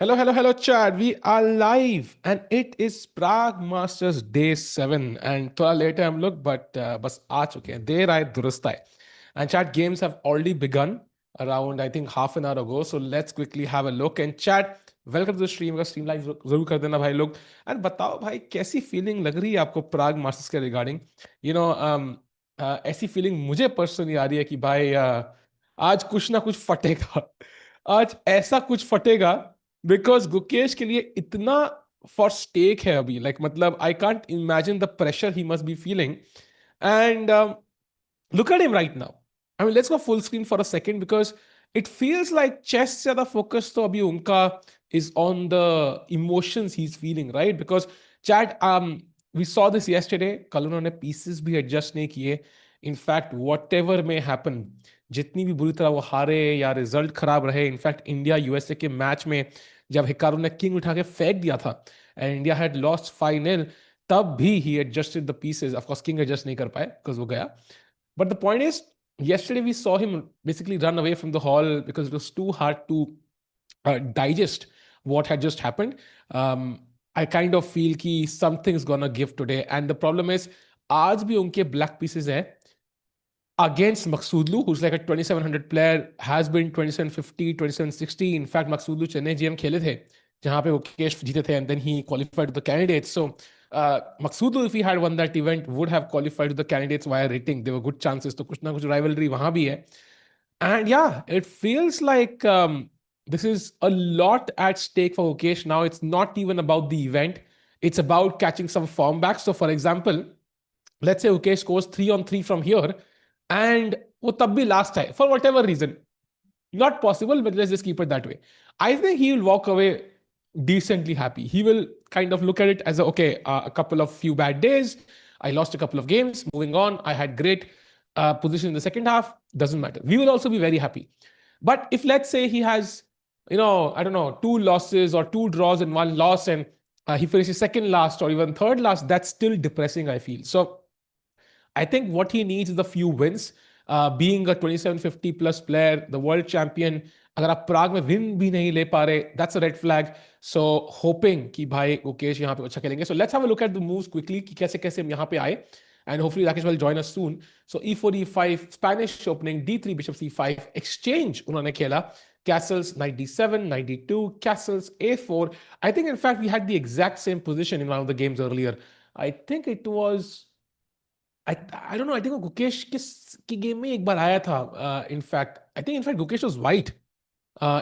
Hello, hello, hello, Chad. We are live and it is Prague Masters Day 7. And थोड़ा late है हम लोग, but बस आ चुके हैं. देर आए दुरुस्त आए. And Chad, games have already begun around, I think, half an hour ago. So let's quickly have a look. And Chad, welcome to the stream. अगर stream live जरूर कर देना भाई लोग. And बताओ भाई कैसी feeling लग रही है आपको Prague Masters के regarding? You know, ऐसी feeling मुझे personally आ रही है कि भाई आज कुछ ना कुछ फटेगा. आज ऐसा कुछ फटेगा बिकॉज गुकेश के लिए इतना फॉर स्टेक है अभी मतलब I can't imagine the pressure he must be feeling and look at him right now. I mean, let's go full screen for a second because it feels like chess se zyada focus to abhi unka is on the emotions he's feeling, right? Because Chad, we saw this yesterday. कल उन्होंने pieces भी adjust नहीं किए. In fact, whatever may happen, जितनी भी बुरी तरह वो हारे या रिजल्ट खराब रहे, इनफैक्ट इंडिया यूएसए के मैच में जब हिकारू ने किंग उठा के फेंक दिया था एंड इंडिया हैड लॉस्ट 5-0, तब भी he adjusted the pieces. Of course king adjust नहीं कर पाए बिकॉज वो गया. But the point is, yesterday we saw him basically run away from the hall because it was too hard to digest what had just happened. I kind of feel कि something's gonna give today. And the problem is, आज भी उनके black pieces है against Maghsoodloo, who's like a 2700 player, has been 2750, 2760. In fact, Maghsoodloo Chennai GM खेले थे जहाँ पे वो केश जीते थे and then he qualified to the candidates. So Maghsoodloo, if he had won that event, would have qualified to the candidates via rating. There were good chances. तो कुछ ना कुछ rivalry वहाँ भी है. And yeah, it feels like this is a lot at stake for Gukesh now. It's not even about the event. It's about catching some form back. So for example, let's say Gukesh scores 3-on-3 from here and वो तब भी last है for whatever reason. Not possible, but let's just keep it that way. I think he will walk away decently happy. He will kind of look at it as a couple of few bad days. I lost a couple of games. Moving on, I had great position in the second half. Doesn't matter. We will also be very happy. But if let's say he has, I don't know, 2 losses or 2 draws and 1 loss, and he finishes second last or even third last, that's still depressing, I feel. So I think what he needs is a few wins. Being a 2750 plus player, the world champion, अगर आप प्राग में win भी नहीं ले पा रहे, that's a red flag. So hoping कि भाई गुकेश यहाँ पे अच्छा खेलेंगे. So let's have a look at the moves quickly कि कैसे कैसे हम यहाँ पे आए. And hopefully Rakesh will join us soon. So e4, e5, Spanish opening, d3, bishop c5, exchange उन्होंने खेला. Castles, knight d7, knight d2, castles, a4. I think in fact we had the exact same position in one of the games earlier. I think it was... I don't know. I think Gukesh की game में एक बार आया था. In fact, I think Gukesh was white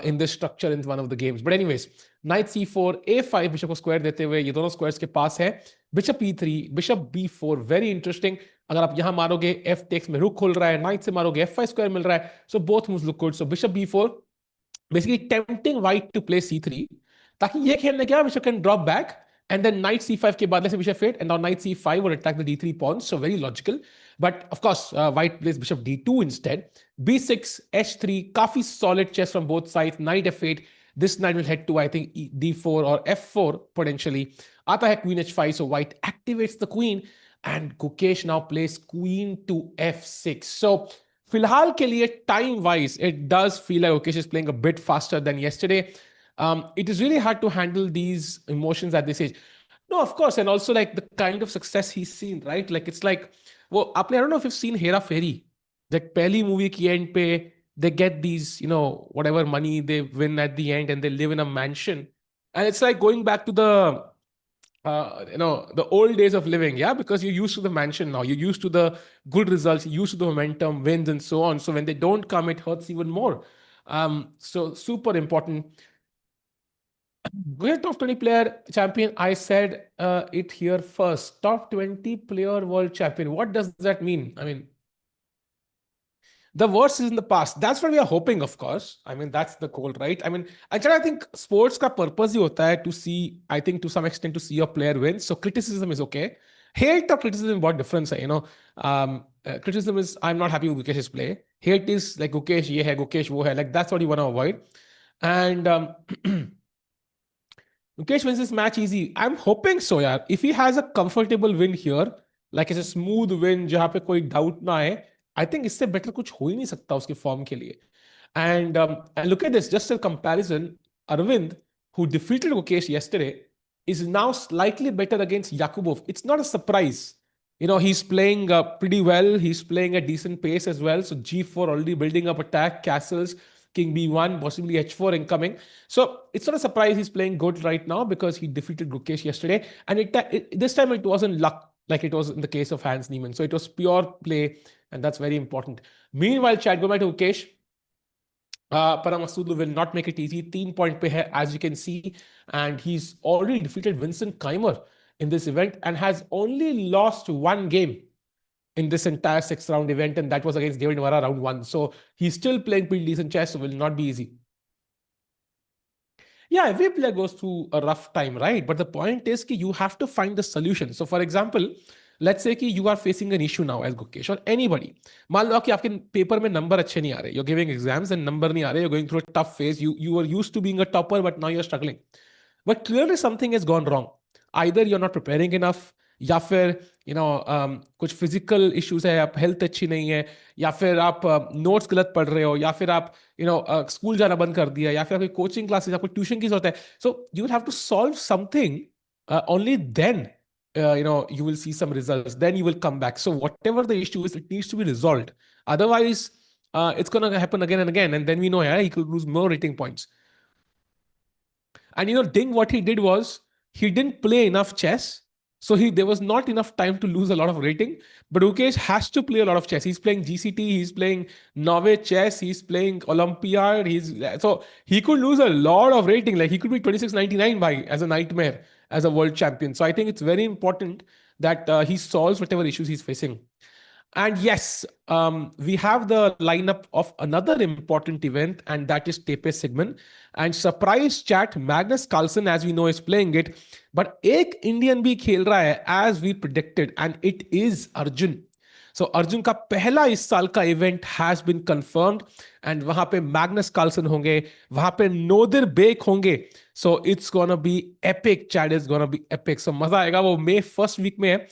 in this structure in one of the games. But anyways, knight c4, a5, bishop को square देते हुए ये दोनों squares के पास है. Bishop e3, bishop b4, very interesting. अगर आप यहाँ मारोगे f takes में रुक खुल रहा है, knight से मारोगे f5 square मिल रहा है. So both moves look good. So bishop b4, basically tempting white to play c3 ताकि ये खेलने के बाद bishop can drop back. And then knight c5 के बाद let's say bishop f8 and now knight c5 will attack the d3 pawns. So very logical. But of course, white plays bishop d2 instead. b6, h3, काफी solid chess from both sides. Knight f8. This knight will head to, I think, d4 or f4 potentially. आता है queen h5. So white activates the queen. And Gukesh now plays queen to f6. So फिलहाल के लिए time-wise, it does feel like Gukesh is playing a bit faster than yesterday. It is really hard to handle these emotions at this age. No, of course. And also like the kind of success he's seen, right? Like it's like, well, I don't know if you've seen Hera Fairy. Like pehli movie ki end pe, they get these, whatever money they win at the end and they live in a mansion. And it's like going back to the, the old days of living, yeah? Because you're used to the mansion now. You're used to the good results, you're used to the momentum, wins and so on. So when they don't come, it hurts even more. So super important. Great top 20 player champion. I said it here first. Top 20 player world champion. What does that mean? I mean, the worst is in the past. That's what we are hoping, of course. I mean, that's the goal, right? I mean, actually, I think sports ka purpose hi hota hai to see, I think to some extent, to see your player win. So criticism is okay. Hate or criticism, what difference hai, criticism is, I'm not happy with Gukesh's play. Hate is like, Gukesh ye hai, Gukesh wo hai. Like, that's what you want to avoid. And... Gukesh wins this match easy. I'm hoping so, yaar. If he has a comfortable win here, like it's a smooth win, जहाँ पे कोई doubt ना आए, I think इससे better कुछ हो ही नहीं सकता उसके form के लिए. And look at this, just a comparison. Aravindh who defeated Gukesh yesterday, is now slightly better against Yakubov. It's not a surprise. He's playing pretty well. He's playing at decent pace as well. So G4 already building up attack, castles, King B1, possibly H4 incoming. So it's not a surprise he's playing good right now because he defeated Gukesh yesterday. And this time it wasn't luck like it was in the case of Hans Niemann. So it was pure play, and that's very important. Meanwhile, Chad, go back to Gukesh. Parham Maghsoodloo will not make it easy. 3-point pe hai, as you can see. And he's already defeated Vincent Keymer in this event and has only lost one game in this entire 6-round event. And that was against David Navara round 1. So he's still playing pretty decent chess, so will not be easy. Yeah, every player goes through a rough time, right? But the point is that you have to find the solution. So for example, let's say कि you are facing an issue now as Gukesh or anybody. मान लो कि आपके paper में number अच्छे नहीं आ रहे. You're giving exams and number नहीं आ रहे. You're going through a tough phase. You were used to being a topper, but now you're struggling. But clearly something has gone wrong. Either you're not preparing enough, या फिर कुछ physical issues है, आप health अच्छी नहीं है, या फिर आप नोट्स गलत पढ़ रहे हो, या फिर आप स्कूल जाना बंद कर दिया, या फिर आपकी कोचिंग क्लासेस, आपको ट्यूशन की जरूरत है. So you will have to solve something, only then you will see some results, then you will come back. So whatever the issue is, it needs to be resolved. Otherwise it's going to happen again and again, and then we know he could lose more rating points. And Ding, what he did was he didn't play enough chess. So there was not enough time to lose a lot of rating. But Gukesh has to play a lot of chess. He's playing GCT, he's playing Norway chess, he's playing Olympiad. So he could lose a lot of rating. Like he could be 2699 by as a nightmare as a world champion. So I think it's very important that he solves whatever issues he's facing. And yes, we have the lineup of another important event, and that is Tepe Sigmund. And surprise chat, Magnus Carlsen, as we know, is playing it. But एक Indian भी खेल रहा है, as we predicted, and it is Arjun. So Arjun का पहला इस साल का event has been confirmed, and वहां पे Magnus Carlsen होंगे, वहां पे Nodirbek होंगे. So it's gonna be epic, Chad. Is gonna be epic. So मजा आएगा. वो May first week में है.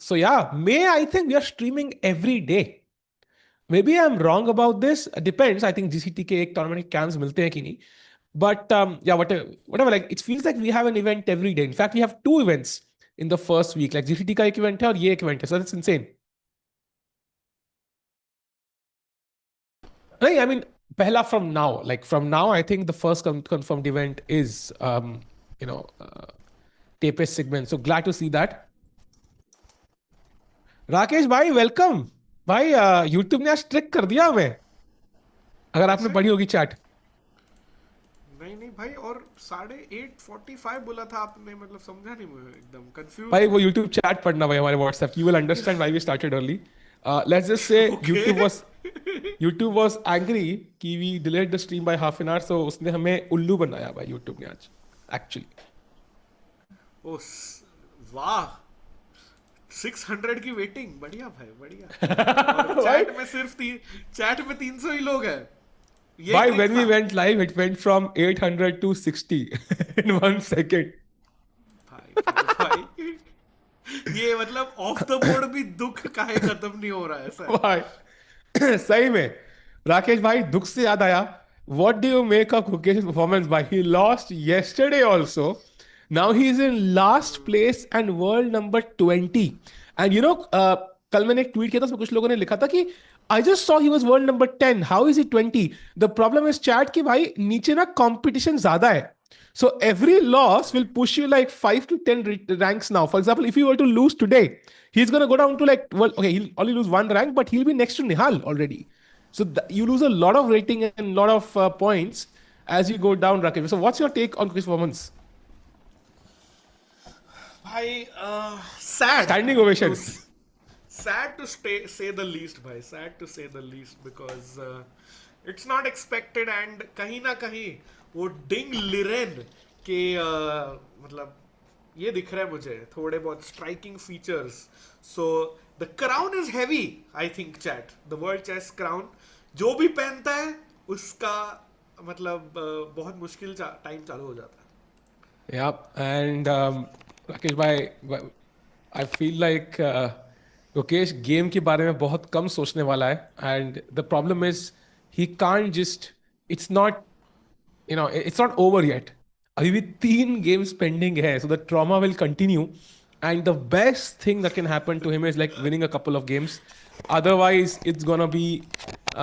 So yeah, May, I think we are streaming every day. Maybe I'm wrong about this. It depends. I think GCT के एक tournament cams मिलते हैं कि नहीं. But yeah, whatever. Like it feels like we have an event every day. In fact, we have 2 events in the first week. Like GCT का एक event है और ये एक event है. So that's insane. I mean, pehla from now. Like from now, I think the first confirmed event is Tepe Sigmund. So glad to see that. Rakesh भाई welcome भाई. YouTube ने आज ट्रिक कर दिया हमें, अगर आपने पढ़ी होगी चैट. नहीं भाई, और 8:45 बोला था आपने, मतलब समझा नहीं, मैं एकदम कंफ्यूज. भाई वो यूट्यूब चैट पढ़ना भाई हमारे WhatsApp, you will understand why we started early. Let's just say YouTube was angry कि we delayed the stream by half an hour. So उसने हमें उल्लू बनाया भाई यूट्यूब ने आज एक्चुअली. ओ वाह, 600 की वेटिंग, बढ़िया भाई बढ़िया. चैट में सिर्फ चैट में 300 ही लोग हैं. Why when we went live it went from 800 to 60 in 1 second. भाई ये मतलब ऑफ द बोर्ड भी दुख काहे खत्म नहीं हो रहा है सर भाई. सही में राकेश भाई, दुख से याद आया. What do you make of Gukesh's performance? By he lost yesterday also. Now he is in last place and world number 20. And कल मैंने एक ट्वीट किया था, उसमें कुछ लोगों ने लिखा था कि I just saw he was world number 10. How is he 20? The problem is chat कि भाई नीचे ना competition ज़्यादा है. So every loss will push you like 5 to 10 ranks now. For example, if you were to lose today, he's going to go down to like, well, okay, he'll only lose 1 rank, but he'll be next to Nihal already. So you lose a lot of rating and a lot of points as you go down, Rakesh. So what's your take on Gukesh's performance? भाई sad. Standing ovation. Sad to say the least, bhai. Sad to say the least, because it's not expected, and कहीं ना कहीं वो डिंग लिरेन के मतलब ये दिख रहा है मुझे थोड़े बहुत striking features. So the crown is heavy, I think chat. The world chess crown जो भी पहनता है उसका मतलब बहुत मुश्किल टाइम चालू हो जाता है. Yeah, and राकेश भाई, I feel like Gukesh game के बारे में बहुत कम सोचने वाला है. And the problem is he can't just, it's not over yet. अभी भी 3 games पेंडिंग है, so the trauma will continue. And the best thing that can happen to him is like winning a couple of games. Otherwise, it's gonna be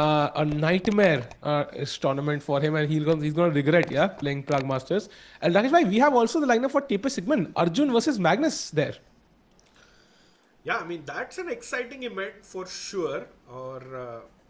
a nightmare this tournament for him, and he's gonna regret, yeah, playing Prague Masters. And that is why we have also the lineup for Taper Sigmund, Arjun versus Magnus there. Yeah, I mean that's an exciting event for sure. और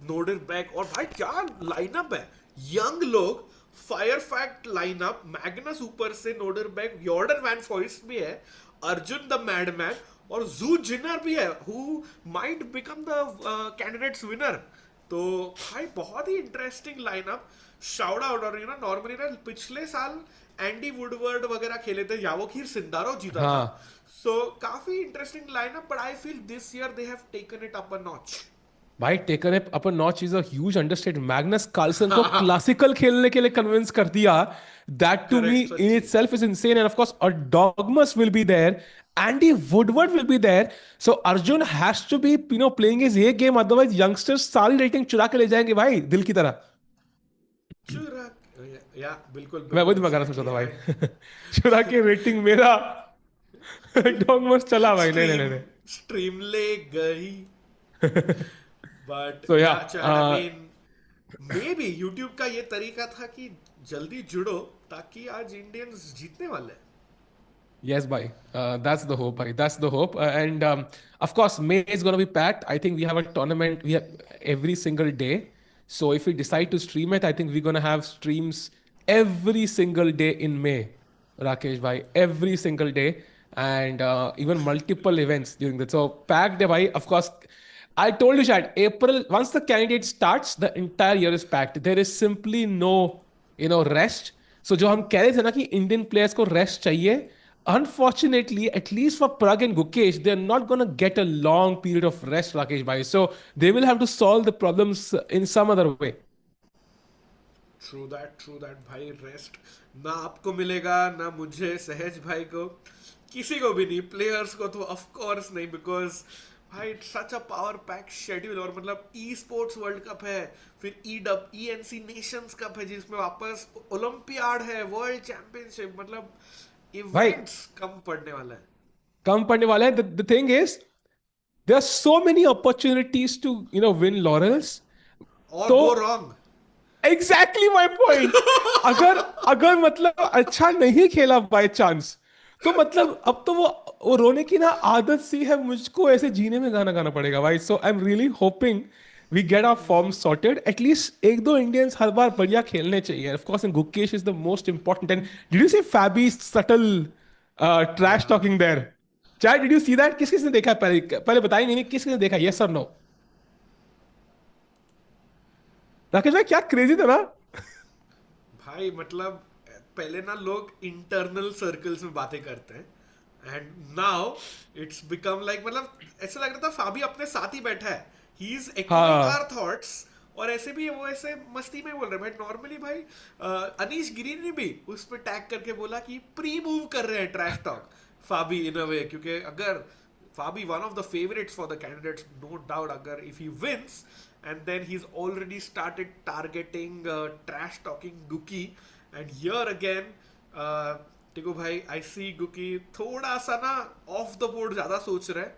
नोडरबैक और भाई क्या lineup है, young लोग, fire fact lineup, Magnus ऊपर से, नोडरबैक, यॉर्डन van forest भी है, अर्जुन द मैडमैन और जू जिनर भी है who might become the candidates winner. तो भाई बहुत ही इंटरेस्टिंग लाइनअप. Shout out. और यू नो नॉर्मली ना पिछले साल एंडी वुडवर्ड वगैरह खेले थे, यावोखीर सिंदारो जीता था. हाँ So काफी interesting lineup, but I feel this year they have taken it up a notch. भाई taken it up a notch is a huge understatement. Magnus Carlsen को क्लासिकल खेलने के लिए कन्विंस कर दिया. That to me correct, in such. Itself is insane. And of course a डॉगमस will be there. Andy Woodward will be there. So Arjun has to be, playing his A game. Otherwise, youngsters सारी rating चुरा के ले जाएंगे भाई, दिल की तरह. चुरा. या बिल्कुल मैं वही बिल्कुल दिमाग रहा सोचा एग्जैक्टली था भाई. भाई. चुरा के रेटिंग मेरा. डॉगमस चला भाई. नहीं नहीं स्ट्रीम नहीं स्ट्रीम ले गई. नहीं. बट So या yeah, I mean may be YouTube का ये तरीका था कि जल्दी जुड़ो ताकि आज इंडियंस जीतने वाले हैं. yes, bhai. That's the hope, bhai. That's the hope. And of course, May is going to be packed. I think we have a tournament we have every single day. So if we decide to stream it, I think we're going to have streams every single day in May, Rakesh, bhai. Every single day. And even multiple events during that. So packed, bhai. Of course, I told you, Shad, April, once the candidate starts, the entire year is packed. There is simply no, rest. So जो हम कह रहे थे ना कि Indian players को rest चाहिए, unfortunately, at least for Prague and Gukesh, they're not going to get a long period of rest, Rakesh bhai. So they will have to solve the problems in some other way. True that भाई. Rest ना आपको मिलेगा ना मुझे, सहज भाई को, किसी को भी नहीं. प्लेयर्स को तो ऑफ कोर्स नहीं, बिकॉज भाई it's such a power pack schedule. और मतलब ई स्पोर्ट्स वर्ल्ड कप है, फिर ENC नेशंस कप है जिसमें वापस ओलंपियाड है, वर्ल्ड चैंपियनशिप, मतलब भाई इवेंट्स कम पड़ने वाला है. कम पड़ने वाला है. The thing is, there are so many opportunities to, win laurels. और तो go wrong. Exactly my point. अगर अगर मतलब अच्छा नहीं खेला बाय चांस, तो मतलब अब तो वो रोने की ना आदत सी है, मुझको ऐसे जीने में गाना गाना पड़ेगा भाई. So I am really hoping we get our form sorted. At least एक दो इंडियंस हर बार बढ़िया खेलने चाहिए. Of course, and Gukesh is the most important. And did you see Fabi subtle trash talking there? चाहे डिड यू सी दैट? किस किसने देखा है? पहले पहले बताइए. नहीं, किस किसने देखा? यस और नो? राकेश भाई क्या क्रेजी था ना. भाई मतलब पहले ना लोग इंटरनल सर्कल्स में बातें करते हैं, and now it's become like, मतलब ऐसा लग रहा था फाबी अपने साथ ही बैठा है, he is acting our thoughts. और ऐसे भी वो ऐसे मस्ती में बोल रहे हैं भाई. नॉर्मली भाई अनीश गिरी ने भी उस पर टैग करके बोला कि प्री मूव कर रहे हैं ट्रैश टॉक फाबी इन अ वे, क्योंकि अगर Fabi one of the favourites for the candidates, no doubt, अगर if he wins, and then he's already started targeting trash talking Guki. And here again देखो भाई, I see Guki थोड़ा सा ना of the board ज्यादा सोच रहा है,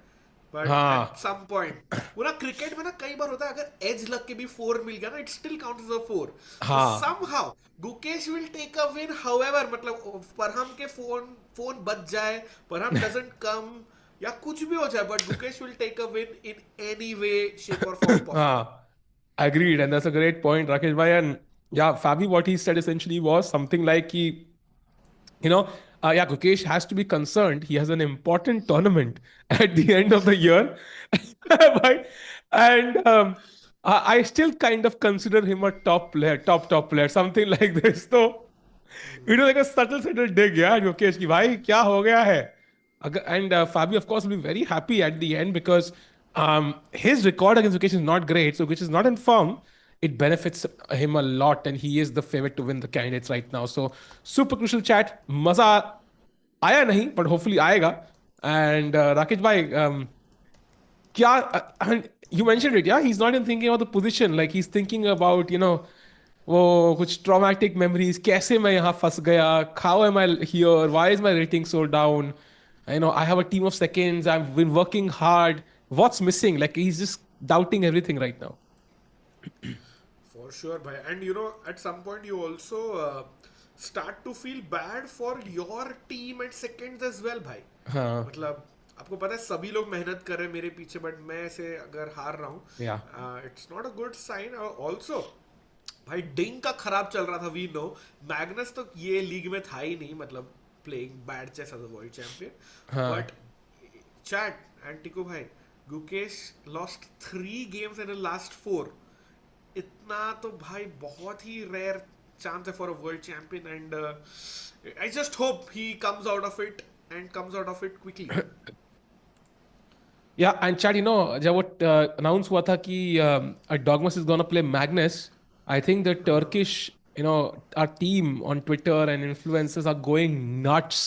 बट एट सम पॉइंट वो ना क्रिकेट में ना कई बार होता है, अगर एज लग के भी 4 मिल गया ना, it still counts as a 4. somehow Gukesh will take a win. However, मतलब परहम के फोन बच जाए, परहम doesn't come, या कुछ भी हो जाए, but Gukesh will take a win in any way, shape or form possible. Agreed, and that's a great point, Rakesh bhai. And yeah, Fabi, what he said essentially was something like he, yeah, Gukesh has to be concerned. He has an important tournament at the end of the year, right? And I still kind of consider him a top player, top player, something like this. So it was like a subtle dig, yeah, Gukesh ki bhai kya ho gaya hai. And Fabi, of course, will be very happy at the end because his record against Gukesh is not great. So Gukesh is not in form. It benefits him a lot, and he is the favorite to win the candidates right now. So super crucial chat. मजा आया नहीं, but hopefully आएगा. And Rakesh bhai, I mean, you mentioned it, yeah? He's not even thinking about the position. Like he's thinking about, वो कुछ traumatic memories, कैसे मैं यहाँ फंस गया, how am I here, why is my rating so down, I have a team of seconds, I have been working hard, what's missing, like he is just doubting everything right now. For sure, bhai. And at some point you also start to feel bad for your team at seconds as well, bhai. हाँ. मतलब आपको पता है सभी लोग मेहनत कर रहे हैं मेरे पीछे, बट मैं ऐसे अगर हार रहा Yeah. हूँ, it's not a good sign. Also भाई डिंग का खराब चल रहा था, वी नो. मैग्नस तो ये लीग में था ही नहीं, मतलब playing bad chess as a world champion. हाँ. बट चैट एंड टिको भाई, Gukesh lost 3 games in the last 4. इतना तो भाई बहुत ही रेयर चांस है for a world champion. And I just hope he comes out of it and comes out of it quickly. Yeah, and Chad, जब वो announce हुआ था कि Dogmas is gonna play Magnus, I think the Turkish, our team on Twitter and influencers are going nuts.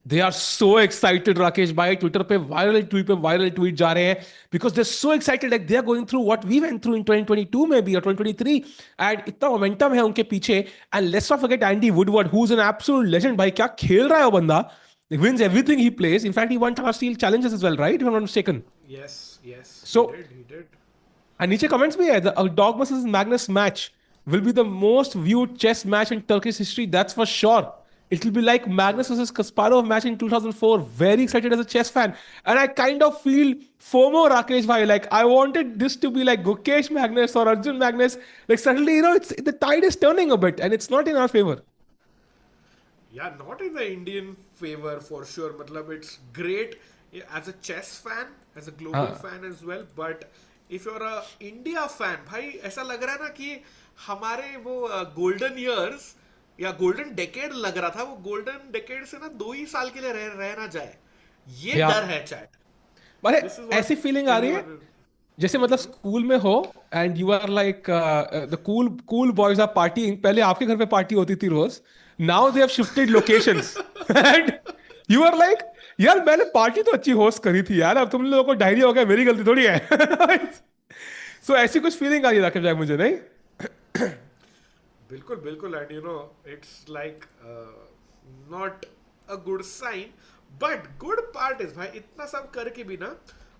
They are so excited, Rakesh bhai. Twitter पे viral tweet जा रहे हैं because they're so excited, like they are going through what we went through in 2022 maybe or 2023, and इतना momentum है उनके पीछे. And let's not forget Andy Woodward, who's an absolute legend. भाई क्या खेल रहा है वो बंदा. He wins everything he plays. In fact, he won Tower Steel challenges as well, right? If I'm not mistaken. Yes, yes. So, He did. and नीचे comments भी है, the Dog versus Magnus match will be the most viewed chess match in Turkish history. That's for sure. It will be like Magnus versus Kasparov match in 2004. Very excited as a chess fan. And I kind of feel FOMO, Rakesh bhai. Like, I wanted this to be like Gukesh Magnus or Arjun Magnus. Like, suddenly, the tide is turning a bit and it's not in our favor. Yeah, not in the Indian favor for sure. Matlab, it's great as a chess fan, as a global fan as well. But if you're a India fan, भाई ऐसा लग रहा है ना कि हमारे वो golden years या golden decade लग रहा था, वो golden decade से ना 2 ही साल के लिए रह ना जाए. ये डर है चैट. बट ऐसी फीलिंग आ रही है जैसे मतलब स्कूल में हो and you are like the cool boys are partying. पहले आपके घर पे पार्टी होती थी रोज. Now they have shifted locations and you are like, यार मैंने पार्टी तो अच्छी होस्ट करी थी यार, अब तुम लोगों को डायरिया हो गया, मेरी गलती थोड़ी है. सो ऐसी कुछ फीलिंग आ रही है राकेश भाई मुझे, नहीं? बिल्कुल बिल्कुल. And it's like not a good sign. But good part is भाई इतना सब करके भी ना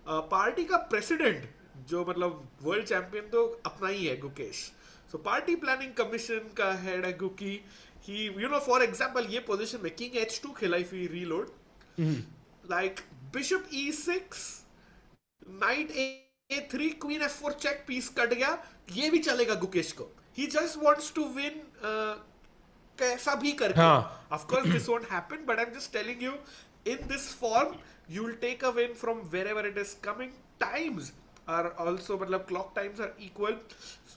पार्टी का प्रेसिडेंट जो मतलब वर्ल्ड चैंपियन तो अपना ही है, Gukesh. So party planning commission का हेड है गुकी. ही फॉर एग्जांपल ये पोजीशन में किंग h2 खेला if he reload, like bishop e6, knight a3, queen f4 check, piece cut गया. ये भी चलेगा गुकेश को. He just wants to win कैसा भी करके. Of course this won't happen, but I am just telling you, in this form you will take a win from wherever it is coming. Times are also, मतलब clock times are equal.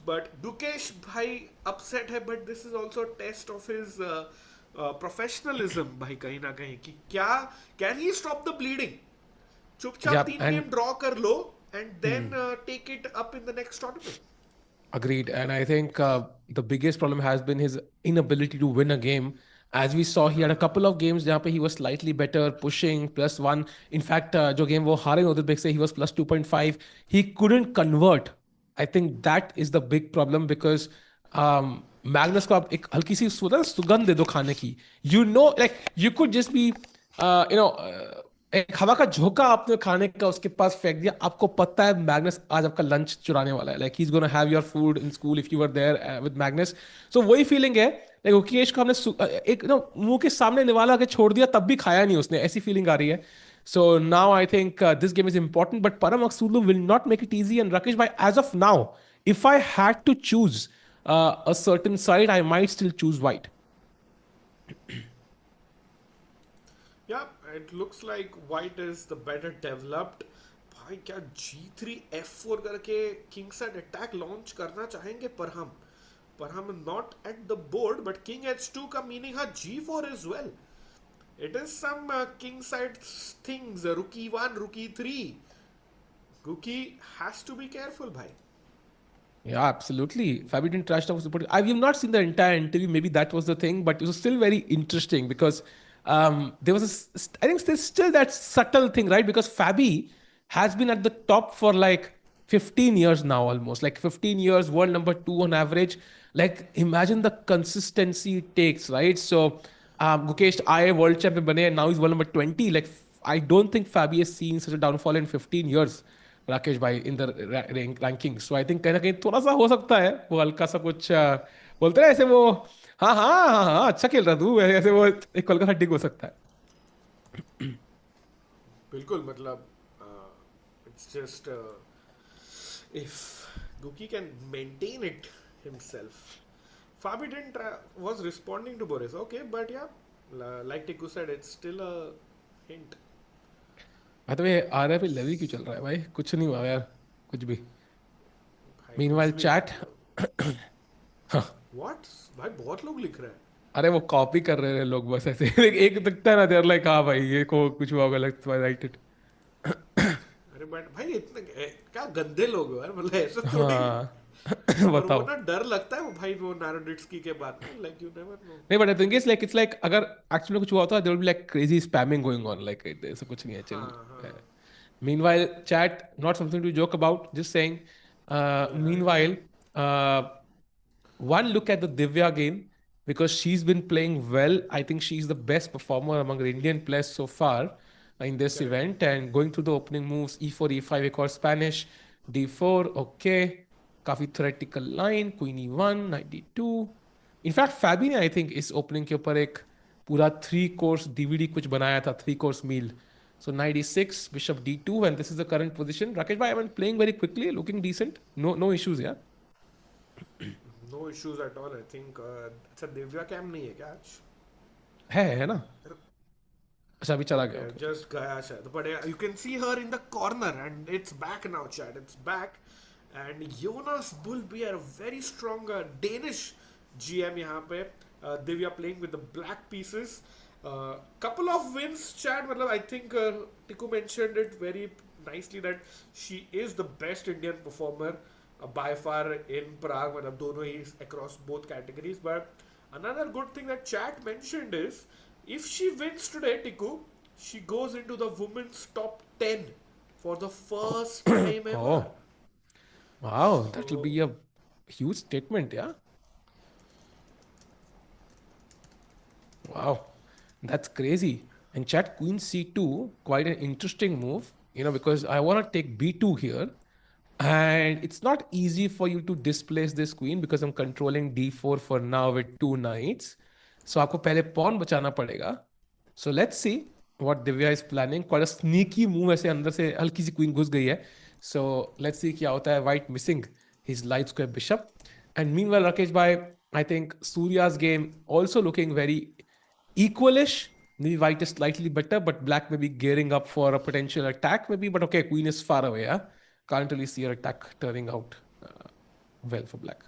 But Gukesh bhai upset है, but this is also a test of his professionalism भाई कहीं ना कहीं कि क्या can he stop the bleeding. चुपचाप 3 game draw कर लो and then take it up in the next tournament. Agreed. And I think the biggest problem has been his inability to win a game. As we saw, he had a couple of games जहाँ पे he was slightly better, pushing +1. In fact, जो game वो हारे नोडिर्बेक से, he was +2.5. He couldn't convert. I think that is the big problem because Magnus को आप एक हल्की सी सुगंध दे दो खाने की. Like you could just be, एक हवा का झोंका आपने खाने का उसके पास फेंक दिया, आपको पता है मैग्नस आज आपका लंच चुराने वाला है. Like he is gonna have your food in school if you were there with Magnus. So वही फीलिंग है, लाइक गुकेश को हमने एक मुंह के सामने निवाला के छोड़ दिया, तब भी खाया नहीं उसने, ऐसी फीलिंग आ रही है. So now I think this game is important, but Parham Maghsoodloo will not make it easy. And Rakesh bhai, as of now, if I had to choose a certain side, I might still choose white. Yeah, it looks like white is the better developed. भाई क्या g3 f4 करके king side attack launch करना चाहेंगे परहम. परहम not at the board, but king h2 का meaning हाँ g4 as well. It is some king side things. Rook e1, rook e3. Guki has to be careful, bhai. Yeah, absolutely. Fabi didn't trash talk. I've not seen the entire interview. Maybe that was the thing, but it was still very interesting because there was I think there's still that subtle thing, right? Because Fabi has been at the top for like 15 years now, almost like 15 years, world number 2 on average. Like imagine the consistency it takes, right? So Gukesh I world champion bane and now he's world number 20. Like I don't think Fabi has seen such a downfall in 15 years, Rakesh भाई, in the ranking. So I think कहीं ना कहीं थोड़ा सा हो सकता है वो हल्का सा कुछ बोलते हैं ऐसे वो, हाँ हाँ हाँ हाँ अच्छा खेल रहा तू, ऐसे वो एक हल्का सा डिग हो सकता है. बिल्कुल मतलब it's just if Guki can maintain it himself. Fabi didn't try, was responding to Boris, okay, but yeah, like Tiku said, it's still a hint. हाँ तो ये आ रहा है लेवी क्यों चल रहा है भाई, कुछ नहीं हुआ यार कुछ भी. भाई मीनवाइल कुछ भी चैट. मतलब what भाई बहुत लोग लिख रहे हैं. अरे वो कॉपी कर रहे हैं लोग बस ऐसे. एक दिखता है ना, देर लाइक हाँ भाई ये को कुछ हुआ होगा, लाइक राइट इट. अरे बट भाई इतने क्या गंदे लोग हो यार, मतलब ऐसा थोड़ी. हाँ. और वो बताओ. ना डर लगता है वो भाई वो नारोडिट्स्की के बाद में, लाइक यू नेवर नो. नहीं but I think it's like अगर एक्चुअली कुछ हुआ होता there will be like crazy spamming going on, like ऐसा कुछ नहीं है हाँ चिल. हाँ. Meanwhile, chat, not something to joke about, just saying. Yeah, Meanwhile, one look at the Divya game, because she's been playing well. I think she's the best performer among the Indian players so far in this correct. event. And going through the opening moves, e4, e5, एक और Spanish, d4, okay. काफी theoretical line, queen e1, knight d2. In fact, Fabi ने I think इस opening के ऊपर एक पूरा 3 course DVD कुछ बनाया था, 3 course meal. So knight e6, bishop d2, and this is the current position. Rakesh bhai, I'm playing very quickly, looking decent. No issues, yeah. No issues at all. I think अच्छा Divya cam नहीं है क्या आज? है ना. अच्छा अभी चला गया. Okay. Just गया शायद, but you can see her in the corner and it's back now, chat. It's back, and Jonas Buhl Bjerre, a very strong Danish GM यहाँ पे. Divya playing with the black pieces. Couple of wins, chat. मतलब I think Tiku mentioned it very nicely that she is the best Indian performer by far in Prague. मतलब दोनों ही across both categories. But another good thing that chat mentioned is if she wins today, Tiku, she goes into the women's top 10 for the first time ever. Oh, wow, that will be a huge statement, yeah. Wow, that's crazy. And chat, queen c2, quite an interesting move, because I want to take b2 here. And it's not easy for you to displace this queen because I'm controlling d4 for now with 2 knights. So आपको पहले pawn बचाना पड़ेगा. So let's see what Divya is planning. Quite a sneaky move, ऐसे अंदर से हल्की सी queen घुस गई है. So let's see क्या होता है. White missing his light square bishop. And meanwhile, Rakesh bhai, I think Surya's game also looking very equalish. Maybe white is slightly better, but black may be gearing up for a potential attack maybe. But okay, queen is far away, yeah? Can't really see her attack turning out well for black.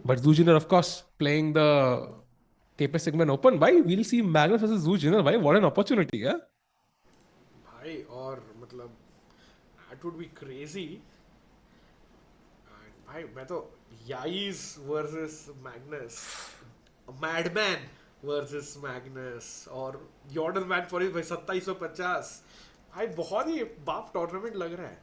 But Zhu Jiner, of course, playing the taper segment open. Why? We'll see Magnus versus Zhu Jiner. Why? What an opportunity, yeah? भाई और मतलब that would be crazy. And भाई मैं तो Yais versus Magnus, Madman versus Magnus और Jorden van Foreest भाई 2750. भाई बहुत ही बाप टूर्नामेंट लग रहा है.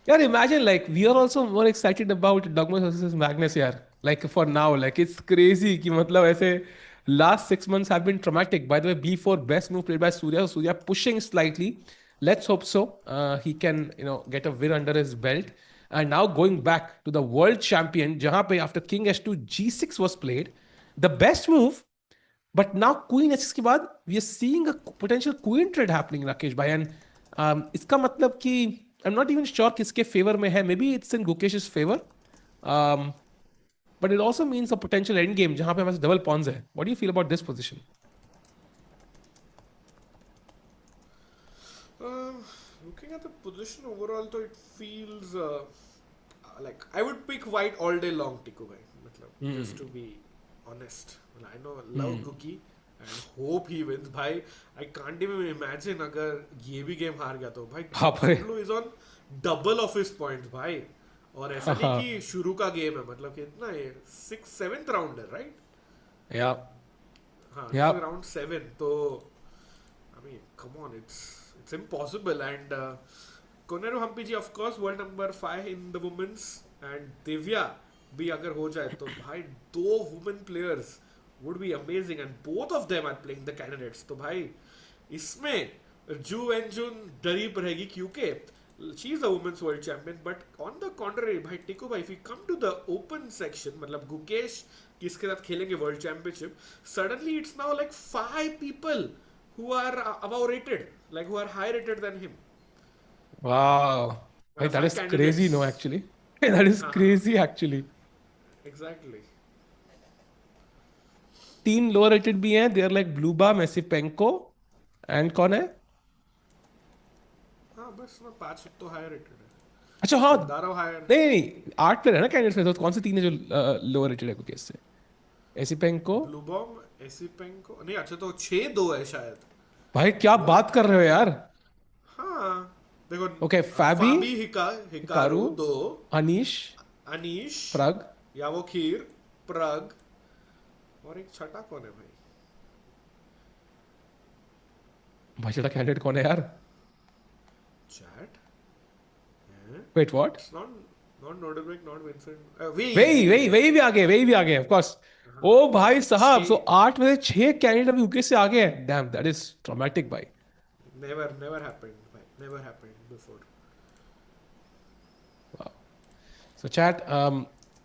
Yeah, imagine like we are also more excited about Douglas versus Magnus, yeah. Like for now, like it's crazy कि मतलब ऐसे last 6 months have been traumatic. By the way, b4 best move played by Surya. Surya pushing slightly. Let's hope so. He can get a win under his belt. And now going back to the world champion, जहाँ पे after King h2 g6 was played, the best move. But now Queen h6 के बाद we are seeing a potential queen trade happening, Rakesh bhai. And इसका मतलब कि I'm not even sure किसके favor में है. Maybe it's in Gukesh's favor. But it also means a potential endgame जहाँ पे हमारे double pawns है. What do you feel about this position? Looking at the position overall, though, it feels like I would pick white all day long, Tiku bhai. मतलब, just to be honest. Well, I know, love Guki and hope he wins. Bhai, I can't even imagine अगर ये भी game हार गया तो भाई Maghsoodloo is on double of his points भाई. और ऐसा नहीं कि शुरू का गेम है, मतलब कितना है 6th-7th राउंड है, राइट? Yeah. हाँ, राउंड 7 तो mean, come on, it's impossible. And Koneru Hampiji, of course, world number 5 in the women's, and Divya भी अगर हो जाए तो भाई 2 women players would be amazing, and both of them are playing the candidates. तो भाई इसमें जू एंड जून डरी रहेगी क्योंकि she is a women's world champion. But on the contrary, भाई टिकू भाई, if we come to the open section, मतलब गुकेश किसके साथ खेलेंगे world championship, suddenly it's now like 5 people who are above rated, like who are higher rated than him. Wow. Hey, that 5 is crazy, no, candidates. actually. That is crazy, actually. Exactly. 3 lower rated भी हैं. They are like Bluba, Mesipenko, and कौन है? हाँ बस मैं 5 तो higher rated है. अच्छा हाँ, दारो हायर. नहीं 8 प्लेयर है ना कैंडिडेट्स में, तो कौन से 3 है जो लोअर रेटेड है गुकेश से? एसिपेंको, ब्लू बॉम, एसिपेंको, नहीं अच्छा तो 6-2 है शायद. भाई क्या बात कर रहे हो यार? हाँ देखो. ओके, फाबी, हिकारू 2, अनीश, प्रग, यावोखीर, प्रग, और एक छठा कौन है भाई? भाई छठा कैंडिडेट कौन है यार? Chat? Wait what? It's not Nodirbek, not Vincent. वही भी आ गए ऑफ कोर्स. ओ भाई साहब, सो 8 में से 6 कैंडिडेट अभी यूके से आ गए हैं. डैम, दैट इज ट्रॉमेटिक भाई. Never happened, भाई. Never happened before. Wow. So chat,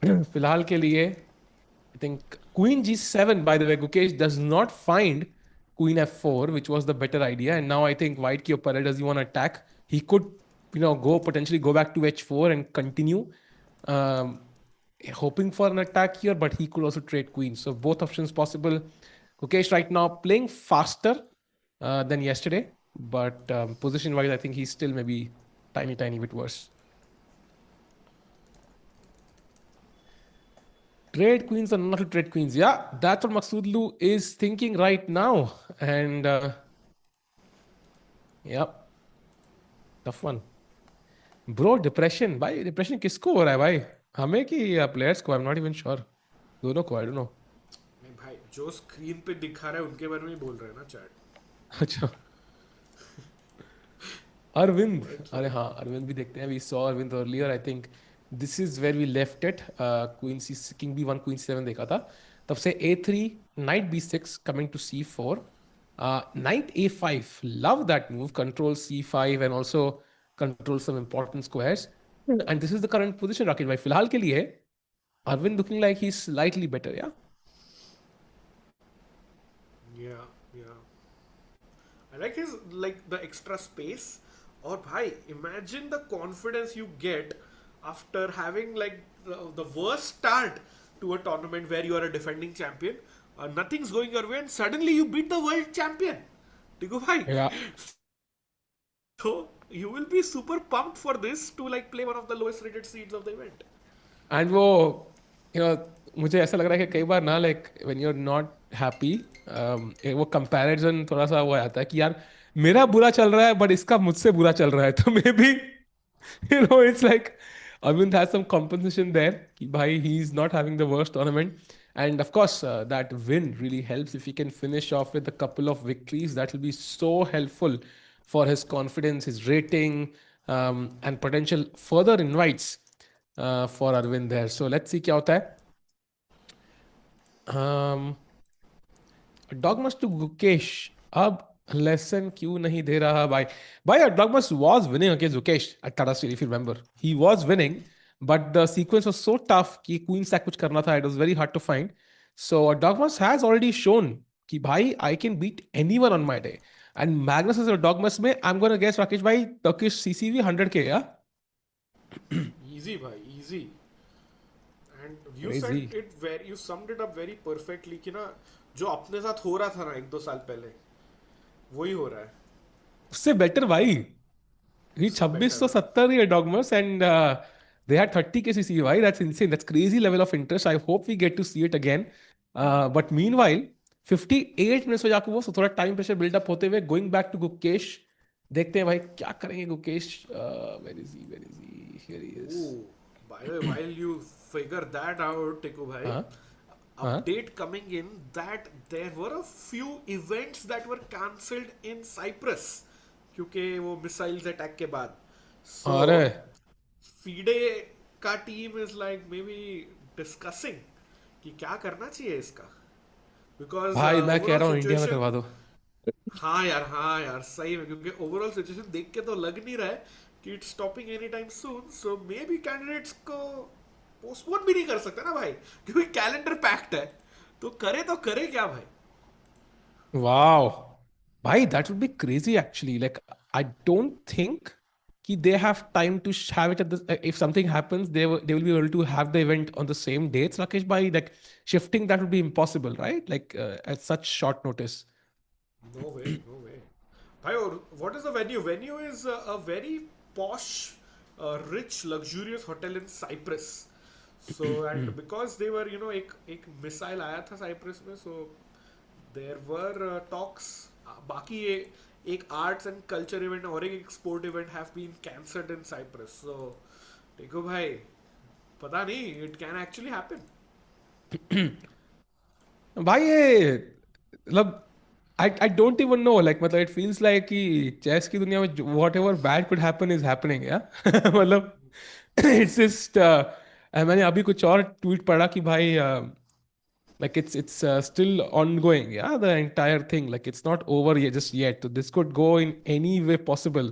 फिलहाल के लिए I think Queen G7, by the way, Gukesh does not find Queen F4, which was the better idea. And now I think White ki upar hai, does he want to attack? He could, potentially go back to H4 and continue hoping for an attack here, but he could also trade Queen. So both options possible. Gukesh right now playing faster than yesterday, but position-wise, I think he's still maybe tiny bit worse. Trade queens or not to trade queens? Yeah, that's what Maghsoodloo is thinking right now. And yep, tough one. Bro, depression. भाई depression किसको हो रहा है भाई? हमें कि players को? I'm not even sure. दोनों को, I don't know. नहीं भाई, जो स्क्रीन पे दिखा रहा है उनके बारे में ही बोल रहे हैं ना चैट. अच्छा. Aravindh. अरे हाँ, Aravindh भी देखते हैं. We saw Aravindh earlier. I think this is where we left it. Queen C, King B1, Queen C7 देखा था. तब से A3, Knight B6 coming to C4. Knight A5. Love that move. Control C5 and also control some important squares. And this is the current position, Rakesh bhai. फिलहाल के लिए Aravindh looking like he's slightly better, yeah? Yeah. I like his, like the extra space. और भाई, imagine the confidence you get after having like the worst start to a tournament where you are a defending champion. Nothing's going your way, and suddenly you beat the world champion. Tiku bhai. Yeah. So you will be super pumped for this to like play one of the lowest rated seeds of the event. And वो मुझे ऐसा लग रहा है कि कई बार ना like when you're not happy, वो comparison थोड़ा सा वो आता है कि यार मेरा बुरा चल रहा है but इसका मुझसे बुरा चल रहा है, तो maybe it's like Aravindh has some compensation there कि भाई he's not having the worst tournament. And of course that win really helps. If he can finish off with a couple of victories, that will be so helpful for his confidence, his rating, and potential further invites for Aravindh there. So let's see क्या होता है. Dogmas to Gukesh. अब lesson क्यों नहीं दे रहा भाई? Dogmas was winning against Gukesh at Tata Steel, if you remember. He was winning, but the sequence was so tough कि queen sack कुछ करना था. It was very hard to find. So Dogmas has already shown कि भाई I can beat anyone on my day. And Magnus is a Dogmas में, I'm going to guess Rakesh भाई Turkish CCV 100k, yeah? Easy bhai, easy. And you Crazy. you summed it up very perfectly कि ना जो अपने साथ हो रहा था ना 1-2 साल पहले वही हो रहा है. उससे बेटर भाई. He 2670 है Dogmas and they had 30k CCV भाई. That's insane. That's crazy level of interest. I hope we get to see it again. But meanwhile 58 minutes हो जाकर वो थोड़ा टाइम प्रेशर बिल्डअप होते हुए गोइंग बैक टू गुकेश. देखते हैं भाई क्या करेंगे Gukesh. Where is he? Here he is. By the way, while you figure that out, Tiku bhai, हाँ. update coming in that there were a few events that were cancelled in Cyprus क्योंकि वो missiles attack के बाद. So अरे FIDE का team is like maybe discussing कि क्या करना चाहिए इसका because भाई मैं कह overall रहा हूँ इंडिया में situation. करवा दो. हाँ यार सही में क्योंकि ओवरऑल सिचुएशन देख के तो लग नहीं रहा है कि its stopping any time soon so may be candidates को पोस्टपोन भी नहीं कर सकते ना भाई क्योंकि कैलेंडर पैक्ड है तो करे क्या भाई. Wow. Bhai, that would be crazy actually. Like, I don't think they have time to have it at the. If something happens, they will be able to have the event on the same dates. Rakesh bhai, like shifting that would be impossible, right? Like at such short notice. No way. Bhai, और what is the venue? Venue is a very posh, rich, luxurious hotel in Cyprus. So and because they were एक missile आया था Cyprus में so there were talks. बाकी एक arts and culture event और एक sport event have been cancelled in Cyprus. So देखो भाई पता नहीं it can actually happen. भाई ये मतलब I don't even know like मतलब it feels like कि chess की दुनिया में whatever bad could happen is happening yeah मतलब it's just मैंने अभी कुछ और tweet पढ़ा कि भाई like it's still ongoing yeah the entire thing like it's not over yet just yet so this could go in any way possible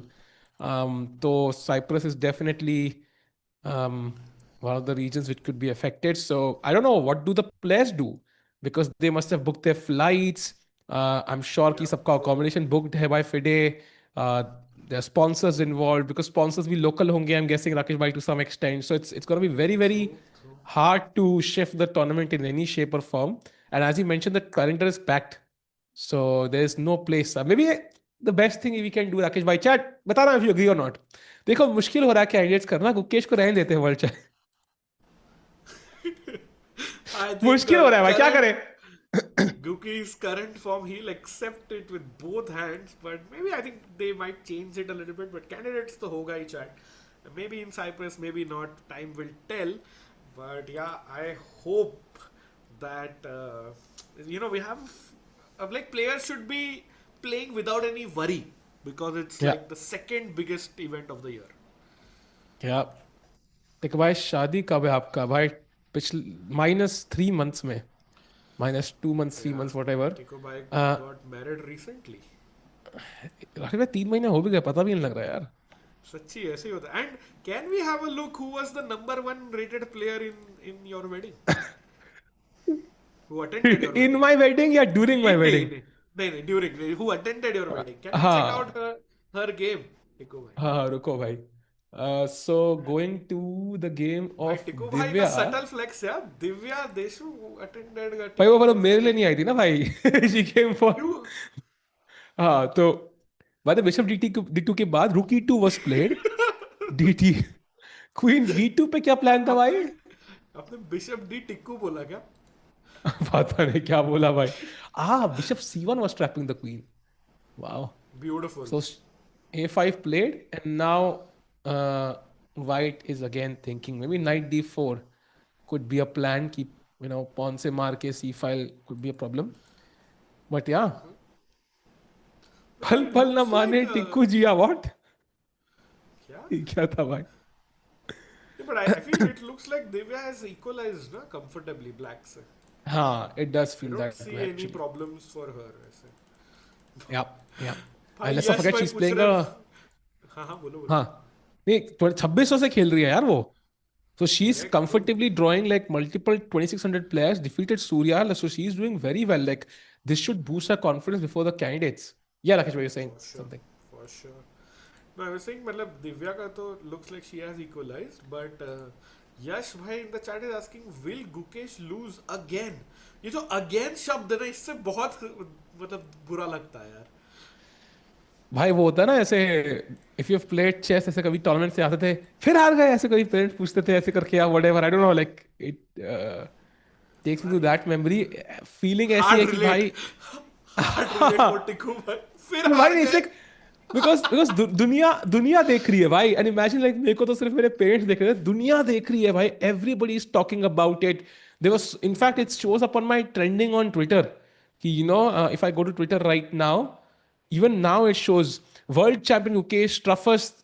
so Cyprus is definitely one of the regions which could be affected so I don't know what do the players do because they must have booked their flights I'm sure कि Yeah, सबका true. accommodation booked है by FIDE there are sponsors involved because sponsors भी local होंगे I'm guessing Rakesh bhai to some extent so it's going to be very True. hard to shift the tournament in any shape or form. And as you mentioned, the calendar is packed. So there's no place. Maybe the best thing we can do, Rakesh bhai, chat, बताना if you agree or not. देखो मुश्किल हो रहा है candidates करना गुकेश को रहने देते हैं वर्ल्ड चैट I think मुश्किल हो रहा है भाई क्या current करें Guki's current form, he'll accept it with both hands, but maybe I think they might change it a little bit. But candidates to hoga hi chat. Maybe in Cyprus, maybe not. Time will tell. But yeah, I hope that we have like players should be playing without any worry because it's Yeah. like the second biggest event of the year. क्या देखो भाई शादी कब है आपका भाई पिछले -3 months में -2 months 3 months whatever Tiko Bhai uh, got married recently. Rakesh भाई 3 महीने हो भी गए पता भी नहीं लग रहा है यार सच्ची ऐसे ही होता है. And can we have a look who was the number one rated player in your wedding? Who attended your in wedding? my wedding या during my wedding नहीं during who attended your wedding? Can we check हाँ out her game? टिको भाई. हाँ रुको भाई so going to the game भाई of टिको भाई का Divya subtle flex यार. दिव्या देशमुख attended भाई वो टिको मतलब का मेरे लिए wedding. नहीं आई थी ना भाई she came for You हाँ तो बाद में बिशप D2 के बाद रूक E2 was played DT queen B2 पे क्या प्लान था भाई आपने आपने बिशप डी टिक्कू बोला क्या? पता नहीं क्या बोला भाई bishop C1 was trapping the queen wow Beautiful. so A5 played and now white is again thinking maybe knight D4 could be a plan keep pawn से मार के C file could be a problem but yeah No, पल it पल ना looks माने like Tikku Jiya what क्या? क्या था भाई Yeah, but I feel it looks like Divya has equalized ना comfortably black से. हाँ it does I feel don't that see way any actually problems for her ऐसे. yeah भाई and let's not Yash forget भाई she's पूछ playing रहे a हाँ बोलो हाँ बोलो. नहीं 2600 से खेल रही है यार वो so she's Correct bro. comfortably drawing like multiple 2600 players defeated Surya so she's doing very well like this should boost her confidence before the candidates yeah Rakesh you're saying For sure. something For sure. No, I was saying मतलब दिव्या का तो looks like she has equalized, but यश भाई in the chat is asking will Gukesh lose again? ये जो again शब्द है ना इससे बहुत मतलब बुरा लगता है यार. भाई वो होता है ना ऐसे इफ यू प्लेड चेस ऐसे कभी टूर्नामेंट से आते थे फिर हार गए ऐसे कभी पेरेंट्स पूछते थे ऐसे करके या whatever I don't know like it takes me to that memory feeling ऐसी है Hard कि relate. भाई Hard relate for टिकू भाई. फिर हार भाई इट्स गए. लाइक because दुनिया देख रही है भाई, and imagine like मेरे को तो सिर्फ मेरे पेरेंट्स देख रहे हैं, दुनिया देख रही है भाई, everybody is talking about it. There was, in fact, it shows up on my trending on Twitter. If I go to Twitter right now, even now it shows World Champion Gukesh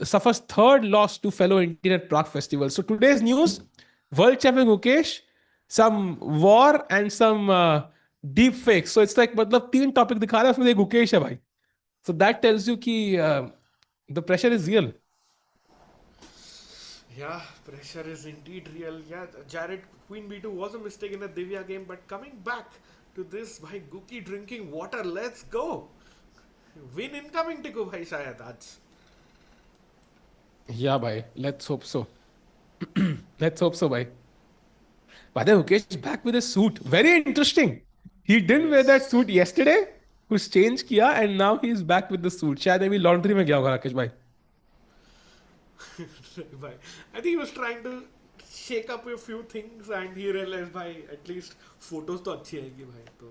suffers third loss to fellow Indian at Prague Festival. So today's news: World Champion Gukesh, some war and some deep fakes. So it's like मतलब तीन topic दिखा रहा है, उसमें एक गुकेश है भाई. So that tells you कि the pressure is real. Yeah, pressure is indeed real. Yeah, Jared Queen B2 was a mistake in the Divya game, but coming back to this, bhai, Guki drinking water. Let's go. Win incoming, Tiku bhai, shayad aaj. Yeah, bhai. Let's hope so. Let's hope so, bhai. By the way, Mukesh is back with a suit. Very interesting. He didn't wear that suit yesterday. कुछ change किया and now he is back with the suit. शायद अभी laundry में गया होगा राकेश भाई. Bhai, I think he was trying to shake up a few things and he realized, bhai, at least photos तो अच्छी आएगी भाई, तो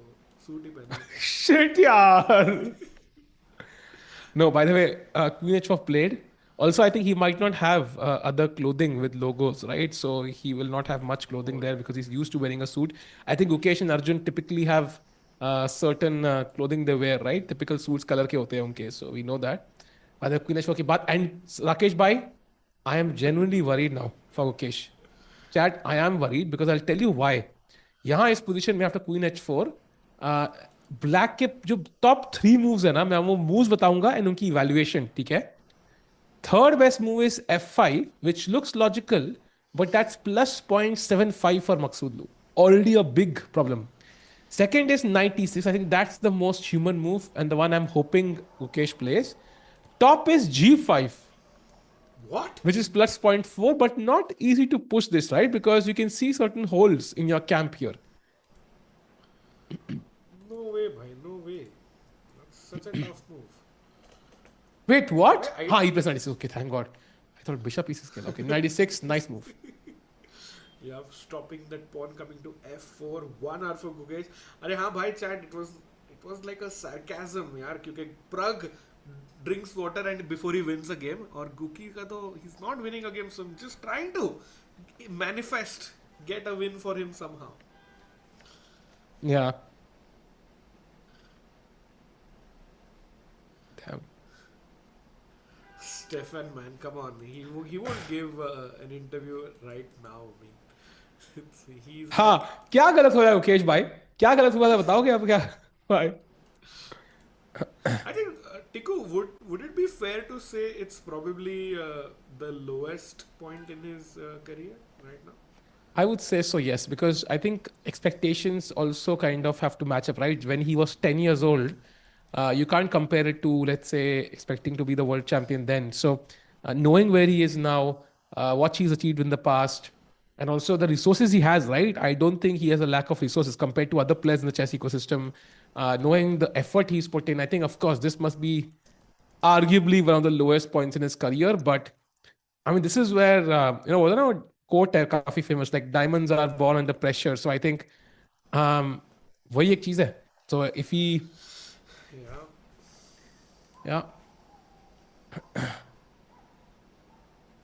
सूट ही पहना. Shit, यार. No, by the way, Queen H4 played. Also, I think he might not have other clothing with logos, right? So he will not have much clothing there because he's used to wearing a suit. I think Gukesh and Arjun typically have certain clothing they wear, right? Typical suits color के होते हैं उनके, so we know that. By the way, Queen H4 की बात, and Rakesh bhai, I am genuinely worried now for Gukesh. Chat, I am worried because I'll tell you why. यहाँ इस position में after queen H4 black के जो top 3 moves है ना, मैं वो मूव्स बताऊंगा एंड उनकी इवैल्यूएशन, ठीक है? Third best move is F5, which looks logical, but that's plus 0.75 for Maghsoodloo. Already a big problem. Second is 96. I think that's the most human move and the one I'm hoping Gukesh plays. Top is G5. What? Which is plus 0.4, but not easy to push this, right? Because you can see certain holes in your camp here. No way, bhai, no way. That's such a tough move. Wait, what? He pressed 96. Okay, thank God. I thought bishop pieces scale. Okay, 96, nice move. Yeah, stopping that pawn coming to F4, 1 hour for Gukesh. अरे हाँ भाई chat, it was like a sarcasm यार, क्योंकि Prague drinks water and before he wins a game, और Guki का तो he's not winning a game, so I'm just trying to manifest, get a win for him somehow. Yeah. Damn. Stefan, man, come on. He won't give an interview right now. I mean, he's. हाँ, क्या गलत हो रहा है मुकेश भाई? क्या गलत हुआ था बताओगे आप क्या? भाई. I think Tiku, would it be fair to say it's probably the lowest point in his career right now? I would say so, yes, because I think expectations also kind of have to match up, right? When he was 10 years old, you can't compare it to, let's say, expecting to be the world champion then. So knowing where he is now, what he's achieved in the past, and also the resources he has, right? I don't think he has a lack of resources compared to other players in the chess ecosystem. Knowing the effort he's put in, I think, of course, this must be arguably one of the lowest points in his career. But I mean, this is where, wasn't a quote है काफी famous, like diamonds are born under pressure. So I think वही एक चीज है. So if he, yeah,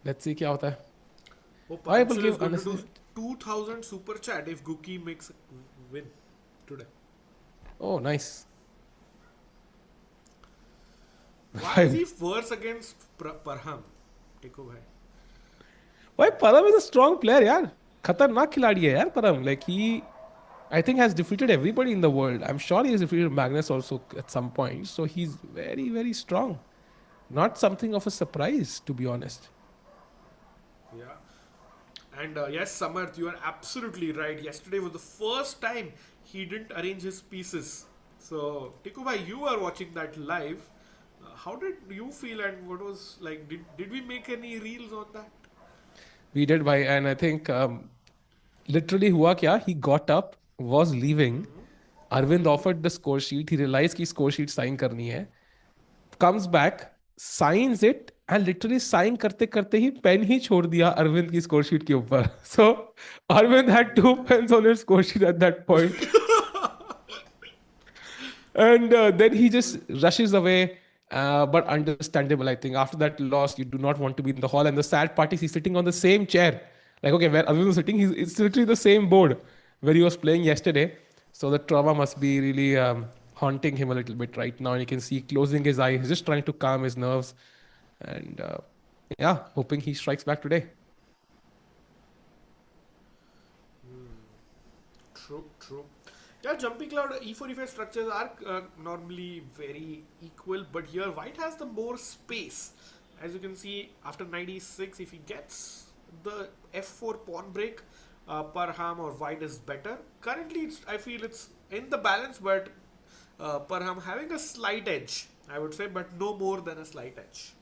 let's see क्या होता है. I will give 2,000 super chat if Guki makes win today. Oh, nice. Why is he worse against Parham? Tiku bhai. Why Parham is a strong player, यार. खतरनाक खिलाड़ी है यार Parham. Like he, I think, has defeated everybody in the world. I'm sure he has defeated Magnus also at some point. So he's very, very strong. Not something of a surprise, to be honest. Yeah. And yes, Samarth, you are absolutely right. Yesterday was the first time he didn't arrange his pieces. So, Tiku bhai, you are watching that live. How did you feel and what was like? Did we make any reels on that? We did, bhai, and I think literally हुआ क्या? He got up, was leaving. Aravindh offered the score sheet. He realized कि score sheet sign करनी है. Comes back, signs it, and literally sign करते करते ही pen ही छोड़ दिया Aravindh की score sheet के ऊपर. So Aravindh had 2 pens on his score sheet at that point. And then he just rushes away. But understandable, I think. After that loss, you do not want to be in the hall. And the sad part is he's sitting on the same chair. Like, okay, where Aravindh was sitting, it's literally the same board where he was playing yesterday. So the trauma must be really haunting him a little bit right now. And you can see closing his eye. He's just trying to calm his nerves. And yeah, hoping he strikes back today. True, true. Yeah, jumping cloud e4 e5 structures are normally very equal, but here white has the more space. As you can see, after knight e6, if he gets the f4 pawn break, Parham or white is better. Currently, I feel it's in the balance, but Parham having a slight edge, I would say, but no more than a slight edge.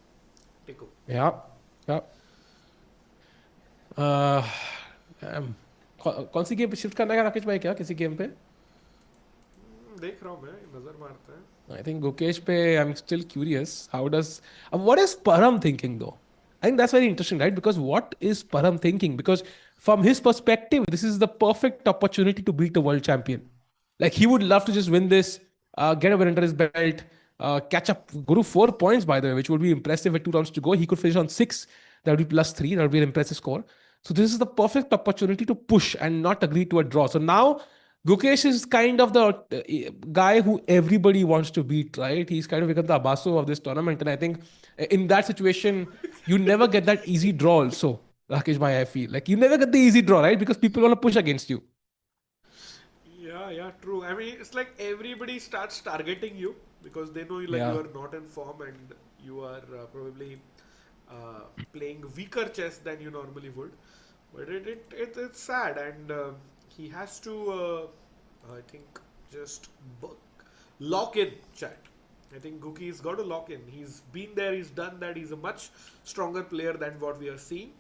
Tiku. Yeah, yeah. Uh, कौन सी game पे shift करना है राकेश भाई क्या किसी game पे? देख रहा हूँ मैं नजर मारते हैं. I think Gukesh Pe, I'm still curious. How does what is Param thinking though? I think that's very interesting, right? Because what is Param thinking? Because from his perspective, this is the perfect opportunity to beat a world champion. Like he would love to just win this, get a win under his belt, catch up, go to 4 points by the way, which would be impressive with 2 rounds to go. He could finish on 6. That would be +3. That would be an impressive score. So this is the perfect opportunity to push and not agree to a draw. So now Gukesh is kind of the guy who everybody wants to beat, right? He's kind of become the Abaso of this tournament. And I think in that situation, you never get that easy draw also, Rakesh Bhai, I feel. Like you never get the easy draw, right? Because people want to push against you. Yeah, true. I mean, it's like everybody starts targeting you because they know like Yeah. you are not in form and you are probably playing weaker chess than you normally would. But it's sad, and he has to, I think, just lock in chat. I think Guki's got to lock in. He's been there, he's done that. He's a much stronger player than what we are seeing.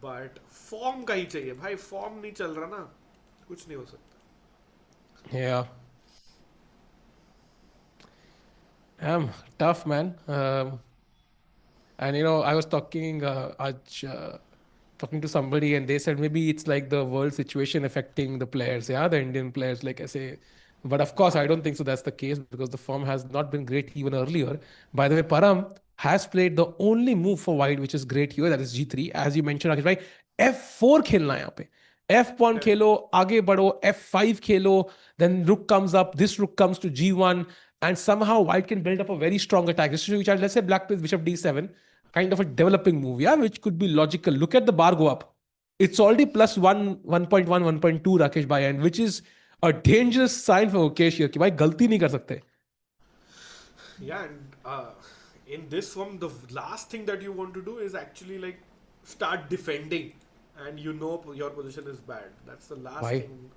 But form का ही चाहिए भाई. Form नहीं चल रहा ना, कुछ नहीं हो सकता. Yeah. Tough, man. And I was talking talking to somebody, and they said maybe it's like the world situation affecting the players, yeah, the Indian players, like I say. But of course, I don't think so. That's the case because the form has not been great even earlier. By the way, Param has played the only move for white which is great here. That is G3, as you mentioned, Rakesh bhai. F4 खेलना है यहाँ पे. F pawn खेलो, आगे बढ़ो, F5 Khelo, then rook comes up, this rook comes to G1, and somehow white can build up a very strong attack. This is which let's say black plays bishop D7, kind of a developing move, yeah, which could be logical. Look at the bar go up. It's already +1, 1.1, 1.2, Rakesh bhai, and which is a dangerous sign for Gukesh here कि भाई गलती नहीं कर सकते. Yeah, and in this form, the last thing that you want to do is actually like start defending, and you know your position is bad. That's the last Why? thing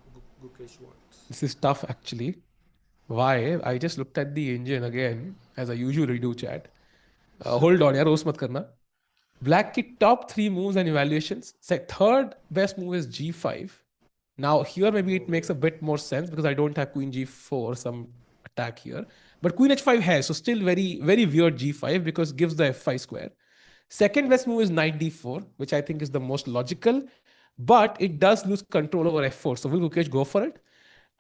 Gukesh wants. This is tough actually. Why? I just looked at the engine again, as I usually do, chat. Hold on, यार roast मत करना. Black की top 3 moves and evaluations. Third best move is G5. Now here maybe it makes a bit more sense because I don't have Queen G4, some attack here. But Queen H5 has, so still very, very weird G5 because gives the F5 square. Second best move is Knight D4, which I think is the most logical, but it does lose control over F4. So will Gukesh go for it?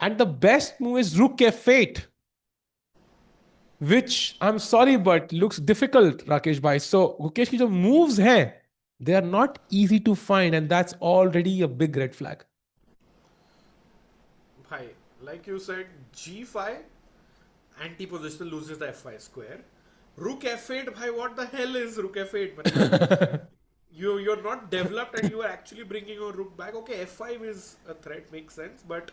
And the best move is Rook F8, which I'm sorry, but looks difficult, Rakesh bhai. So Gukesh ki jo moves hai, they are not easy to find, and that's already a big red flag. Bhai, like you said, G5 anti-positional loses the F5 square. Rook F8, bhai, what the hell is Rook F8? You're not developed and you are actually bringing your rook back. Okay, F5 is a threat, makes sense, but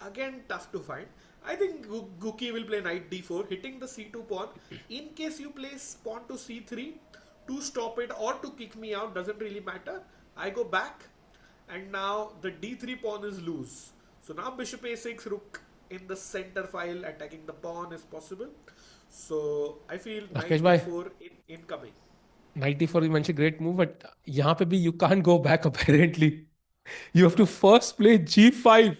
again, tough to find. I think Guki will play Knight D4, hitting the C2 pawn. In case you place pawn to C3 to stop it or to kick me out, doesn't really matter. I go back, and now the D3 pawn is loose. So now bishop A6, rook in the center file, attacking the pawn is possible. So I feel Knight Rakesh bhai, D4 incoming. Knight D4 you mentioned great move, but यहाँ पे भी you can't go back apparently. You have to first play G5,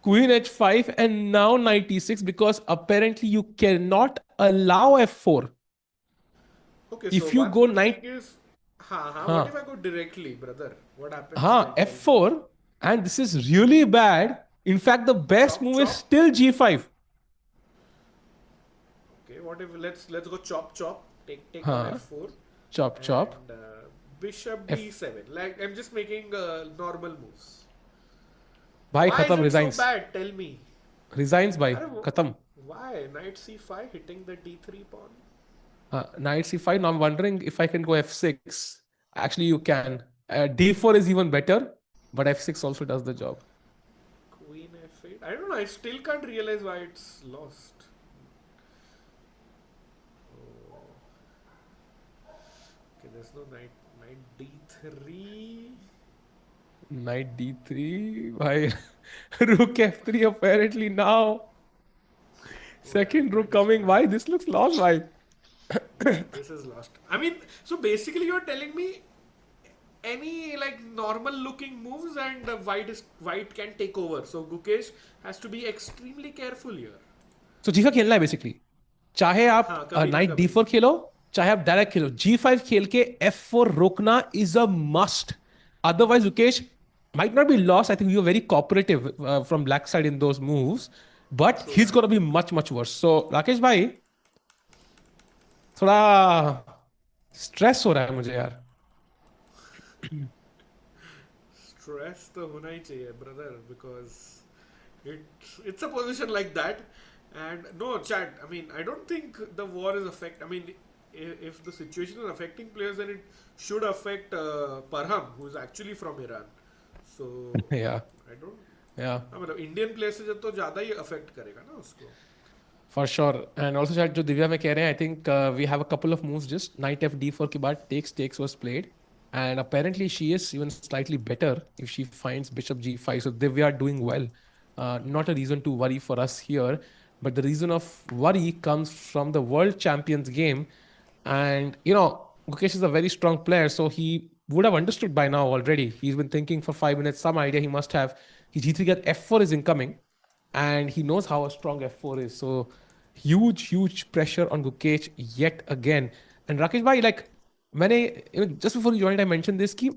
Queen H5, and now Knight E6 because apparently you cannot allow F4. Okay, If so you one go thing Knight, is, what huh, if I go directly, brother? What happens then? Tell me. F4, and this is really bad. In fact, the best Chop, move is chop. still G5. Okay, what if let's go chop chop. Take on हाँ, f4 chop chop. and bishop F. d7. Like I'm just making normal moves. भाई Why is खत्म, it so resigns. bad? Tell me. Resigns भाई, अरे खत्म. why knight c5 hitting the d3 pawn? Knight c5. Now I'm wondering if I can go f6. Actually, you can. D4 is even better, but f6 also does the job. Queen f8. I don't know. I still can't realize why it's lost. Oh. Okay, there's no knight. Knight d3. Knight d3. Why? Rook f3 apparently now. Second rook coming. Why? This looks lost. Why? This is lost. I mean, so basically you're telling me any like normal looking moves and the white can take over. So Gukesh has to be extremely careful here. So जी का खेलना है basically. चाहे आप हाँ, कभी ना knight कभी. d4 खेलो, चाहे आप डायरेक्ट खेलो, g5 खेल के f4 रोकना is a must. Otherwise, Gukesh might not be lost. I think you were very cooperative from black side in those moves, but he's going to be much worse. So Rakesh भाई थोड़ा stress हो रहा है मुझे यार. Stress तो होना ही चाहिए, brother, because it's a position like that. And no, chat. I mean, I don't think the war is affect. I mean, if the situation is affecting players, then it should affect Parham, who is actually from Iran. So Yeah. I don't. Yeah. हाँ, मतलब Indian player से तो ज़्यादा ही affect करेगा ना उसको. For sure. And also शायद जो दिव्या में कह रहे हैं, I think we have a couple of moves just. Knight f d4 के बाद takes was played. And apparently she is even slightly better if she finds bishop g5. So Divya doing well. Not a reason to worry for us here. But the reason of worry comes from the World Champions game. And, you know, Gukesh is a very strong player. So he would have understood by now already. He's been thinking for 5 minutes. Some idea he must have. His g3 get f4 is incoming. And he knows how a strong f4 is. So huge pressure on Gukesh yet again. And Rakesh bhai, like, मैंने just before you joined I mentioned this कि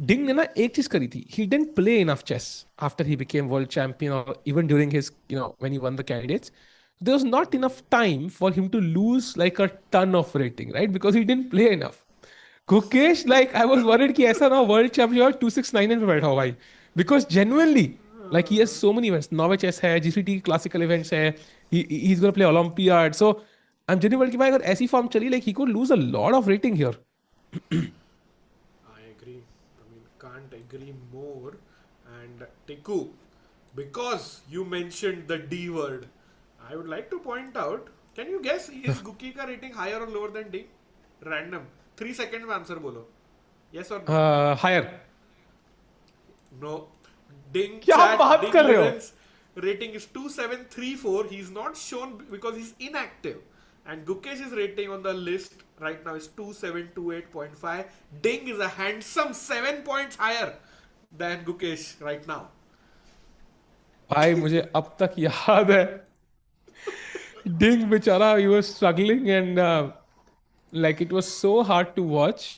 Ding ने ना एक चीज करी थी. He didn't play enough chess after he became world champion or even during his, you know, when he won the candidates. There was not enough time for him to lose like a ton of rating, right? Because he didn't play enough. Gukesh, like, I was worried कि ऐसा ना world champion 269 पे बैठा हो भाई. Because genuinely, like, he has so many events. Norway chess है, GCT classical events है. He's going to play Olympiad. So I'm genuinely worried कि भाई अगर ऐसी form चली, like, he could lose a lot of rating here. I agree. I mean, can't agree more. And Tiku, because you mentioned the D word, I would like to point out. Can you guess is Guki का rating higher or lower than Ding? Random. 3 seconds में answer बोलो. Yes or no? Higher. No. Ding. क्या Chat, बात Ding कर रहे हो? Liren's rating is 2734. He's not shown because he's inactive. And Gukesh's rating on the list right now is 2728.5. Ding is a handsome 7 points higher than Gukesh right now. भाई मुझे अब तक याद है Ding बेचारा he was struggling and like it was so hard to watch.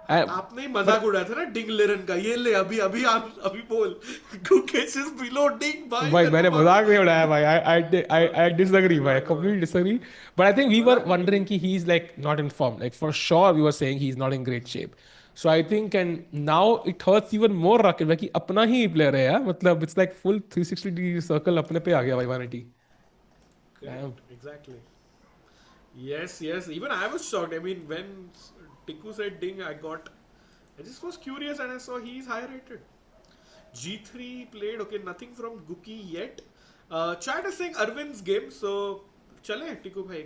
आपने ही मजाक उड़ाया था ना डिंग लिरन का. ये ले अभी अभी आप अभी बोल गुकेश इज बिलो डिंग भाई. भाई मैंने मजाक नहीं उड़ाया भाई. I disagree भाई. I completely disagree. But I think we were wondering कि he's like not in form. Like for sure we were saying he's not in great shape. So I think and now it hurts even more Rakesh कि अपना ही player है यार. मतलब it's like full 360 degree circle अपने पे आ गया भाई 180. Exactly. Yes. Even I was shocked. I mean, when Tiku said Ding, I just was curious and I saw he's high rated. G3 played. Okay, nothing from Guki yet. Chat is saying Arvind's game. So, chale Tiku bhai.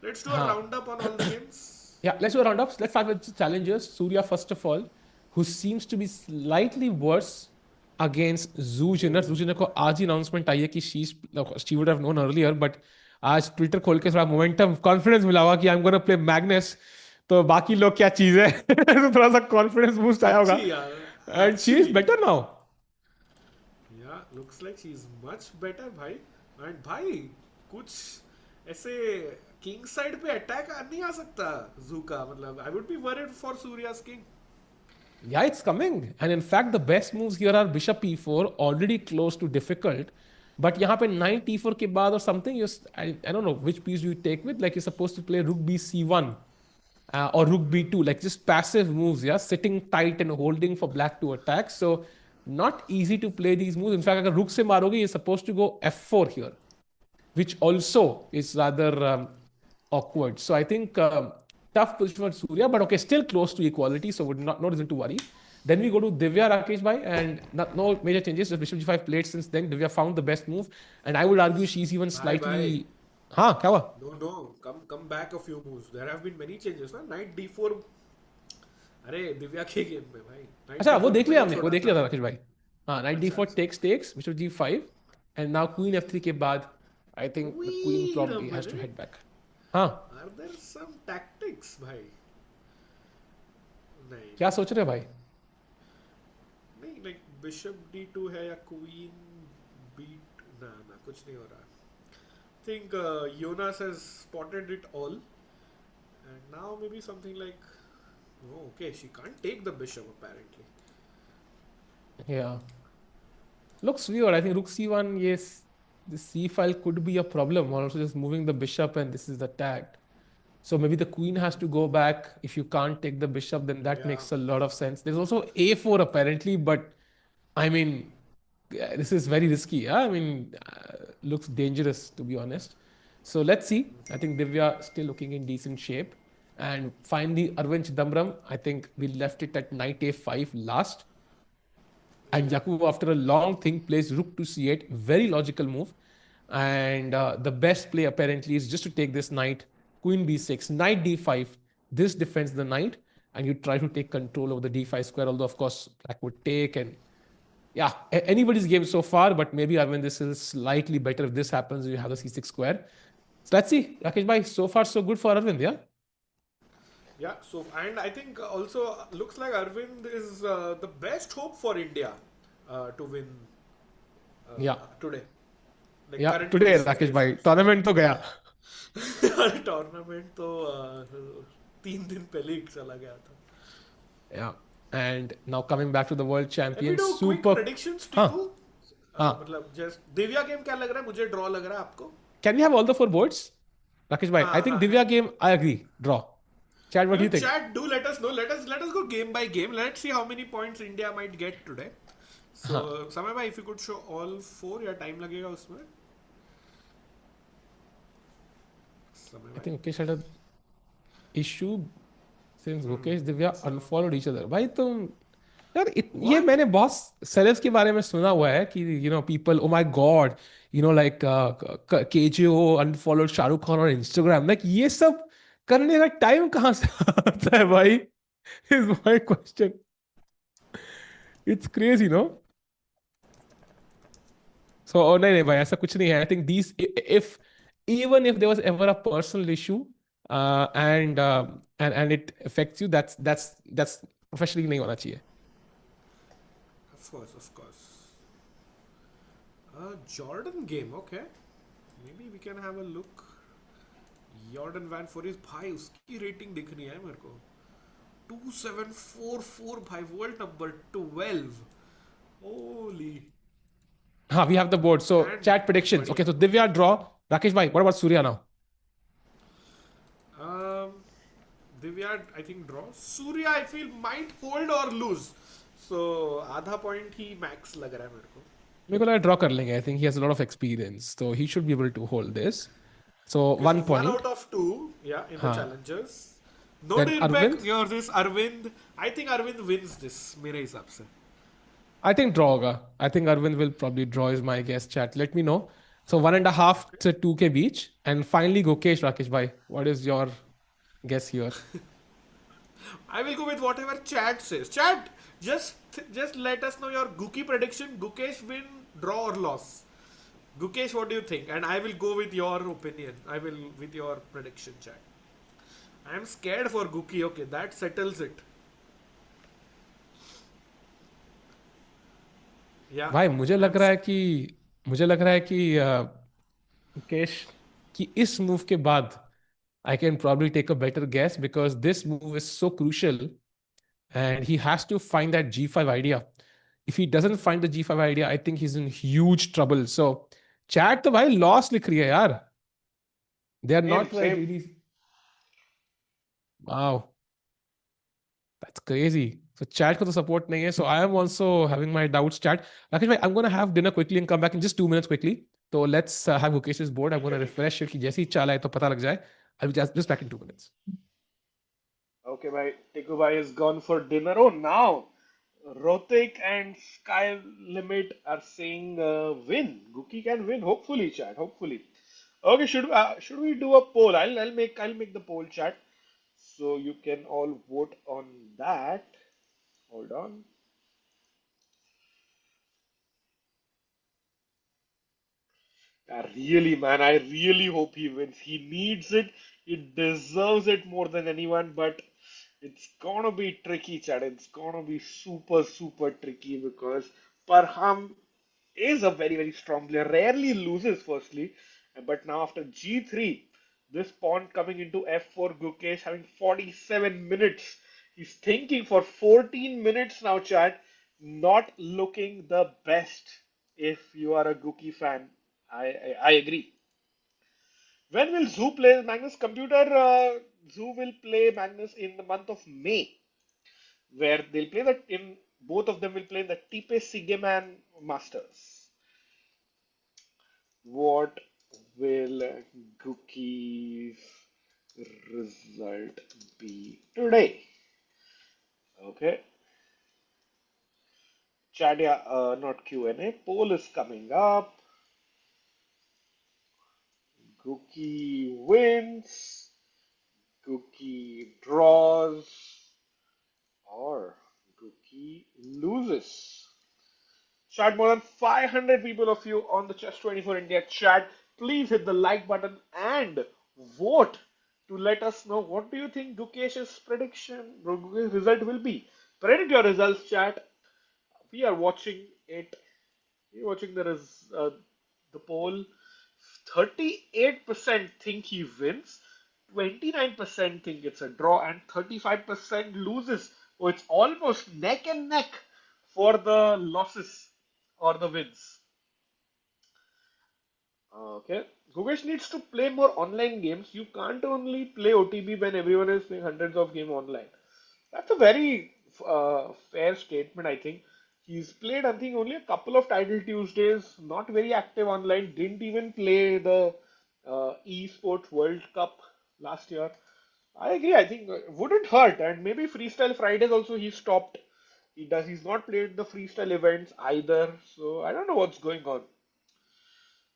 Let's do a roundup on all the games. Yeah, let's do a roundup. Let's start with the challengers. Surya first of all, who seems to be slightly worse against Zhu Jiner. Zhu Jiner को आज ही announcement आई है कि she would have known earlier, but आज Twitter खोल के थोड़ा momentum, confidence मिला हुआ कि I'm gonna play Magnus. तो बाकी लोग क्या चीज है तो थोड़ा सा confidence boost आया होगा. And she is better now. Yeah, looks like she's much better भाई. And भाई कुछ ऐसे किंग साइड पे अटैक नहीं आ सकता जू का. मतलब I would be worried for Surya's king. Yeah, it's coming. And in fact, the best moves here are bishop e4, already close to difficult. But यहाँ पे knight e4 के बाद or something, I don't know which piece you take with. Like you're supposed to play rook b c1 or rook b2, like just passive moves, yeah, sitting tight and holding for black to attack. So not easy to play these moves. In fact, अगर rook से मारोगे, you're supposed to go f4 here, which also is rather awkward. So I think tough position for Surya, but okay, still close to equality, so no reason to worry. Then we go to Divya, Rakesh bhai, and no major changes. Just bishop g5 played since then. Divya found the best move, and I would argue she's even slightly. हाँ क्या हुआ? No, come back a few moves. There have been many changes ना. Knight d4. अरे दिव्या के game में भाई. अच्छा वो देख लिया हमने, वो देख लिया था राकेश भाई. हाँ, knight d4 takes, bishop g5, and now queen f3 के बाद I think the queen probably has to head back. हाँ. Are there some tactics भाई? नहीं. क्या सोच रहे भाई? नहीं, like bishop d2 है या queen beat, ना कुछ नहीं हो रहा. I think Jonas has spotted it all, and now maybe something like, oh, okay, she can't take the bishop apparently. Yeah, looks weird. I think rook c1, yes, the c file could be a problem, or also just moving the bishop, and this is attacked. So maybe the queen has to go back. If you can't take the bishop, then that makes a lot of sense. There's also a4 apparently, but I mean, this is very risky. Yeah? I mean, looks dangerous to be honest. So let's see. I think Divya still looking in decent shape. And finally, Aravindh Chithambaram, I think we left it at knight a5 last. And Yakubboev, after a long thing, plays rook to c8. Very logical move. And the best play apparently is just to take this knight, queen b6, knight d5. This defends the knight, and you try to take control over the d5 square. Although of course black would take, and yeah, anybody's game so far. But maybe Arvind, this is slightly better if this happens. You have the c6 square. So let's see, Rakesh bhai. So far so good for Arvind, yeah. Yeah, so and I think also looks like Arvind is the best hope for India to win today. Like yeah, today Rakesh bhai, tournament तो गया. Tournament तो 3 दिन पहले ही चला गया था. Yeah, and now coming back to the World Champion, super quick predictions to you. मतलब just Divya game क्या लग रहा है? मुझे draw लग रहा है आपको? Can we have all the 4 boards? Rakesh bhai, I think Divya game, I agree, draw. Chat, what do you think? Chat, do let us know. Let us go game by game. Let's see how many points India might get today. So, Samay bhai, if you could show all 4, या time लगेगा उसमें? I think Gukesh had an issue since Gukesh Divya unfollowed each other. भाई तुम यार ये मैंने बहुत celebs के बारे में सुना हुआ है कि people, oh my god, like KJO unfollowed Shahrukh Khan on Instagram. Like ये सब करने का टाइम कहाँ से आता है भाई? Is my question. It's crazy, no? So नहीं भाई ऐसा कुछ नहीं है. I think these, even if there was ever a personal issue and it affects you, that's professionally नहीं होना चाहिए. Of course. Jordan game, okay. Maybe we can have a look. Jorden van Foreest, भाई उसकी rating दिख रही है मेरे को. 2744 भाई, world number 12. Holy. We have the board. So chat predictions. Okay, so Divya draw. Rakesh bhai, what about Surya now? Divya, I think draw. Surya, I feel might hold or lose. So आधा point ही max लग रहा है मेरे को. मेरे को लगा draw कर लेंगे. I think he has a lot of experience, so he should be able to hold this. So 1 point. 1 out of 2, yeah, in the challengers. Nodirbek, yours is Aravindh. I think Aravindh wins this, मेरे हिसाब से. I think draw होगा. I think Arvind will probably draw is my guess. Chat, let me know. So 1.5 to 2 के बीच. And finally Gukesh, Rakesh bhai, what is your guess here? I will go with whatever chat says. Chat, just let us know your Guki prediction. Gukesh win, draw or loss. Gukesh, what do you think? And I will go with your opinion. I will with your prediction, chat. I am scared for Guki. Okay, that settles it. Yeah. भाई मुझे लग रहा है कि मुकेश कि इस move के बाद I can probably take a better guess because this move is so crucial and he has to find that G5 idea. If he doesn't find the G5 idea, I think he's in huge trouble. So chat तो भाई loss लिख रही है यार. They are Same, not like same. really. Wow, that's crazy. So chat को तो support नहीं है. So I am also having my doubts. Chat. Rakesh bhai, I'm gonna have dinner quickly and come back in just 2 minutes quickly. So let's have Gukesh's board. I'm gonna refresh it कि जैसे ही चाल आए तो पता लग जाए. I'll be just back in 2 minutes. Okay, bhai. Tiku bhai is gone for dinner. Oh, now Rotik and Sky Limit are saying win. Guki can win. Hopefully, chat. Hopefully. Okay, should we do a poll? I'll make the poll, chat. So you can all vote on that. Hold on. Really, man, I really hope he wins. He needs it. He deserves it more than anyone. But it's gonna be tricky, Chad. It's gonna be super, super tricky because Parham is a very, very strong player. Rarely loses, firstly. But now after G3, this pawn coming into F4, Gukesh having 47 minutes. He's thinking for 14 minutes now, Chad. Not looking the best if you are a Guki fan. I agree. When will Zoo play Magnus? Computer Zoo will play Magnus in the month of May, where they'll play that in both of them will play in the Tipe Sigeman Masters. What will Gookie's result be today? Okay, Chadia, not Q&A. Poll is coming up. Gookie wins. Gookie draws. Or Gookie loses. Chat, more than 500 people of you on the Chess24 India chat. Please hit the like button and vote to let us know what do you think Gukesh's prediction result will be. Predict your results, chat. We are watching it. We're watching the poll. 38% think he wins, 29% think it's a draw, and 35% loses. So it's almost neck and neck for the losses or the wins. Okay. Gukesh needs to play more online games. You can't only play OTB when everyone is playing hundreds of games online. That's a very fair statement, I think. He's played, I think, only a couple of Title Tuesdays, not very active online, didn't even play the esports World Cup last year. I agree, I think wouldn't hurt, and maybe Freestyle Fridays also he stopped. He's not played the freestyle events either, so I don't know what's going on.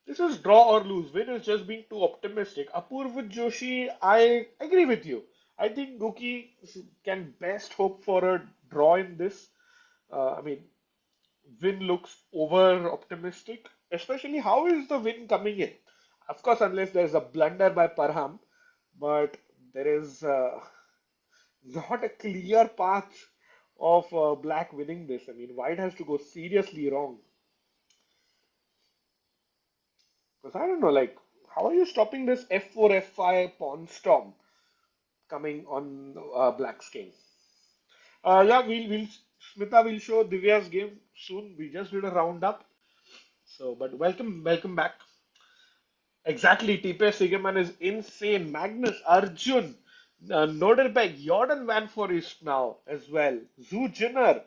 This is draw or lose. Win is just being too optimistic. Apurva Joshi, I agree with you. I think Guki can best hope for a draw in this. I mean, win looks over optimistic, especially how is the win coming in? Of course, unless there's a blunder by Parham, but there is not a clear path of black winning this. I mean, white has to go seriously wrong. Because I don't know, like, how are you stopping this f4 f5 pawn storm coming on Black's game? Yeah, we'll Smita will show Divya's game soon. We just did a roundup. So, but welcome back. Exactly, Tipe Sigeman is insane. Magnus, Arjun, Nodirbek, Jorden van Foreest now as well. Zhu Jiner,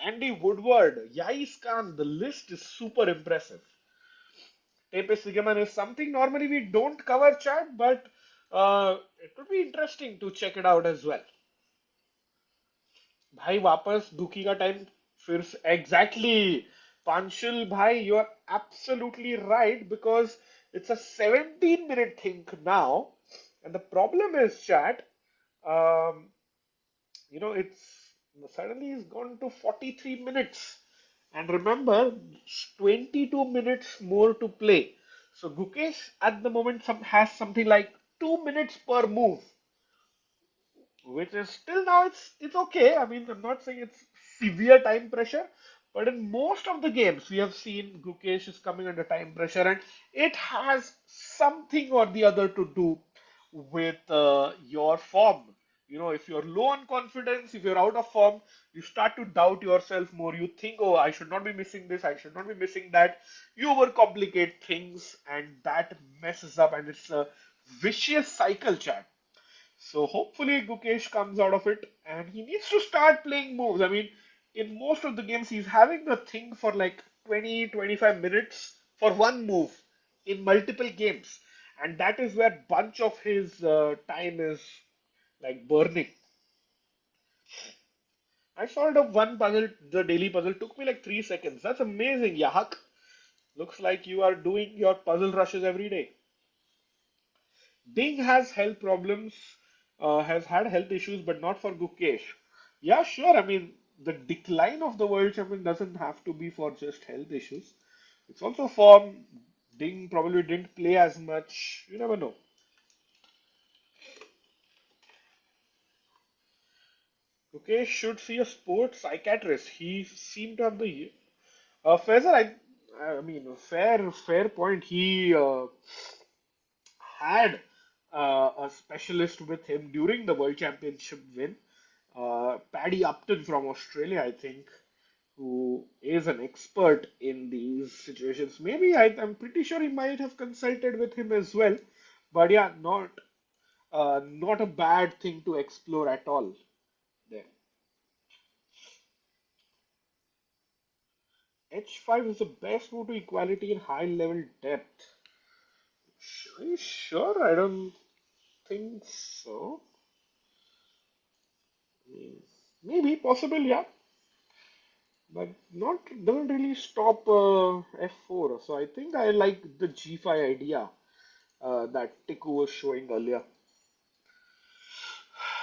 Andy Woodward, Yais Khan. The list is super impressive. Tape Sigaman is something normally we don't cover, chat, but it would be interesting to check it out as well. भाई वापस दुखी का time फिर exactly Panchal bhai, you are absolutely right because it's a 17-minute thing now, and the problem is, chat. Um, it's suddenly it's gone to 43 minutes, and remember, 22 minutes more to play. So Gukesh at the moment has something like 2 minutes per move, which is still now it's okay. I mean, I'm not saying it's severe time pressure, but in most of the games we have seen Gukesh is coming under time pressure, and it has something or the other to do with your form. If you're low on confidence, if you're out of form, you start to doubt yourself more. You think, oh, I should not be missing this, I should not be missing that. You overcomplicate things, and that messes up, and it's a vicious cycle, chat. So hopefully Gukesh comes out of it, and he needs to start playing moves. I mean, in most of the games, he's having the thing for like 20, 25 minutes for one move in multiple games, and that is where bunch of his time is like burning. I solved up one puzzle, the daily puzzle. Took me like 3 seconds. That's amazing, Yahak. Looks like you are doing your puzzle rushes every day. Ding has health problems, has had health issues, but not for Gukesh. Yeah, sure. I mean, the decline of the world champion doesn't have to be for just health issues. It's also form. Ding probably didn't play as much. You never know. Gukesh should see a sports psychiatrist. He seemed to have the Faisal, I mean, fair point. He had a specialist with him during the World Championship win. Paddy Upton from Australia, I think, who is an expert in these situations. Maybe I'm pretty sure he might have consulted with him as well. But yeah, not a bad thing to explore at all there. H5 is the best move to equality in high level depth. Are you sure? I don't think so. I mean, maybe possible, yeah, but not doesn't really stop f4. So I think I like the g5 idea that Tiku was showing earlier.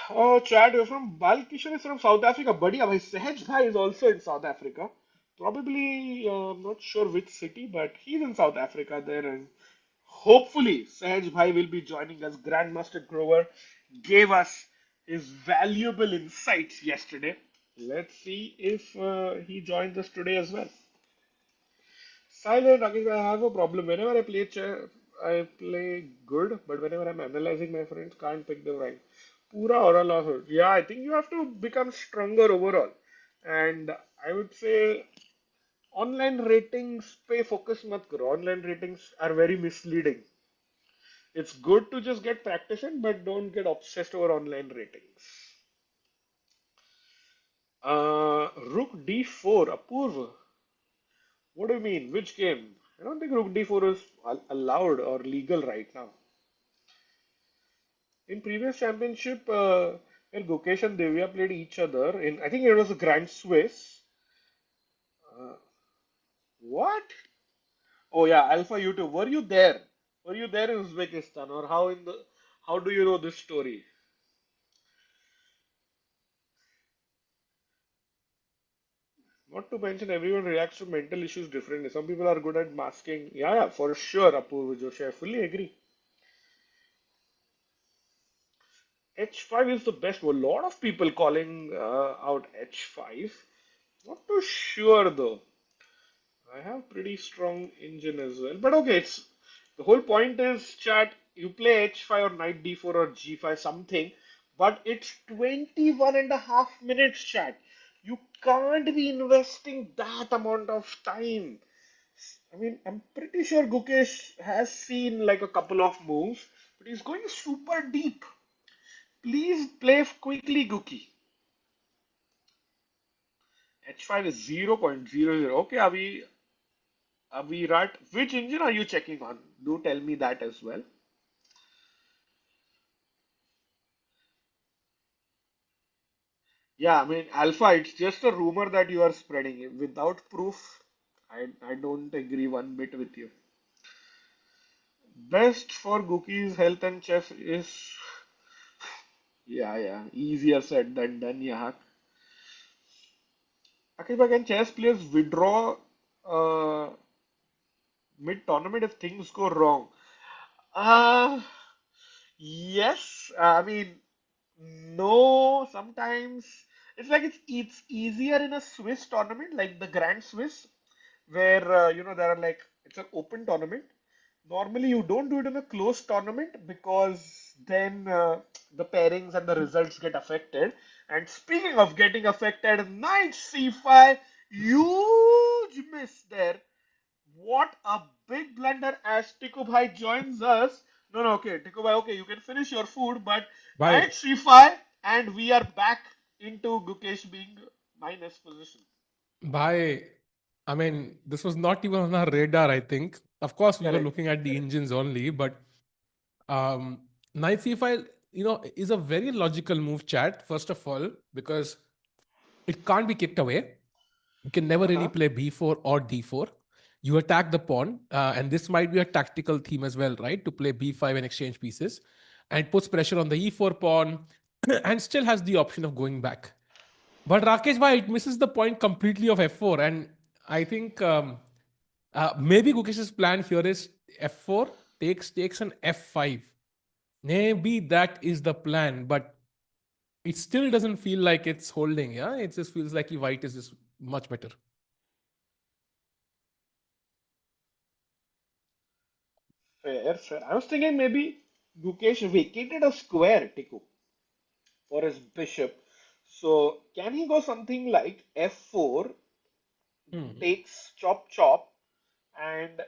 Oh, Chad, you're from Balkishan is from South Africa. Badhiya, bhai. Sehaj bhai is also in South Africa. Probably, I'm not sure which city, but he's in South Africa there, and hopefully Sehaj bhai will be joining us. Grandmaster Grover gave us his valuable insights yesterday. Let's see if he joins us today as well. Silent, Rakesh, I have a problem. Whenever I play chess, I play good, but whenever I'm analyzing, my friends can't pick the rank. Pura aura loss. Yeah, I think you have to become stronger overall. And I would say online ratings पे focus मत करो. Online ratings are very misleading. It's good to just get practice in, but don't get obsessed over online ratings. Rook d4, Apurva. What do you mean? Which game? I don't think Rook d4 is allowed or legal right now. In previous championship, when Gukesh and Divya played each other, in I think it was a Grand Swiss. Uh, what? Oh yeah, Alpha YouTube. Were you there? Were you there in Uzbekistan, or how do you know this story? Not to mention, everyone reacts to mental issues differently. Some people are good at masking. Yeah, yeah, for sure, Apurva Joshi. I fully agree. H5 is the best. A lot of people calling out H5. Not too sure though. I have pretty strong engine as well. But okay, it's the whole point is chat. You play H5 or knight D4 or G5 something, but it's 21 and a half minutes, chat. You can't be investing that amount of time. I mean, I'm pretty sure Gukesh has seen like a couple of moves, but he's going super deep. Please play quickly, Guki. H5 is 0.00. Okay, Avirat, which engine are you checking on? Do tell me that as well. Yeah, I mean, Alpha, it's just a rumor that you are spreading. Without proof, I don't agree one bit with you. Best for Gookie's health and chess is, yeah, easier said than done, yeah. Akiba, can chess players withdraw uh, mid-tournament if things go wrong? Uh, yes. I mean, no, sometimes it's like it's easier in a Swiss tournament like the Grand Swiss where there are like it's an open tournament. normally you don't do it in a closed tournament because then the pairings and the results get affected. And speaking of getting affected, knight c5, huge miss there. What a big blunder as Tiku Bhai joins us. No, no, okay, Tiku Bhai, okay, you can finish your food, but Bhai, knight c5, and we are back into Gukesh being minus position. bhai, I mean, this was not even on our radar, I think. Of course, we were Correct. looking at the engines only, but um, knight c5, is a very logical move, chat, first of all, because it can't be kicked away. You can never really Uh-huh. play b4 or d4. You attack the pawn, and this might be a tactical theme as well, right? To play b5 and exchange pieces, and puts pressure on the e4 pawn, and still has the option of going back. But Rakesh bhai, it misses the point completely of f4, and I think maybe Gukesh's plan here is f4 takes an f5. Maybe that is the plan, but it still doesn't feel like it's holding. Yeah, it just feels like white is just much better. Fair, fair. I was thinking maybe Gukesh vacated a square, Tiku, for his bishop. So can he go something like f4 Hmm. takes chop chop and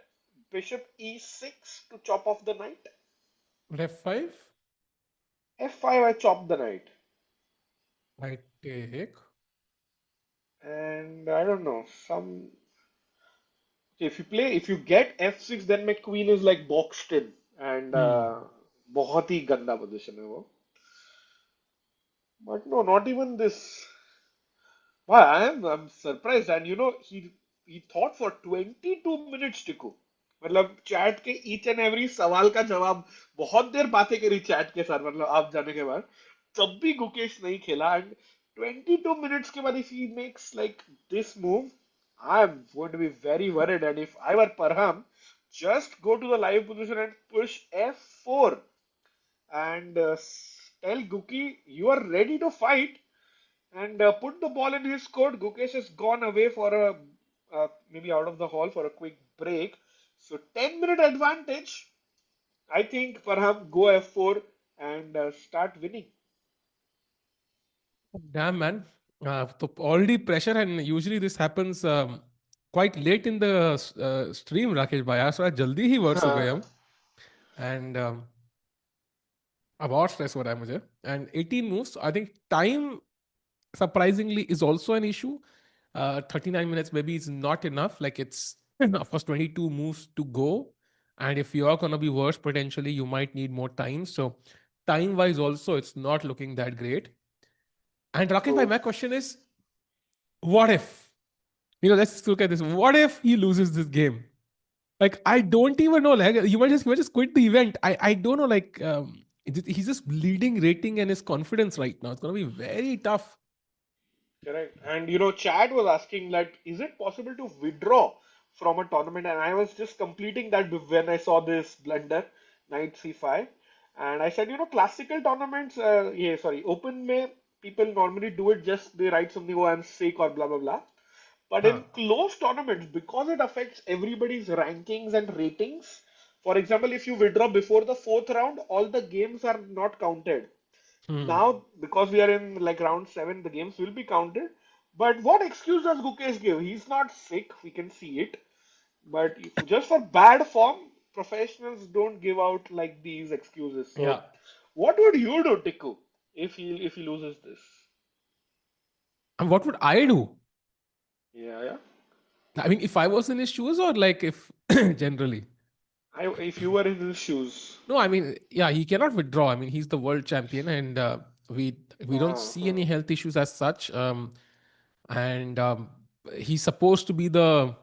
bishop e6 to chop off the knight? But f5, f5 I chop the knight. I take. And I don't know, some if you get f6 then my queen is like boxed in and Hmm. बहुत ही गंदा position है वो. But no, not even this. Wow, I'm surprised, and he thought for 22 minutes टिको. मतलब chat के each and every सवाल का जवाब बहुत देर बातें करी चैट के साथ, मतलब आप जाने के बाद तब भी गुकेश नहीं खेला. एंड 22 मिनट्स के बाद if he makes like this move, I am going to be very worried. And if I were Parham, just go to the live position and push f4 and tell Guki you are ready to fight and put the ball in his court. Gukesh has gone away for a maybe out of the hall for a quick break. So 10-minute advantage. I think perhaps go f4 and start winning. Damn, man. So already pressure, and usually this happens quite late in the stream, Rakesh bhai. आज थोड़ा जल्दी ही words हो गए हम. And अब और stress हो रहा है मुझे. And 18 moves, I think time surprisingly is also an issue. 39 minutes maybe is not enough. Like it's of course 22 moves to go, and if you are going to be worse potentially, you might need more time. So time wise also it's not looking that great. And Rakesh bhai, So my question is, what if, let's look at this, what if he loses this game? Like I don't even know, like you might just quit the event. I don't know, like he's just bleeding rating and his confidence right now. It's going to be very tough. correct. And Chad was asking that is it possible to withdraw from a tournament? And I was just completing that when I saw this blunder, knight c5. And I said, classical tournaments, yeah, sorry, open may people normally do it just they write something, oh, I'm sick or blah blah blah. But Huh. in closed tournaments, because it affects everybody's rankings and ratings, for example, if you withdraw before the fourth round, all the games are not counted. Hmm. Now, because we are in like round seven, the games will be counted. But what excuse does Gukesh give? He's not sick, we can see it. But if, just for bad form, professionals don't give out like these excuses. Yeah. So, what would you do, Tiku, if he loses this? And what would I do? Yeah, yeah. I mean, if I was in his shoes, or like if generally. If you were in his shoes. No, I mean, yeah, he cannot withdraw. I mean, he's the world champion, and we don't see any Uh-huh. health issues as such. And he's supposed to be the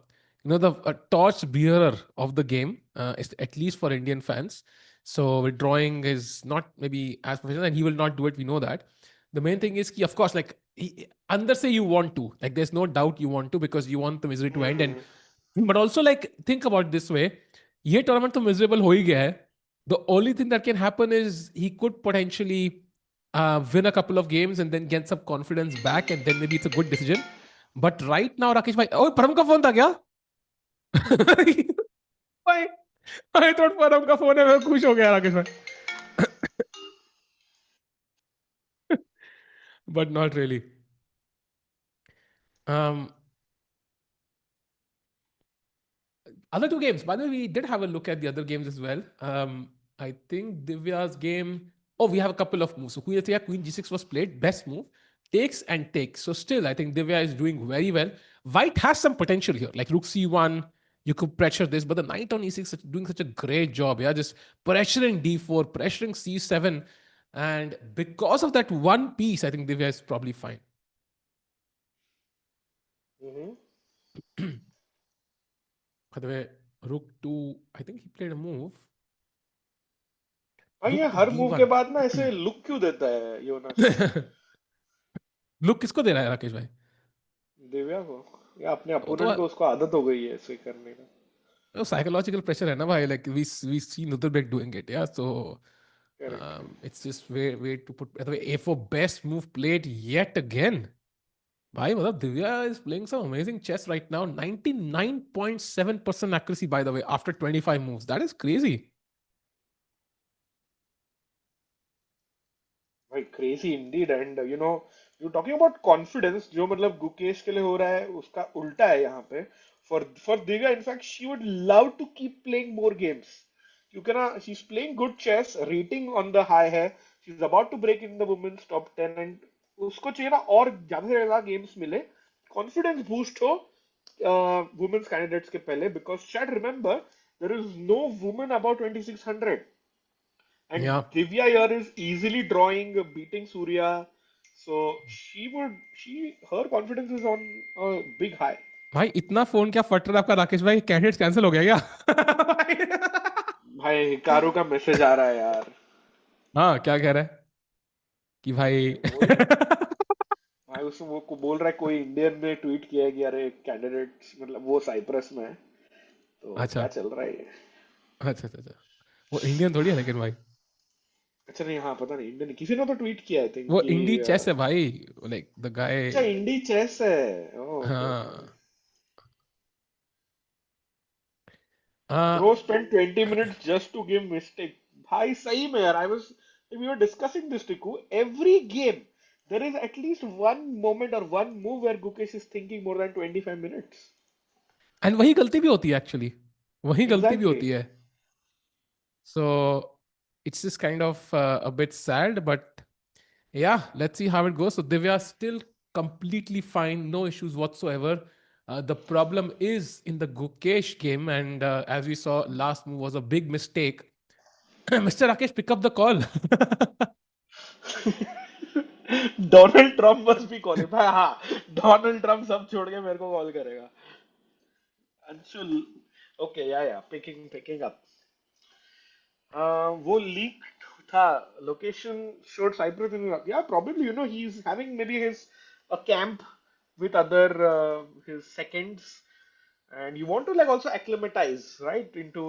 the torch bearer of the game, at least for Indian fans. So withdrawing is not maybe as professional, and he will not do it. We know that. The main thing is, of course, like under say you want to, like there's no doubt you want to because you want the misery to end, and Hmm. but also like think about this way. ये tournament तो miserable हो ही गया है. The only thing that can happen is he could potentially win a couple of games and then get some confidence back, and then maybe it's a good decision. But right now, Rakesh bhai, oh, Param का phone था क्या? Why? I thought परम का phone है, मैं खुश हो गया राकेश भाई. But not really. Um, Other two games. By the way, we did have a look at the other games as well. I think Divya's game. Oh, we have a couple of moves. So Queen G6 was played. Best move. Takes and takes. So still, I think Divya is doing very well. White has some potential here. Like Rook C1, you could pressure this, but the Knight on E6 is doing such a great job. Yeah, just pressuring D4, pressuring C7. And because of that one piece, I think Divya is probably fine. By the way, Rook 2, I think he played a move. भाई ये Rook to her move के D1. बाद ना ऐसे look क्यों देता है योनास? Look किसको दे रहा है राकेश भाई? दिव्या को या अपने वो तो अपोनेंट को, उसको आदत हो गई है ऐसे करने का. साइकोलॉजिकल प्रेशर है ना भाई. Like we see Nodirbek doing it. Yeah, so correct. it's just way to put. By the way, A4 best move played yet again. भाई मतलब Divya is playing some amazing chess right now. 99.7% accuracy by the way after 25 moves. That is crazy. भाई crazy Indeed. And you know, you talking about confidence, जो मतलब गुकेश के लिए हो रहा है उसका उल्टा है यहाँ पे. For Divya in fact she would love to keep playing more games, क्योंकि ना she is playing good chess, rating on the high है, she is about to break in the women's top 10, and उसको चाहिए ना और ज्यादा से ज्यादा गेम्स मिले, कॉन्फिडेंस बूस्ट हो वुमेन्स कैंडिडेट्स के पहले, बिकॉज शायद remember there is no women about 2600. And Yeah. Divya here is easily drawing, beating Surya. So her confidence is on a big high. भाई इतना फोन क्या फट रहा है आपका राकेश भाई? कैंडिडेट कैंसिल हो गया क्या? भाई हिकारू का मैसेज आ रहा है यार. हाँ, क्या कह रहा है कि भाई? भाई उसको वो को बोल रहा है, कोई इंडियन ने ट्वीट किया है कि अरे कैंडिडेट्स, मतलब वो साइप्रस में है, तो अच्छा क्या चल रहा है ये. अच्छा अच्छा अच्छा. वो इंडियन थोड़ी है लेकिन भाई. अच्छा नहीं, हाँ पता नहीं, इंडियन किसी ने तो ट्वीट किया आई थिंक वो कि इंडी चेस है भाई. Like the guy. अच्छा इंडी चेस है. Okay okay. हाँ. हाँ. Bro spent 20 minutes just to give mistake. भाई सही में यार, we were discussing this, Tiku. Every game, there is at least one moment or one move where Gukesh is thinking more than 25 minutes. And वही गलती भी होती है actually. वही गलती भी Exactly. होती है. So it's just kind of a bit sad, but yeah, let's see how it goes. So Divya still completely fine, no issues whatsoever. The problem is in the Gukesh game, and as we saw, last move was a big mistake. Mr. Rakesh, pick up the call. Donald Trump must be calling. भाई हाँ, Donald Trump सब छोड़ के मेरे को call करेगा. Anshul, okay, yeah, picking up. वो leak था, location showed Cyprus in Iraq. Yeah, probably, you know, he's having maybe his a camp with other his seconds, and you want to like also acclimatize right into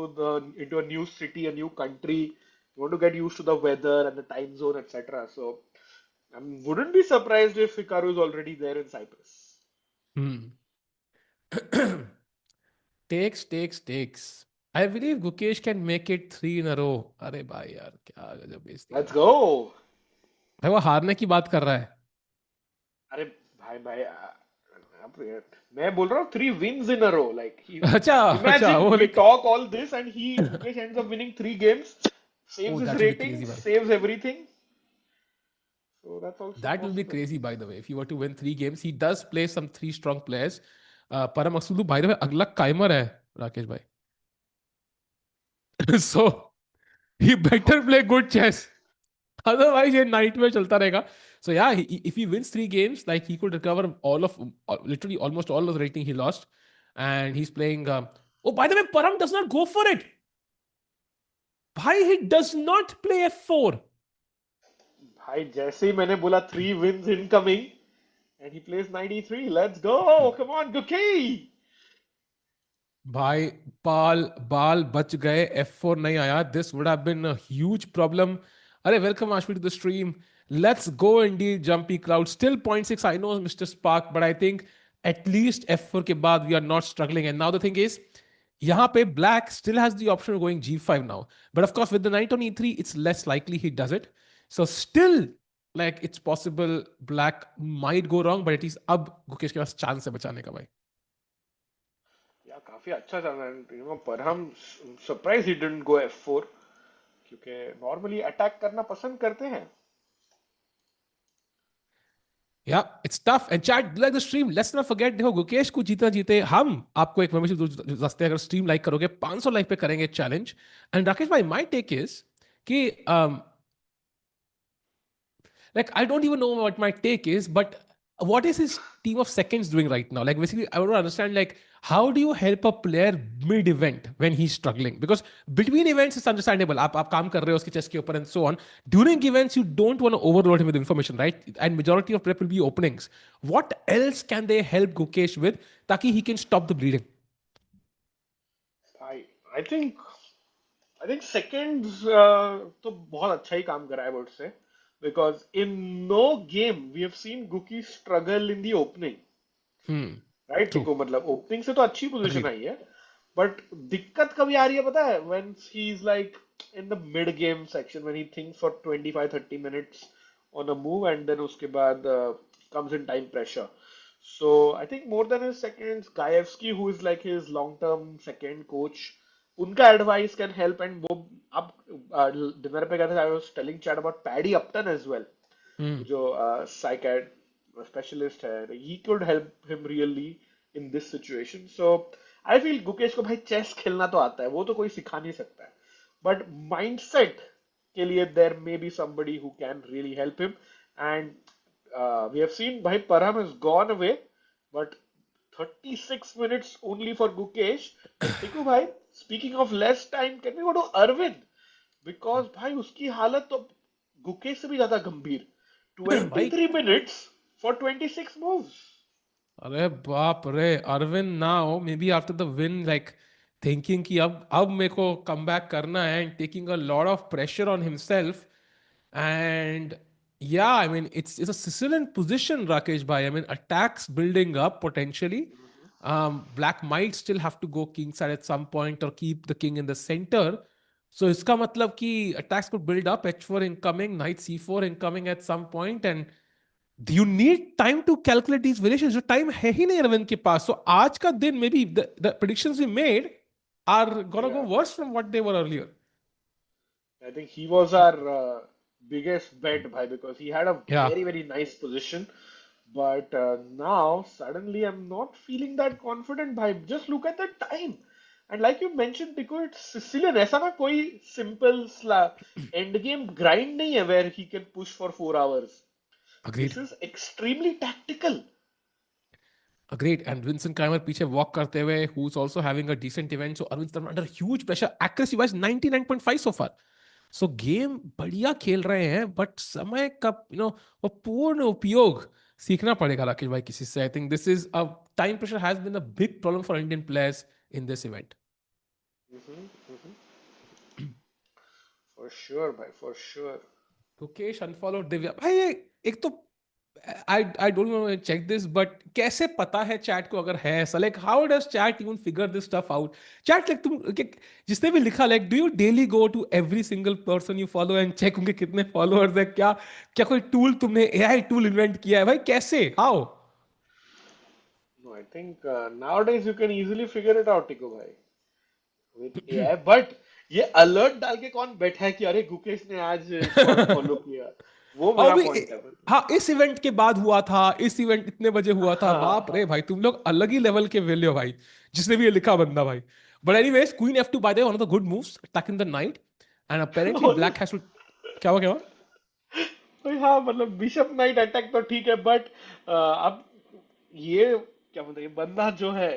a new city, a new country. You want to get used to the weather and the time zone, etc. So I wouldn't be surprised if Hikaru is already there in Cyprus. Takes. I believe Gukesh can make it 3 in a row. अरे भाई यार क्या गजब बेइज्जती है. Let's go. भाई वो हारने की बात कर रहा है. अरे भाई मैं बोल रहा हूँ 3 wins in a row. Like अच्छा imagine वो we like talk all this and Gukesh ends up winning 3 games, saves oh his that will be rating, crazy भाई. saves everything. So that's also That will be possible. crazy by the way. If he were to win 3 games, he does play some 3 strong players. Parham Maghsoodloo by the way अगला काइमर है राकेश भाई. So he better play good chess. Otherwise, ये night में चलता रहेगा. So yeah, if he wins 3 games, like he could recover literally almost all of the rating he lost, and he's playing. Oh, by the way, Parham does not go for it. Bhai, he does not play f4. भाई जैसे ही मैंने बोला 3 wins incoming and he plays 93. Let's go. Come on, Gukesh. भाई बाल बच गए. f4 नहीं आया. This would have been a huge problem. अरे welcome Ashmi to the stream. Let's go indeed, jumpy crowd. Still 0.6. I know Mr. Spark, but I think at least f4 के बाद we are not struggling. And now the thing is, यहाँ पे black still has the option of going g5 now, but of course with the knight on e3 it's less likely he does it. So still, like, it's possible black might go wrong, but at least अब गुकेश के पास chance है बचाने का भाई. या काफी अच्छा चल रहा है, पर हम surprise he didn't go f4, क्योंकि नॉर्मली अटैक करना पसंद करते हैं. Yeah, it's tough. And chat, like the stream, let's not forget, देखो गुकेश को जीतना जीते हम आपको एक मेंबरशिप दस्ते अगर स्ट्रीम लाइक करोगे 500 लाइक पे करेंगे चैलेंज. एंड राकेश भाई, माय टेक इज कि like I don't even know what my take is, but what is his team of seconds doing right now? Like basically, I want to understand like how do you help a player mid event when he's struggling? Because between events it's understandable. आप काम कर रहे हो उसके chess के ऊपर and so on. During events you don't want to overload him with information, right? And majority of prep will be openings. What else can they help Gukesh with ताकि he can stop the bleeding? I I think I think seconds तो बहुत अच्छा ही काम करा है, I would say, because in no game we have seen Guki struggle in the opening. Hmm. Right, True. देखो मतलब opening से तो अच्छी पोजीशन Agreed. आई है, बट दिक्कत कभी आ रही है पता है, when he is like in the mid game section, when he thinks for 25-30 minutes on a move and then उसके बाद comes in time pressure. So I think more than his seconds, Gajewski who is like his long term second coach, उनका advice can help. And वो अब dinner पे गए थे, I was telling chat about Paddy Upton as well, Hmm. जो साइकेट specialist है, he could help him really in this situation. So I feel Gukesh को भाई चेस खेलना तो आता है, वो तो कोई सिखा नहीं सकता है, बट माइंडसेट के लिए there may be somebody who can really help him. And we have seen भाई Parham has gone away, but 36 minutes only for Gukesh. And Tiku bhai, speaking of less time, can we go to Arvind? Because भाई उसकी हालत तो गुकेश से भी ज्यादा गंभीर. भाई 23 minutes for 26 moves. अरे बाप रे, Arvind now maybe after the win like thinking कि अब मेरे को कम बैक करना है and taking a lot of pressure on himself. एंड yeah, I mean it's a Sicilian position, Rakesh bhai. I mean attacks building up potentially. Black might still have to go king side at some point or keep the king in the center. So इसका मतलब कि attacks could build up, h4 incoming, knight c4 incoming at some point, and you need time to calculate these variations. जो time है ही नहीं अरविंद के पास. So आज का दिन maybe the predictions we made are gonna go Yeah, worse from what they were earlier. I think he was our biggest bet, bhai, because he had a Yeah. very nice position. But now suddenly I'm not feeling that confident, bhai. Just look at the time. And like you mentioned, Tico, it's Sicilian. ऐसा ना कोई simple end game grind नहीं है where he can push for 4 hours. Agreed. This is extremely tactical. Agreed. And Vincent Keymer पीछे walk करते हुए, who's also having a decent event. So Arvind Chithambaram under huge pressure. Accuracy wise 99.5 so far. So game बढ़िया खेल रहे हैं, but समय का वो पूर्ण उपयोग सीखना पड़ेगा राकेश भाई किसी से. I think this is a time pressure has been a big problem for Indian players in this event. Mm-hmm. For sure, bhai, for sure. Gukesh unfollowed Divya. भाई एक तो I don't want to check this, but कैसे पता है chat को अगर है ऐसा, like how does chat even figure this stuff out? Chat like तुम जिसने भी लिखा, like do you daily go to every single person you follow and check उनके कितने followers है, क्या क्या कोई टूल तुमने AI टूल इन्वेंट किया है भाई, कैसे, how? No, I think nowadays you can easily figure it out, Tico bhai, with AI. But ये अलर्ट डाल के कौन बैठा है कि अरे गुकेश ने आज इसको अनफॉलो किया, वो और मेरा भी पॉइंट है. हाँ, इस इवेंट के बाद हुआ था, इस इवेंट इतने बजे हुआ था, बाप रे हाँ. भाई तुम लोग अलग ही लेवल के वेल्यू भाई, जिसने भी ये लिखा बंदा भाई. But anyways queen f2 by the one of the good moves attack in the knight and apparently black has to. क्या हुआ? तो हाँ, मतलब बिशप नाइट अटैक तो ठीक है, बट अब ये क्या बोलते हैं, ये बंदा जो है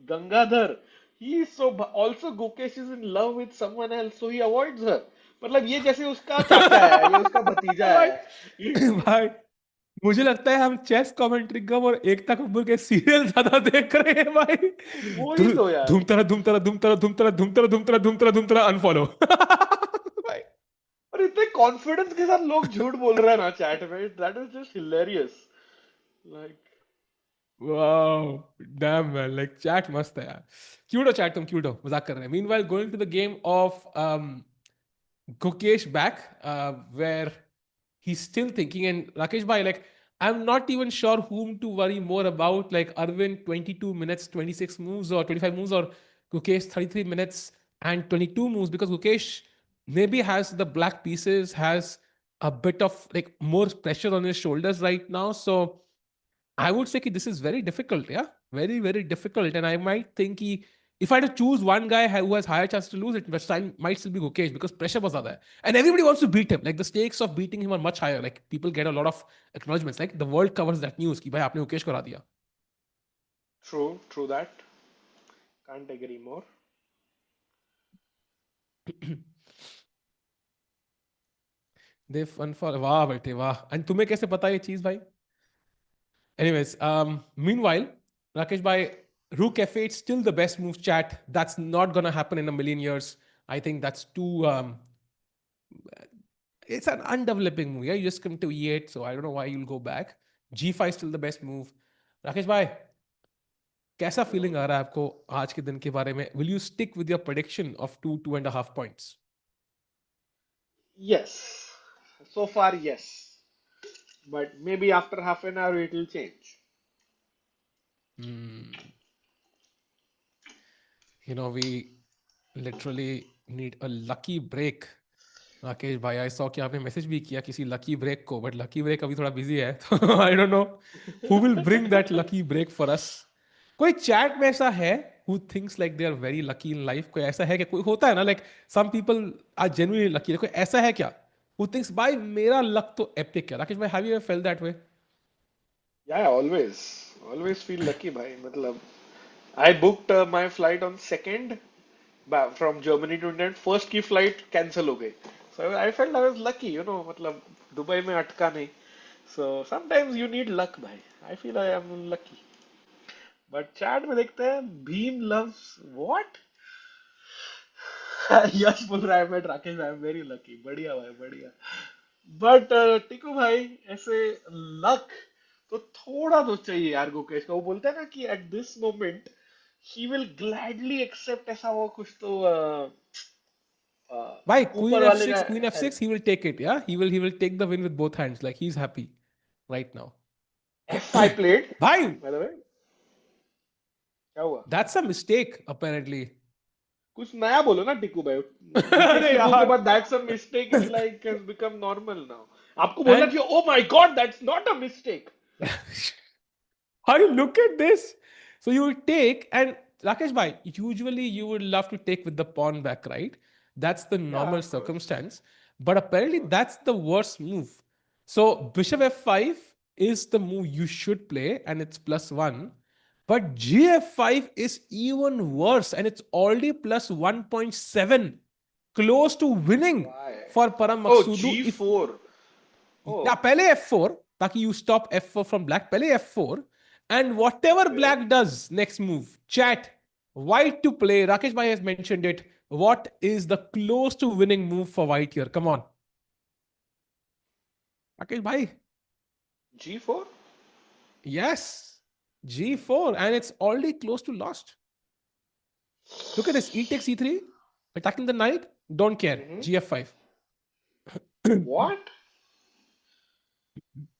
Gangadhar, he so also Gukesh is in love with someone else, so he avoids her. मतलब ये जैसे उसका चाचा है, ये उसका भतीजा भाई है. भाई मुझे लगता है हम चेस कमेंट्री कम और एकता कपूर के सीरियल ज्यादा देख रहे हैं भाई. वो ही तो यार. धूम तरह अनफॉलो. भाई और इतने कॉन्फिडेंस के साथ लोग झूठ बोल रहे हैं ना चैट में, that is just hilarious. Like Wow, damn man, like chat मस्त है यार. Cute हो chat तुम cute हो, मजाक कर रहे हैं. Meanwhile, going to the game of Gukesh back, where he's still thinking. And Rakesh Bhai, like, I'm not even sure whom to worry more about, like Arvind 22 minutes, 26 moves, or 25 moves, or Gukesh 33 minutes and 22 moves, because Gukesh maybe has the black pieces, has a bit of like more pressure on his shoulders right now. So I would say this is very difficult. Yeah, very, very difficult. And I might think if I had to choose one guy who has higher chance to lose, it might still be Gukesh because pressure was there. And everybody wants to beat him. Like the stakes of beating him are much higher. Like people get a lot of acknowledgements. Like the world covers that news कि भाई आपने Gukesh को हरा दिया. True that. Can't agree more. They fun for वाह बेटे वाह. And तुम्हें कैसे पता ये चीज भाई? Anyways, meanwhile, Rakesh Bhai, Rook F8 still the best move chat. That's not gonna happen in a million years. I think that's too it's an undeveloping move. Yeah, you just come to E8, so I don't know why you'll go back. G5 still the best move. Rakesh Bhai, कैसा feeling आ रहा है आपको आज के दिन के बारे में? Will you stick with your prediction of 2.5 points? Yes. So far, yes. But maybe after half an hour it will change. Hmm. We literally need a lucky break. Rakesh भाई आई सॉ कि आपने मैसेज भी किया किसी lucky break को but lucky break अभी थोड़ा busy है तो I don't know who will bring that lucky break for us. कोई चैट में ऐसा है who thinks like they are very lucky in life? कोई ऐसा है कि कोई होता है ना like some people are genuinely lucky. कोई ऐसा है क्या who thinks भाई मेरा लक तो epic है? राकेश भाई have you ever felt that way? Yeah, always feel lucky, bhai. Matlab, I booked my flight on second from Germany to England. First की flight cancel हो गई. So I felt I was lucky, मतलब Dubai में अटका नहीं. So sometimes you need luck, bhai. I feel I am lucky. But chat में देखते हैं भीम loves what? यश बोल रहा है मैं Rakesh I am very lucky. बढ़िया भाई बढ़िया. बट टिकू भाई ऐसे लक तो थोड़ा तो चाहिए यार गुकेश का. वो बोलता है ना कि at this moment he will gladly accept ऐसा वो कुछ तो भाई ऊपर वाले का queen help. f6 he will take it. Yeah, he will take the win with both hands. Like he's happy right now. F5 played भाई by the way. क्या हुआ? that's a mistake apparently. कुछ नया बोलो ना टिकू भाई. गुकेश अरे के मुंह के यार बाद that's a mistake is like has become normal now. आपको बोलना and चाहिए oh my God that's not a mistake. how you look at this. So you would take, and Rakesh bhai, usually you would love to take with the pawn back, right? That's the Yeah, normal of course. circumstance. But Of apparently course. that's the worst move. So bishop f5 is the move you should play, and it's +1. But gf5 is even worse, and it's already +1.7, close to winning Why? for Parham Oh, Maghsoodloo. If G4. या Oh, पहले F4 ताकि you stop F4 from black. पहले F4 and whatever okay. black does next move, chat, white to play. Rakesh bhai has mentioned it. What is the close to winning move for white here? Come on, Rakesh bhai. G4? Yes, G4, and it's already close to lost. Look at this. E takes E3, attacking the knight. Don't care. Mm-hmm. GF5. What?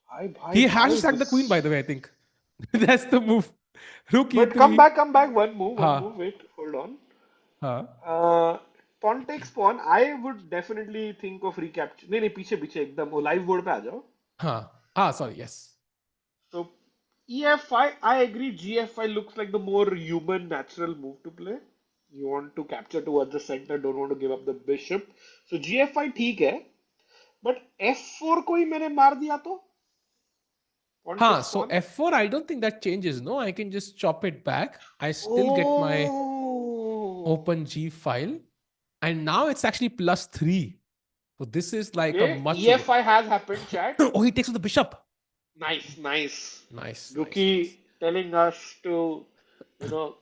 Bhai, He bhai, has to bhai, sack the queen, by the this. way. I think that's the move. Rook But E2 E. come back. One Ha move. Wait, hold on. ha Uh, pawn takes pawn. I would definitely think of recapture. नहीं नहीं पीछे पीछे एकदम वो live board पे आ जाओ. ha. Ah, sorry. Yes. So EF5, I agree. GF5 looks like the more human, natural move to play. You want to capture towards the center, don't want to give up the bishop. So GF5 ठीक है. But F4 को ही मैंने मार दिया तो pawn Huh, takes so pawn. F4, I don't think that changes. No, I can just chop it back. I still get my Oh, open G file. And now it's actually +3. So this is like a okay. much. EF5 has happened, chat. Oh, he takes with the bishop. Nice, nice. Nice, nice, nice. Rookie telling us to, you know,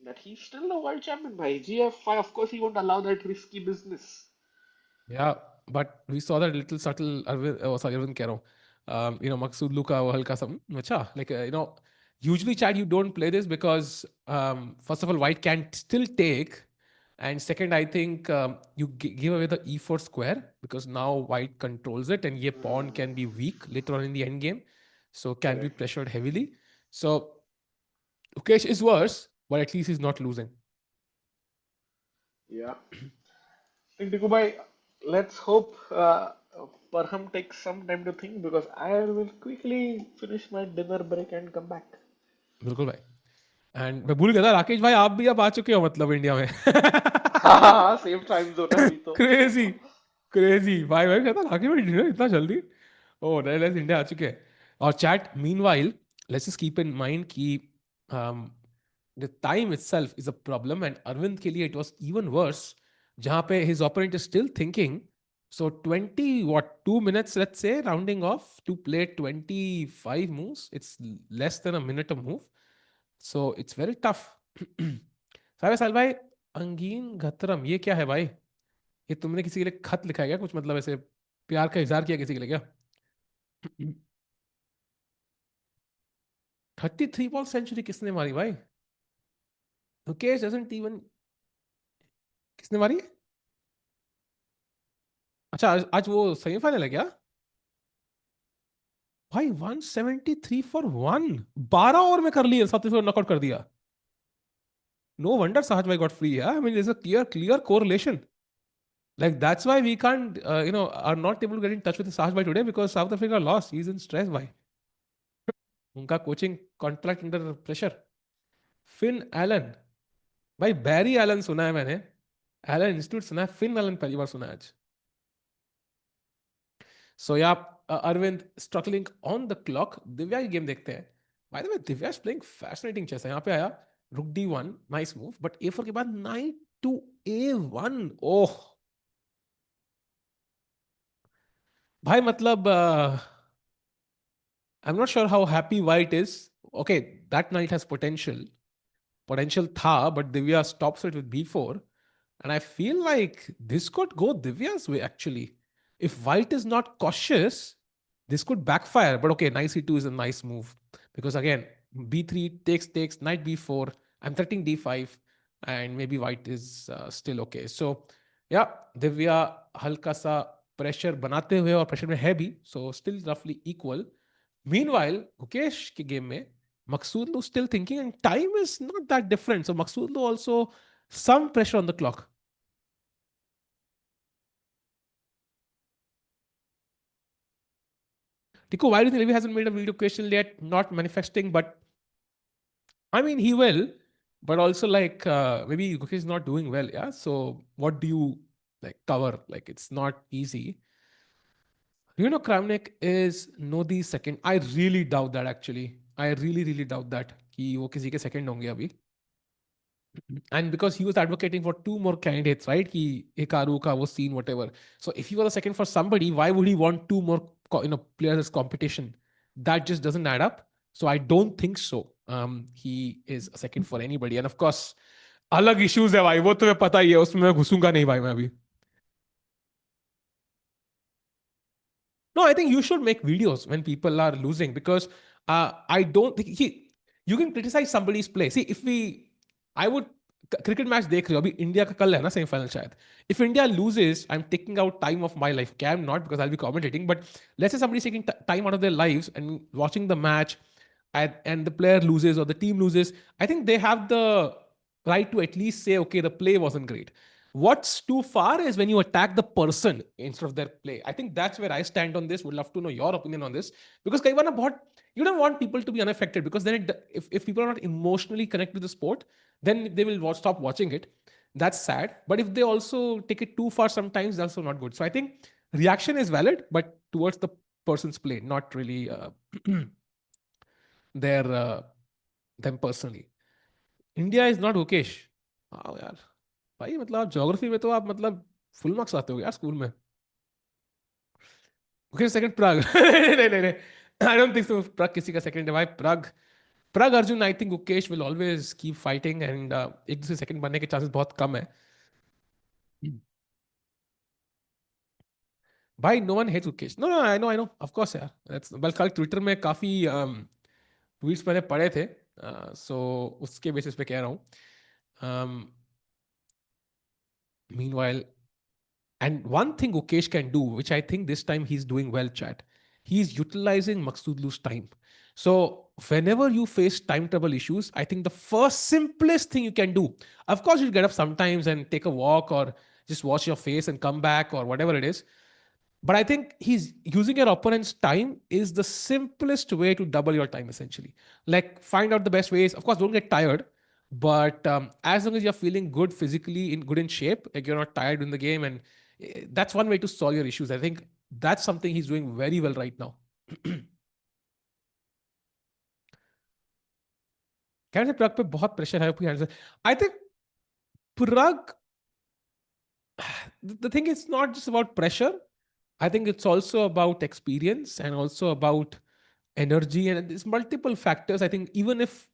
that he's still the world champion by GF5. Of course, he won't allow that risky business. Yeah, but we saw that little subtle. Arvind, oh, sorry, Arvind Kero. Maghsoodloo का वो हल्का सा अच्छा, like usually chat you don't play this because first of all white can still take, and second I think you give away the e4 square because now white controls it and ye pawn can be weak later on in the end game, so can be Correct. pressured heavily. So Ukesh is worse, but at least he's not losing. Yeah. Tiku bhai, let's hope Parham takes some time to think because I will quickly finish my dinner break and come back. बिल्कुल भाई. And मैं भूल गया था राकेश भाई, आप भी अब आ चुके हो मतलब इंडिया में. हाँ सेम टाइम जोन है अभी तो. क्रेजी, क्रेजी भाई. भाई कहता राकेश भाई डिनर इतना जल्दी. ओ नहीं, इंडिया आ चुके हैं. और chat meanwhile let's just keep in mind कि the time itself is a problem, and Arvind के लिए इट वाज इवन वर्स जहां पे his opponent is still thinking. So 20 what 2 minutes, let's say, rounding off to play 25 moves. It's less than a minute a move. So it's very tough. साहब साल भाई, अंगीन घतरम ये क्या है भाई? ये तुमने किसी के लिए खत लिखा है क्या कुछ, मतलब ऐसे प्यार का इजहार किया किसी के लिए क्या? 33 बॉल सेंचुरी किसने मारी भाई? Mukesh doesn't even. किसने मारी? अच्छा आज वो सेमीफाइनल है क्या भाई? 173 फॉर वन, 12 ओवर में कर लिया, 37 नॉकआउट कर दिया. नो वंडर Sahaj भाई got free. I mean, there's a clear correlation. Like that's why we can't, are not able to get in touch with Sahaj भाई today because South Africa lost. He's in stress भाई. उनका coaching contract under pressure. Finn Allen भाई, Barry Allen सुना है मैंने, Elon institute सुना है, Finn Allen पहली बार सुना है आज. So yeah Arvind struggling on the clock. Divya की गेम देखते हैं. By the way Divya is playing fascinating chess है. यहाँ पे आया रुक D1, nice move, but A4 के बाद नाइट टू A1. ओह भाई, मतलब I'm not sure how happy white is. Okay, that knight has potential tha, but Divya stops it with B4. And I feel like this could go Divya's way actually. If white is not cautious, this could backfire. But okay, knight C2 is a nice move. Because again, B3 takes, knight B4. I'm threatening D5. And maybe white is still okay. So, yeah, Divya halka sa pressure banate हुए और pressure में है भी. So, still roughly equal. Meanwhile, Gukesh के game में Maghsoodloo still thinking, and time is not that different. So Maghsoodloo also some pressure on the clock. Tiku, why do you think Levi hasn't made a video question yet? Not manifesting, but I mean he will. But also like maybe Gukesh is not doing well, yeah. So what do you like cover? Like it's not easy. You know, Kramnik is Nodi's second. I really doubt that actually. I really doubt that कि वो किसी के second होंगे अभी. And because he was advocating for two more candidates, right? He Hikaru ka was seen, whatever. So if he was a second for somebody, why would he want two more players as competition? That just doesn't add up. So I don't think so. He is a second for anybody. And of course, अलग issues है भाई, वो तुम्हें पता ही है, उसमें मैं घुसूंगा नहीं भाई मैं अभी. No, I think you should make videos when people are losing because I don't think you can criticize somebody's play. See, if we, I would cricket match देख रहे हो अभी इंडिया का कल है ना सेमीफाइनल शायद. If India loses, I'm taking out time of my life. Okay, I'm not because I'll be commentating, but let's say somebody's taking time out of their lives and watching the match, and the player loses or the team loses. I think they have the right to at least say, okay, the play wasn't great. What's too far is when you attack the person instead of their play. I think that's where I stand on this. Would love to know your opinion on this because कई बार ना बहुत, you don't want people to be unaffected because then if people are not emotionally connected with the sport, then they will stop watching it. That's sad. But if they also take it too far, sometimes that's also not good. So I think reaction is valid, but towards the person's play, not really their them personally. India is not Gukesh. हाँ यार भाई, मतलब आप geography में तो आप मतलब full marks आते हो यार स्कूल में. ओके सेकंड प्राग. नहीं, आई डोंट थिंक सो. प्राग किसी का सेकंड है भाई. Pragg Pragg Arjun, I think Gukesh will always keep fighting and एक दूसरे सेकंड बनने के चांसेस बहुत कम है. भाई no one hates Gukesh. No no I know of course यार. दैट्स बल्कि कल ट्विटर में काफी ट्वीट्स मैंने पढ़े थे, सो उसके बेसिस पे कह रहा हूँ. Meanwhile, and one thing Ukesh can do, which I think this time he's doing well, chat, he's utilizing Maghsoodloo's time. So whenever you face time trouble issues, I think the first simplest thing you can do, of course, you get up sometimes and take a walk or just wash your face and come back or whatever it is. But I think he's using your opponent's time is the simplest way to double your time essentially. Like find out the best ways. Of course, don't get tired, but as long as you're feeling good physically, in good in shape, like you're not tired in the game, and that's one way to solve your issues. I think that's something he's doing very well right now. Can I say Prague पे बहुत pressure है? I think Prague, the thing is not just about pressure. I think it's also about experience and also about energy, and there's multiple factors. I think even if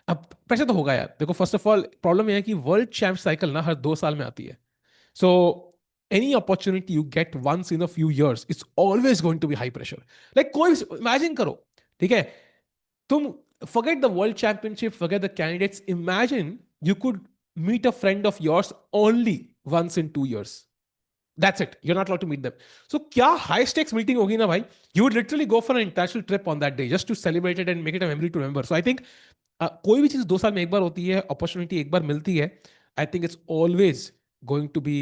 अब pressure तो होगा यार. देखो first of all problem यह है कि world champ cycle ना हर 2 साल में आती है. सो any opportunity you get once in a few years, it's always going to be high pressure. Like कोई imagine करो, ठीक है, तुम forget the world championship, forget the candidates, imagine you could meet a friend of yours only once in 2 years. That's it. You're not allowed to meet them. So क्या high stakes meeting होगी ना भाई? You would literally go for an international trip on that day just to celebrate it and make it a memory to remember. So I think कोई भी चीज 2 साल में एक बार होती है, अपॉर्चुनिटी एक बार मिलती है. आई think it's always going to be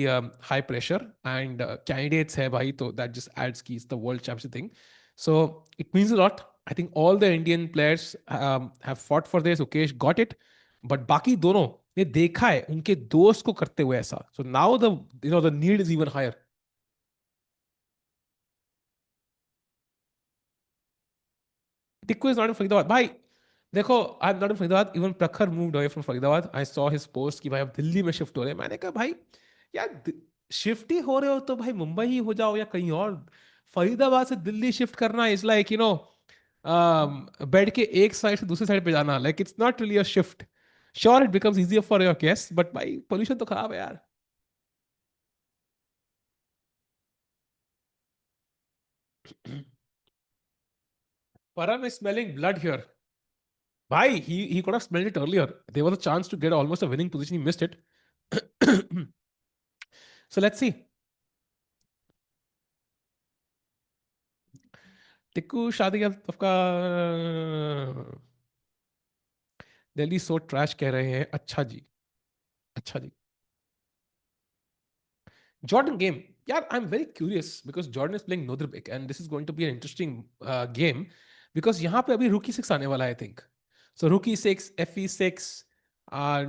high pressure, and candidates hai bhai, so that just adds keys the world championship thing. So it means a lot. I think all the Indian players have fought for this. Ukesh got it, but बाकी दोनों ने देखा है उनके दोस्त को करते हुए ऐसा. So now the need is even higher. Tikku is not in Faridabad. Bhai, देखो I am not in Faridabad. Even Prakhar moved away from Faridabad. I saw his post कि भाई अब दिल्ली में शिफ्ट हो रहे हैं. मैंने कहा भाई यार शिफ्ट ही हो रहे हो तो भाई मुंबई ही हो जाओ या कहीं और. फरीदाबाद से दिल्ली शिफ्ट करना इज लाइक बेड के एक साइड से दूसरी साइड पे जाना. Like it's not really a shift. Sure it becomes easier for your case, but भाई पोल्यूशन तो खराब है यार. Param is smelling blood here. Bhai, he could have smelled it earlier. There was a chance to get almost a winning position. He missed it. So let's see. Tikku शादी आपका दिल्ली सो trash कह रहे हैं. अच्छा जी, अच्छा जी. Jordan game. Yeah, I'm very curious because Jordan is playing Nodirbek, and this is going to be an interesting game because यहाँ पे अभी rookie 6 आने वाला है, I think. So rookie 6, FE6,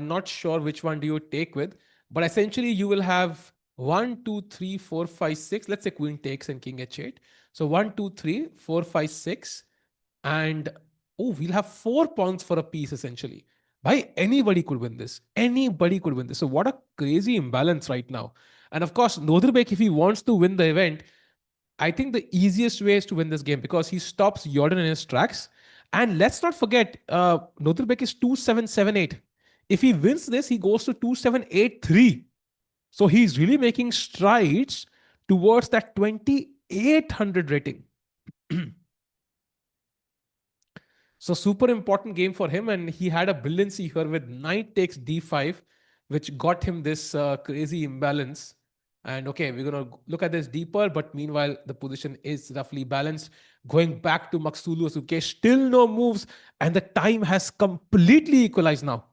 not sure which one do you take with, but essentially you will have 1, 2, 3, 4, 5, 6. Let's say queen takes and king h8. So 1, 2, 3, 4, 5, 6, and oh, we'll have 4 pawns for a piece essentially. Bhai, anybody could win this. Anybody could win this. So what a crazy imbalance right now. And of course, Nodirbek, if he wants to win the event, I think the easiest way is to win this game because he stops Jorden in his tracks. And let's not forget, Nodirbek is 2778. If he wins this, he goes to 2783. So he's really making strides towards that 2800 rating. So super important game for him, and he had a brilliancy here with knight takes d5, which got him this crazy imbalance. And okay, we're going to look at this deeper, but meanwhile, the position is roughly balanced. Going back to Maghsoodloo, Sukesh, still no moves, and the time has completely equalized now.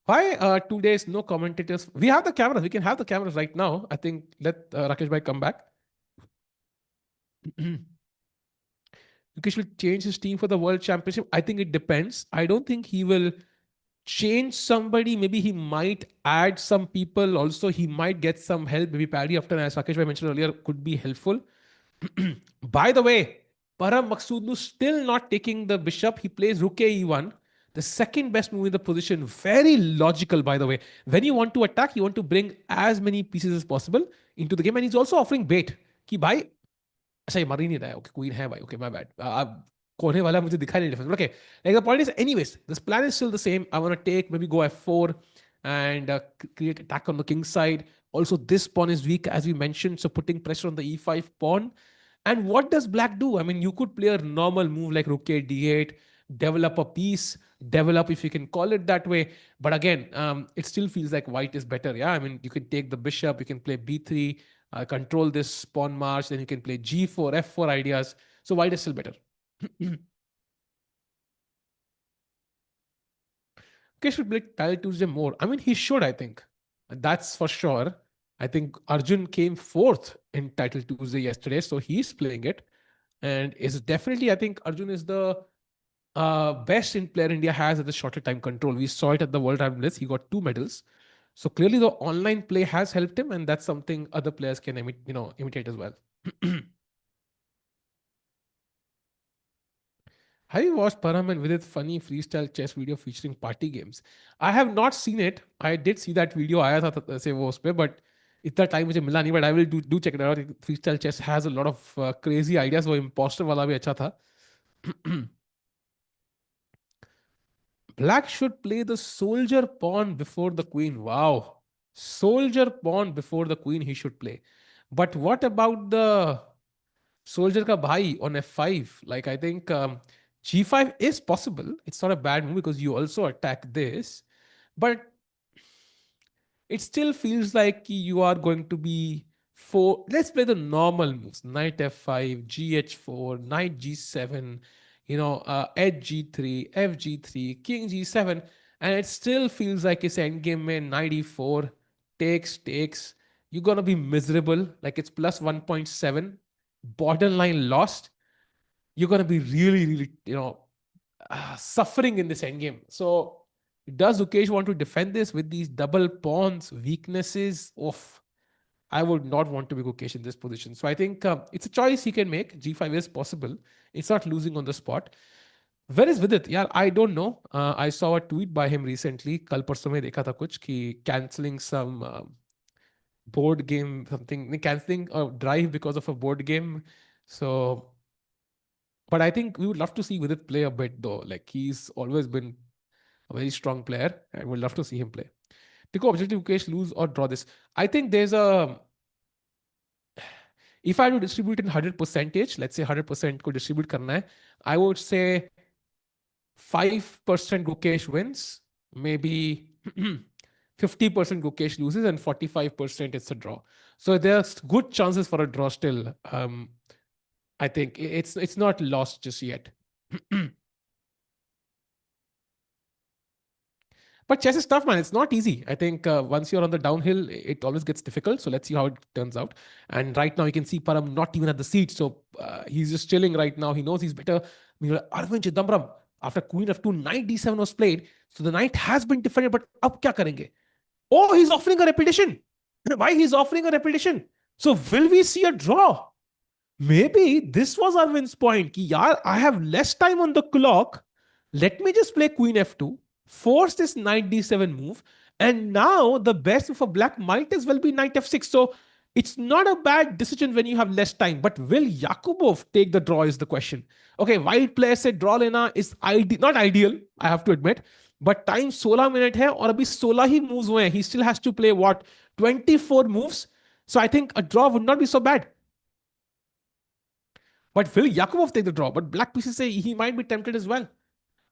Why 2 days, no commentators? We have the cameras. We can have the cameras right now. I think let Rakesh bhai come back. Mukesh will change his team for the World Championship. I think it depends. I don't think he will change somebody. Maybe he might add some people. Also, he might get some help. Maybe Paddy, after as Rakesh mentioned earlier, could be helpful. By the way, Parham Maghsoodloo still not taking the bishop. He plays rook e1. The second best move in the position. Very logical, by the way. When you want to attack, you want to bring as many pieces as possible into the game. And he's also offering bait. Ki bhai, अच्छा ये मर ही नहीं रहा है. Okay queen है भाई. Okay my bad. अब कोने वाला मुझे दिखाई नहीं difference. Okay like the point is anyways this plan is still the same. I want to take maybe go f4 and create attack on the king side. Also, this pawn is weak, as we mentioned, so putting pressure on the e5 pawn. And what does black do? I mean, you could play a normal move like rook a d8, develop a piece, develop, if you can call it that way. But again, it still feels like white is better. Yeah, I mean, you can take the bishop, you can play b3, control this pawn march, then you can play g4, f4 ideas. So white is still better. Okay, should play Tile Tuesday more. I mean, he should, I think. That's for sure. I think Arjun came fourth in Title Tuesday yesterday, so he's playing it. And is definitely, I think Arjun is the best in player India has at the shorter time control. We saw it at the World Champion list. He got 2 medals. So clearly the online play has helped him, and that's something other players can imitate as well. Have you watched Parham and Vidit funny freestyle chess video featuring party games? I have not seen it. I did see that video. आया था से वो उस पे, but इतना time मुझे मिला नहीं. But I will do check it out. Freestyle chess has a lot of crazy ideas. वो imposter वाला भी अच्छा था. Black should play the soldier pawn before the queen. Wow. Soldier pawn before the queen he should play. But what about the soldier ka bhai on f5? Like, I think g5 is possible. It's not a bad move because you also attack this. But it still feels like you are going to be four. Let's play the normal moves: knight f5, gh4, knight g7, edge g3, fg3, king g7, and it still feels like it's endgame mein knight e4, takes. You're gonna be miserable. Like, it's plus 1.7, borderline lost. You're gonna be really, really, suffering in this endgame. So does Gukesh want to defend this with these double pawns, weaknesses? Oof. I would not want to be Gukesh in this position. So I think it's a choice he can make. G5 is possible. It's not losing on the spot. Where is Vidit? Yeah, I don't know. I saw a tweet by him recently. Kal parso mein dekha tha kuch ki cancelling some board game, something, cancelling a drive because of a board game. So, but I think we would love to see Vidit play a bit though. Like, he's always been a very strong player. I would love to see him play. Tico, objective Mukesh, lose or draw this. I think there's a. If I had to distribute in 100 percentage, let's say 100% could distribute karna hai, I would say 5% Gukesh wins, maybe 50% Gukesh loses, and 45% it's a draw. So there's good chances for a draw still. I think it's not lost just yet. But chess is tough, man. It's not easy. I think once you're on the downhill, it always gets difficult. So let's see how it turns out. And right now, you can see Parham not even at the seat. So he's just chilling right now. He knows he's better. Aravindh Chithambaram, after queen f2, knight d7 was played. So the knight has been defended, but ab kya karenge? Oh, he's offering a repetition. Why he's offering a repetition? So will we see a draw? Maybe this was Arvind's point. Ki, yaar, I have less time on the clock. Let me just play queen f2, force this knight d7 move, and now the best for black might as well be knight f6. So it's not a bad decision when you have less time. But will Yakubboev take the draw is the question. Okay, white player said draw lena is not ideal, I have to admit. But time 16 minutes hai aur abhi 16 hi moves hue hain. He still has to play what? 24 moves. So I think a draw would not be so bad. But will Yakubov take the draw? But black pieces say he might be tempted as well.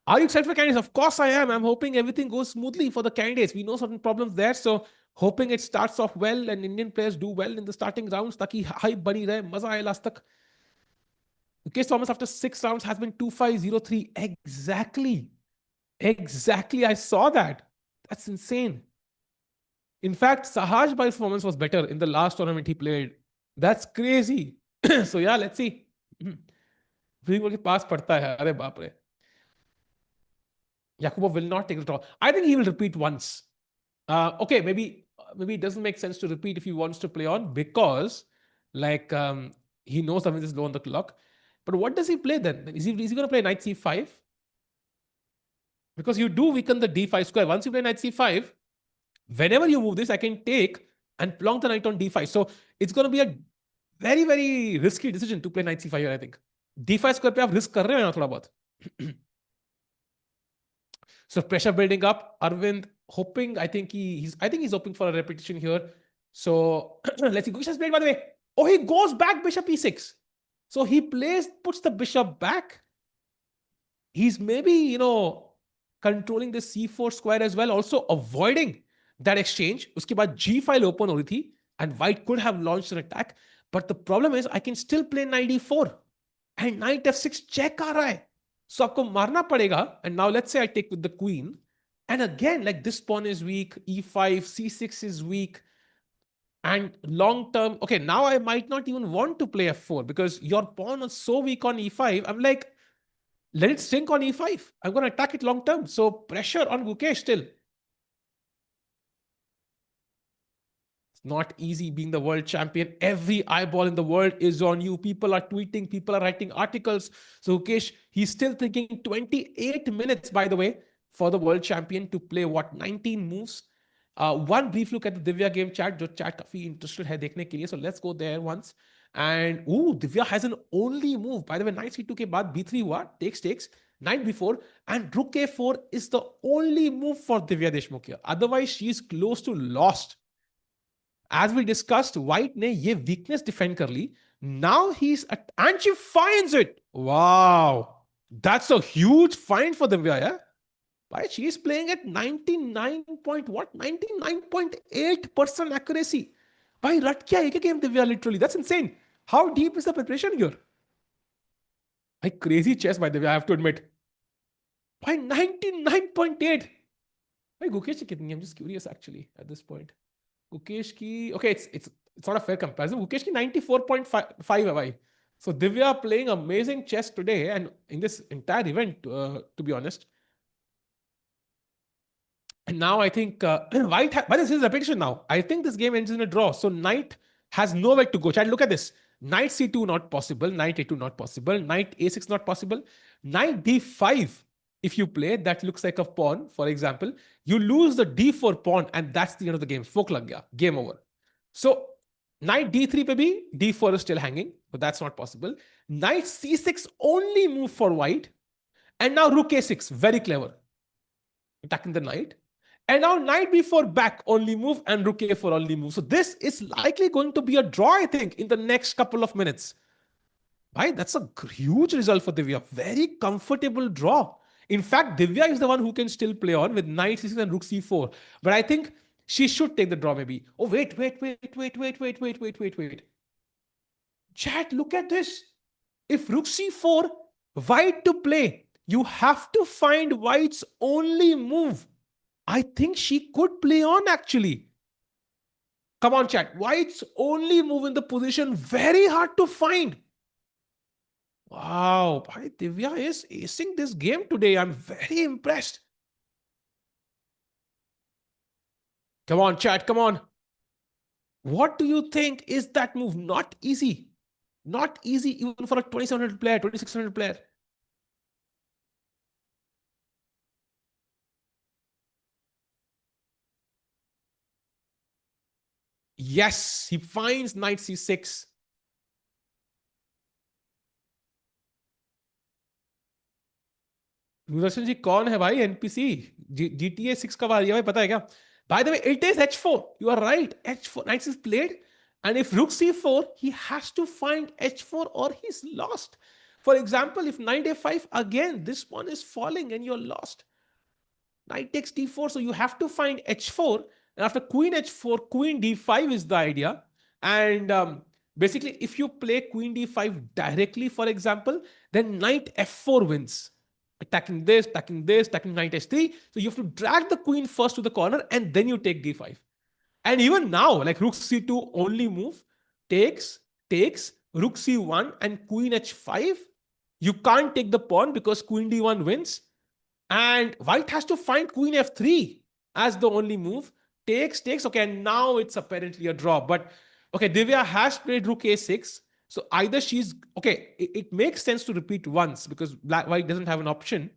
Are you excited for candidates? Of course I am. I'm hoping everything goes smoothly for the candidates. We know certain problems there. So hoping it starts off well and Indian players do well in the starting rounds. Taki hype bani rahe. Maza aaye last tak. Gukesh Thomas after 6 rounds has been 2-5-0-3. Exactly. Exactly. I saw that. That's insane. In fact, Sahaj by performance was better in the last tournament he played. That's crazy. So yeah, let's see. के पास पड़ता है अरे बाप रे. Yakubov will not take the draw. I think he will repeat once. Okay, maybe it doesn't make sense to repeat if he wants to play on because he knows something is low on the clock. But what does he play then? Is he going to play knight c5? Because you do weaken the d5 square. Once you play knight c5, whenever you move this, I can take and plonk the knight on d5. So it's going to be a very, very risky decision to play knight c5 here, I think. d5 square पे आप risk कर रहे हो ना थोड़ा बहुत. So pressure building up. Arvind hoping, I think he's hoping for a repetition here. So let's see. Gukesh has played, by the way. Oh, he goes back bishop e6. So he puts the bishop back. He's maybe, controlling the c4 square as well, also avoiding that exchange. Uske baad g file open ho rahi thi, and white could have launched an attack. But the problem is, I can still play knight e4. And knight f6 check aa raha hai. So aapko marna padega. And now let's say I take with the queen. And again, like this pawn is weak, e5, c6 is weak. And long term, okay, now I might not even want to play f4 because your pawn is so weak on e5. I'm like, let it sink on e5. I'm going to attack it long term. So pressure on Gukesh still. It's not easy being the world champion. Every eyeball in the world is on you. People are tweeting, people are writing articles. So Gukesh, he's still thinking 28 minutes, by the way, for the world champion to play what, 19 moves. One brief look at the Divya game chat, जो chat काफी interested है देखने के लिए. So let's go there once. And Divya has an only move. By the way, knight c2 के बाद b3 हुआ, takes, knight b4, and rook a4 is the only move for Divya Deshmukh here. Otherwise, she is close to lost. As we discussed, white ने ये weakness defend कर ली. Now and she finds it. Wow, that's a huge find for Divya, yeah. Right? She is playing at 99.8% accuracy. By रट क्या एक game Divya literally. That's insane. How deep is the preparation here? Like crazy chess by Divya, I have to admit. By 99.8. By Gukesh ki kitni? I'm just curious actually at this point. Gukesh ki, okay, it's not a fair comparison. Gukesh ki 94.5 hai bhai. So Divya playing amazing chess today and in this entire event, to be honest. And now I think white, but this is repetition now. I think this game ends in a draw. So knight has nowhere to go. Chat, look at this. Knight c2 not possible. Knight a2 not possible. Knight a6 not possible. Knight d5. If you play, that looks like a pawn, for example. You lose the d4 pawn and that's the end of the game. Fork lag gaya. Game over. So knight d3 pe bhi, d4 is still hanging. But that's not possible. Knight c6 only move for white. And now rook a6. Very clever. Attacking the knight. And now knight b4 back only move and rook a4 only move. So this is likely going to be a draw, I think, in the next couple of minutes. Right? That's a huge result for Divya. Very comfortable draw. In fact, Divya is the one who can still play on with knight c6 and rook c4. But I think she should take the draw maybe. Oh, wait. Chat, look at this. If rook c4, white to play, you have to find white's only move. I think she could play on actually. Come on, chat. White's only move in the position, very hard to find. Wow, Divya is acing this game today. I'm very impressed. Come on, chat, come on. What do you think is that move? Not easy. Not easy even for a 2700 player, 2600 player. Yes, he finds knight c6. Sudarshan ji कौन है भाई NPC? GTA 6 कब आ रही है भाई पता है क्या? By the way, it is h4. You are right. h4 knight is played, and if rook c4, he has to find h4 or he's lost. For example, if knight a5 again, this pawn is falling and you're lost. Knight takes d4, so you have to find h4. And after queen h4, queen d5 is the idea. And basically, if you play queen d5 directly, for example, then knight f4 wins. Attacking this, attacking knight h3. So you have to drag the queen first to the corner and then you take d5. And even now, like rook c2 only move, takes, rook c1 and queen h5. You can't take the pawn because queen d1 wins. And white has to find queen f3 as the only move. Takes. Okay, and now it's apparently a draw. But okay, Divya has played rook a6. So either she's okay, it makes sense to repeat once because white doesn't have an option.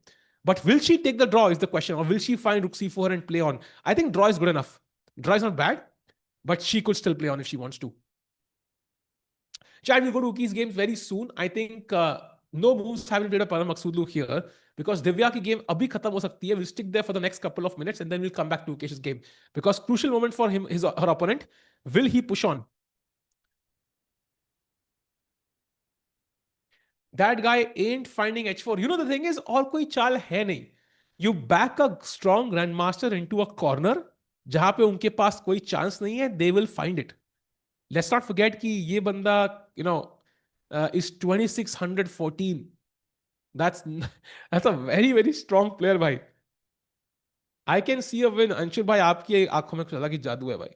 But will she take the draw is the question, or will she find rook c4 and play on? I think draw is good enough. Draw is not bad, but she could still play on if she wants to. Chad, we'll go to Uki's games very soon. I think no moves have been played by Parham Maghsoodloo here because Divya की game अभी खत्म हो सकती है. We'll stick there for the next couple of minutes and then we'll come back to Gukesh's game because crucial moment for him, her opponent. Will he push on? That guy ain't finding h4. You know the thing is और कोई चाल है नहीं. You back a strong grandmaster into a corner जहां पे उनके पास कोई chance नहीं है. They will find it. Let's not forget कि ये बंदा is 2614. That's that's a very very strong player भाई. I can see a win. Anshul भाई आपकी आंखों में कुछ अलग ही जादू है भाई.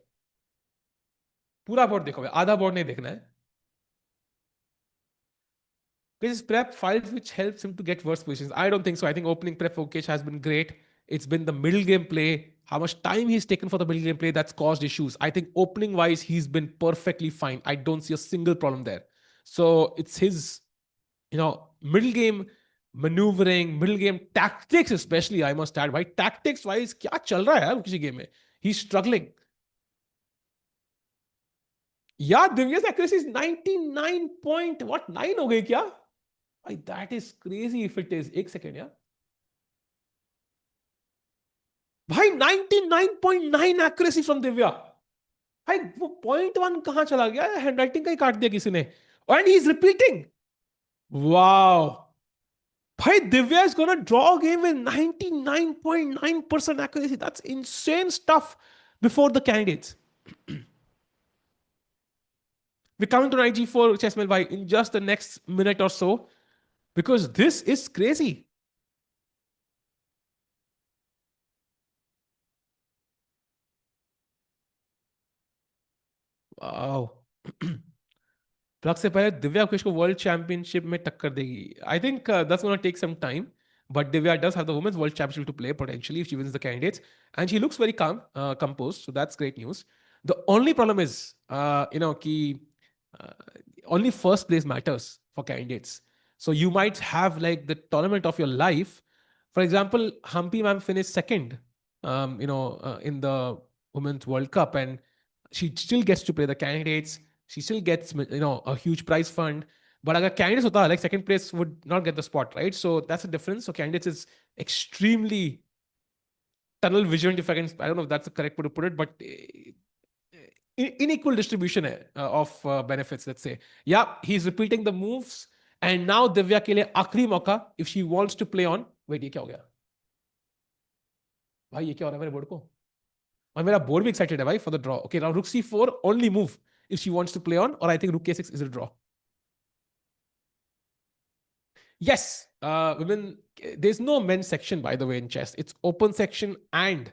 पूरा बोर्ड देखो भाई, आधा बोर्ड नहीं देखना है. His prep files which helps him to get worse positions. I don't think so. I think opening prep for Gukesh has been great. It's been the middle game play, how much time he's taken for the middle game play that's caused issues. I think opening wise, he's been perfectly fine. I don't see a single problem there. So it's his, middle game maneuvering, middle game tactics, especially, I must add. Right? Tactics wise, क्या चल रहा है यार किसी game में? He's struggling. Yeah, Divya's accuracy is 99 point, what, 9 हो गई क्या? That is crazy if it is. एक second यार. भाई 99.9 accuracy from Divya. भाई वो 0.1 कहां चला गया? हैंडराइटिंग का ही काट दिया किसी ने. And he's repeating. Wow. भाई Divya is gonna draw a game with 99.9% accuracy. That's insane stuff before the candidates. We're coming to knight g4 chessmen bhai in just the next minute or so because this is crazy. Wow. Prague से पहले दिव्या गुकेश को world championship में टक्कर देगी. I think that's going to take some time, but Divya does have the women's world championship to play potentially if she wins the candidates, and she looks very calm, composed. So that's great news. The only problem is, कि only first place matters for candidates. So you might have like the tournament of your life. For example, Humpy ma'am finished second, in the Women's World Cup, and she still gets to play the candidates. She still gets, a huge prize fund. But agar candidates hota, like second place would not get the spot, right? So that's the difference. So candidates is extremely tunnel vision, if I don't know if that's the correct way to put it, but unequal distribution of benefits, let's say. Yeah, he's repeating the moves. And now Divya ke liye आखिरी मौका, if she wants to play on. Wait, ये क्या हो गया? भाई ये क्या हो रहा है मेरे बोर्ड को? और मेरा बोर्ड भी एक्साइटेड है भाई for the draw. Okay, now rook c4 only move if she wants to play on, or I think rook k6 is a draw. Yes, women. There's no men's section, by the way, in chess. It's open section and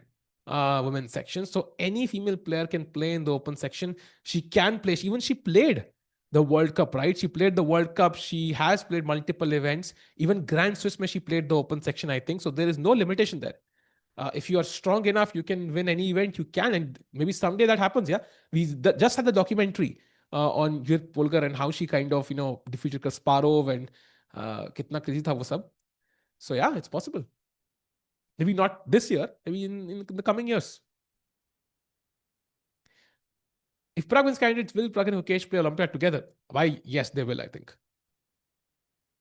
women's section. So any female player can play in the open section. She can play. She played the World Cup, right? She played the World Cup. She has played multiple events. Even Grand Swiss, she played the open section, I think. So there is no limitation there. If you are strong enough, you can win any event. You can, and maybe someday that happens. Yeah, we just had the documentary on Judith Polgar and how she kind of defeated Kasparov and kitna crazy tha wo sab. So yeah, it's possible. Maybe not this year. Maybe in the coming years. If Prague wins candidates, will Prague and Gukesh play Olympiad together? Why? Yes, they will. I think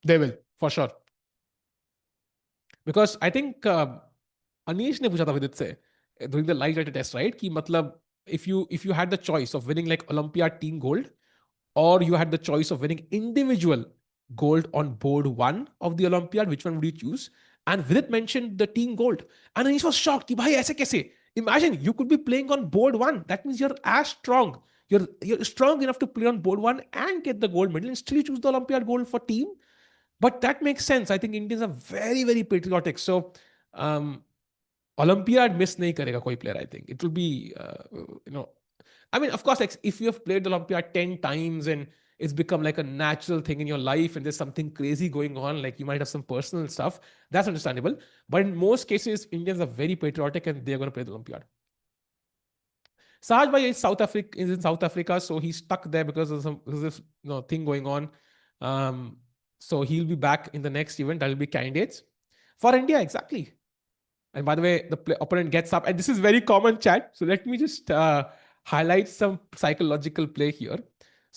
they will for sure. Because I think. Anish ने पूछा था विदित से during the live writer test, right? कि मतलब if you had the choice of winning like Olympiad team gold, or you had the choice of winning individual gold on board one of the Olympiad, which one would you choose? And Vidit mentioned the team gold, and Anish was shocked कि भाई ऐसे कैसे? Imagine you could be playing on board one. That means you're as strong. You're strong enough to play on board one and get the gold medal and still choose the Olympiad gold for team. But that makes sense. I think Indians are very very patriotic. So. Olympiad miss nahi karega koi player, I think. It will be, I mean, of course, like if you have played the Olympiad 10 times and it's become like a natural thing in your life and there's something crazy going on, like you might have some personal stuff, that's understandable. But in most cases, Indians are very patriotic and they're going to play the Olympiad. Sahaj Bhai is in South Africa, so he's stuck there because of this thing going on. So he'll be back in the next event. That'll be candidates. For India, exactly. And by the way, the opponent gets up, and this is very common chat. So let me just highlight some psychological play here.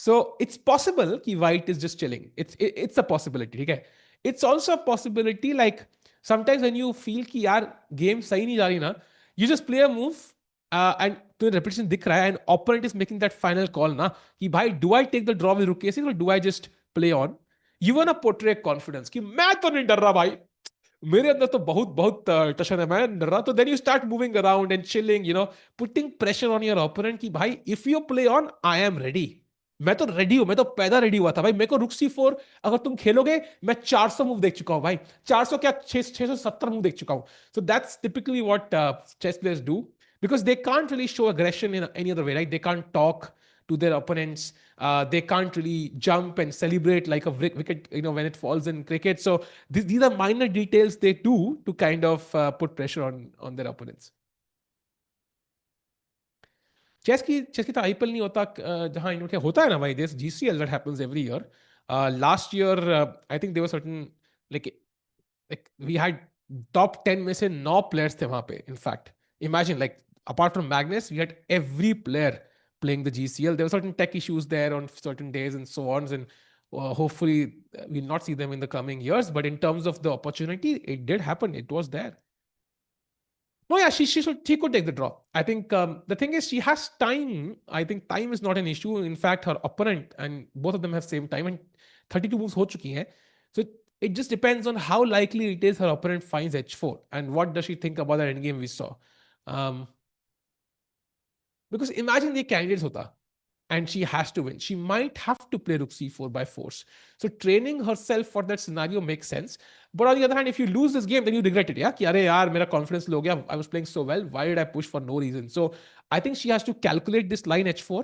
So it's possible कि white is just chilling. It's a possibility. ठीक है. It's also a possibility like sometimes when you feel कि यार game सही नहीं जा रही ना, you just play a move and तो repetition दिख रहा है and opponent is making that final call ना कि भाई do I take the draw with rook a6 or do I just play on? You wanna portray confidence कि मैं तो नहीं डर रहा भाई. मेरे अंदर तो बहुत बहुत टशन है, मैं डर रहा. तो then you start moving around and chilling, putting pressure on your opponent कि भाई if you play on I am ready. मैं तो रेडी हूं, मैं तो पैदा रेडी हुआ था भाई. मेरे को रुक C4 अगर तुम खेलोगे मैं 400 मूव देख चुका हूं भाई. 400 क्या 670 मूव देख चुका हूं. So that's typically what chess players do because they can't really show aggression in any other way, right? They can't talk to their opponents. They can't really jump and celebrate like a wicket, when it falls in cricket. So these are minor details they do to kind of put pressure on their opponents. Chess की तो IPL नहीं होता जहां इनके होता है ना भाई. This GCL that happens every year. Last year I think there were certain like we had top 10 में से 9 players थे वहां पे. In fact, imagine like apart from Magnus, we had every player playing the GCL. There were certain tech issues there on certain days and so on, and hopefully we'll not see them in the coming years. But in terms of the opportunity, it did happen. It was there. No, yeah, she could take the draw. I think the thing is she has time. I think time is not an issue. In fact, her opponent and both of them have same time and 32 moves ho chuki hai. So it just depends on how likely it is her opponent finds H4 and what does she think about that endgame we saw. Because imagine the candidates hota and she has to win. She might have to play rook C4 by force. So training herself for that scenario makes sense. But on the other hand, if you lose this game, then you regret it. Yeah, कि अरे यार मेरा confidence low गया. I was playing so well. Why did I push for no reason? So I think she has to calculate this line H4.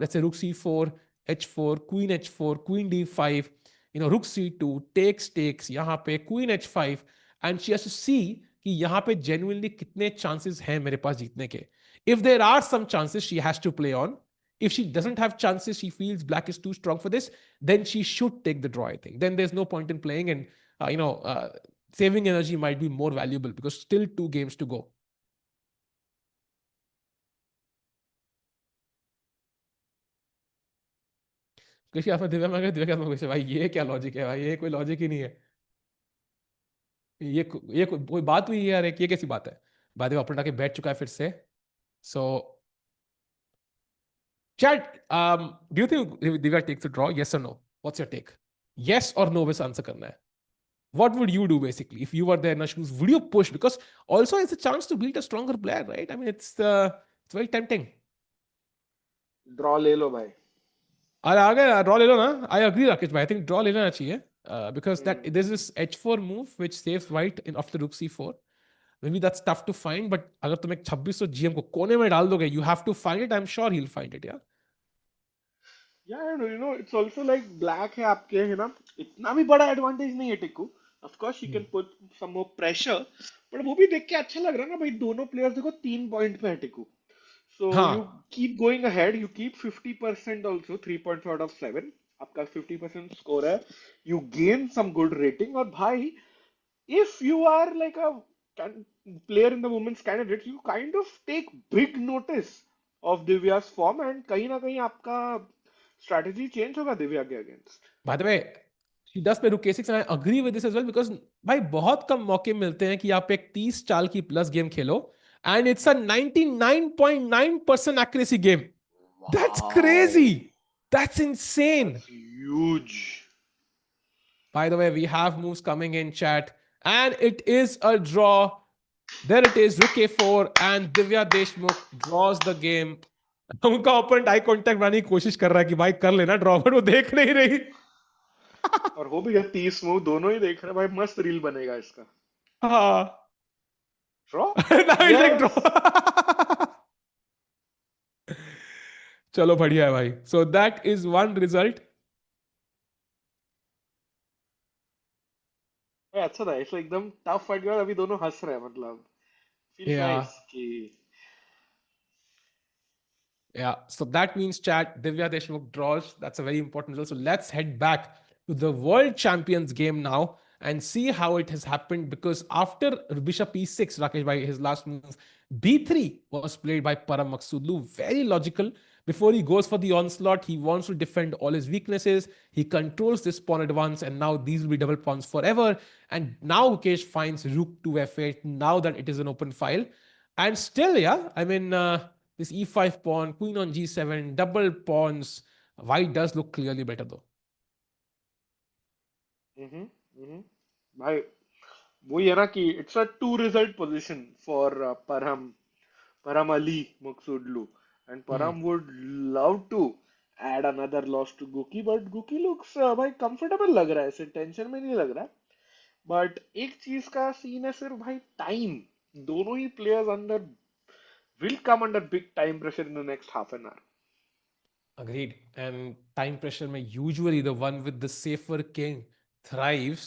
Let's say rook C4, H4, Queen H4, Queen D5. Rook C2 takes यहाँ पे Queen H5, and she has to see कि यहाँ पे genuinely कितने chances हैं मेरे पास जीतने के. If there are some chances, she has to play on. If she doesn't have chances, she feels black is too strong for this, then she should take the draw, I think. Then there's no point in playing, and saving energy might be more valuable because still 2 games to go. किसी आपने दिव्या भाई ये क्या logic है भाई, ये कोई logic ही नहीं है. ये कोई बात हुई है यार, ये कैसी बात है. बाद में अपना के बैठ चुका है फिर से. So Chad, do you think Divya takes the draw? Yes or no? What's your take? Yes or no बस आंसर करना है. What would you do basically if you were there in her shoes? Would you push? Because also it's a chance to beat a stronger player, right? I mean, it's very tempting. Draw ले लो भाई. अरे आ गया draw ले लो ना. I agree Rakesh भाई. I think draw ले लेना चाहिए because that there's this H4 move which saves white in after rook C4. Maybe that's tough to find, but अगर तुम एक 2600 GM को कोने में डाल दोगे, you have to find it. I'm sure he'll find it. Yeah. Yeah, it's also like black है आपके, है ना, इतना भी बड़ा एडवांटेज नहीं है टिकू. Of course she can put some more pressure, but वो भी देख के अच्छा लग रहा है ना भाई. दोनों प्लेयर्स देखो 3 पॉइंट पे है टिकू. So you keep going ahead, you keep 50% also, 3.5 out of 7. आपका 50% स्कोर है. You gain some good rating. और भाई, if you are like a player in the women's candidates, you kind of take big notice of Divya's form and कहीं ना कहीं आपका strategy change होगा दिव्या के against. By the way, she does play rook a6 and I agree with this as well because भाई बहुत कम मौके मिलते हैं कि आप एक 30 चाल की plus game Khelo and it's a 99.9% accuracy game. Wow. That's crazy. That's insane. That's huge. By the way, we have moves coming in chat and it is a draw. There it is, rook a4 and Divya Deshmukh draws the game. उनका opponent eye contact बनाने की कोशिश कर रहा है कि भाई कर लेना ड्रॉ, बट वो देख नहीं रही. और हो भी गया 30 मूव, दोनों ही देख रहे हैं भाई. मस्त रील बनेगा इसका. हाँ. ड्रॉ. चलो बढ़िया है भाई. So that is one result. अच्छा था, इसलिए एकदम टफ फाइट के बाद अभी दोनों हंस रहे हैं. मतलब फील नाइस कि yeah. So that means chat Divya Deshmukh draws. That's a very important result. So let's head back to the World Champions game now and see how it has happened, because after bishop e6, Rakesh bhai, his last move, b3 was played by Parham Maghsoodloo. Very logical before he goes for the onslaught, he wants to defend all his weaknesses. He controls this pawn at once, and now these will be double pawns forever. And now Gukesh finds rook to f8 now that it is an open file. And still, yeah, I mean, this e5 pawn, queen on g7, double pawns. White does look clearly better though. Mm-hmm. Mm-hmm. भाई वही है ना कि it's a two result position for Parham Maghsoodloo, and Hmm. Parham would love to add another loss to Guki, but Guki looks भाई comfortable लग रहा है, ऐसे टेंशन में नहीं लग रहा. बट एक चीज का सीन है सिर्फ भाई टाइम. दोनों ही players under will come under big time pressure in the next half an hour. Agreed. And time pressure may usually the one with the safer king thrives.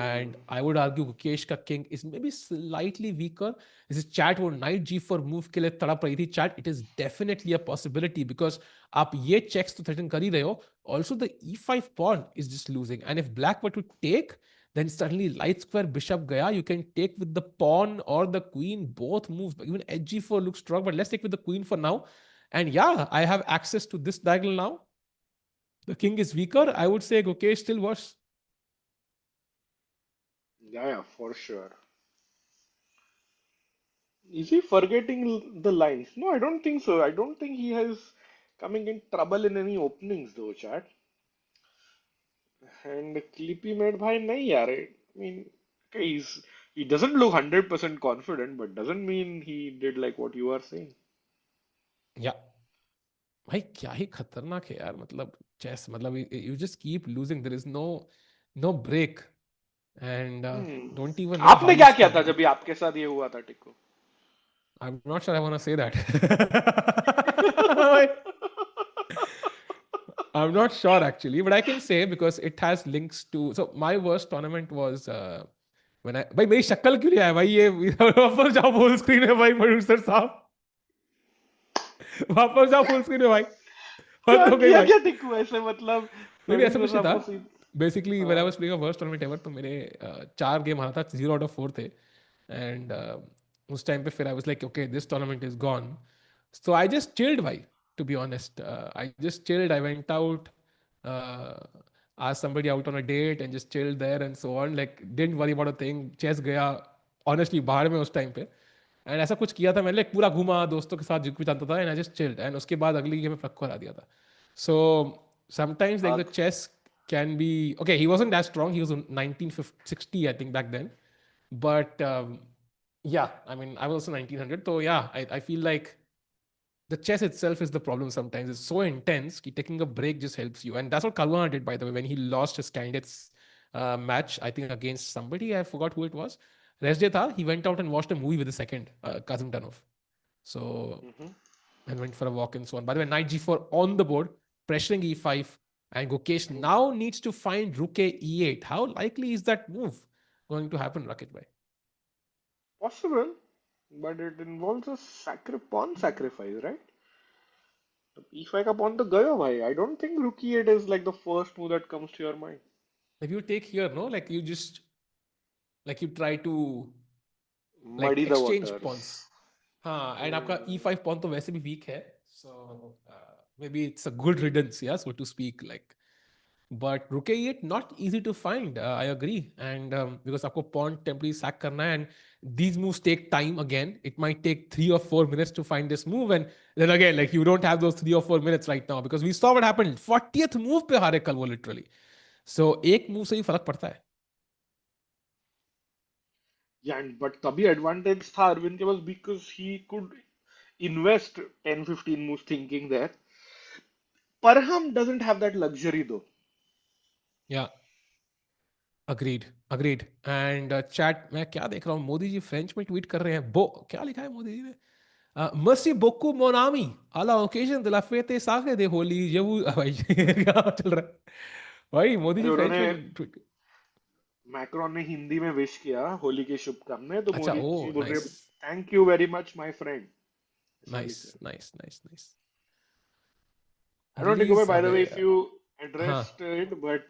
And I would argue Gukesh ka king is maybe slightly weaker. This is chat वो knight g4 move के लिए तड़प रही थी chat. It is definitely a possibility because आप ये checks तो threaten कर ही रहे हो. Also the e5 pawn is just losing. And if black were to take, then suddenly light square bishop gaya. You can take with the pawn or the queen. Both moves. Even edge g4 looks strong. But let's take with the queen for now. And yeah, I have access to this diagonal now. The king is weaker. I would say Gukesh still worse. Yeah, for sure. Is he forgetting the lines? No, I don't think so. I don't think he has coming in trouble in any openings though, chat. And Clippy made bhai nahi yaar. I mean, okay, he doesn't look 100% confident, but doesn't mean he did like what you are saying. Yeah. भाई क्या ही खतरनाक है यार मतलब chess मतलब you just keep losing. There is no break and don't even know how आपने you क्या किया stop. था जब भी आपके साथ ये हुआ था Tikko? I'm not sure I want to say that. I'm not sure actually, but I can say because it has links to. So my worst tournament was when I. भाई मेरी शक्ल क्यों नहीं आया भाई ये वापस जाओ फुल स्क्रीन में भाई प्रोड्यूसर साहब वापस जाओ फुल स्क्रीन में भाई हद क्या हो गई किया भाई. क्या टिक्को ऐसे मतलब नहीं नहीं ऐसा प्रोड्यूसर कुछ नहीं साहब था. को सीन. बेसिकली व्हेन आई हाँ. Was playing a worst tournament ever तो मेरे 4 गेम हारा था 0 आउट ऑफ 4 थे. एंड उस टाइम पे फिर I was like okay this tournament is gone. So I just chilled भाई to be honest. I just chilled. I went out asked somebody out on a date and just chilled there and so on. Like didn't worry about a thing. Chess गया honestly बाहर में उस time पे. And ऐसा कुछ किया था मैंने like, पूरा घूमा दोस्तों के साथ जो कुछ जानता था and I just chilled and उसके बाद अगली गेम में फ्रक हरा दिया था. सो समटाइम्स लाइक द आग- chess can be okay. He wasn't as strong. He was 1960, I think, back then. But yeah, I mean, I was also 1900. So yeah, I feel like the chess itself is the problem sometimes. It's so intense that taking a break just helps you. And that's what Caruana did, by the way, when he lost his candidates match, I think against somebody. I forgot who it was. Rest day tha, he went out and watched a movie with the second, Kazim Tanov. So, Mhm. and went for a walk and so on. By the way, knight g4 on the board, pressuring e5. And Gukesh now needs to find rook a e8. How likely is that move going to happen, Rakit bhai? Possible, but it involves a pawn sacrifice, right? E5 का pawn तो गयो भाई. I don't think rook e8 is like the first move that comes to your mind. If you take here, no, like you just like you try to like Muddy the exchange waters. pawns. हाँ, and आपका e5 pawn तो वैसे भी weak है. So maybe it's a good riddance, yeah, so to speak. Like, but rook a8 not easy to find. I agree, and because आपको pawn temporarily sack करना है, and these moves take time. Again, it might take 3 or 4 minutes to find this move, and then again, like you don't have those 3 or 4 minutes right now because we saw what happened. 40th move पे हारे कल वो literally. So एक move से ही फर्क पड़ता है. Yeah, but तभी advantage था Arvind के पास because he could invest 10-15 moves thinking there. Parham doesn't have that luxury though. Yeah. Agreed agreed and chat मैं क्या देख रहा हूँ मोदी जी फ्रेंच में ट्वीट कर रहे हैं बो क्या लिखा है मोदी जी ने मसी बोक्कू मोनामी आला occasion de la fete sacre de Holi ये वो भाई क्या चल रहा है भाई मोदी अरे जी फ्रेंच उन्होंने में tweet- मैक्रोन ने हिंदी में विश किया होली की शुभकामनाएं तो अच्छा मोदी ओ जी बोल रहे nice thank you very much my friend. ऐसा नाइस लिखा है. Nice nice nice I don't know release by the अबे way if you हाँ addressed it, but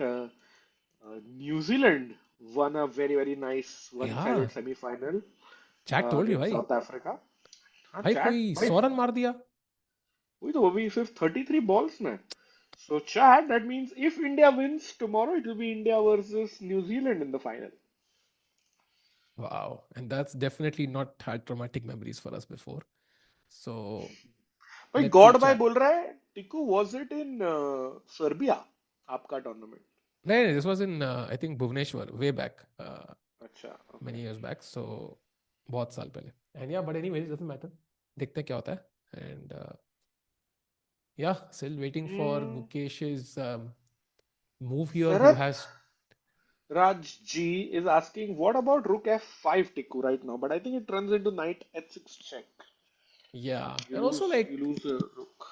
New Zealand won a very nice one-sided यार semi-final chat told you against भाई South Africa. हाँ भाई chat कोई भाई 100 रन मार दिया वही तो अभी सिर्फ 33 balls में. So chat, that means if India wins tomorrow, it will be India versus New Zealand in the final. Wow. And that's definitely not had traumatic memories for us before. So भाई let's see, God भाई chat. बोल रहा है टिकू was it in Serbia आपका tournament. No, no, this was in, I think, Bhubaneswar, way back, अच्छा okay. many years back. So, बहुत साल पहले. And yeah, but anyways, doesn't matter. देखते हैं क्या होता है. And yeah, still waiting for Gukesh's move here, who Sharad has, Raj G is asking what about rook f5 Tiku right now, but I think it runs into knight h6 check. yeah. You And also, lose you lose a rook.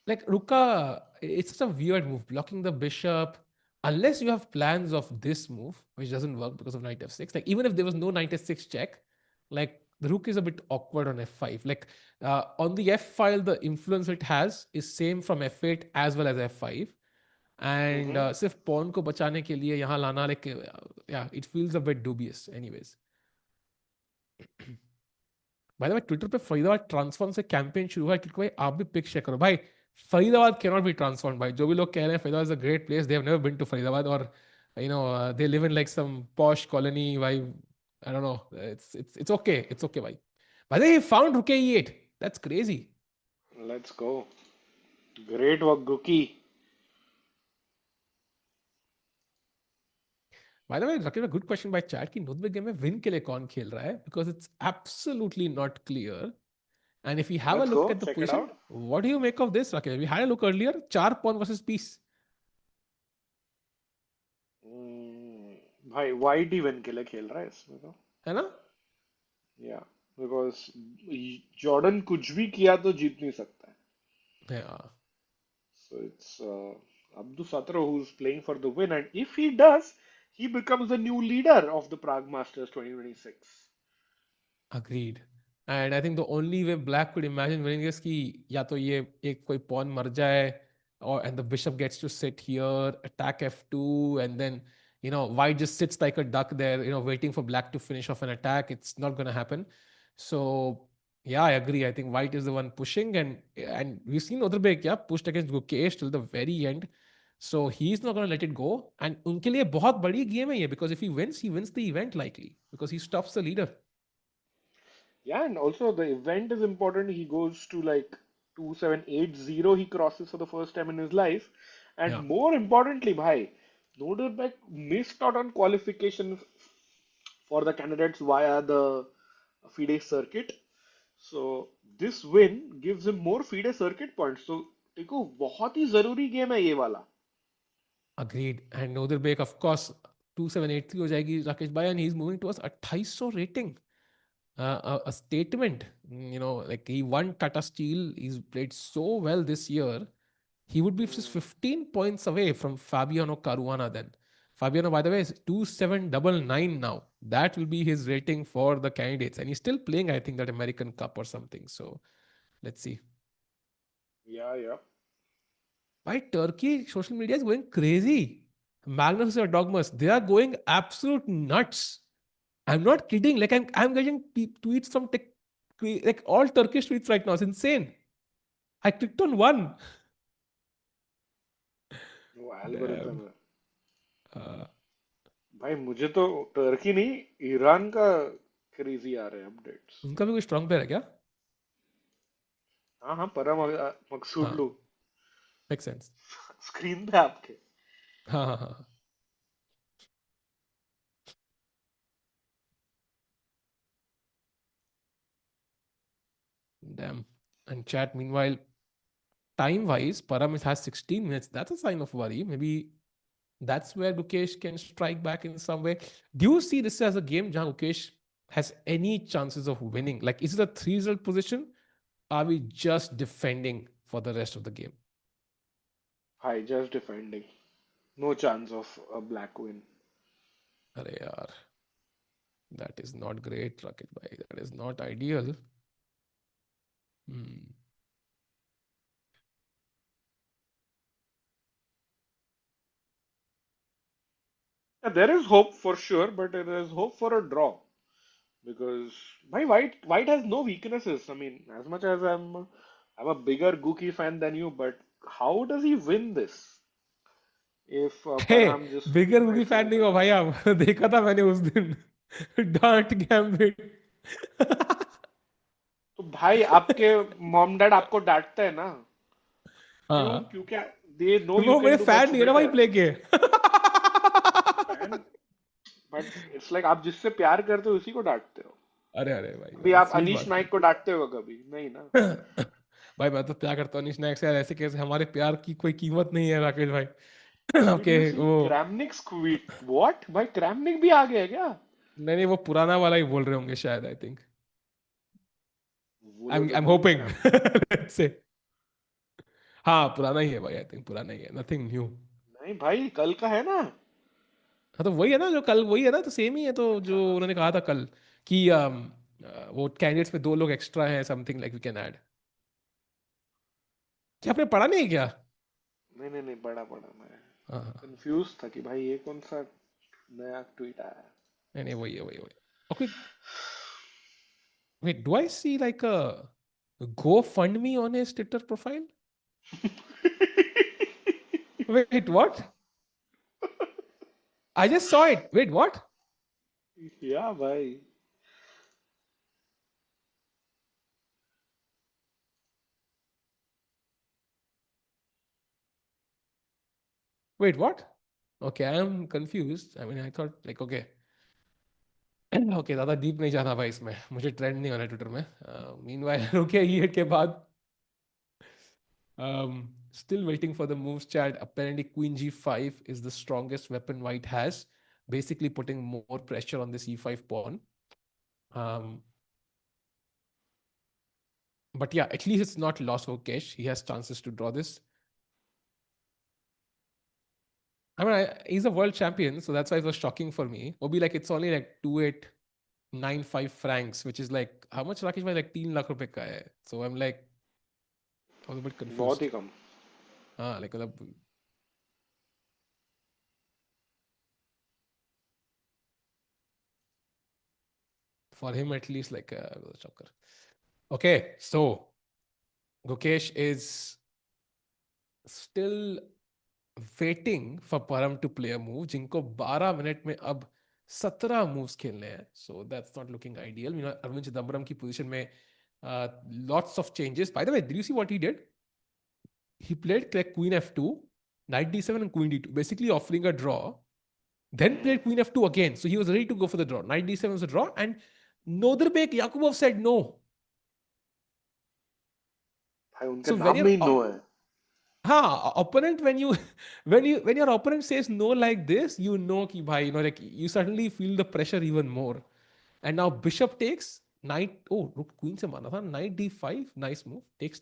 Ruka, it's such a weird move, blocking the bishop. Unless you have plans of this move, which doesn't work because of knight f6. Like, even if there was no knight f6 check, like, the rook is a bit awkward on f5. Like, on the f file, the influence it has is same from f8 as well as f5. And Mm-hmm. सिर्फ pawn को बचाने के लिए यहाँ लाना, like, yeah, it feels a bit dubious. Anyways. भाई मैं Twitter पे फरीदाबाद ट्रांसफॉर्म से कैंपेन शुरू हुआ है क्योंकि भाई आप भी पिक शेयर करो भाई. Faridabad can not be transform भाई. जो भी लोग कह रहे हैं Faridabad is a great place, they have never been to Faridabad, और they live in like some posh colony भाई. I don't know. It's okay, it's okay भाई. By the way, he found rook e8. That's crazy. Let's go. Great work, Guki. By the way, Rakesh, a good question by chat कि notebook game में win के लिए कौन खेल रहा है, because it's absolutely not clear. And if we have a Let's look go. at the Check it position, out. what do you make of this, Rakesh? We had a look earlier, 4 pawn versus piece. भाई white ही win के लिए खेल रहा है इसमें तो. है ना? या बिकॉज जॉर्डन कुछ भी किया तो जीत नहीं सकता है. Yeah, So it's Abdusattorov who's playing for the win, and if he does, he becomes the new leader of the Prague Masters 2026. agreed. And I think the only way Black could imagine winning is कि या तो ये एक कोई pawn मर जाए, or and the bishop gets to sit here, attack f2, and then White just sits like a duck there, waiting for Black to finish off an attack. It's not going to happen. So yeah, I agree. I think White is the one pushing, and we've seen Nodirbek, yeah, pushed against Gukesh till the very end. So he's not going to let it go. And उनके लिए बहुत बड़ी game है ये, because if he wins the event likely, because he stops the leader. Yeah, and also the event is important. He goes to like 2780, he crosses for the first time in his life. Yeah. And more importantly, bhai, Nodirbek missed out on qualification for the candidates via the FIDE circuit. So this win gives him more FIDE circuit points. So देखो बहुत ही जरूरी game है ये वाला. Agreed. And Nodirbek, of course, 2783 हो जाएगी राकेश भाई, and he's moving towards 2800 rating. A statement. Like he won Tata Steel. He's played so well this year. He would be just 15 points away from Fabiano Caruana then. Fabiano, by the way, is 2799 now. That will be his rating for the candidates. And he's still playing, I think, that American Cup or something. So let's see. Yeah. Why Turkey social media is going crazy? Magnus or Dogmas, they are going absolute nuts. I'm not kidding. Like I'm getting tweets from like all Turkish tweets right now. It's insane. I clicked on one. वो algorithm Damn. है. Uh, भाई मुझे तो Turkey नहीं Iran का crazy आ रहे हैं updates. उनका भी कोई स्ट्रॉन्ग पेयर है क्या? हाँ हाँ परम हाँ, मकसूदलू मेक सेंस. स्क्रीन पे आपके. हाँ हाँ हाँ. Damn. And chat, meanwhile, time wise, Param has 16 minutes. That's a sign of worry. Maybe that's where Gukesh can strike back in some way. Do you see this as a game where Gukesh has any chances of winning? Like, is it a 3-result position? Are we just defending for the rest of the game? Hi, just defending. No chance of a black win. Arey yaar, that is not great, Rakesh bhai. That is not ideal. Hmm. Yeah, there is hope for sure, but there is hope for a draw because my white has no weaknesses. I mean, as much as I'm I'm a bigger Gookie fan than you, but how does he win this if hey, Parham just bigger tries की to फैन win नहीं it? हो भाई आप। देखा था मैंने उस दिन। डांट गैम्बिट। तो भाई आपके मॉम डैड आपको डांटते हैं ना? क्यों? हाँ, क्योंकि दे नो यू वो मेरे कैन डू फैन मच नहीं है ना भाई बेटर। प्ले के। फैन, बट इट्स लाइक आप जिससे प्यार करते हो उसी को डांटते हो। अरे अरे भाई अभी भाई, आप स्वीट अनीश बात नाइक की। को डांटते हो कभी? नहीं ना। भाई मैं तो प्यार करता हूँ निश नायक से यार, ऐसे कैसे? हमारे प्यार की कोई कीमत नहीं है राकेश भाई। डिड ओके यू सी वो, क्रैमनिक्स ट्वीट? व्हाट भाई, क्रैमनिक भी आ गया क्या? नहीं नहीं, वो पुराना वाला ही बोल रहे होंगे शायद, आई थिंक। बोले तो आई एम भाई होपिंग। क्रैमनिक। Let's say. हाँ पुराना ही है भाई, आई थिंक पुराना ही है, नथिंग न्यू। नहीं भाई, कल का है ना। हाँ तो वही है ना जो कल, वही है ना, तो सेम ही है तो, अच्छा जो हाँ। उन्होंने कहा था कल कि वो कैंडिडेट्स में दो लोग एक्स्ट्रा हैं, something like we can add. क्या आपने पढ़ा नहीं है क्या? नहीं नहीं नहीं, बड़ा बड़ा मैं हाँ हाँ। कंफ्यूज था कि भाई ये कौन सा नया ट्वीट आया नहीं नहीं, वही है वही है वही। Okay, wait, do I see like a GoFundMe on his Twitter profile? Wait, what? I just saw it. Wait, what? है। या भाई। Wait, what? Okay, I am confused. I mean, I thought like okay, okay, ज़्यादा deep नहीं जाना भाई इसमें, मुझे trend नहीं होना ट्विटर में। मीनवाइल ओके, ये के बाद still waiting for the moves chat. Apparently, Queen G5 is the strongest weapon White has, basically putting more pressure on this E5 pawn. Um, but yeah, at least it's not lost for Kesh. He has chances to draw this. I mean, he's a world champion, so that's why it was shocking for me. Will be like it's only like 2895 francs, which is like how much Rakesh bhai, like 3 lakh rupees ka hai. So I'm like, I was a bit बहुत ही confused. Come. Like for him at least, like shocker. Okay, so Gukesh is still waiting for Param to play a move. जिनको 12 minute में अब 17 moves खेलने हैं. So that's not looking ideal. You know, Aravindh Chithambaram की position में lots of changes. By the way, did you see what he did? He played like Queen F2, Knight D7 and Queen D2, basically offering a draw. Then played Queen F2 again. So he was ready to go for the draw. Knight D7 was a draw, and Nodirbek Yakubboev said no. भाई उनके So when नाम में you're he no है। opponent, when you when your opponent says no like this, you know ki bhai, you know, like you suddenly feel the pressure even more. And now bishop takes, knight, oh rook queen se mara tha, knight d5, nice move, takes,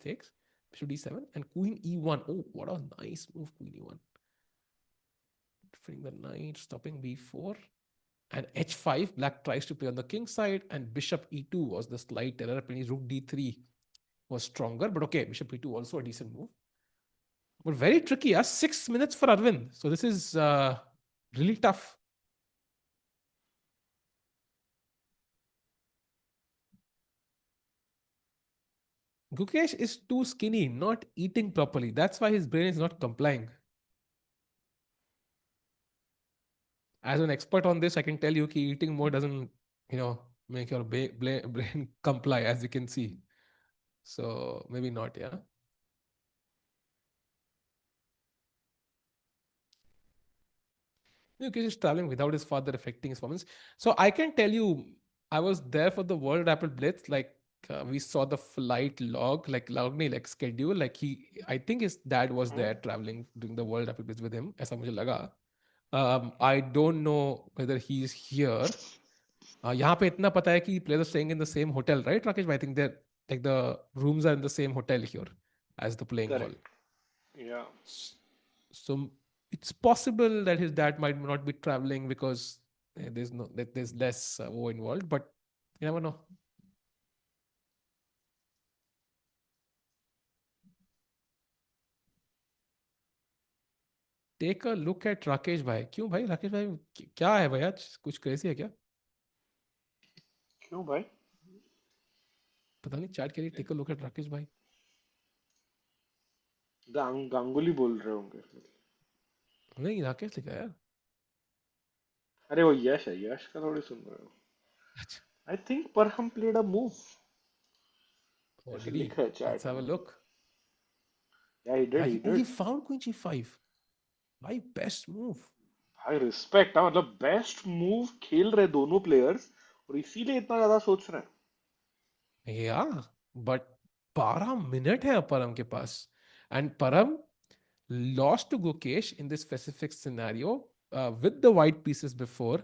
bishop d7 and queen e1. Oh, what a nice move, queen e1. Defending the knight, stopping b4 and h5. Black tries to play on the king side, and bishop e2 was the slight error. Apparently rook d3 was stronger, but okay, bishop e2 also a decent move. But very tricky. 6 minutes for Arvind. So this is really tough. Gukesh is too skinny, not eating properly. That's why his brain is not complying. As an expert on this, I can tell you that eating more doesn't, make your brain comply, as you can see. So maybe not, yeah. Gukesh is traveling without his father affecting his performance. So I can tell you, I was there for the World Rapid Blitz. Like we saw the flight log, like schedule. Like I think his dad was there traveling during the World Rapid Blitz with him. ऐसा मुझे लगा. I don't know whether he's here. यहाँ पे इतना पता है कि players are staying in the same hotel, right, Rakesh? I think they're like the rooms are in the same hotel here as the playing hall. Correct. या। So it's possible that his dad might not be traveling because there's less war involved, but you never know. Take a look at Rakesh भाई. क्यों भाई राकेश भाई, क्या है भाई, आज कुछ कैसी है क्या? क्यों भाई? पता नहीं, चैट के लिए take a look at Rakesh भाई. गांगुली बोल रहे होंगे। नहीं राकेश लिखा यार। अरे वो यश है, यश का थोड़ी सुन रहे हो। अच्छा। आई थिंक पर हम प्लेड अ मूव, Oh, ऐसे did he? लिखा है Let's चैट have a में। look. या he did, Yeah, he he did. found queen g5. Why best move? भाई रिस्पेक्ट है, मतलब बेस्ट मूव खेल रहे दोनों प्लेयर्स और इसीलिए इतना ज्यादा सोच रहे हैं। Yeah, but 12 minute है परम के पास, and Param lost to Gukesh in this specific scenario with the white pieces before.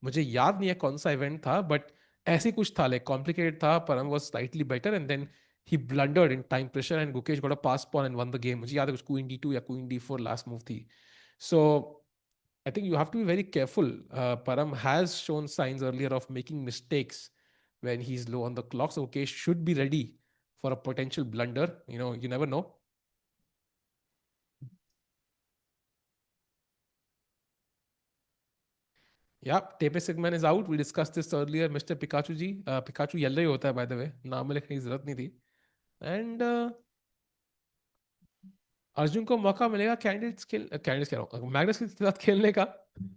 मुझे याद नहीं है कौन सा इवेंट था, बट ऐसे कुछ था, लाइक कॉम्प्लिकेटेड था. परम was slightly better and then he blundered in time pressure and Gukesh got a pass pawn and won the game. मुझे याद है कुछ queen d2 या queen d4 last move थी. So I think you have to be very careful. Param has shown signs earlier of making mistakes when he's low on the clock. So Gukesh should be ready for a potential blunder. You know, you never know. Yeah, Tepe Sigman is out. We discussed this earlier, Mr. Pikachu ji. Pikachu yellow ही होता है, by the way. नाम में लिखने की जरूरत नहीं थी. And Arjun को मौका मिलेगा कैंडिडेट्स कह रहा हूँ मैग्नस के साथ खेलने का.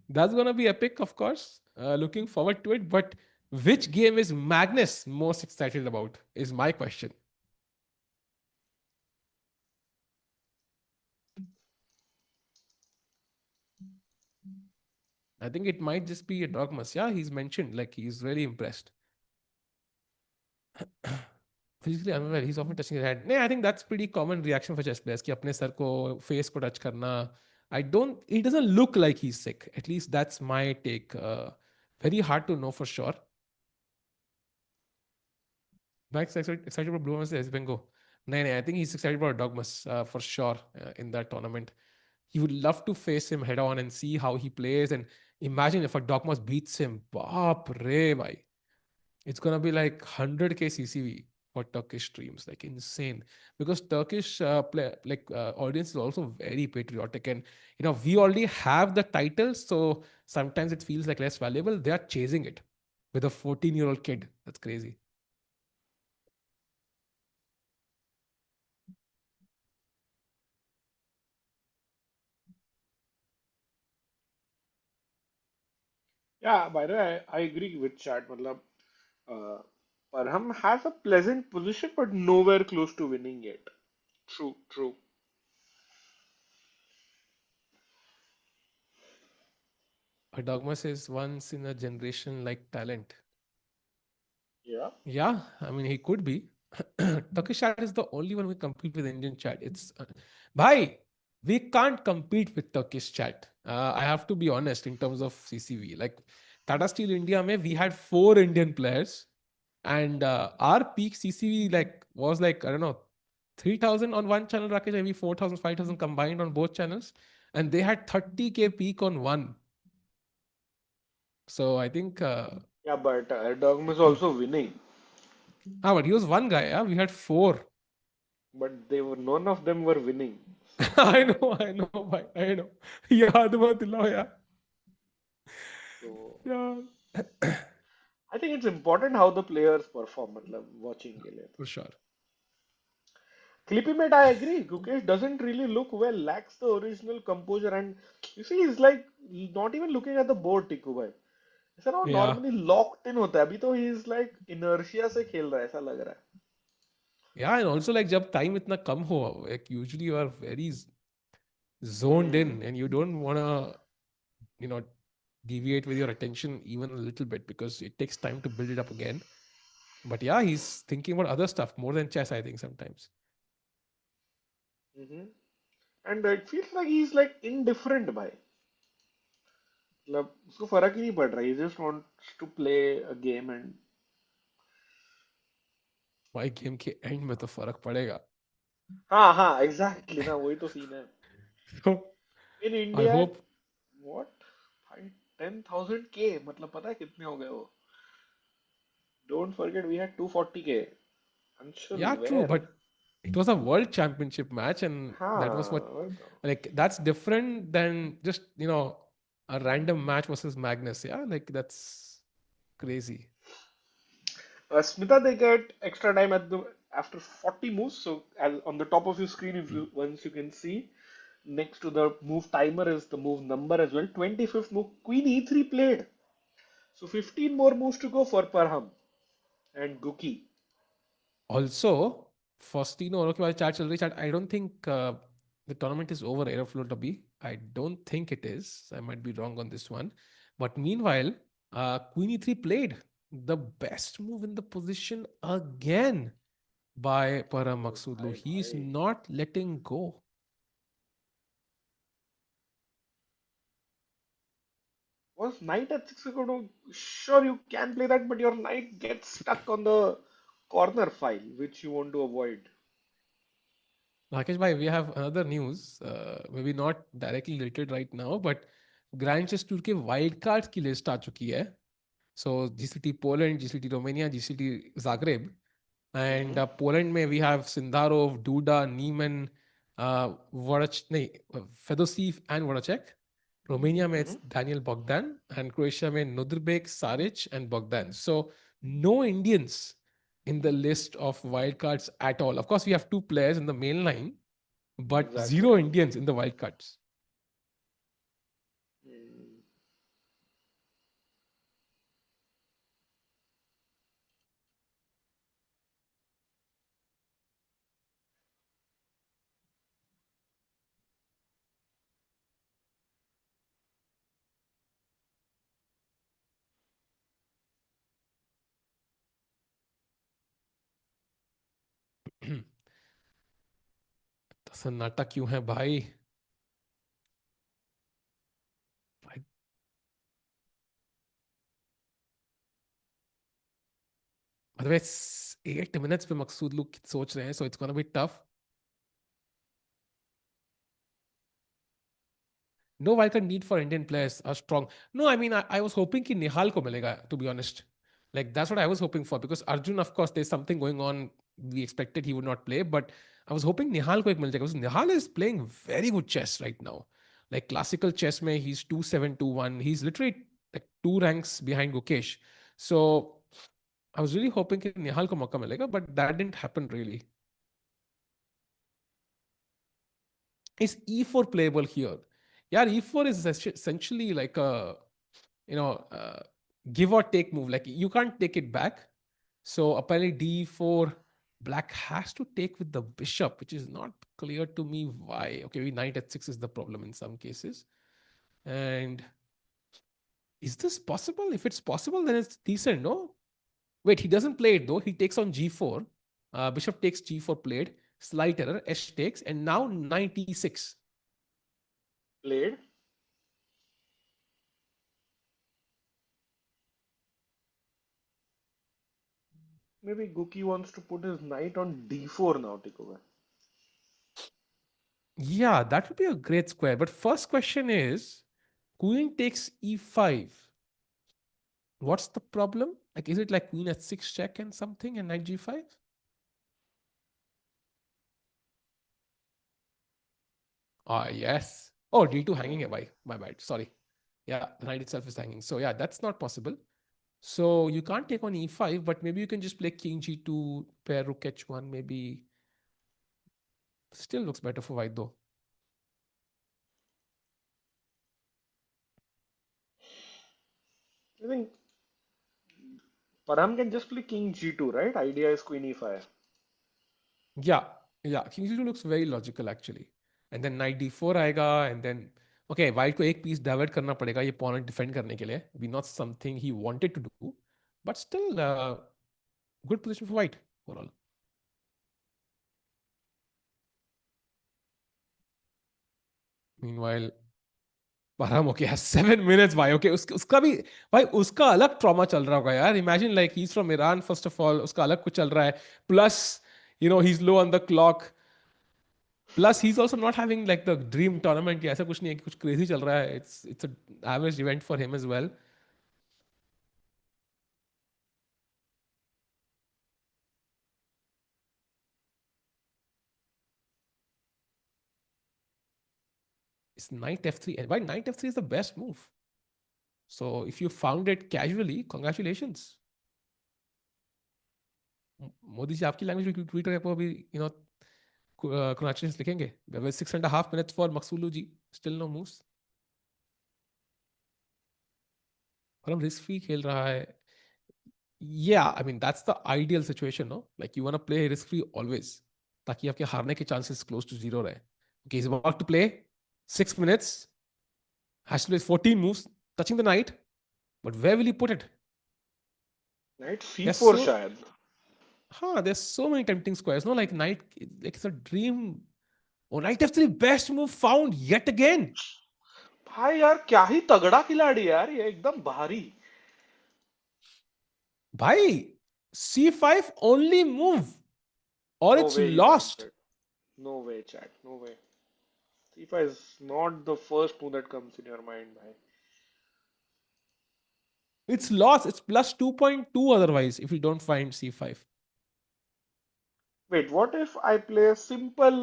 That's gonna be epic, of course. Looking forward to it. But which game is Magnus most excited about? Is my question. I think it might just be a dogmas. Yeah, he's mentioned like he's really impressed. Physically unaware, he's often touching his head. No, I think that's pretty common reaction for chess players कि अपने sir को face को touch करना. I don't. He doesn't look like he's sick. At least that's my take. Very hard to know for sure. Max excited about Blue versus Esbengo. No, no, I think he's excited about Dogmas for sure in that tournament. He would love to face him head on and see how he plays. And imagine if a Dogmas beats him. Baap re bhai. It's gonna be like 100K CCV for Turkish streams, like insane. Because Turkish audience is also very patriotic, and we already have the titles, so sometimes it feels like less valuable. They are chasing it with a 14-year-old kid. That's crazy. Yeah, by the way, I agree with chat. मतलब uh, Parham has a pleasant position, but nowhere close to winning yet. True, true. A Dogmas is once in a generation like talent. Yeah. Yeah, I mean, he could be. Turkish chat is the only one we compete with Indian chat. It's bhai, we can't compete with Turkish chat. I have to be honest in terms of CCV. Like Tata Steel India, mein, we had 4 Indian players, and our peak CCV was like I don't know 3,000 on one channel. Rakesh, maybe 4,000, 5,000 combined on both channels, and they had 30K peak on one. So I think. Yeah, but Dogm is also winning, But he was one guy. Yeah, we had four. but they were none of them were winning. So, I know, bhai, I know. याद मत दिलाओ यार. so Yeah. I think it's important how the players perform. मतलब watching के लिए. For sure. Clippymate, I agree. Gukesh doesn't really look well, lacks the original composure, and you see, he's like not even looking at the board, Tiku bhai. ऐसा ना Yeah. normally locked in होता है, अभी तो he is like inertia से खेल रहा है, ऐसा लग रहा है. Yeah, and also like जब time इतना कम हो, like usually you are very zoned Hmm. in and you don't wanna, you know, deviate with your attention even a little bit because it takes time to build it up again. But yeah, he's thinking about other stuff more than chess, I think sometimes. Mm-hmm. And it feels like he's like indifferent भाई. मतलब उसको फर्क ही नहीं पड़ रहा. He just wants to play a game and भाई game के and में तो फर्क पड़ेगा. हाँ हाँ exactly ना वही तो सीन है. So In I India, hope. what? भाई 10,000 K मतलब पता है कितने हो गए वो? Don't forget we had 240K. Anshul, Yeah, true, where? but it was a world championship match, and that was what, हाँ वही तो. like that's different than just a random match versus Magnus. Yeah, like that's crazy. Smita, they get extra time after 40 moves. So on the top of your screen, if you once you can see next to the move timer is the move number as well. 25th move, Queen E3 played. So 15 more moves to go for Parham and Guki. Also, Faustino ओवरों के बाद चार चल रही चार. I don't think the tournament is over Aeroflot अभी. I don't think it is. I might be wrong on this one. But meanwhile, Queen E3 played the best move in the position again by Parham अरे Maghsoodloo. भाई He is भाई, not letting go. was knight at 6 equal to, sure you can play that, but your knight gets stuck on the corner file, which you want to avoid. Rakesh bhai, we have another news. Maybe not directly related right now, but Grand Chess Tour के wild cards की list आ चुकी है. So GCT Poland, GCT Romania, GCT Zagreb. And Mhm, Poland में we have Sindarov, Duda, Niemann, Fedosiv and Voracek. Romania में it's mhm. Daniel Bogdan. And Croatia में Nodirbek, Saric and Bogdan. So no Indians in the list of wildcards at all. Of course, we have two players in the main line, but Exactly. zero Indians in the wildcards. Mm. तो सन्नाटा क्यों है भाई? भाई otherwise 8 minutes पे मकसूद लोग सोच रहे हैं, so it's gonna be tough. No wildcard need for Indian players are strong. No, I mean I was hoping कि निहाल को मिलेगा, to be honest. Like that's what I was hoping for because Arjun, of course, there's something going on. We expected he would not play, but I was hoping Nihal को एक मिल जाएगा because Nihal is playing very good chess right now. Like classical chess में he's 2-7-2-1. He's literally like two ranks behind Gukesh. So I was really hoping कि Nihal को मौका मिलेगा, but that didn't happen really. Is E4 playable here? Yeah, E4 is essentially like a you know uh, give or take move. Like you can't take it back. So apparently D4 black has to take with the bishop, which is not clear to me why. Okay, maybe knight h6 is the problem in some cases. And is this possible? If it's possible, then it's decent. No, wait, he doesn't play it though. He takes on G4. Bishop takes G4 played. Slight error. H takes, and now knight e6. Played. Maybe Guki wants to put his knight on D4 now, Tikover. Yeah, that would be a great square. But first question is, queen takes e5. What's the problem? Like, is it like queen h6 check and something and knight g5? Ah, yes. Oh, d2 hanging hai, bhai. My bad. Sorry. Yeah, the knight itself is hanging. So yeah, that's not possible. So you can't take on e5, but maybe you can just play king g2, pair rook h1. Maybe still looks better for white though. I think Param can just play king G2, right? Idea is queen E5. Yeah, yeah. King g2 looks very logical actually. And then knight d4 आएगा, and then okay, white को एक piece divert करना पड़ेगा ये pawn defend करने के लिए. Be not something he wanted to do, but still good position for white overall. Meanwhile, Parham okay has 7 minutes भाई. Okay, उसका भी भाई उसका अलग trauma चल रहा होगा यार. Imagine like he's from Iran first of all, उसका अलग कुछ चल रहा है. Plus, he's low on the clock. Plus, he's also not having like the dream tournament. ऐसा कुछ नहीं है कि कुछ crazy चल रहा है. It's a average event for him as well. It's knight f3. And why knight f3 is the best move. So if you found it casually, congratulations. Modi ji आपकी लैंग्वेज में ट्वीट करके अभी congratulations लिखेंगे. We have 6.5 minutes for Maghsoodloo ji. Still no moves. और हम risk free खेल रहा है. Yeah, I mean that's the ideal situation, no? Like you want to play risk free always, ताकि आपके हारने के chances close to zero रहे. Okay, he's about to play 6 minutes. Has to play 14 moves, touching the knight. But where will he put it? Night There's C4 so शायद. there's so many tempting squares. No, like knight, like it's a dream. Oh, knight f3, best move found yet again. भाई यार क्या ही तगड़ा खिलाड़ी है यार, ये एकदम भारी. भाई c5 only move or no it's way he finds lost. it. No way chat, no way. C5 is not the first move that comes in your mind, bhai. It's lost. It's plus 2.2 otherwise if you don't find c5. Wait, what if I play a simple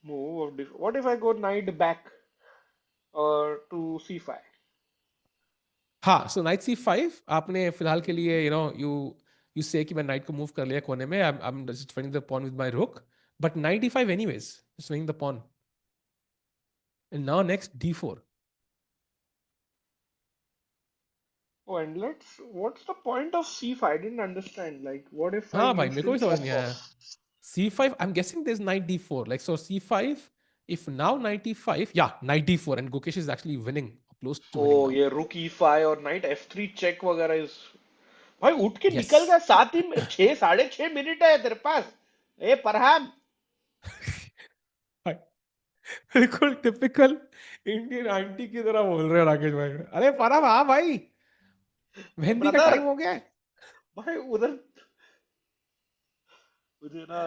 move of what if I go knight back or to C5? हाँ, so knight c5 आपने फिलहाल के लिए you say कि मैं knight को move कर लिया कोने में. I'm just defending the pawn with my rook, but knight e5 anyways, just winning the pawn. And now next d4. Oh, and what's the point of C5? I didn't understand. Like, what if I हाँ भाई मेरे को भी instantly समझ नहीं f4? आया. c5, I'm guessing there's knight d4. Like so c5, if now knight e5, yeah, knight d4 and Gukesh is actually winning, close to winning Oh, now. ये rook e5 और knight f3 check वगैरह इस भाई उठ के निकल Yes. गया. 6.5 minute है तेरे पास. ए परहाम. बिल्कुल टिपिकल इंडियन आंटी की तरह बोल रहे हैं राकेश भाई. अरे परम हाँ भाई, मेहंदी का ब्रदर टाइम हो गया है. भाई उधर मुझे ना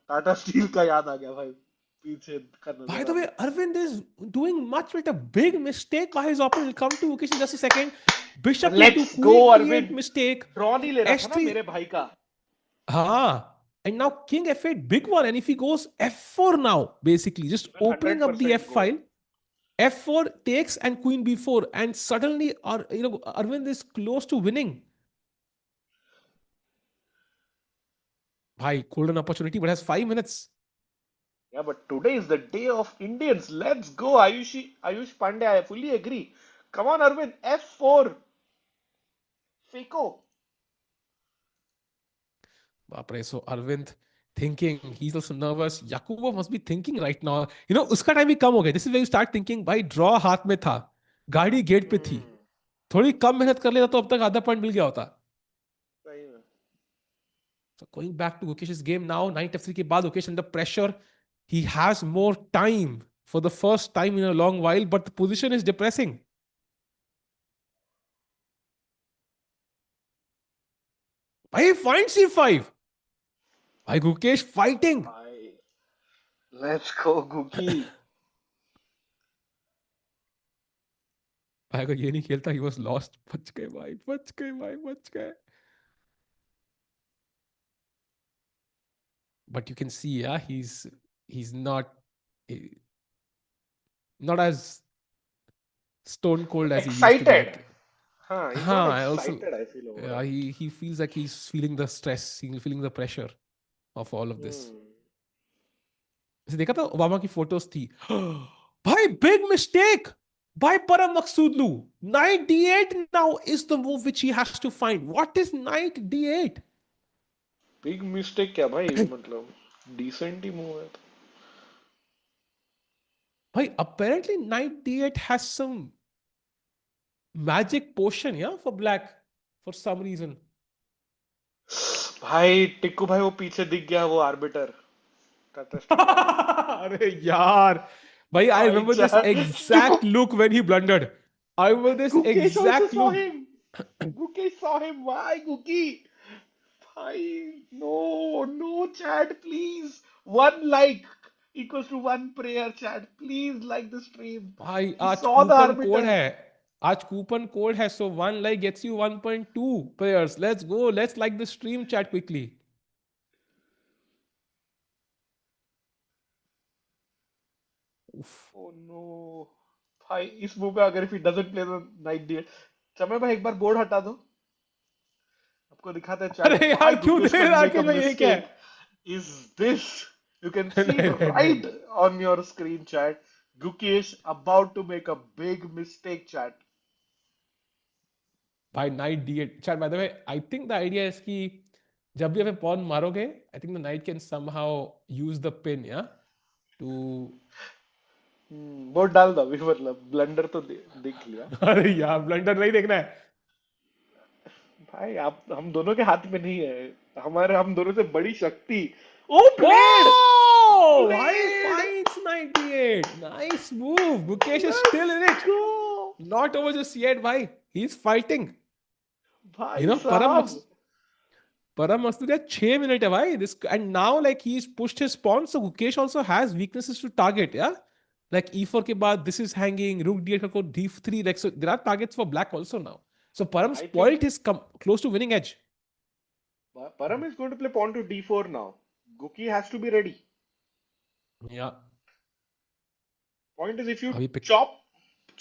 टाटा स्टील का याद आ गया भाई, पीछे का By the way, नजारा. Arvind is doing much with a big mistake by his opponent. Will come to Mukesh in just a second. Bishop e2, let's go queen d8 Arvind. mistake. Draw नहीं ले रहा था ना h3. मेरे भाई का. Ah. And now king f8, big one. And if he goes f4 now, basically just will opening up the f 100% go. file, f4 takes and queen b4, and suddenly, Arvind is close to winning. Bhai, golden opportunity, but has 5 minutes. Yeah, but today is the day of Indians. Let's go, Ayush Pandey. I fully agree. Come on, Arvind. F4. Fico. Bapre, so Arvind thinking, he's also nervous. Yakubov must be thinking right now. उसका time भी कम हो गया. This is where you start thinking, भाई draw हाथ में था, गाड़ी gate पे थी, Hmm. थोड़ी कम मेहनत कर लेता तो अब तक आधा पॉइंट मिल गया होता. सही में. So going back to Gukesh's game now, knight f3 के बाद Gukesh under pressure. He has more time for the first time in a long while, but the position is depressing. भाई find c5. भाई Gukesh fighting. भाई. Let's go, Guki. भाई अगर ये नहीं खेलता, he was lost. बच गए भाई, बच गए भाई, बच गए. But you can see, yeah, he's eh, not as stone cold as he used to be. Excited. Like, Huh, he's not I also, excited, I feel, yeah, overall. he feels like he's feeling the stress, he's feeling the pressure of all of this. Hmm. जैसे देखा था Obama की photos थी. भाई big mistake by Parham Maghsoodloo. Knight d8 now is the move which he has to find. What is knight d8? Big mistake क्या भाई, मतलब decent ही move है. भाई apparently knight d8 has some magic potion, yeah, for black for some reason. भाई टिक्कू भाई वो पीछे दिख गया वो आर्बिटर टाटा स्टील वाला. अरे यार भाई, I भाई remember this Tikku. exact look when he blundered. I remember this Gukesh also exact saw look. him. Gukesh saw him. Why, Guki? Bhai, no, no, chat, please. One like equals to one prayer, chat. Please like the stream. भाई He आज saw the coupon code arbiter. है. आज coupon code है, so one like gets you 1.2 players. Let's go. Let's like the stream chat quickly. Oof. Oh no. भाई इस move पे अगर if he doesn't play the knight d8. समय भाई एक बार बोर्ड हटा दो. आपको दिखाते हैं chat अरे why यार क्यों Gukesh दे can रहा make कि a भाई ये क्या mistake है? is this. You can see नहीं it नहीं नहीं right on your screen, chat. Gukesh about to make a big mistake, chat. भाई नाइट D8 चल bye the way I think the idea is कि जब भी हमें पॉन मारोगे I think the night can somehow use the pin या to वो डाल दो अभी, मतलब ब्लंडर तो देख लिया अरे यार ब्लंडर नहीं देखना है भाई। आप हम दोनों के हाथ में नहीं है, हमारे हम दोनों से बड़ी शक्ति। ओ प्लेड, Oh, भाई played, finds 98. Nice move. Gukesh is still let's in it. Go Not over just yet, bhai. He's fighting. You भाई know, साहब। Parham Maghsoodloo 6 minutes है भाई. This and now like he's pushed his pawn, so Gukesh also has weaknesses to target. Yeah, like E4 के बाद this is hanging. Rook D8 को D3. Like so, there are targets for black also now. So Parham I think spoiled his close to winning edge. Param is going to play pawn to d4 now. Guki has to be ready. Yeah. Point is, if you अभी pick.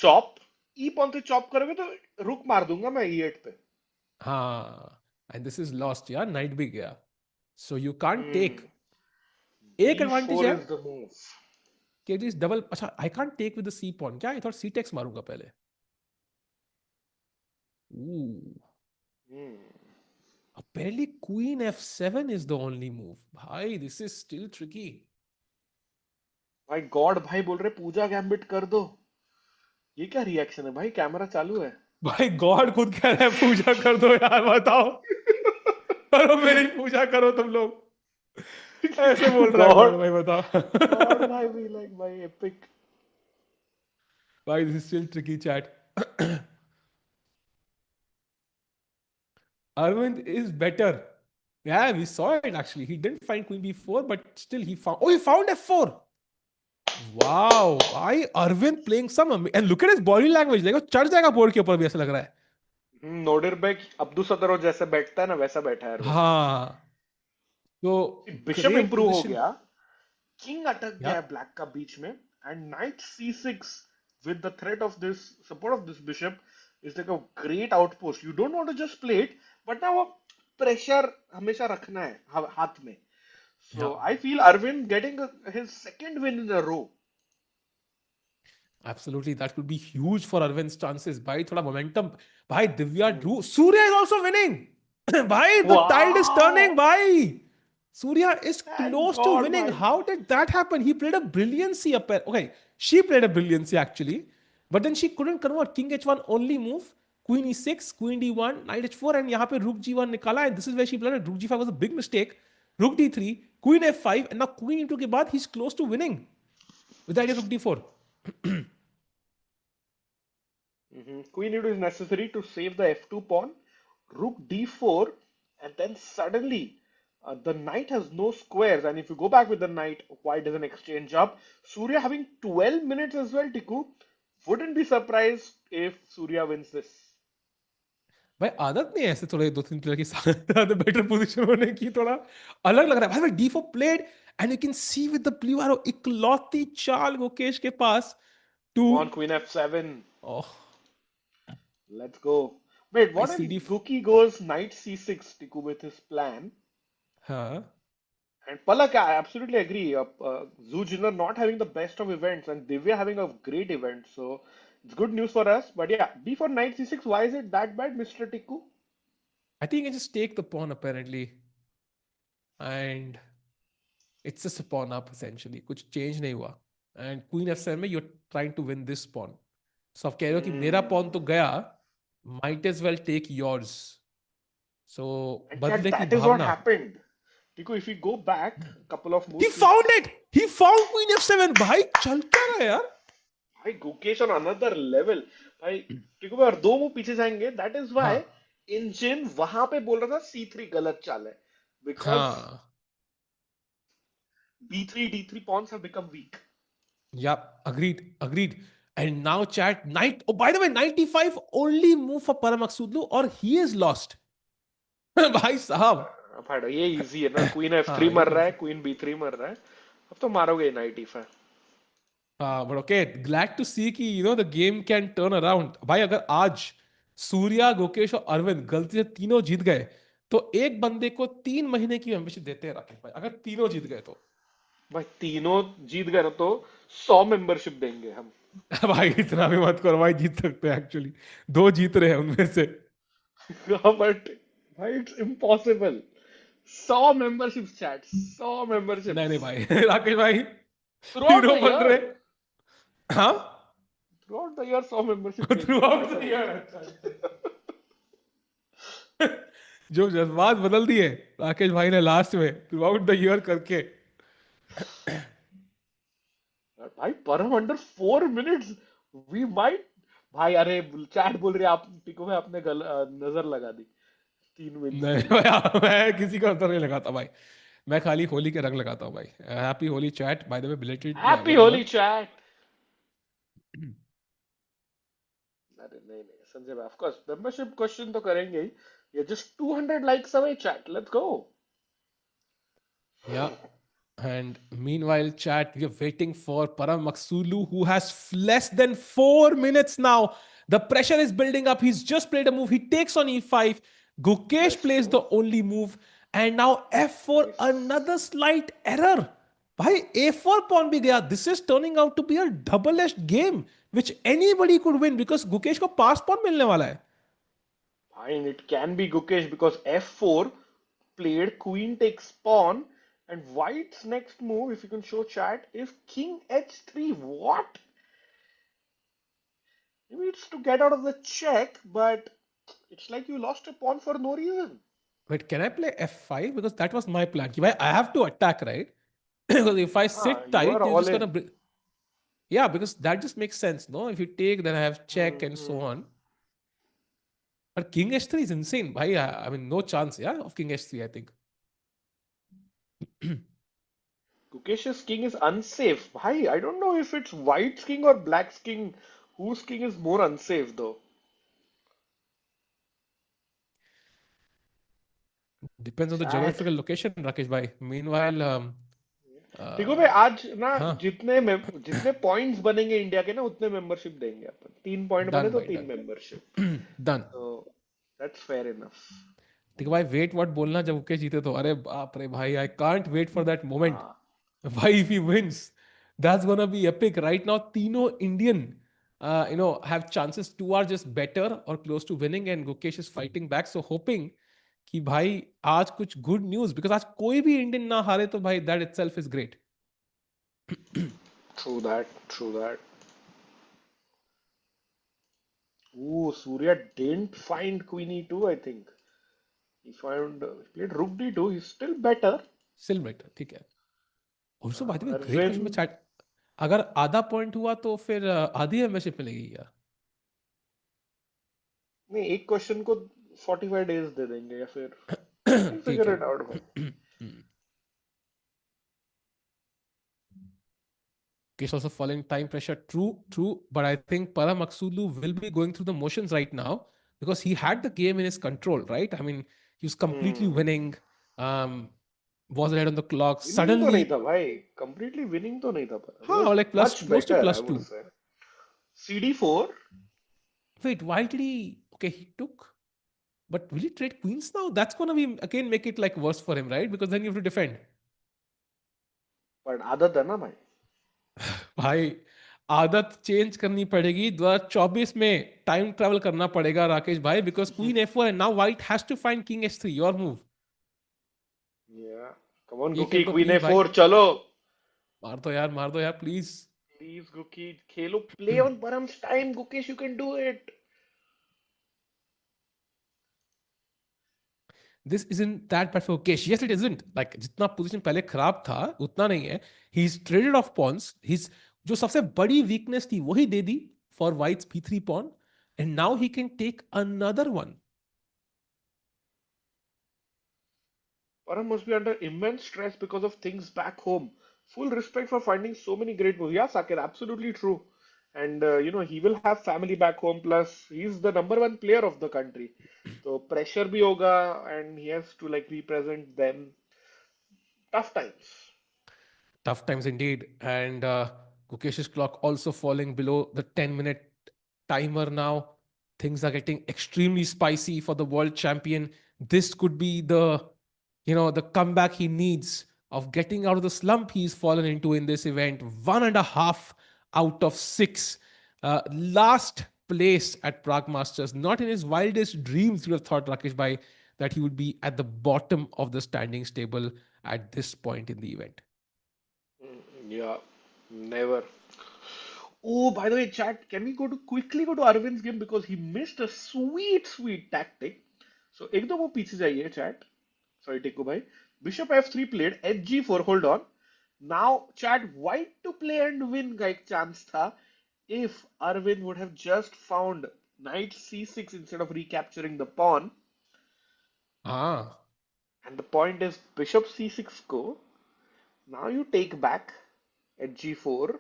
chop e pawn से chop करोगे तो रुक मार दूंगा मैं e8 पे। हाँ. And this is lost. Yeah, knight भी गया. So you can't take. हम्म, एक एडवांटेज d4 है is the move. कि एटलीस्ट डबल अच्छा I can't take with the c pawn क्या आई थॉट सी टेक्स मारूंगा पहले Hmm. apparently queen f7 is the only move भाई this is still tricky भाई God भाई बोल रहे पूजा गैम्बिट कर दो। ये क्या रिएक्शन है भाई, कैमरा चालू है। भाई गॉड खुद कह रहा है पूजा कर दो यार बताओ करो मेरी पूजा करो तुम लोग ऐसे बोल रहा है गॉड, गॉड भाई बताओ गॉड भाई भी लाइक भाई एपिक। भाई this is still tricky chat Aravindh is better. Yeah, we saw it actually. He didn't find queen b4, but still he found. Oh, he found f4. Wow, I Arvind playing some and look at his body language. देखो चढ़ जाएगा board के ऊपर भी ऐसा लग रहा है. नोडिरबेक अब्दुसतरोव जैसे बैठता है ना, वैसा बैठा है अरविंद। हाँ. तो बिशप great इंप्रूव हो position. गया, किंग अटक गया Yeah, है ब्लैक का बीच में, and night c6 with the threat of this support of this bishop is like a great outpost. You don't want to just play it, but now pressure हमेशा रखना है हाथ में. So yeah. I feel Arvind getting his second win in a row. Absolutely, that could be huge for Arvind's chances. भाई थोड़ा momentum. भाई Divya Hmm. drew. Surya is also winning. भाई the tide is turning. Wow! भाई Surya is Thank close to God, winning. bhai. How did that happen? He played a brilliancy up there. Okay, she played a brilliancy actually, but then she couldn't convert. King h1 only move. Queen e6, queen d1, knight h4, and यहाँ पे rook g1 निकाला. And this is where she played. Rook g5 was a big mistake. Rook d3, queen f5, and now queen e2 के बाद he's close to winning with the idea of rook d4. Queen e2 is necessary to save the f2 pawn. Rook d4, and then suddenly the knight has no squares. And if you go back with the knight, white doesn't exchange up. Surya having 12 minutes as well, Tiku. Wouldn't be surprised if Surya wins this. भाई आदत नहीं है ऐसे थोड़े दो तीन player की ज्यादा बेटर पोजीशन होने की थोड़ा अलग लग रहा है भाई d4 played and you can see with the blue arrow इकलौती चाल गुकेश के पास to Come on, Queen f7. Oh Let's go. Wait, भाई what if cd Guki goes knight c6, Tiku, with his plan? हाँ And Palak, I absolutely agree. Zhu Jiner not having the best of events and Divya having a great event. So it's good news for us. But yeah, b4 knight c6, why is it that bad, Mr. Tiku? I think you can just take the pawn apparently and it's just a pawn up essentially कुछ change नहीं हुआ and queen f7 में you're trying to win this pawn so आप कह रहे हो कि मेरा pawn तो गया might as well take yours so And chat, बदले की that is what Bhavna happened. Tiku, if we go back a couple of moves, He found it. He found Queen F7. भाई चल क्या रहा है यार? भाई Gukesh on another level. भाई Tiku भाई और दो मूव पीछे जाएंगे. That is why हाँ इंजन वहां पे बोल रहा था c3 गलत चाल है. Because हाँ b3 d3 pawns have become weak. yeah agreed and now chat knight oh by the way 95 only move for Parham Maghsoodloo or he is lost भाई साहब फाड़ो ये इजी है ना. क्वीन हाँ f3 ये मर तो रहा है, क्वीन b3 मर रहा है. अब तो मारोगे नाइट e5. हाँ but okay glad to see कि you know the game can turn around भाई अगर आज सूर्या गुकेश और अरविंद गलती से तीनों जीत गए तो एक बंदे को 3 महीने की मेंबरशिप देते हैं राकेश भाई, अगर तीनों जीत गए तो। भाई तीनों जीत गए ना तो 100 मेंबरशिप देंगे हम। भाई इतना भी मत करो भाई, जीत सकते हैं एक्चुअली, दो जीत रहे हैं उनमें से। बट भाई इट्स इम्पॉसिबल। 100 मेंबरशिप चैट, 100 नहीं नहीं मेंबरशिप्स भाई राकेश भाई, थ्रू आउट द हीरो बन ईयर। रहे। हाँ, through out the year 100 membership through देंगे, आउट ऐसा द बोल ईयर, रहे अच्छा अच्छा। जो जज्बात बदल दिए राकेश भाई ने लास्ट में थ्रू आउट द ईयर करके। हैं। भाई परम अंडर 4 मिनट्स, वी माइट। भाई अरे चैट बोल रही है आप टिको में आपने नजर लगा दी 3 विन्स के नहीं लिए। भाई, मैं किसी का उतर नहीं लगाता भाई, मैं खाली होली के रंग लगाता हूँ भाई। Happy Holi chat, bye the way belated happy what Holi ever. Chat. अरे नहीं नहीं संजय भाई, ऑफ कोर्स मेंबरशिप क्वेश्चन तो करेंगे ही। ये just 200 likes away chat, let's go. या, and meanwhile chat, we are waiting for Parham Maghsoodloo, who has less than 4 minutes now. The pressure is building up, he's just played a move, he takes on e5, Gukesh nice plays the move, only move, and now f4, nice. another slight error. Bhai, a4 pawn bhi gaya. This is turning out to be a double-edged game which anybody could win because Gukesh ko pass pawn milne wala hai. Fine, it can be Gukesh because f4 played queen takes pawn, and white's next move, if you can show chat, is king h3. What? Maybe it's to get out of the check, but it's like you lost a pawn for no reason. Wait, can I play f5? Because that was my plan. Ki bhai, I have to attack, right? Because if I Ah, sit you tight, are you're all just gonna in. yeah, because that just makes sense, no? If you take, then I have check and so Hmm. on. But King H3 is insane. Bhai, I mean, no chance, yeah, of King H3, I think. Gukesh's king is unsafe. Bhai, I don't know if it's white's king or black's king. Whose king is more unsafe though? Depends on the Chat. geographical location, Rakesh bhai. Meanwhile, देखो भाई uh, आज ना huh, जितने points बनेंगे India के ना उतने membership देंगे अपन। 3 पॉइंट बने done, तो bhai, तीन done. मेंबरशिप। Done. तो दैट्स फेयर इनफ। देखो भाई, वेट व्हाट बोलना जब मुकेश जीते तो, अरे बाप रे भाई, I can't wait for that moment. हाँ। Why if he wins, that's gonna be epic. Right now, Tino Indian, have chances. Two are just better or close to winning, and Gukesh is fighting back. So hoping कि भाई आज कुछ good news, because आज कोई भी Indian ना हारे तो भाई that itself is great. True that, true that. Ooh, Surya didn't find Queen E2, I think. He played Rook D2, he's still better. Still better, ठीक है. Also by the way, great question में Arvind, chat. अगर आधा point हुआ तो फिर आधी membership मिलेगी यार. नहीं एक क्वेश्चन को 45 डेज दे देंगे या फिर we'll ठीक figure है. it out भाई। Case also following time pressure. True, true. But I think Parham Maghsoodloo will be going through the motions right now because he had the game in his control, right? I mean, he was completely hmm. winning, um, was ahead on the clock. Winning तो नहीं Suddenly, था भाई, completely winning तो नहीं था पर ही huh, was like plus much close to better plus I would two. से। CD4। Wait, why did he? Okay, he took. But will he trade queens now? That's gonna be again make it like worse for him, right? Because then you have to defend. But आदत है ना भाई। भाई आदत change करनी पड़ेगी, 2024 में time travel करना पड़ेगा राकेश भाई, because queen F four and now white has to find king एच3, योर मूव. या कम ऑन ये गुकी, खेल दो क्वीन प्लीज भाई, A4 चलो। मार दो यार प्लीज. प्लीज गुकी खेलो, play on Param's time Gukesh, you can do it. This isn't that bad for Kesh. Yes it isn't, like जितना पोजीशन पहले खराब था उतना नहीं है. He is traded off pawns, his जो सबसे बड़ी वीकनेस थी वही दे दी for white's p3 pawn, and now he can take another one. Param must be under immense stress because of things back home. Full respect for finding so many great moves. Yeah, Sakir, absolutely true. And he will have family back home. Plus, he's the number one player of the country. So pressure bhi hoga, and he has to like represent them. Tough times. Tough times indeed. And Gukesh's clock also falling below the 10-minute timer now. things are getting extremely spicy for the world champion. This could be the comeback he needs of getting out of the slump he's fallen into in this event. One and a half out of six. Last place at Prague Masters. Not in his wildest dreams would have thought Rakesh Bhai that he would be at the bottom of the standings table at this point in the event. Yeah, never. Oh, by the way, chat, can we quickly go to Arvind's game because he missed a sweet, sweet tactic. So, एकदम वो पीछे जाइए, chat. Sorry, Tikku bhai. Bishop f3 played, hg4, hold on. Now, chat, white to play and win का एक chance था if Arvind would have just found knight c6 instead of recapturing the pawn. Ah. And the point is bishop c6 go. Now you take back at g4.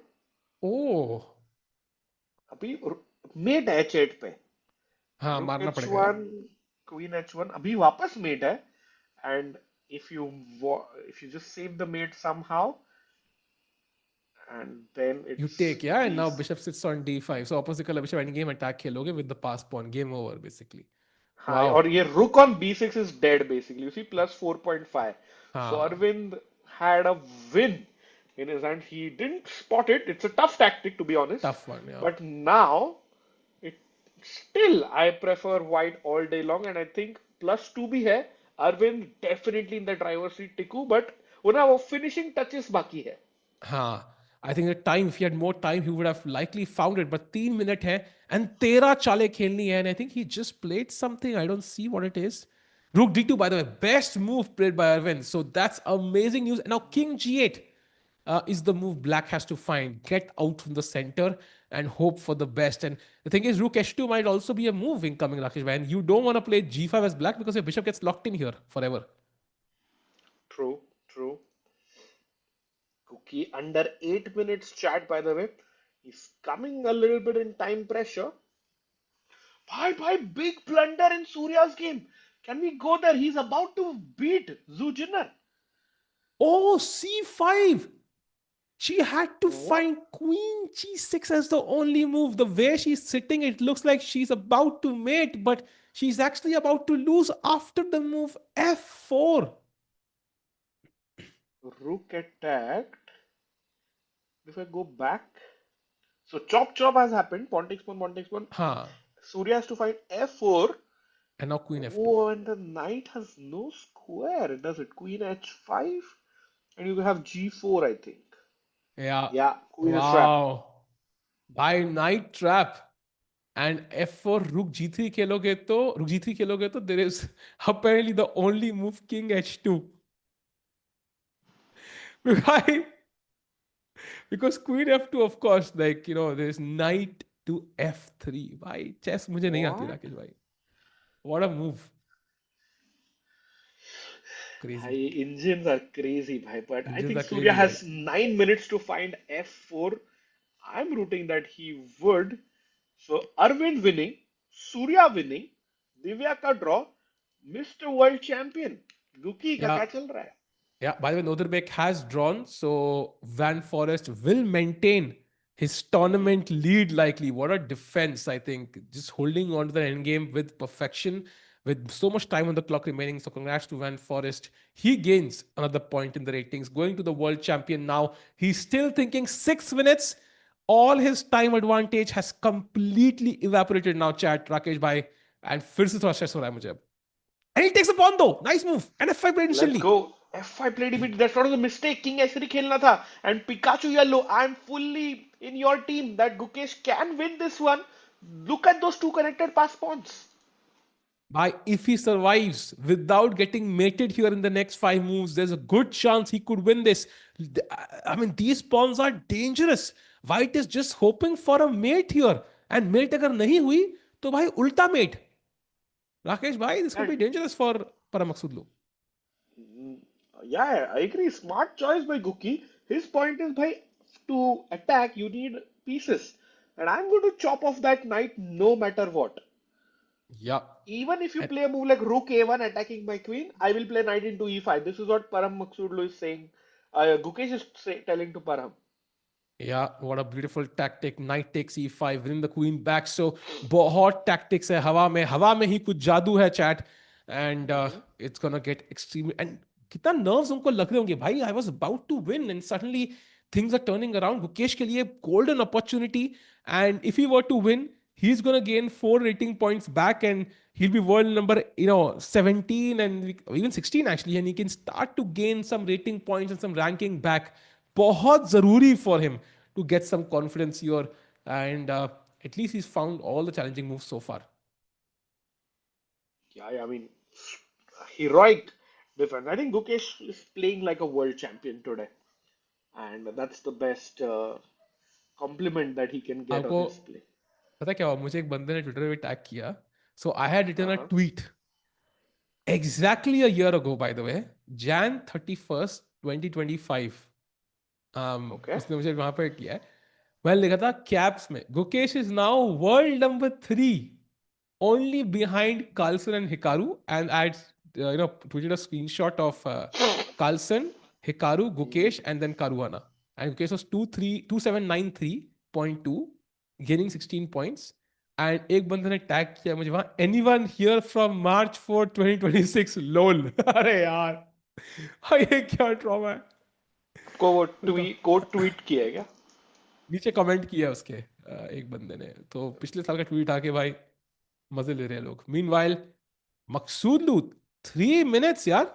Oh. अभी mate है h8 पे. हाँ Rook मारना पड़ेगा यार. h1, queen h1. अभी वापस mate है. And if you just save the mate somehow, and then You it's take, yeah, and now d. bishop sits on d5. So opposite color bishop endgame attack खेलोगे with the pass pawn. Game over basically. हाँ Wow. और ये rook on b6 is dead basically. You see plus 4.5. So हाँ. Arvind had a win in his hand. He didn't spot it. It's a tough tactic to be honest. Tough one, yeah. But now it still I prefer white all day long, and I think plus 2 भी है. Arvind definitely in the driver's seat Tikku, but वो ना वो finishing touches बाकी है. हाँ. I think the time, if he had more time, he would have likely found it. But 3 minutes है and 13 चालें खेलनी है, and I think he just played something. I don't see what it is. Rook d2, by the way, best move played by Arvind. So that's amazing news. And now King g8 is the move Black has to find. Get out from the center and hope for the best. And the thing is, Rook h2 might also be a move incoming, Rakesh Bhai. And you don't want to play g5 as Black because your bishop gets locked in here forever. True, true. Cookie under 8 minutes chat, by the way. He's coming a little bit in time pressure. Bhai, big blunder in Surya's game. Can we go there? He's about to beat Zhu Jiner. Oh, c5. She had to What? find queen g6 as the only move. The way she's sitting, it looks like she's about to mate, but she's actually about to lose after the move f4. Rook attacked. If I go back, so chop has happened. Pawn takes pawn. Huh. Surya has to find f4. And now queen f2. Oh, and the knight has no square, does it? Queen h5, and you have g4, I think. Yeah. Yeah, queen is trapped. Wow. By knight trap. And f4 rook g3 खेलोगे तो there is apparently the only move king h2. Why? Because queen f2, of course, like, there's knight to f3. Why? Chess मुझे नहीं आती What? Rakesh भाई. What a move. Crazy. Bhai, engines are crazy, bhai. But I Engines think are Surya crazy, has right? 9 minutes to find f4. I'm rooting that he would. So Arvind winning, Surya winning, Divya का draw, Mr. World Champion. Guki का Yeah. क्या चल रहा है? Yeah, by the way, Nodirbek has drawn, so Van Foreest will maintain his tournament lead likely. What a defense, I think. Just holding on to the endgame with perfection, with so much time on the clock remaining. So congrats to Van Foreest. He gains another point in the ratings, going to the world champion now. He's still thinking 6 minutes. All his time advantage has completely evaporated now, chat, Rakesh bhai. And फिर से थोड़ा stress हो रहा है मुझे अब. And he takes a pawn though. Nice move. And f5 played Let's instantly. go. F5 played immediately. That's not a mistake. King h3 खेलना था. And Pikachu yellow. I'm fully in your team that Gukesh can win this one. Look at those two connected pass pawns. If he survives without getting mated here in the next 5 moves, there's a good chance he could win this. I mean, these pawns are dangerous. White is just hoping for a mate here. And mate agar nahi hui, to bhai ulta mate. Rakesh bhai, this could be dangerous for Parham Maghsoodloo. Yeah, I agree. Smart choice by Guki. His point is, bhai, to attack, you need pieces. And I'm going to chop off that knight no matter what. Yeah. Even if you play a move like Rook A1 attacking my queen, I will play knight into E5. This is what Parham Maghsoodloo is saying. Gukesh is telling to Parham. Yeah, what a beautiful tactic. Knight takes e5, winning the queen back. So बहुत tactics है हवा में ही कुछ जादू है chat. And it's gonna get extremely and कितना nerves उनको लग रहे होंगे भाई. I was about to win and suddenly things are turning around. Gukesh के लिए golden opportunity, and if he were to win, he's gonna gain 4 rating points back, and he'll be world number 17 and even 16 actually, and he can start to gain some rating points and some ranking back. बहुत जरूरी for him to get some confidence here, and at least he's found all the challenging moves so far. Yeah, I mean, heroic defense. I think Gukesh is playing like a world champion today, and that's the best compliment that he can get on आपको his play. पता क्या हुआ, मुझे एक बंदे ने Twitter पे tag किया. So I had written a Uh-huh. tweet exactly a year ago, by the way, Jan 31st 2025. Okay. उसने मुझे वहां पे किया है. मैंने लिखा था कैप्स में, Gukesh is now world number 3 only behind Carlsen and Hikaru, and I had tweeted a screenshot of Carlsen, Hikaru, Gukesh, and then Caruana. And Gukesh was 2793.2, gaining 16 points. And एक बंदे ने टैग किया मुझे वहां, anyone here from March 4 2026 lol. अरे यार ये क्या ट्रॉमा है. को वो उनका ट्वीट किया है क्या? नीचे कमेंट किया उसके एक बंदे ने, तो पिछले साल का ट्वीट आके भाई मजे ले रहे हैं लोग. मीनवाइल Maghsoodloo 3 minutes यार.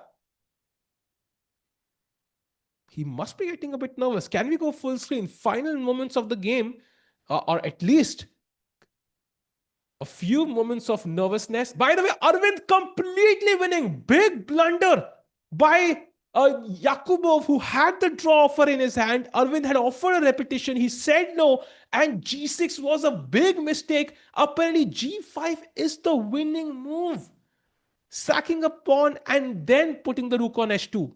He must be getting a bit nervous. Can we go full screen? Final moments of the game, or at least a few moments of nervousness. By the way, Aravindh completely winning. Big blunder by Yakubboev, who had the draw offer in his hand. Aravindh had offered a repetition. He said no, and G6 was a big mistake. Apparently, G5 is the winning move. Sacking a pawn and then putting the rook on H2.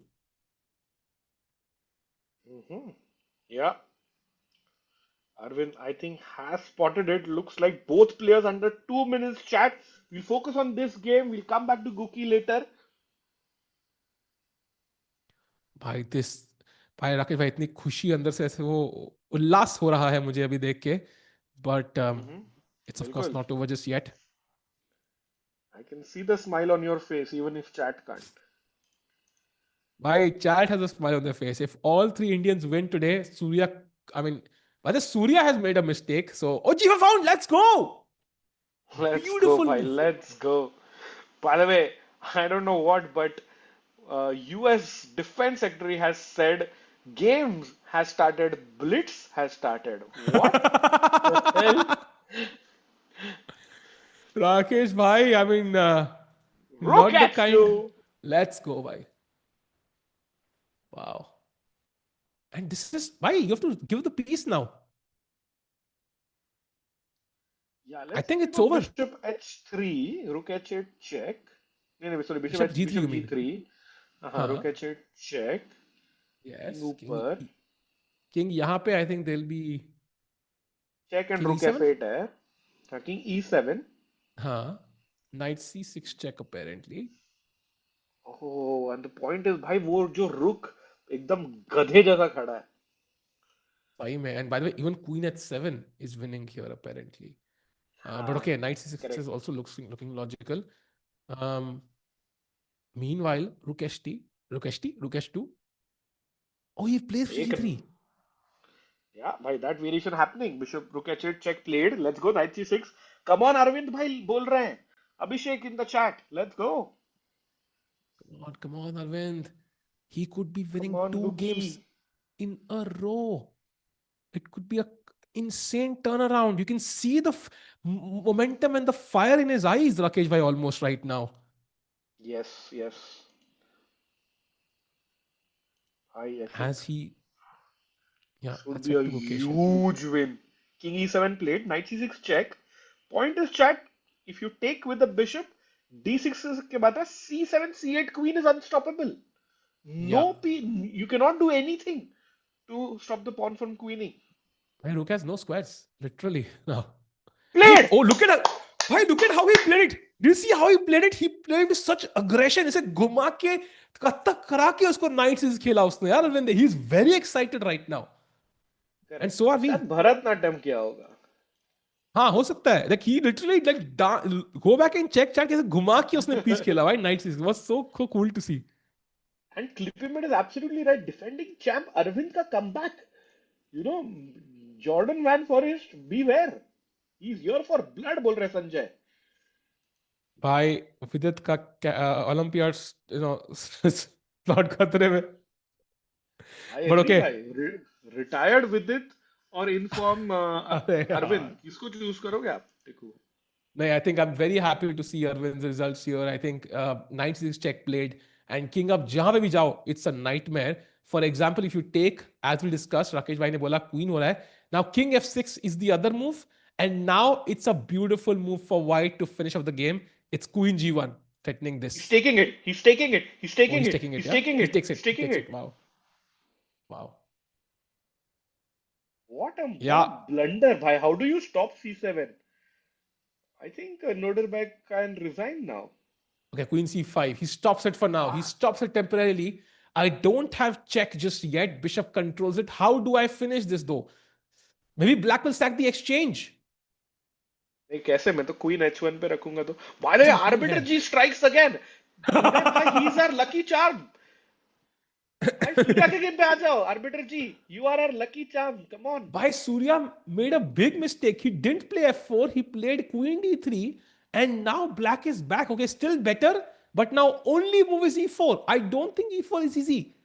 Yeah. Arvind, I think, has spotted it. Looks like both players under 2 minutes chat. We'll focus on this game. We'll come back to Guki later. भाई राकेश भाई, इतनी खुशी अंदर से ऐसे वो उल्लास हो रहा है मुझे अभी देख के, बट इट्स ऑफ कोर्स बिल्कुल. Not over just yet. I can see the smile on your face, even if chat can't. भाई chat has a smile on their face. If all 3 Indians win today, Surya, I mean, whether Surya has made a mistake, so Jiva found, let's go. Let's go, Beautiful bhai. move. Let's go. By the way, I don't know what, but US Defense Secretary has said games has started, blitz has started. What the hell? Rakesh bhai, I mean, Rook not the at kind. you. Let's go, bhai. Wow. And this is why you have to give the piece now. Yeah, I let's think see it's for over. bishop h3, rook h8 check. No, sorry, bishop Bishop h G3 bishop you mean? g3. Rook h8 check. Yes. King ऊपर. King यहाँ पे I think there'll be Check and King rook E7. f8 है. King e7. हाँ. Knight C6 check apparently. Oh, and the point is, भाई वो जो rook एकदम गधे जैसा खड़ा है. सही में. And by the way, even Queen at 7 is winning here apparently. But हाँ, okay, Knight C6 correct. is also looking logical. Meanwhile, Rook HT, Rook HT, Rook H2. Oh, he plays एक G3. Yeah, भाई that variation happening. Bishop rook h8 check played. Let's go knight c6. Come on, Arvind भाई बोल रहे हैं. Abhishek in the chat. Let's go. Come on, Arvind. He could be Come winning on, 2 games Guki. in a row. It could be a insane turnaround. You can see the momentum and the fire in his eyes, Rakesh bhai, almost right now. Yes, yes. I think Has he? Yeah, this would that's be a it to Gukesh. huge win. King e7 played. Knight c6 check. Point is chat. If you take with the bishop, d6 के बाद है, c7 c8 queen is unstoppable. No, Yeah. you cannot do anything to stop the pawn from queening. Hey, Rook has no squares, literally. No. Play it! Oh, look at it. Why, look at how he played it. Do you see how he played it? He played with such aggression. इसे घुमा के कत्तक करा के उसको knight से खेला उसने यार. He's very excited right now. And correct, so are we. शायद भरतनाट्यम किया होगा. हाँ हो सकता है. Like he literally go back and check chat कैसे घुमा के उसने piece खेला भाई Knights. It was so cool to see. And Clippyman is absolutely right. Defending champ Aravindh का comeback. You know, Jorden van Foreest, beware. He's here for blood, बोल रहे संजय. भाई विदित का Olympiads slot खतरे में. I But agree, okay. भाई. Retired with it or inform अरे Arvind. यार. किसको choose करोगे आप? देखो. No, I think I'm very happy to see Arvind's results here. I think knight is check played and king up जहां पे भी जाओ, it's a nightmare. For example, if you take, as we discussed, Rakesh भाई ने बोला queen हो रहा है. Now king f6 is the other move, and now it's a beautiful move for white to finish off the game. It's queen g1 threatening this. He's taking it. He's taking it. He's Oh, taking he's it. taking it. He's Yeah, taking he it. takes it. He's He taking takes it. it. Wow, wow. What a Yeah. blunder, bhai. How do you stop c7? I think Nodirbek can resign now. Okay, queen c5. He stops it for now. He stops it temporarily. I don't have check just yet. Bishop controls it. How do I finish this though? Maybe black will sack the exchange. नहीं कैसे, मैं तो queen h1 पे रखूंगा तो. By the way, अच्छा, queen arbiter है. G strikes again. अरे भाई, he's our lucky charm. भाई सूर्या के गेम पे आ जाओ. Arbiter G, you are our lucky charm. Come on. By Surya made a big mistake. He didn't play f4. He played queen d3, and now black is back. Okay, still better, but now only move is e4. I don't think e4 is easy.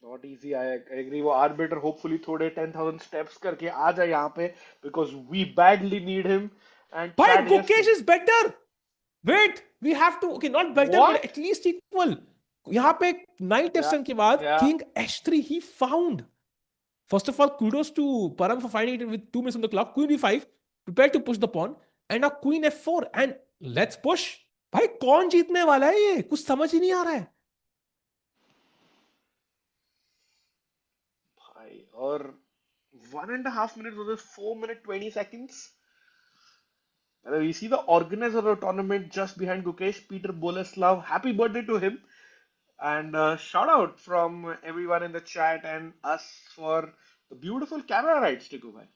Not easy. I agree. वो arbiter hopefully थोड़े 10,000 steps करके आ जाए यहाँ पे, because we badly need him. And By chat Gukesh is better. Wait, we have to. Okay, not better, What? but at least equal. यहाँ पे knight f7 के बाद yeah. king h3 he found. First of all, kudos to Parham for finding it with 2 minutes on the clock. Queen b5, prepared to push the pawn, and now queen f4, and let's push. भाई कौन जीतने वाला है ये? कुछ समझ ही नहीं आ रहा है. भाई, और 1.5 minutes was 4 minutes 20 seconds. And we see the organizer of the tournament just behind Gukesh, Peter Boleslav. Happy birthday to him. And shout out from everyone in the chat and us for the beautiful camera rides, Tiku bhai.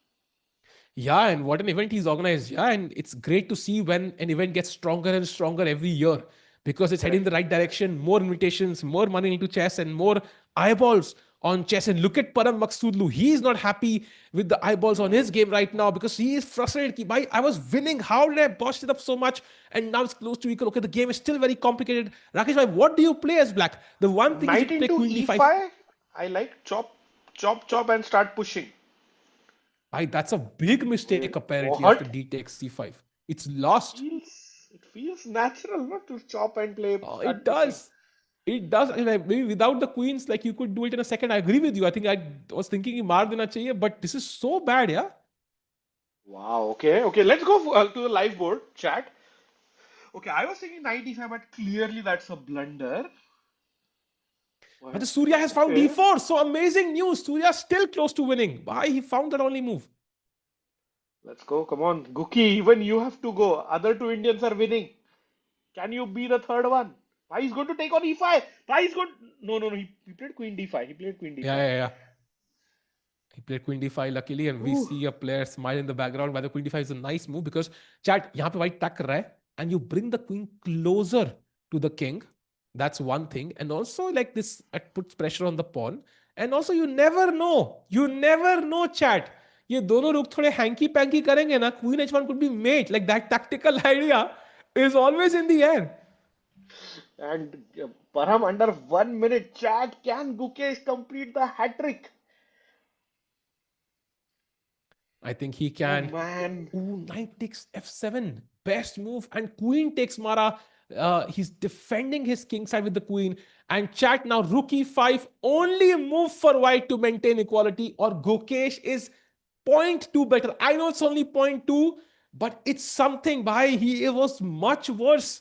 Yeah, and what an event he's organized. Yeah, and it's great to see when an event gets stronger and stronger every year because it's heading in the right direction. More invitations, more money into chess, and more eyeballs on chess. And look at Parham Maghsoodloo. He is not happy with the eyeballs on his game right now because he is frustrated. Ki, bhai, I was winning. How did I botch it up so much? And now it's close to equal. Okay, the game is still very complicated. Rakesh bhai, what do you play as black? The one thing is Knight you play into queen d5. e5. I like chop, chop, chop and start pushing. That's a big mistake Wait, apparently what? after d takes c5. It's lost. It feels natural, not to chop and play. Oh, start it does. It does. I mean, maybe without the queens, like you could do it in a second. I agree with you. I think I was thinking maar dena chahiye, but this is so bad, yeah. Wow. Okay. Okay. Let's go to the live board chat. Okay, I was thinking 95, but clearly that's a blunder. But the Surya has found Okay. d4. So amazing news. Surya still close to winning. Why he found that only move? Let's go. Come on, Guki. Even you have to go. Other two Indians are winning. Can you be the third one? Why he's going to take on e5? Why he's going? No. He played queen d5. He played queen d5. Yeah. He played queen d5 luckily, and we see a player smile in the background. By the queen d5 is a nice move because chat यहाँ पे white attack कर रहा है, and you bring the queen closer to the king. That's one thing, and also like this, it puts pressure on the pawn, and also you never know. You never know, chat. ये दोनों लोग थोड़े hanky panky करेंगे ना. Queen h1 could be mate. Like that tactical idea is always in the air. And Parham under 1 minute. Chat, can Gukesh complete the hat trick? I think he can. Oh man. Ooh, knight takes f7. Best move. And queen takes Mara. He's defending his king side with the queen. And chat now, rook e5. Only move for white to maintain equality. Or Gukesh is 0.2 better. I know it's only 0.2, but it's something. It was much worse.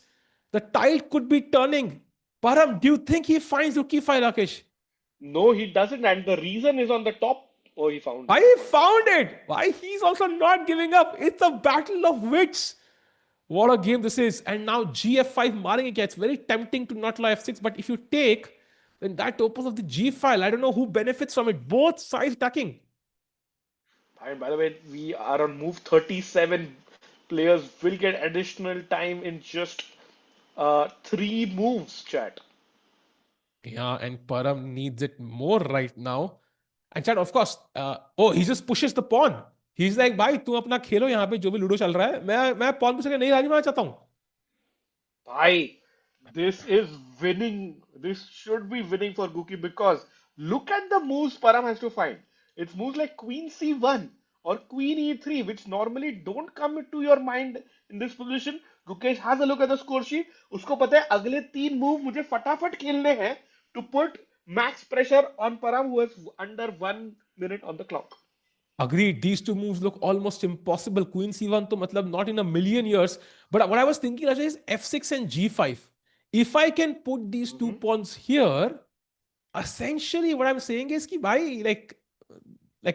The tide could be turning. Parham, do you think he finds rook e5, Rakesh? No, he doesn't. And the reason is on the top. Oh, he found it. Why he found it? Why he's also not giving up? It's a battle of wits. What a game this is. And now gf5 marring again. It's very tempting to not allow f6, but if you take, then that opens up the G file. I don't know who benefits from it. Both sides attacking. And by the way, we are on move 37. Players will get additional time in just three moves, chat. Yeah, and Param needs it more right now. And Chad, of course, he just pushes the pawn. He's like, भाई तुम अपना खेलो यहाँ पे जो भी ludo चल रहा है मैं pawn पुश करके नहीं राजी मानना चाहता हूँ. Bhai, this is winning. This should be winning for Guki because look at the moves Param has to find. It's moves like Queen C1 or Queen E3, which normally don't come into your mind in this position. Gukesh has a look at the score sheet. उसको पता है अगले तीन move मुझे फटाफट खेलने हैं to put max pressure on Param, who is under 1 minute on the clock. Agreed. These two moves look almost impossible. Queen C1 to matlab not in a million years. But what I was thinking Rajat, is F6 and G5. If I can put these two pawns here, essentially what I'm saying is ki bhai, like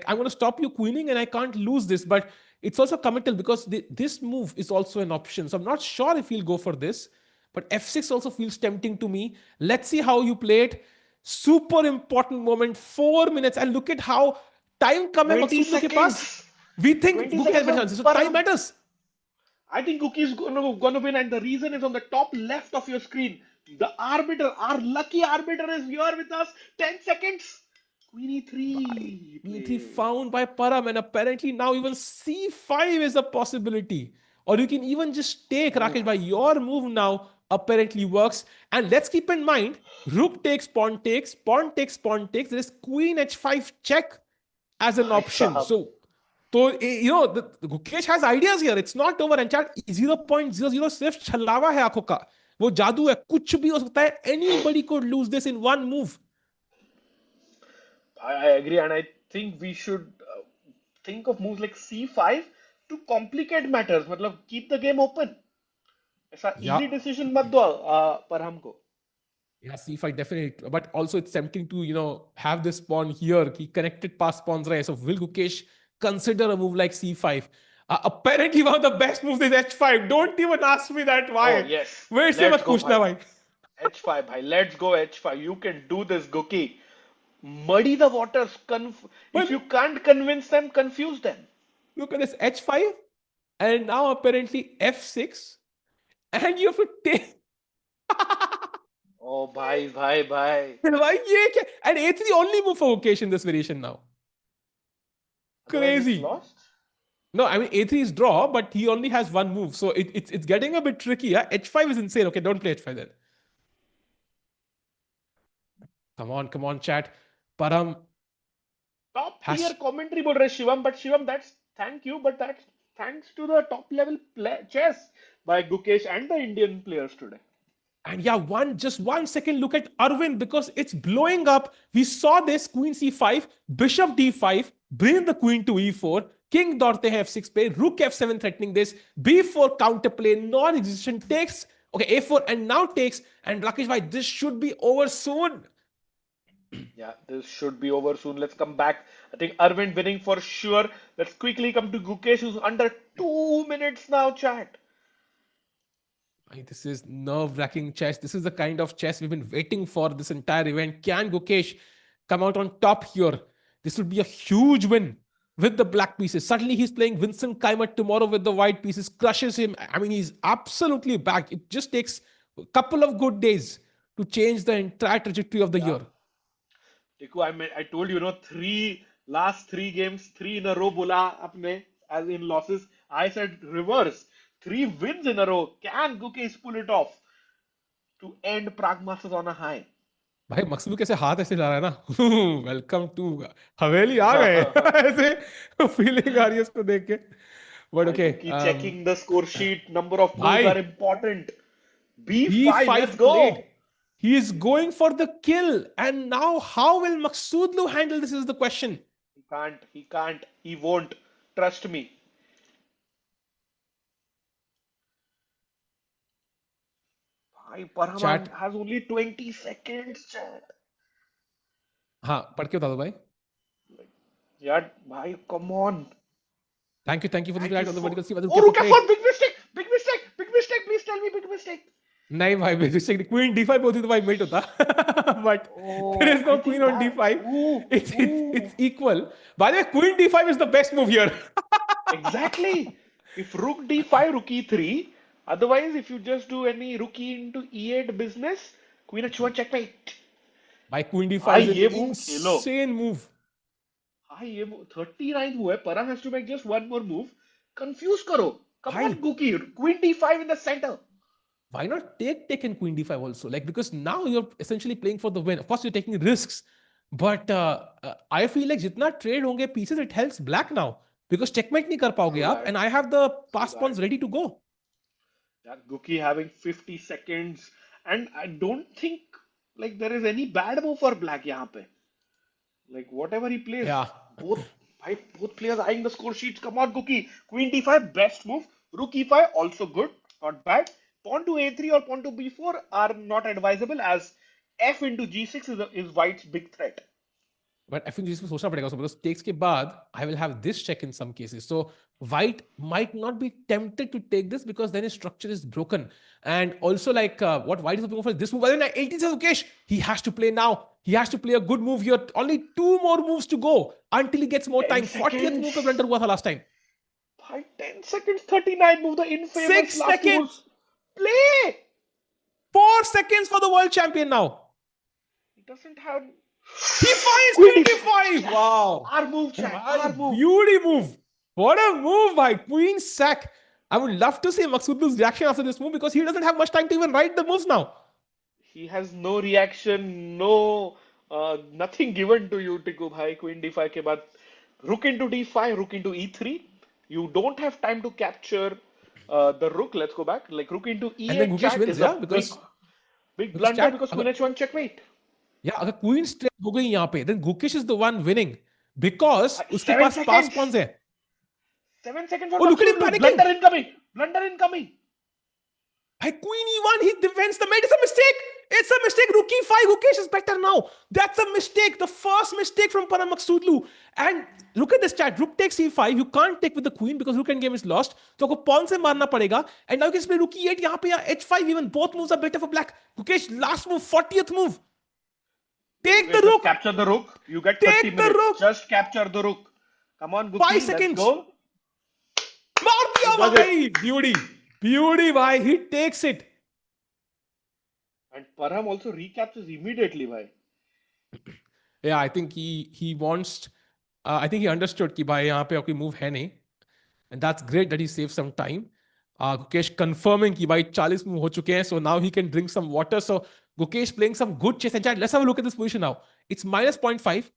I'm going to stop you queening and I can't lose this. But it's also committal because this move is also an option. So I'm not sure if he'll go for this. But F6 also feels tempting to me. Let's see how you play it. Super important moment, 4 minutes. And look at how time कम है 20 मकसूदलू के पास. seconds. We think 20 Gukesh has seconds better of chances. So Param. time matters. I think Guki is going to win, and the reason is on the top left of your screen. The arbiter, our lucky arbiter, is here with us. 10 seconds. Queen E3. E3 found by Param, and apparently now even C5 is a possibility. Or you can even just take Rakesh by your move now apparently works. And let's keep in mind, Rook takes, pawn takes, pawn takes, pawn takes. There is Queen H5 check as an option. So Gukesh has ideas here. It's not over. And chat 0.00 सिर्फ छलावा है आंखों का. वो जादू है. कुछ भी हो सकता है. Anybody could lose this in one move. I agree, and I think we should think of moves like C5 to complicate matters. मतलब keep the game open. ऐसा easy decision मत दो परहम को. Yeah, C5 definitely. But also it's tempting to, have this pawn here. He connected past pawns, right? So will Gukesh consider a move like C5? Apparently one of the best moves is H5. Don't even ask me that. Why? Oh, yes. Where se mat Let's go, puchna, bhai. bhai. H5, bhai. Let's go, H5. You can do this, Guki. Muddy the waters. If But you can't convince them, confuse them. look at this H5. And now apparently F6. And you have to take... Oh, bhai. Why? And A3 only move for Gukesh in this variation now. Otherwise it's Crazy. lost? No, I mean A3 is draw, but he only has one move, so it's getting a bit tricky. Yeah? H5 is insane. Okay, don't play H5 then. Come on, chat. Param Top has tier commentary बोल रहे Shivam, but Shivam, that's thank you, but that's thanks to the top level chess by Gukesh and the Indian players today. and yeah, just 1 second look at Aravindh because it's blowing up. We saw this Queen C5, Bishop D5, bring the Queen to E4, King Dorte F6 play, Rook F7 threatening this, B4 counterplay, non-existent takes, okay, A4 and now takes, and Rakesh bhai, this should be over soon. Yeah, this should be over soon. Let's come back. I think Aravindh winning for sure. Let's quickly come to Gukesh, who's under 2 minutes now, chat. This is nerve-wracking chess. This is the kind of chess we've been waiting for this entire event. Can Gukesh come out on top here? This would be a huge win with the black pieces. Suddenly he's playing Vincent Keymer tomorrow with the white pieces, crushes him. I mean, he's absolutely back. It just takes a couple of good days to change the entire trajectory of the year. Tiku, I told you, last three games, 3 in a row bola apne, as in losses. I said reverse. 3 wins in a row. Can Gukesh pull it off to end Prague Masters on a high? भाई मकसूद कैसे हाथ ऐसे ला रहा है ना welcome to हवेली आ गए ऐसे feeling आ रही है उसको देख के but okay checking the score sheet, number of moves are important. B5, let's go. played. He is going for the kill, and now how will Maghsoodloo handle this is the question. He can't, he won't. Trust me. Parham has only 20 seconds, chat. हाँ पढ़ के बता दो भाई. Yeah, bhai, come on. Thank you for the react on the vertical. Oh, Ruka, big mistake. Please tell me big mistake. नहीं भाई basically queen d5 होती तो भाई मेट होता but there Oh, is I no think queen on that. d5. Ooh, It's ooh. equal. By the way, queen d5 is the best move here. Exactly. If rook d5, rook e3. Otherwise, if you just do any rook e into e8 business, queen h1 checkmate. By queen d5 भाई is an ये move खेलो. insane move. हाँ ये 39 हुआ है. Parham has to make just one more move. Confuse करो. Come Bhai, on, Guki. Queen d5 in the center. why not take in queen d5 also? Like, because now you're essentially playing for the win. Of course, you're taking risks, but I feel like जितना trade होंगे pieces, it helps black now because checkmate नहीं कर पाओगे True आप, that. and I have the True pass that. pawns ready to go. Yeah, Guki having 50 seconds. And I don't think like there is any bad move for black यहाँ पे. Like whatever he plays, Yeah. both both players eyeing the score sheets. Come on, Cookie. Queen d5, best move. Rook e5, also good, not bad. Pawn to a3 or pawn to b4 are not advisable as f into g6 is white's big threat. But I think this is सोचना पड़ेगा उसको because takes के बाद I will have this check in some cases. So white might not be tempted to take this because then his structure is broken. And also like what white is looking for this move. But then 18 says Mukesh, he has to play now. He has to play a good move here. Only 2 more moves to go until he gets more 10 time. 40th seconds. move पे blunder हुआ था last time. Bhai, 10 seconds, 39 move. The infamous 6 last two moves. seconds. Play! 4 seconds for the world champion now. He doesn't have. He finds Queen queen d5. d5. Yes. Wow. R move, chat. Bhai, R move. beauty move. What a move by Queen sack. I would love to see Maghsoodloo's reaction after this move because he doesn't have much time to even write the moves now. He has no reaction, no nothing given to you, Tiku bhai. Queen d5 के बाद rook into d5, rook into e3. You don't have time to capture the rook. Let's go back. Like rook into And then e8 Gukesh chat wins, is a yeah, big because blunder chat because queen h1 checkmate. yeah, अगर Queen straight हो गई यहाँ पे, then Gukesh is the one winning because उसके Seven पास pass seconds. pawns है. 7 seconds for Oh, look at him Maghsoodloo. panicking. Blunder incoming. Blunder incoming. Hey, Queen E1, he defends the mate. It's a mistake. It's a mistake. Rook E5. Gukesh is better now. That's a mistake. The first mistake from Parham Maghsoodloo. And look at this chat. Rook takes E5. You can't take with the queen because rook endgame is lost. So आपको pawn से मारना पड़ेगा. And now you can play rook E8 यहाँ पे या H5 even. Both moves are better for black. Gukesh, last move, 40th move. Take the Okay, just rook. capture the rook. You get 30 Take the minutes. rook. Just capture the rook. Come on, 5 Guki. Let's seconds. go. मार He दिया does it. भाई. Beauty. Beauty भाई. He takes it. And Parham also recaptures immediately, bhai. Yeah, I think he wants. I think he understood कि भाई यहाँ पे कोई move है नहीं, and that's great that he saved some time. Gukesh confirming कि भाई 40 move हो चुके हैं, so now he can drink some water. So Gukesh playing some good chess. And chat, let's have a look at this position now. It's minus 0.5.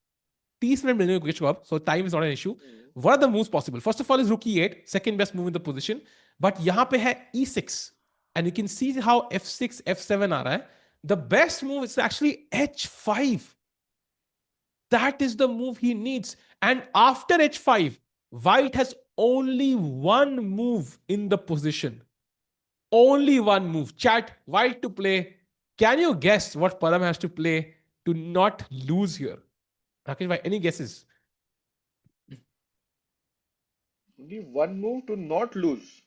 30 minute मिलेंगे Gukesh को अब, so time is not an issue. What are the moves possible? First of all is rook e8, second best move in the position. But यहाँ पे है e6, and you can see how f6, f7 आ रहा है. The best move is actually h5. That is the move he needs. And after h5, white has only one move in the position. Only one move. Chat, white to play. Can you guess what Parham has to play to not lose here? Rakesh, any guesses? Only one move to not lose.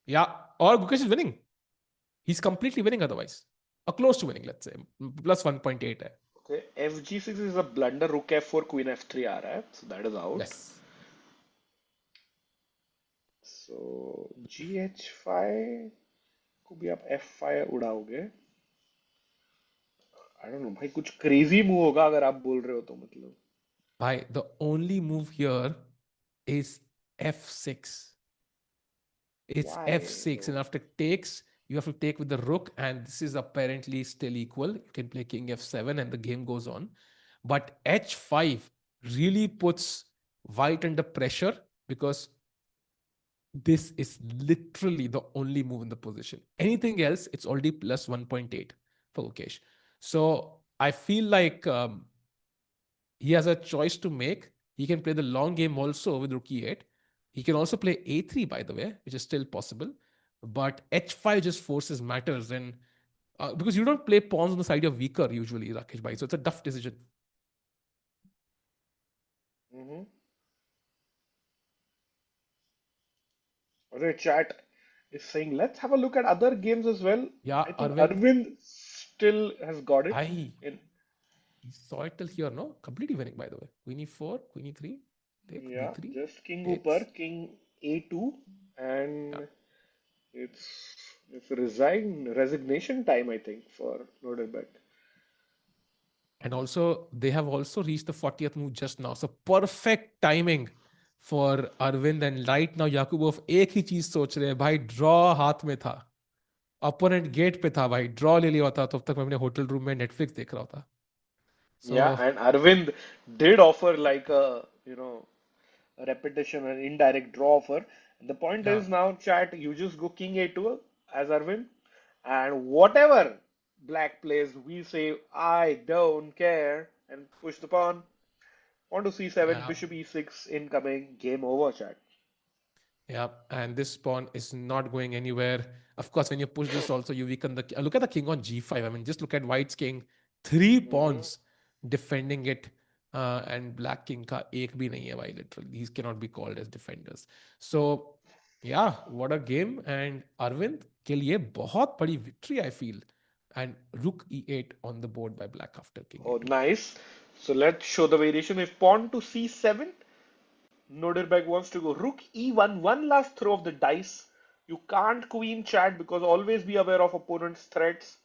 Yeah, or Gukesh is winning. He's completely winning otherwise. Or close to winning, let's say. Plus 1.8 hai. Okay, fg6 is a blunder. Rook f4, queen f3 aa raha hai. So that is out. Yes. So gh5 को भी आप f5 उड़ाओगे. I don't know भाई कुछ crazy move होगा अगर आप बोल रहे हो तो मतलब. Bhai, the only move here is f6. It's Why f6, and though? after takes, you have to take with the rook, and this is apparently still equal. You can play king f7, and the game goes on. But h5 really puts white under pressure because this is literally the only move in the position. Anything else, it's already plus 1.8 for Gukesh. So I feel like he has a choice to make. He can play the long game also with rook e8. He can also play a3, by the way, which is still possible. But h5 just forces matters. And because you don't play pawns on the side you're weaker usually, Rakesh bhai. So it's a tough decision. अरे chat is saying, let's have a look at other games as well. Yeah, I think Arvind, Arvind still has got it. I In saw it till here, no? Completely winning, by the way. Queen e4, queen e3, take Yeah, b3, just King Hooper, takes. King A2, Yeah. and it's resignation time, I think, for Nodirbek. And also, they have also reached the 40th move just now. So perfect timing for Arvind. And right now, Yakubov एक ही चीज सोच रहे हैं भाई, draw हाथ में था, opponent gate पे था भाई, ड्रॉ ले लिया होता तो अब तक मैं अपने होटल रूम में नेटफ्लिक्स देख रहा होता. सो Yeah, and Arvind did offer like a repetition, an indirect draw offer. The point या is now, chat, you just go King A2 as Arvind, and whatever black plays, we say, I don't care, and push the pawn. On to C7, या Bishop E6, incoming, game over, chat. Yeah, and this pawn is not going anywhere. Of course, when you push this, also you weaken the. Look at the king on g5. I mean, just look at white's king, three Hmm. pawns defending it, and black king ka ek bhi nahi hai, bhai, literally. These cannot be called as defenders. So, yeah, what a game. And Arvind के लिए बहुत बड़ी victory, I feel. And rook e8 on the board by black after king Oh, a2. nice. So let's show the variation. If pawn to C7, Nodirbek wants to go rook E1, one last throw of the dice. You can't queen chat because always be aware of opponent's threats.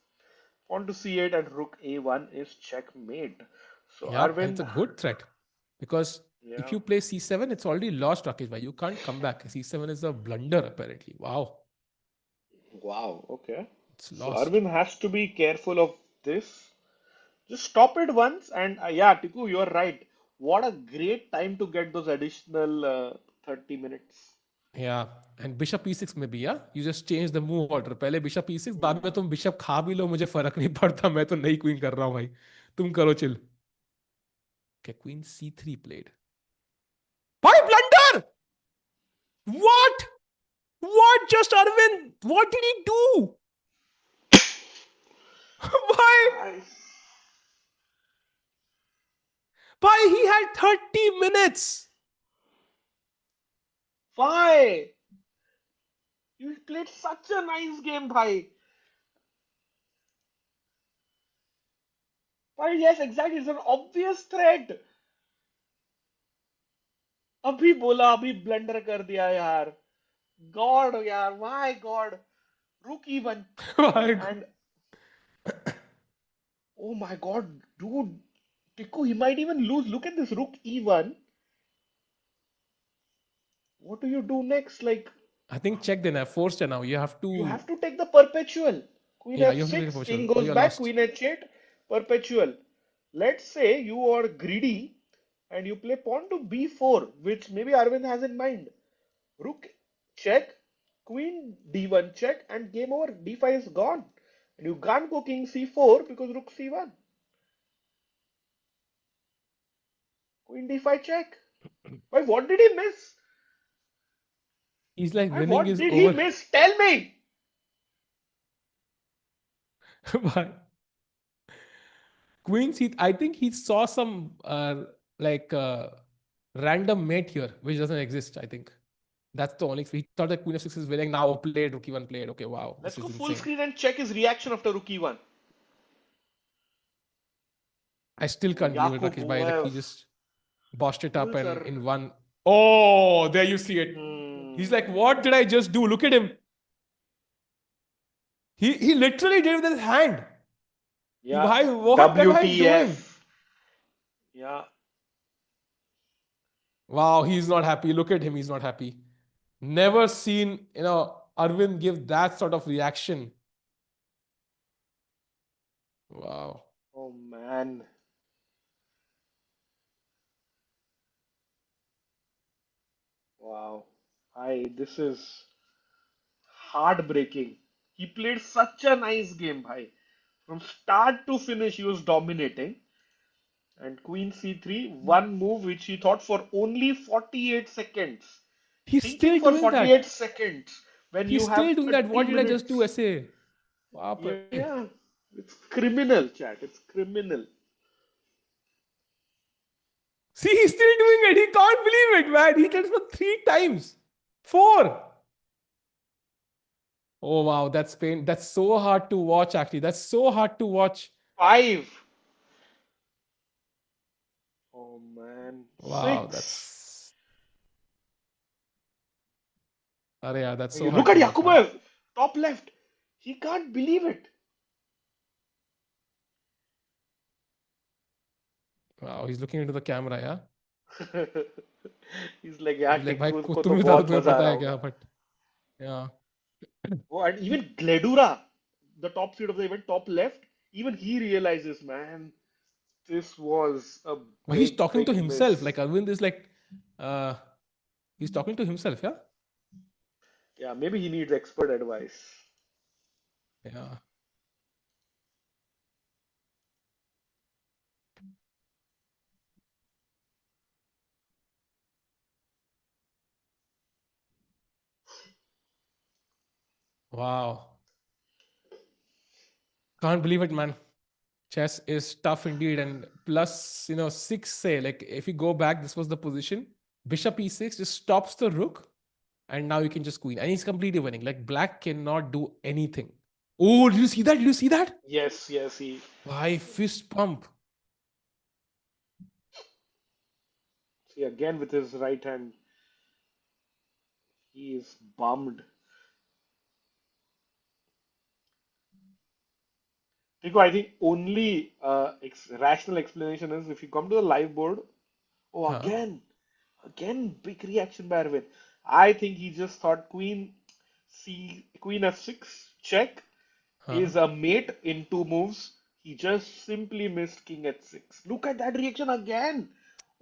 Pawn to C8 and rook A1 is checkmate. So Yeah, and it's a Arvind, good threat because if yeah, you play c7, it's already lost, Rakesh bhai. You can't come back. C7 is a blunder, apparently. Wow, wow, okay. it's So lost. Arvind has to be careful of this. Just stop it once, and yeah, Tiku, you're right. What a great time to get those additional 30 minutes. Yeah, and bishop e6 में भी, yeah, you just change the move order. पहले bishop e6, बाद में तुम bishop खा भी लो, मुझे फर्क नहीं पड़ता. मैं तो नई queen कर रहा हूँ भाई. तुम करो chill. Okay, queen c3 played. भाई blunder! What? What? Just Arvind? What did he do? Why? I, Why he had 30 minutes? why? You played such a nice game, bhai. Why, yes, exactly. It's an obvious threat. अभी बोला अभी blunder कर दिया यार. God, यार, why God? Rook even. Why? And oh my God, dude, Tiku, he might even lose. Look at this Rook E1. What do you do next? Like, I think check then. I forced her now. You have you to. have to take the perpetual. Queen Yeah, you have to take a F6, position king or goes you're back, lost. Queen H8, perpetual. Let's say you are greedy and you play pawn to B4, which maybe Arvind has in mind. Rook check, Queen D1 check, and game over. D5 is gone. And you can't go King C4 because Rook C1. Queen D5 check. Why, what did he miss? He's like Why, winning what is did he over. miss? Tell me. But Queen Seat, I think he saw some like random mate here, which doesn't exist. I think that's the only. He thought that Queen of Six is winning. Now played, Rook E1 played. Okay, wow, this Let's is go full insane. screen and check his reaction after Rook E1. I still Oh, can't believe it, Rakesh Bhai. Like he Yakubboev. just bossed it up Bulls and are. in one. Oh, there you see it. He's like, Hmm. what did I just do? Look at him. He literally did with his hand. Yeah. Why? What am I doing? WTF. Yeah. Wow, he's not happy. Look at him. He's not happy. Never seen, Arvind give that sort of reaction. Wow. Oh man. Wow. This is heartbreaking. He played such a nice game, bhai. From start to finish, he was dominating. And Queen C3, one move which he thought for only 48 seconds. He's Thinking still for doing 48 that. seconds when He's you have still doing that. 30 What did I just do, minutes. essay? Wow. Yeah, it's criminal, chat. It's criminal. See, he's still doing it. He can't believe it, man. He did it for 3 times. 4. Oh wow, that's pain. That's so hard to watch. Actually, that's so hard to watch. 5. Oh man. Wow, 6. that's. Yeah, that's so You look hard at to watch, man. Yakubboev, top left. He can't believe it. Wow, he's looking into the camera. Yeah, He's like, यार he's like, भाई टिक्कू को तो तुम ही था तो बहुत तुम्हें मजा आ पता रहा है क्या? होगा. But yeah, Oh, and even Gledura, the top seed of the event, top left, even he realizes, man, this was a but he's big, talking to big himself. miss. Like Arvind is like, uh, he's talking to himself. Yeah, Yeah, maybe he needs expert advice. yeah. Wow, can't believe it, man. Chess is tough indeed, and plus, 6 say like if you go back, this was the position. Bishop e6 just stops the rook, and now you can just queen, and he's completely winning. Like black cannot do anything. Oh, did you see that? Did you see that? Yes, yes, he. Why fist pump? See, again with his right hand, he is bummed. Tico, I think only rational explanation is if you come to the live board. Oh, Huh? again, big reaction by Arvind. I think he just thought Queen F6 check Huh? is a mate in 2 moves. He just simply missed King H6. Look at that reaction again.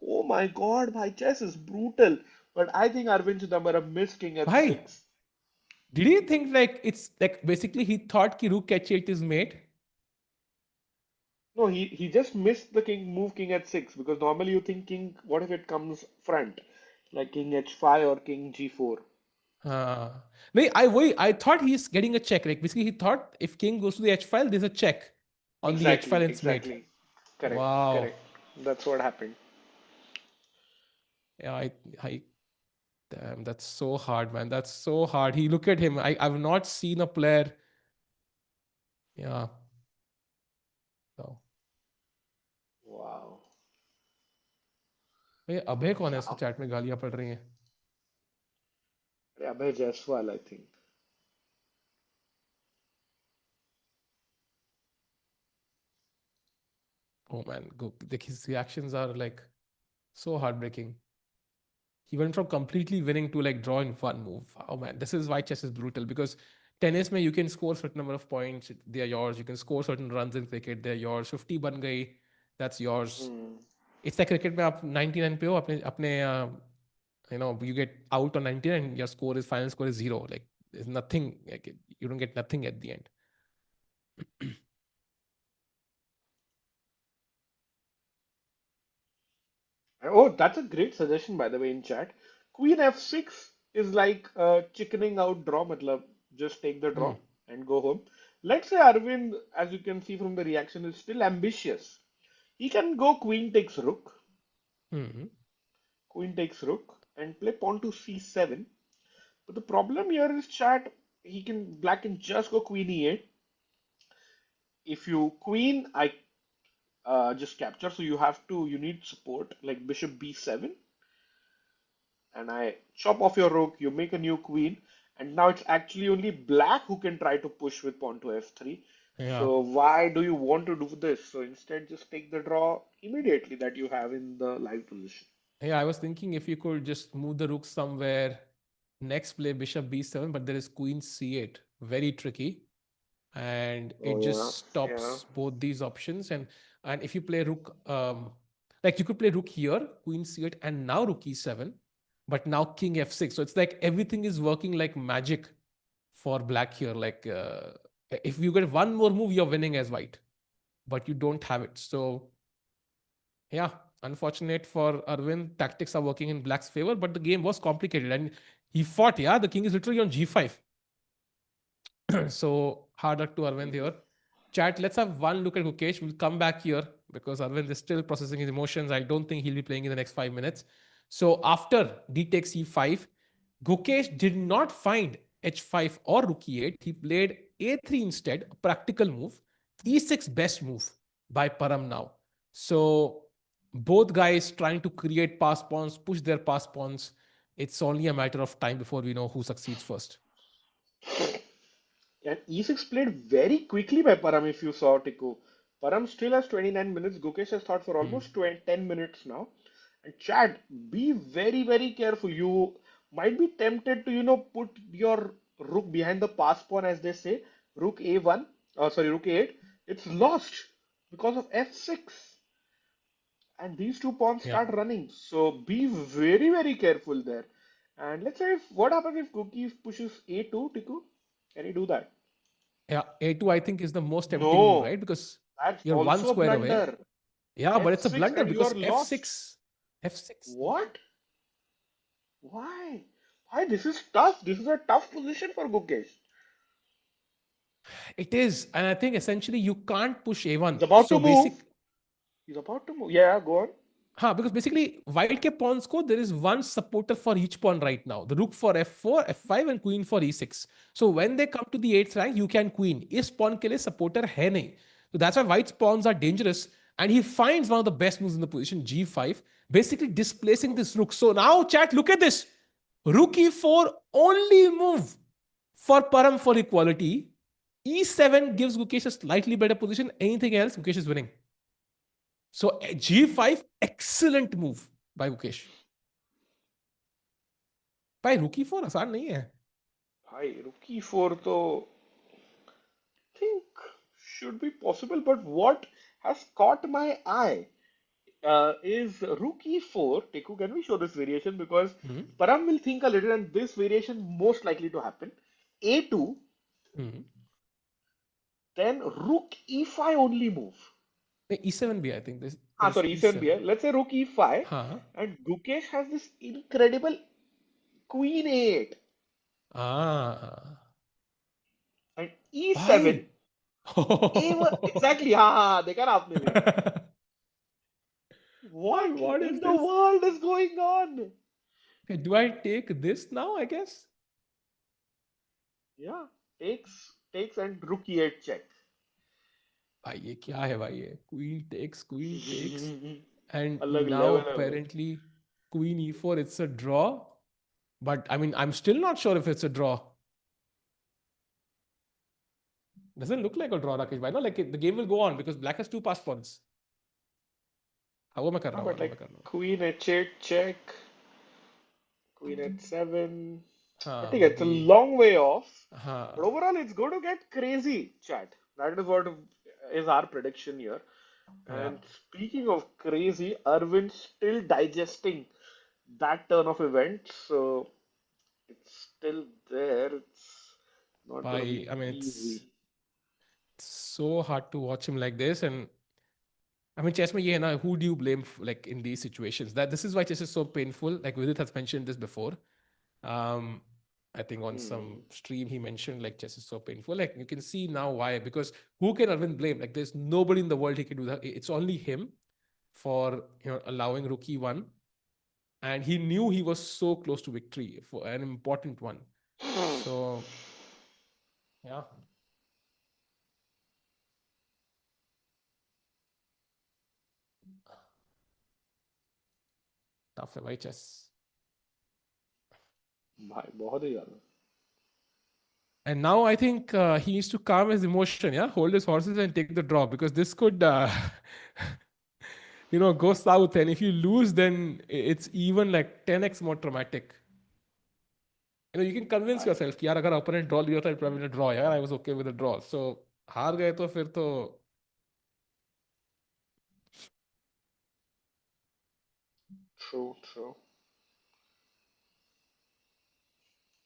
Oh my God, my chess is brutal. But I think Arvind Chithambaram missed King Why? H6. Did he think like it's like basically he thought ki rook h8 is mate? No, he just missed the King H6 because normally you think king, what if it comes front? Like King H5 or King G4. No, I thought he's getting a check. Like basically, he thought if king goes to the h file, there's a check on the h file Exactly, and it's mate. exactly. Correct, Wow. correct. That's what happened. Yeah, I damn, that's so hard, man. That's so hard. He look at him. I've not seen a player. Yeah. So, Wow. ये अभय कौन है इसको Yeah. Chat में गालियां पड़ रही हैं? Abhay Jaiswal, I think. Oh man, like his reactions are like so heartbreaking. He went from completely winning to like drawing one move. Oh man, this is why chess is brutal because tennis में you can score certain number of points, they are yours. You can score certain runs in cricket, they're yours. 50 बन गई, that's yours. Hmm. It's like cricket में आप 99 पे हो अपने अपने you get out on 99 and your score is final score is zero. Like there's nothing like you don't get nothing at the end. Oh, that's a great suggestion, by the way, in chat. Queen F6 is like a chickening out draw, matlab, just take the Hmm. draw and go home. Let's say Arvind, as you can see from the reaction, is still ambitious. He can go Hmm. queen takes rook, and play pawn to c7. But the problem here is, chat, black can just go queen e8. If you queen, I just capture. So you need support like bishop b7, and I chop off your rook. You make a new queen, and now it's actually only black who can try to push with pawn to f3. Yeah. So why do you want to do this? So instead, just take the draw immediately that you have in the live position. Yeah, I was thinking if you could just move the rook somewhere, next play bishop b7, but there is queen c8. Very tricky. And Oh it yeah, just yeah. stops both these options. And if you play rook, like you could play rook here, queen c8, and now rook e7, but now king f6. So it's like everything is working like magic for black here. Like if you get one more move, you're winning as white, but you don't have it. So yeah, unfortunate for Arvind. Tactics are working in black's favor, but the game was complicated and he fought. Yeah, the king is literally on g5. So hard luck to Arvind Mhm. here. Chat, let's have one look at Gukesh. We'll come back here because Arvind is still processing his emotions. I don't think he'll be playing in the next 5 minutes. So after d takes e5, Gukesh did not find h5 or rook e8. He played a3 instead, a practical move. e6 best move by Param now. So both guys trying to create pass pawns, push their pass pawns. It's only a matter of time before we know who succeeds first. And E6 played very quickly by Param if you saw Tiku. Param still has 29 minutes. Gukesh has thought for Hmm. almost 10 minutes now. And Chad, be very, very careful. You might be tempted to, put your rook behind the pass pawn, as they say. Rook A1, rook A8. It's lost because of F6. And these two pawns Yeah. start running. So be very, very careful there. And let's say what happens if Guki pushes A2, Tiku? Can he do that? Yeah. A2, I think, is the most tempting move, No, right? Because that's you're one also a square away. blunder. Yeah, but it's a F6 blunder and you are because lost. F6. F6. What? Why? Why? This is tough. This is a tough position for Gukesh. It is. And I think essentially you can't push A1. He's about So to move. basic. He's about to move. Yeah, go on. Because basically white के pawns को there is one supporter for each pawn right now. The rook for f4, f5 and queen for e6. So when they come to the 8th rank, you can queen. इस pawn के लिए supporter है नहीं. So that's why white's pawns are dangerous. And he finds one of the best moves in the position, g5, basically displacing this rook. So now, chat, look at this. Rook e4, only move for Param for equality. e7 gives Gukesh a slightly better position. Anything else, Gukesh is winning. So g5, excellent move by Gukesh. भाई rook e4 आसान नहीं है. Hi, rook e4 तो think should be possible, but what has caught my eye is rook e4. Teku, can we show this variation? Because Hmm. Param will think a little, and this variation most likely to happen. A2, Hmm. then rook e5 only move. E7 भी I think there Ah, is sorry, e7 E7. here. Let's say rook e5, हाँ. and Gukesh has this incredible queen a8 Ah. and e7. भाई. A1 exactly. हाँ देखा ना आपने भी. भाई, What what in is the this? world is going on? Okay, do I take this now, I guess? Yeah, takes and rook e8 check. भाई ये क्या है भाई ये? Queen takes. And अलग now लेवल है भाई. apparently queen e4, it's a draw. But I mean, I'm still not sure if it's a draw. Doesn't look like a draw, Rakesh bhai. No, like the game will go on because black has two pass pawns. हाँ वो मैं कर रहा हाँ, हूँ but वो like मैं कर रहा हूँ. queen h8 check, queen h7. I हाँ think but it's a the long way off. But हाँ overall, it's going to get crazy, chat. That is what is our prediction here. yeah. And speaking of crazy, Arvind still digesting that turn of events. So it's still there. It's not going to be By I mean easy. it's so hard to watch him like this. And I mean chess में ये है ना, who do you blame like in these situations? That this is why chess is so painful. Like Vidit has mentioned this before. Um, I think on some Hmm. stream he mentioned like chess is so painful. Like you can see now why. Because who can Arvind blame? Like there's nobody in the world he can do that. It's only him for allowing rookie one. And he knew he was so close to victory for an important one. So yeah, tough है भाई chess. भाई बहुत ही ज्यादा. And now I think he needs to calm his emotion, yeah, hold his horses and take the draw because this could, go south. And if you lose, then it's even like 10x more traumatic. You can convince भाई yourself कि यार अगर opponent draw लिया था, I'd probably draw. Yeah, I was okay with the draw. So हार गए तो फिर तो true, true.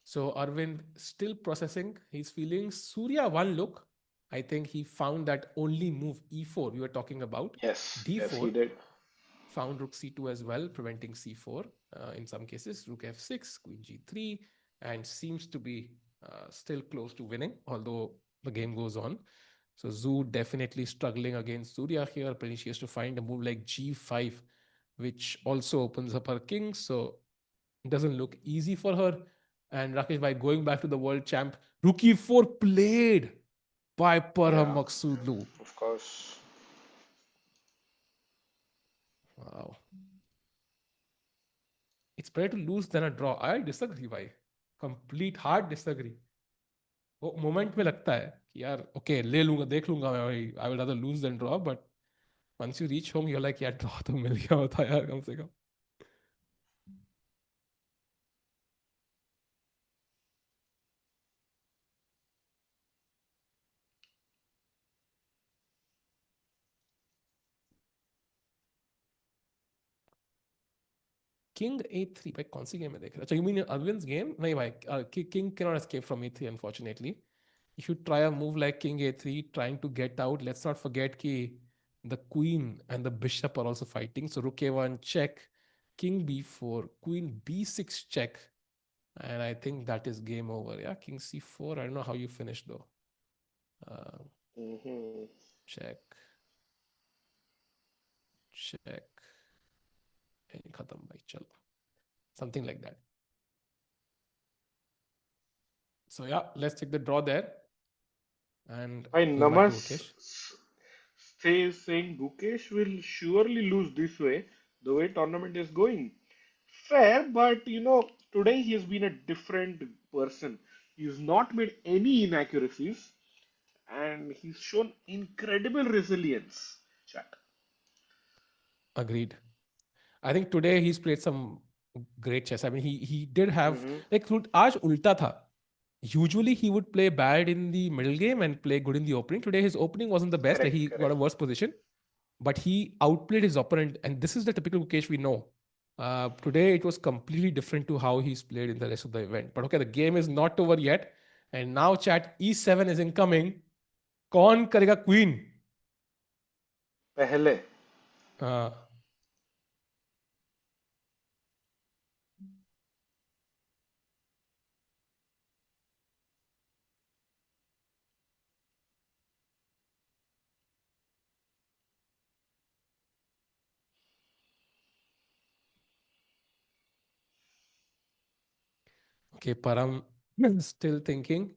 So Arvind still processing. He's feeling Surya one look. I think he found that only move e4 we were talking about. Yes, yes, he d4 did. found rook c2 as well, preventing c4 in some cases. Rook f6, queen g3, and seems to be still close to winning, although the game goes on. So Zhu definitely struggling against Surya here. Apparently she has to find a move like g5, which also opens up her king. So it doesn't look easy for her. And Rakesh, by going back to the world champ, Rookie 4 played by Parham Yeah, Maghsoodloo. of course. Wow. It's better to lose than a draw. I disagree, भाई. Complete hard disagree. वो moment में लगता है कि यार okay ले लूंगा देख लूंगा मैं भाई I will rather lose than draw but once you reach home you like यार ड्रॉ तो मिल गया होता यार कम से कम किंग A3 भाई कौन सी गेम में देख रहा अच्छा यू मीन अरविंद्स गेम नहीं भाई king can not escape from E3 unfortunately if you try a move like king A3 trying to get out let's not forget ki the queen and the bishop are also fighting so rook A1 check king B4 queen B6 check and I think that is game over yeah king C4 I don't know how you finish though uh, Hmm. check check and khatam bhai chalo something like that so yeah let's take the draw there and By going back to Namas Mukesh says saying Gukesh will surely lose this way, the way tournament is going. Fair, but today he has been a different person. He's not made any inaccuracies and he's shown incredible resilience. Chat. agreed I think today he's played some great chess. I mean, he did have Hmm. like आज उल्टा था. Usually he would play bad in the middle game and play good in the opening. Today his opening wasn't the best. Like Correct, he got a correct. worse position, but he outplayed his opponent. And this is the typical Gukesh we know. Today it was completely different to how he's played in the rest of the event. But okay, the game is not over yet. And now chat E7 is incoming. कौन करेगा queen? पहले. Uh, okay, Param still thinking.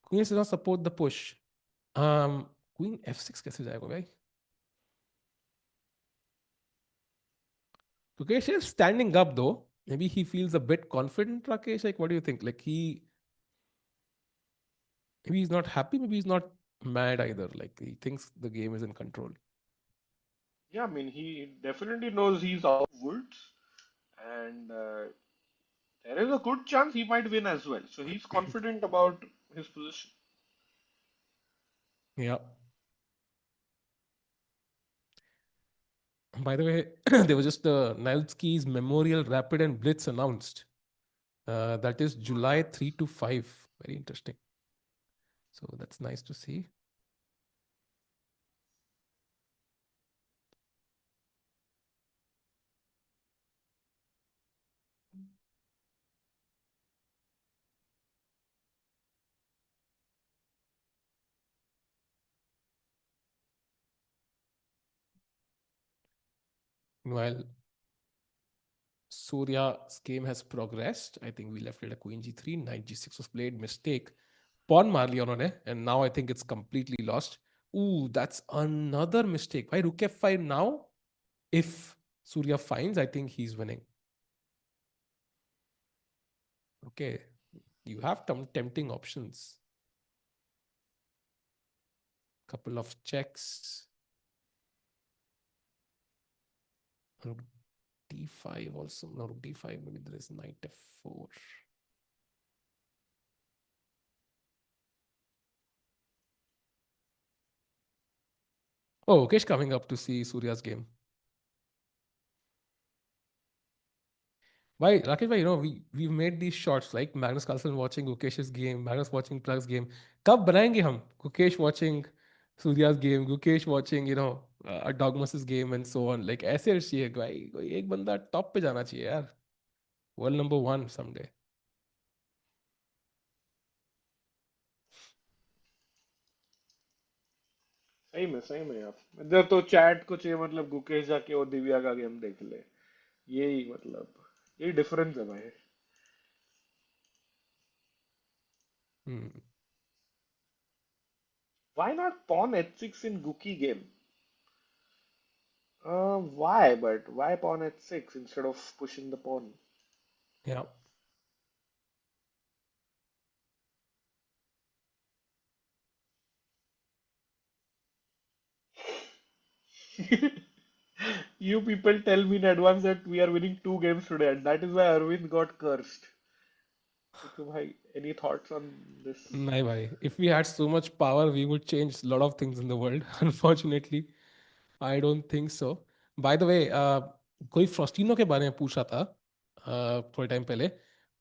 Queen does not support the push. Queen F6 कैसे जाएगा भाई? Rakesh is standing up though. Maybe he feels a bit confident, Rakesh. Like, what do you think? Like maybe he's not happy, maybe he's not mad either. Like he thinks the game is in control. Yeah, I mean, he definitely knows he's out of woods, and there is a good chance he might win as well. So he's confident about his position. Yeah. By the way, there was just the Nilski's Memorial Rapid and Blitz announced. That is July 3 to 5. Very interesting. So that's nice to see. Meanwhile, Surya's game has progressed. I think we left it at Queen G3, Knight G6 was played, mistake. Pawn मार लिया उन्होंने, and now I think it's completely lost. Ooh, that's another mistake. Why Rook F5 now? If Surya finds, I think he's winning. Okay, you have tempting options. Couple of checks. Rook D5 also. No, Rook D5, maybe there is Knight F4. Oh, Kesh coming up to see Surya's game. Why, Rakesh, bhai, we've made these shots like Magnus Carlsen watching Gukesh's game, Magnus watching Plug's game. कब बनाएंगे हम? Gukesh watching Surya's game, Gukesh watching, Dogmas's game and so on. Like ऐसे चाहिए भाई कोई एक बंदा top पे जाना चाहिए यार. World number one someday. सही में यार इधर तो चैट को चाहिए मतलब गुकेश जाके और दिव्या का गेम देख ले यही मतलब यही डिफरेंस है भाई. Hmm. Why not pawn h6 in Gookie game? Why? But why pawn h6 instead of pushing the pawn? Yeah. You people tell me in advance that we are winning 2 games today, and that is why Arvind got cursed. Okay, bhai, any thoughts on this? Nahi bhai. If we had so much power, we would change a lot of things in the world. Unfortunately, I don't think so. By the way, कोई फ्रॉस्टिनो के बारे में पूछ रहा था थोड़े time पहले.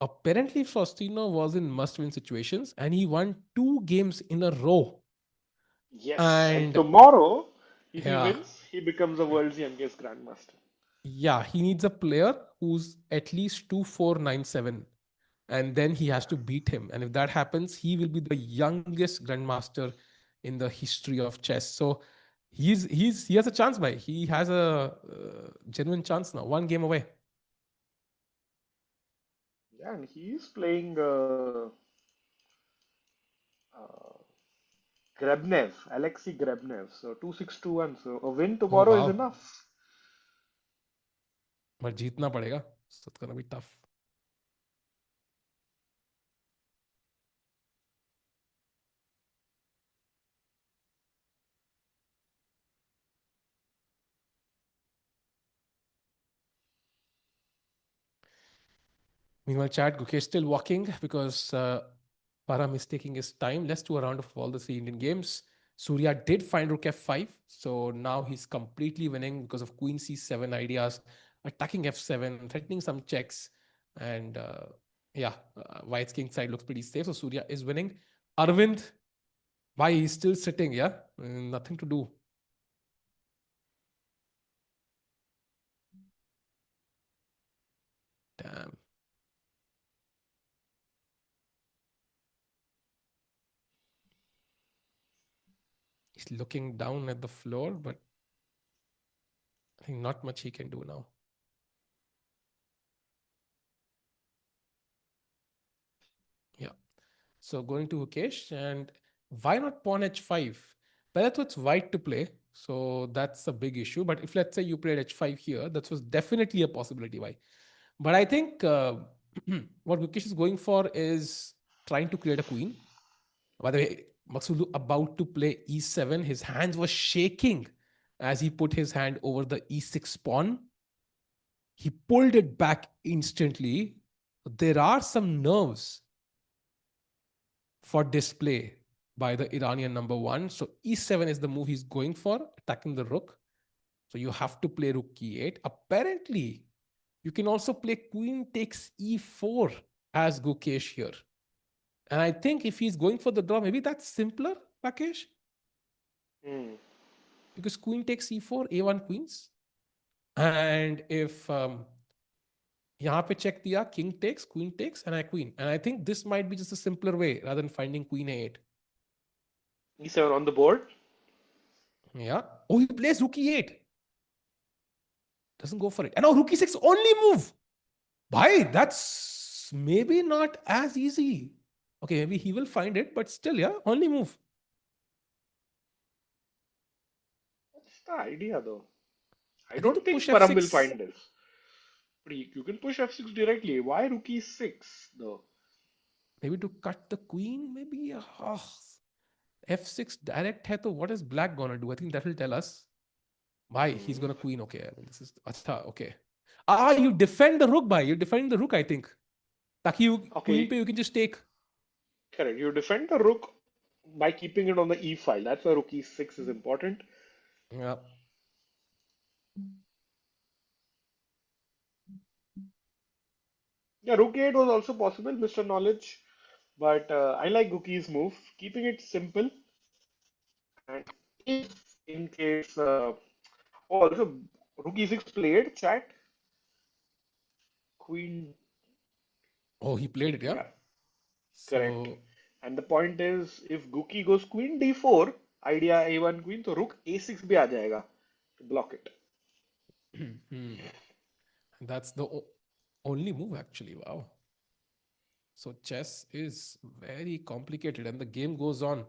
Apparently, Faustino was in must-win situations, and he won 2 games in a row. Yes, and And tomorrow, if he yeah, wins, he becomes the world's youngest grandmaster. yeah, he needs a player who's at least 2497, and then he has to beat him. And if that happens, he will be the youngest grandmaster in the history of chess. So he has a chance, by he has a genuine chance now. 1 game away. Yeah, and he's playing uh, Grebnev, Alexei Grebnev. So 2-6-2-1. So a win Oh tomorrow is wow, enough. but जीतना पड़ेगा. So it's gonna be tough. Meanwhile, chat, Gukesh still walking because Parham is taking his time. Let's do a round of all the 3 Indian games. Surya did find rook f5. So now he's completely winning because of queen c7 ideas, attacking f7, threatening some checks. And yeah, White's king side looks pretty safe. So Surya is winning. Aravindh, why he's still sitting? Yeah, nothing to do. Damn. He's looking down at the floor, but I think not much he can do now. Yeah. So going to Ukesh, and why not pawn h5? Well, it's white to play, so that's a big issue. But if let's say you played h5 here, that was definitely a possibility. Why? But I think what Ukesh is going for is trying to create a queen. By the way, Maghsoodloo about to play e7. His hands were shaking as he put his hand over the e6 pawn. He pulled it back instantly. There are some nerves for display by the Iranian number one. So e7 is the move he's going for, attacking the rook. So you have to play rook e8. Apparently, you can also play queen takes e4 as Gukesh here. And I think if he's going for the draw, maybe that's simpler, Rakesh, Hmm. because queen takes e4, a1 queens. And if यहाँ पे check दिया, king takes, queen takes, and I queen. And I think this might be just a simpler way rather than finding queen a8. E7 on the board. Yeah. Oh, he plays rook e8. Doesn't go for it. And now rook e6 only move. Bhai, that's maybe not as easy. Okay, maybe he will find it, but still, yeah, only move. What's the idea though? I I think to don't push think Param will f6, find this. But you can push f6 directly. Why rook e6 though? maybe to cut the queen, maybe. F6 direct hai, to what is black gonna do? I think that will tell us. Bhai, he's Hmm. gonna queen. Okay, I mean, this is acha, okay. You defend the rook, bhai. You're defending the rook, I think. Taki you queen pe Okay, you can just take. correct. You defend the rook by keeping it on the e file. That's why rook e6 is important. Yeah. Yeah, rook e8 was also possible, Mr. Knowledge. But I like Gookie's move, keeping it simple. And if in case, oh, also rook e6 played, chat, queen, Oh, he played it, yeah. yeah, correct. So, And the point is, if Gookie goes queen d4, idea a1 queen, तो rook a6 भी आ जाएगा to block it. hmm, that's the Only move actually. Wow. So chess is very complicated and the game goes on.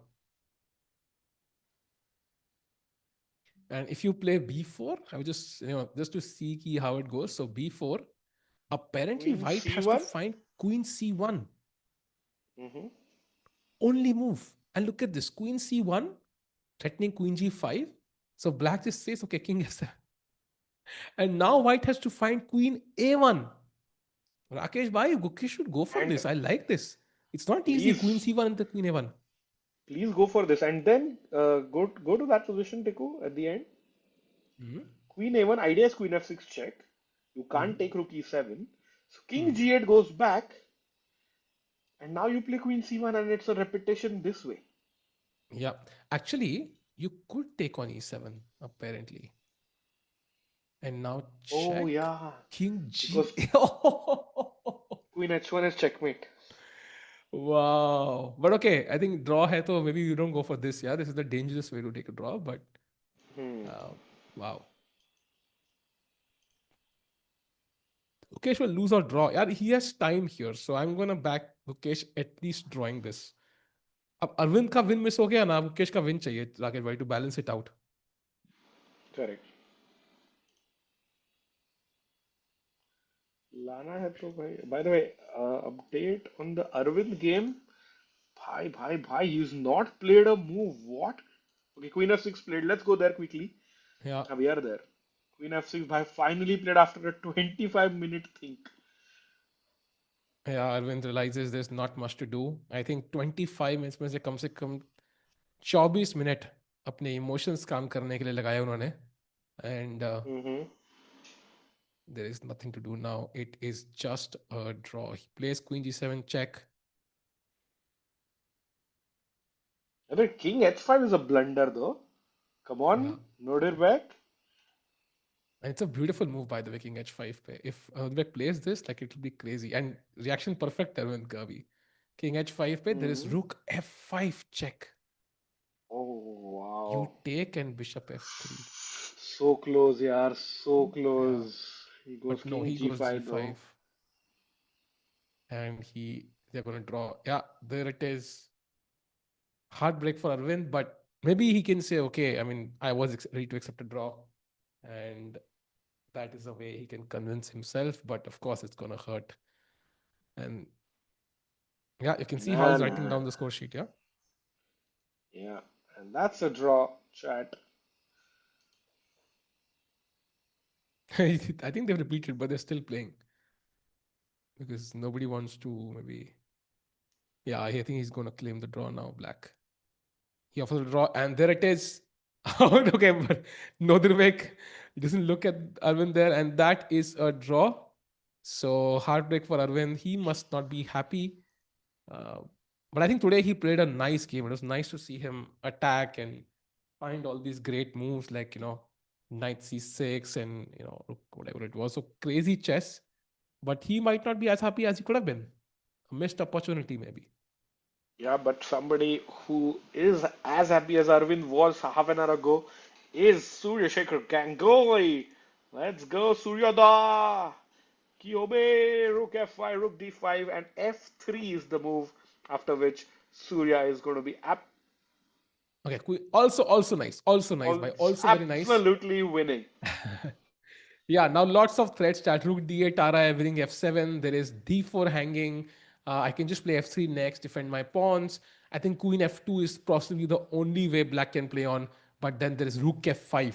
And if you play b4, I would just, just to see how it goes. So b4, apparently Queen white has to C1. find queen c1. Mm-hmm. Only move. And look at this, queen c1, threatening queen g5. So black just says, okay, king f7. And now white has to find queen a1. Rakesh bhai, Gukesh should go for And this. I like this. It's not easy. Queen please, c1 and the queen a1. please go for this. And then go to that position, Tiku, at the end. Hmm. Queen A1, idea is queen F6 check. You Hmm. can't take rook E7. So king Hmm. G8 goes back. And now you play queen C1 and it's a repetition this way. Yeah. Actually, you could take on e7, apparently. And now Oh check. yeah, King because G. queen H1 is checkmate. Wow. But okay, I think draw hai to maybe you don't go for this. Yeah, this is the dangerous way to take a draw. But Hmm. uh, wow. Mukesh will lose or draw. Yeah, he has time here. So I'm going to back Mukesh at least drawing this. अब अरविंद का win miss हो गया ना, मुकेश का win चाहिए राकेश भाई to balance it out. Correct. लाना है तो भाई. By the way, update on the Aravindh game. Bhai, he's not played a move. What? Okay, Queen F6 played. Let's go there quickly. Yeah, We are there. Queen F6, bhai finally played after a 25-minute think. yeah, Arvind realizes there's not much to do. I think 25 minutes में से कम 24 minute अपने emotions काम करने के लिए लगाए उन्होंने. And Mm-hmm. there is nothing to do now. It is just a draw. He plays queen g7 check. I think King H5 is a blunder though. Come Yeah. on, Nodirbek. And it's a beautiful move, by the way, king h5 pe. If Nodirbek plays this, like, it'll be crazy. And reaction perfect, Arvind Kirby. King h5 pe, there is Mm-hmm. rook f5 check. Oh You wow. take and bishop f3. So close, yaar. So Yeah. close. He goes But no, King he goes G5 though. g5. And they're going to draw. Yeah, there it is. Heartbreak for Arvind, but maybe he can say, okay, I mean, I was ready to accept a draw. And that is a way he can convince himself, but of course, it's going to hurt. And yeah, you can see how Nah, he's writing nah. down the score sheet. Yeah. Yeah. And that's a draw, chat. I think they've repeated, but they're still playing because nobody wants to maybe. Yeah, I think he's going to claim the draw now, black. He offers a draw, and there it is. Okay, but Nodirbek doesn't look at Arvind there, and that is a draw. So heartbreak for Arvind. He must not be happy. Uh, but I think today he played a nice game. It was nice to see him attack and find all these great moves like, knight c6 and, whatever it was. So crazy chess. But he might not be as happy as he could have been. A missed opportunity, maybe. Yeah, but somebody who is as happy as Arvind was half an hour ago is Surya Shekhar Ganguly. Let's go, Surya da! Kyobe, rook f5, rook d5, and f3 is the move after which Surya is going to be Okay, cool. Also nice. Also nice, by also very nice. absolutely winning. Yeah, now lots of threats. Chat rook d8, Tara, everything f7. There is d4 hanging. I can just play f3 next, defend my pawns. I think queen f2 is possibly the only way black can play on. But then there is rook f5,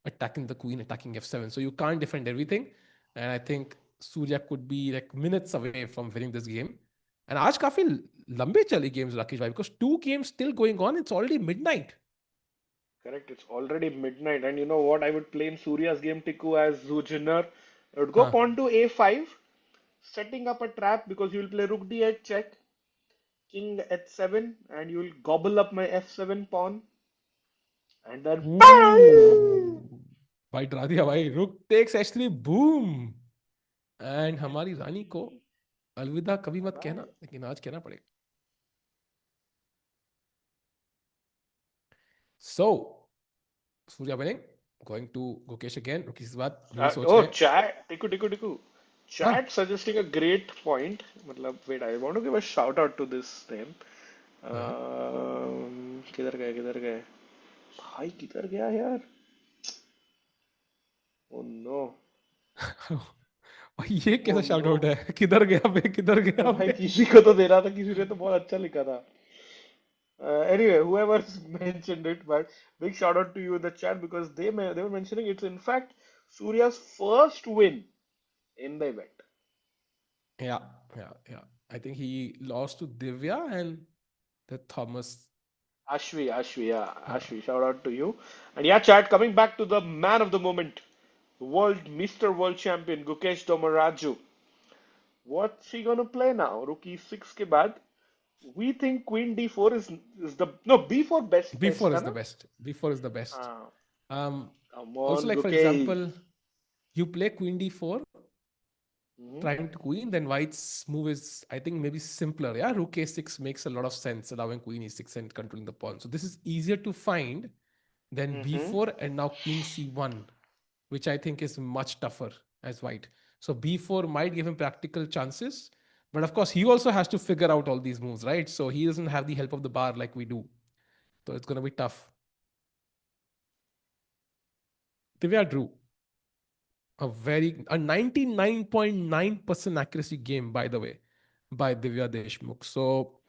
attacking the queen, attacking f7. So you can't defend everything. And I think Surya could be like minutes away from winning this game. And आज काफी लंबे चले games, Rakesh bhai, because two games still going on. It's already midnight. Correct, it's already midnight, and you know what? I would play in Surya's game Tiku as Zhu Jiner. I would go Huh. pawn to a5, setting up a trap because you will play rook d8 check, king h7, and you will gobble up my f7 pawn, and then Ooh. भाई डरा दिया भाई. Rook takes h3 boom. And हमारी रानी को अलविदा कभी मत कहना, bye. लेकिन आज कहना पड़ेगा. सो Surya winning, going to Gukesh again. रुक इस बात अभी भी सोच Oh, रहे हैं. chat, Tiku, Tiku, Tiku. हाँ. Chat suggesting a great point. मतलब, wait, I want to give a shout out to this name. हाँ. किधर गए भाई, किधर गया यार? Oh no. भाई ये Oh कैसा शाउट आउट no. है? किधर गया बे, किधर गया भाई बे? किसी को तो देना था, किसी ने तो बहुत अच्छा लिखा था. Anyway, whoever mentioned it, but big shout out to you in the chat because they were mentioning it's in fact Surya's first win in the event. Yeah, yeah. I think he lost to Divya and the Thomas. Yeah, Uh, Shout out to you. And yeah, chat, coming back to the man of the moment, Mr. World Champion Gukesh Dommaraju. What's he gonna play now? Rookie six के बाद. We think Queen D4 is the no B4 best B4 था is the ना? best. B4 is the best. हाँ. Um, Come Also, on, like for Gukesh. example, you play Queen D4, Mhm. trying to queen, then White's move is, I think, maybe simpler. Yeah, Rook A6 makes a lot of sense, allowing Queen E6 and controlling the pawn. So this is easier to find than Mhm. B4 and now Queen C1, which I think is much tougher as White. So B4 might give him practical chances, but of course he also has to figure out all these moves, right? So he doesn't have the help of the bar like we do. So it's going to be tough. Divya drew a 99.9% accuracy game, by the way, by Divya Deshmukh. So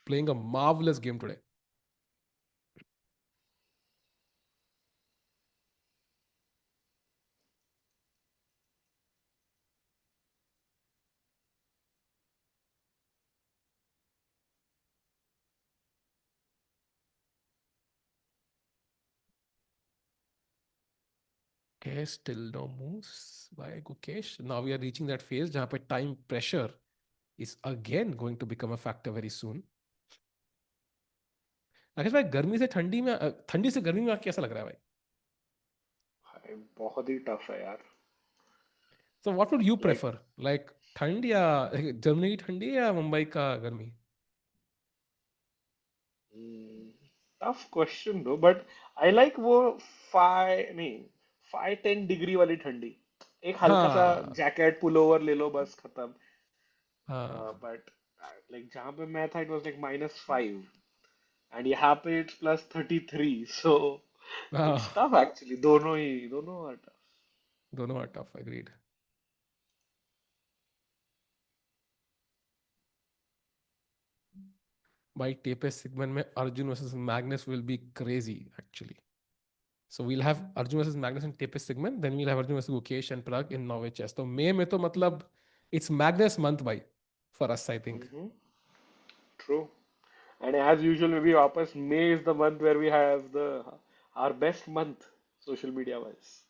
playing a marvelous game today. Okay, still no moves by Gukesh. Now we are reaching that phase where time pressure is again going to become a factor very soon. Rakesh भाई, ठंडी से गर्मी में कैसा लग रहा है भाई? भाई बहुत ही टफ है यार. So what would you Like, prefer? Like ठंड या जर्मनी की ठंडी या मुंबई का गर्मी? hmm, tough question though, but I like वो 5-10 डिग्री वाली ठंडी. एक हल्का सा हाँ, जैकेट पुलोवर ले लो, बस खत्म. हाँ, But like जहाँ पे मैं था, it was like -5, and यहाँ पे it's +33. So it's हाँ. tough actually. दोनों are tough. दोनों are tough, agreed. By Tape segment में Arjun versus Magnus will be crazy actually. So we'll have Arjun versus Magnus in Tape segment, then we'll have Arjun versus Gukesh and Prague in Norway chess. So May में तो मतलब it's Magnus month by for us, I think. Hmm. True. And as usual, maybe वापस May is the month where we have the our best month social media wise.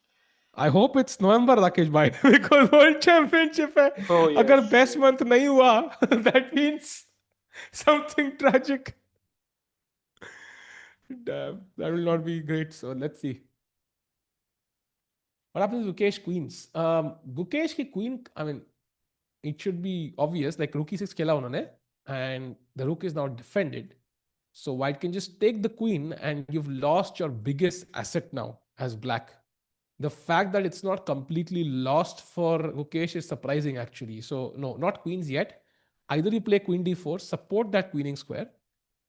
I hope it's November, Rakesh bhai, because World Championship है. Oh अगर yes, best yes. month नहीं हुआ, that means something tragic. Damn, that will not be great. So let's see. What happens with Gukesh Queens? Gukesh की Queen, I mean, it should be obvious. Like Rook E6 खेला उन्होंने, and the Rook is now defended. So White can just take the Queen, and you've lost your biggest asset now as Black. The fact that it's not completely lost for Gukesh is surprising actually. So no, not queens yet. Either you play Queen D4, support that queening square,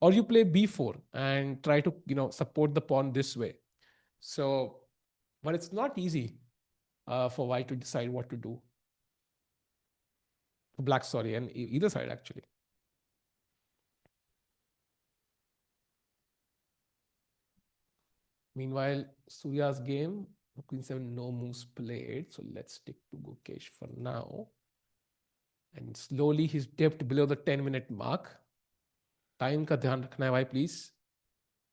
or you play B4 and try to support the pawn this way. So, but it's not easy for White to decide what to do. Black, sorry, and either side actually. Meanwhile, Surya's game, Queen 7, no moves played. So let's stick to Gukesh for now. And slowly he's dipped below the 10-minute mark. Time का ध्यान रखना है भाई, please.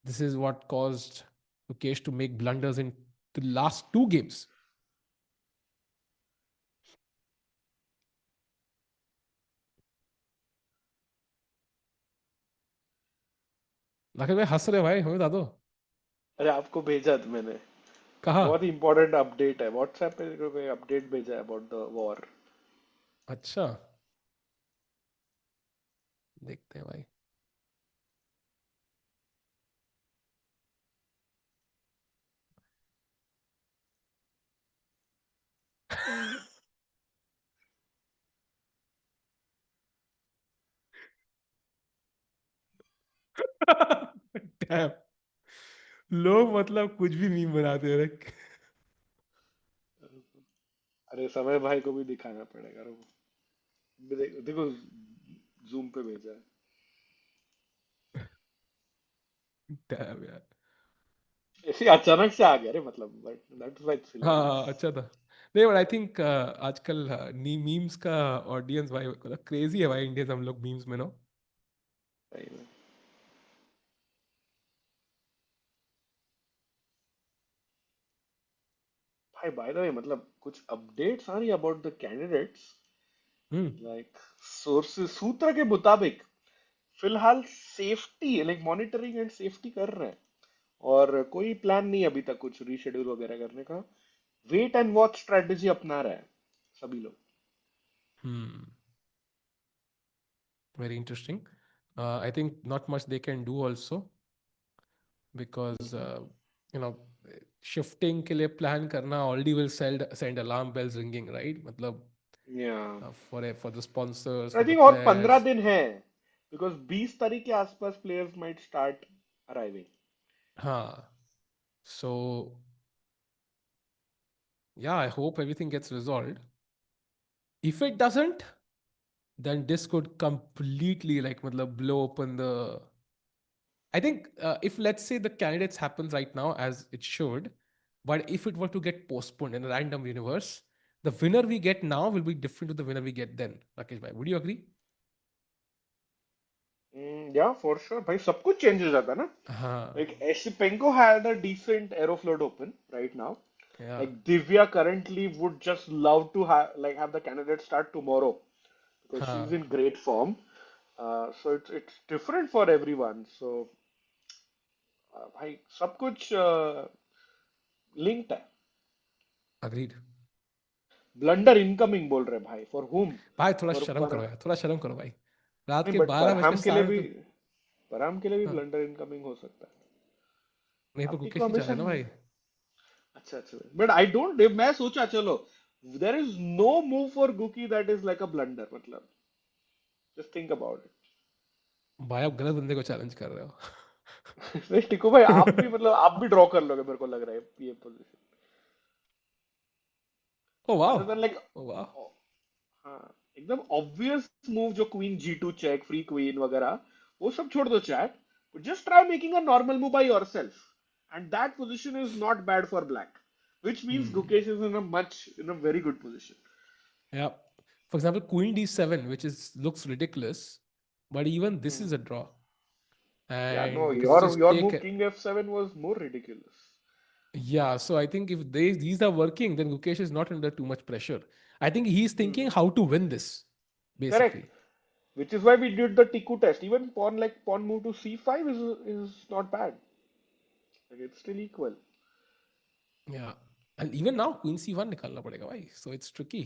This is what caused Gukesh to make blunders in the last two games. Rakesh भाई हंस रहे भाई, हमें बता दो. अरे आपको भेजा था मैंने. कहा? बहुत ही इंपॉर्टेंट अपडेट है. व्हाट्सएप पे कोई अपडेट भेजा है अबाउट द वॉर. अच्छा, देखते हैं भाई. Damn. लोग मतलब कुछ भी मीम बनाते हैं। अरे समय भाई को भी दिखाना पड़ेगा, रुको। देखो, जूम पे भेजा है। Damn यार। ऐसे अचानक से आ गया रे, मतलब but that's why it's hilarious. हाँ अच्छा था। नहीं बट आई थिंक आजकल मीम्स का ऑडियंस भाई मतलब क्रेजी है भाई, इंडियंस हम लोग मीम्स में नो। सही में। भाई बाय द वे, मतलब कुछ अपडेट्स आ रही about the candidates, hmm. Like sources, सूत्र के मुताबिक फिलहाल safety, like monitoring and safety कर रहे हैं, और कोई प्लान नहीं अभी तक कुछ रीशेड्यूल वगैरह करने का। वेट एंड वॉच स्ट्रेटजी अपना रहे हैं सभी लोग। Hmm. Very interesting. I think not much they can do also because you know shifting के लिए प्लान करना already will send alarm bells ringing right, मतलब या for the sponsors, I for the think और 15 players. दिन है, because 20 तारीख के आसपास प्लेयर्स माइट स्टार्ट अराइविंग। हाँ, so yeah, I hope everything gets resolved. If it doesn't, then this could completely like matlab blow open the. I think if let's say the candidates happens right now as it should, but if it were to get postponed in a random universe, the winner we get now will be different to the winner we get then. Rakesh bhai, would you agree? या for sure भाई, सब कुछ change हो जाता है ना। हाँ, Like Eshipenko had a decent Aeroflot open right now. yeah, Like Divya currently would just love to have the candidate start tomorrow because she's हाँ, in great form. So it's different for everyone. So भाई सब कुछ linked है। agreed. Blunder incoming बोल रहे भाई, for हुम? भाई थोड़ा फॉर शर्म करो यार, थोड़ा शर्म करो भाई। रात नहीं, के बट 12 बज के साढ़े तो। परहम के लिए भी हाँ, ब्लंडर इनकमिंग हो सकता है। नहीं पर आपकी गुकेश को ही जा रहा हमेशा, है ना भाई। अच्छा अच्छा, बट आई डोंट, मैं सोचा चलो, there is no move for Guki that is like a blunder, मतलब जस्ट थिंक अबाउट भाई आप गलत बंदे को चैलेंज कर रहे हो। इट। नहीं टिको भाई, आप भी मतलब आप भी ड्रॉ कर लोगे मेरे को लग रहा है ये पोजीशन, ओ वाह। अदर देन लाइक, ओ वाह। हाँ, एकदम ऑब्वियस मूव जो queen G2 check, free queen वगैरह, वो सब छोड़ दो chat, just try making a normal move by yourself, and that position is not bad for black, which means Hmm. Gukesh is in a very good position. Yeah. For example, Queen D7, which is looks ridiculous, but even this is a draw. Yeah, And no, Gukesh just your take move it. King F7 was more ridiculous. Yeah. So I think if these are working, then Gukesh is not under too much pressure. I think he's thinking how to win this, Correct. basically. Which is why we did the Tiku test. Even pawn move to C5 is not bad. Like it's still equal. Yeah. And even now, Queen C1 nikalna padega bhai. So it's tricky.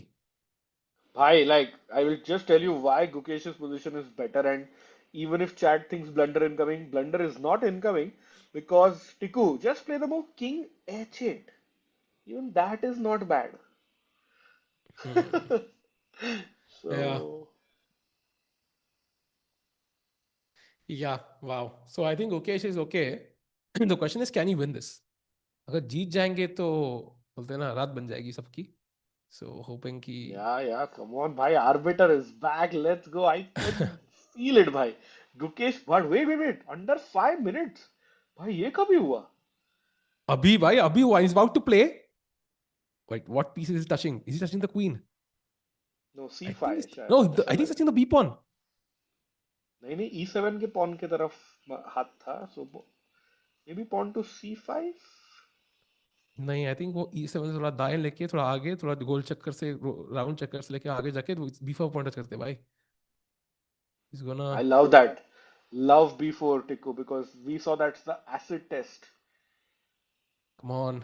Bhai, like I will just tell you why Gukesh's position is better, and even if Chad thinks blunder incoming, blunder is not incoming because Tiku, just play the move King H8. Even that is not bad. Hmm. Yeah. So Yeah. Wow. So I think Gukesh is okay. The question is, can he win this? अगर जीत जाएंगे तो बोलते हैं ना रात बन जाएगी सबकी। सो होपिंग कि yeah, come on, bhai. Arbiter is back. Let's go. I can feel it, bhai. Gukesh, but wait. Under 5 minutes. भाई ये कभी हुआ? अभी भाई अभी हुआ is about to play. Wait, what piece is he touching? Is he touching the queen? No I think C5 he's शायद, no, ऐसा I think लग he's रहा touching the b pawn. है। नहीं, E7 के पॉन की तरफ हाथ था, so maybe pawn to C5। नहीं आई थिंक वो e7 से थोड़ा दाएं लेके थोड़ा आगे थोड़ा गोल चक्कर से राउंड चक्कर से लेके आगे जाके b4 पॉइंट करते हैं भाई। He's I gonna love that. Love B4 Tiku because we saw that's the acid test. come on.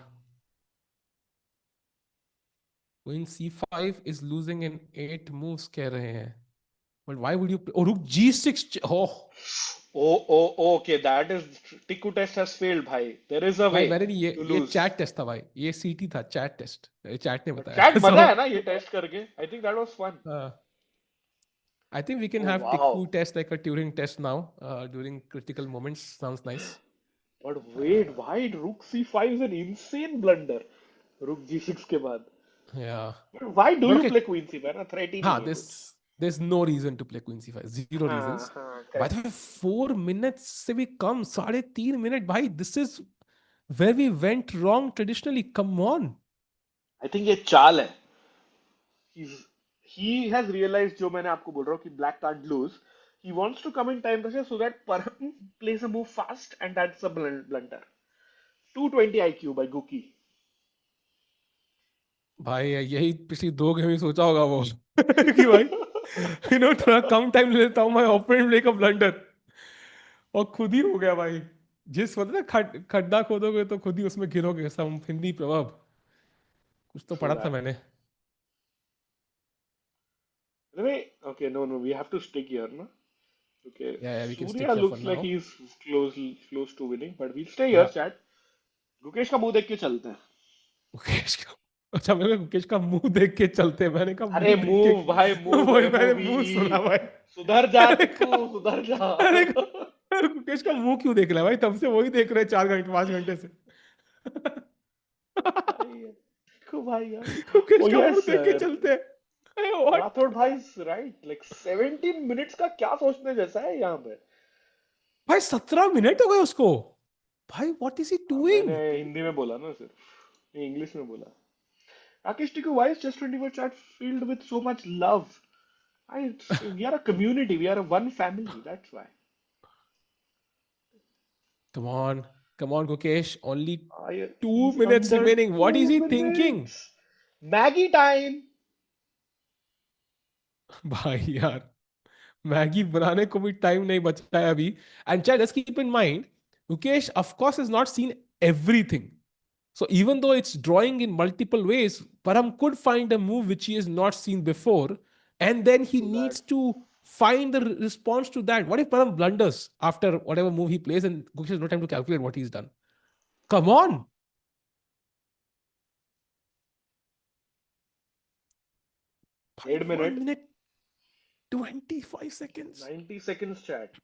Queen c5 is losing in 8 moves कह रहे हैं। But why would you oh रुक g6 oh Okay, that is, Tiku test has failed, bhai. There is a भाई way मैंने नहीं to ये lose. Chat test था भाई, ये सीटी था चैट टेस्ट, ये चैट ने But chat बताया। मजा सो है ना ये टेस्ट करके? I think that was fun. I think we can Oh have Tikku wow. test like a Turing test now during critical moments. Sounds nice. But wait, why rook c5 is an insane blunder? Rook g6 के बाद. Yeah. But why do But you okay, play queen c5? ना threat ही नहीं हाँ, है कुछ. there's no reason to play Queen C5. Zero reasons. हाँ हाँ By the correct. way, 4 minutes से भी कम, 3.5 minutes भाई. This is where we went wrong traditionally. Come on. I think ये चाल है. He's he has realized जो मैंने आपको बोल रहा हूँ कि black can't lose. He wants to come in time pressure so that Parham plays a move fast and that's a blunder. 220 IQ by Guki. भाई यही पिछली 2 गेम में सोचा होगा वो कि भाई थोड़ा कम टाइम ले लेता हूँ, मैं ओपोनेंट मेक अ ब्लंडर, और खुद ही हो गया भाई. जिस होता है ना खड्डा खोदोगे तो खुद ही उसमें गिरोगे, सम हिंदी प्रभाव कुछ तो True पढ़ा था that. मैंने. Anyway, okay, no, we have to stick here, no? Okay, Yeah, we can stick Surya here for looks like now. he's close to winning, but we'll stay here, Yeah. chat. Gukesh का मुंह देख के चलते हैं. मुकेश का, अच्छा मेरे को मुकेश का मुंह देख के चलते हैं, मैंने कहा अरे मुंह देख के मूव भाई, मूव वही मैंने मुंह MOVE. सुना भाई. सुधर जा मैंने टिक्कू, कहा सुधर जा. मैंने कहा मुकेश का मुंह क्यों देख रहा है भाई, तब से वही देख रहे हैं 4 घंटे 5 घंटे से. भाई टिक्कू भाई यार. मुकेश Oh का मुंह yes, देख के चलते हैं. अरे व्हाट राठौड़ भाई is right. Like 17 minutes का क्या सोचने जैसा है यहाँ पे. भाई, 17 मिनट हो गए उसको. भाई व्हाट इज ही मैंने डूइंग. हिंदी में बोला ना सिर्फ, इंग्लिश में बोला. Rakesh Tikku, why is Chess 24 chat filled with so much love? We are a community. We are a one family. That's why. Come on, come on, Gukesh. Only two He's minutes under remaining. What is he two thinking? minutes. Maggie time. भाई यार, Maggi बनाने को भी time नहीं बचा है अभी. And child, let's keep in mind, Mukesh of course has not seen everything. So even though it's drawing in multiple ways, Param could find a move which he has not seen before, and then he True that. needs to find the response to that. What if Param blunders after whatever move he plays and Gukesh has no time to calculate what he's done? Come on. Bhai, 1 8 minute. minute 25 seconds. 90 seconds chat.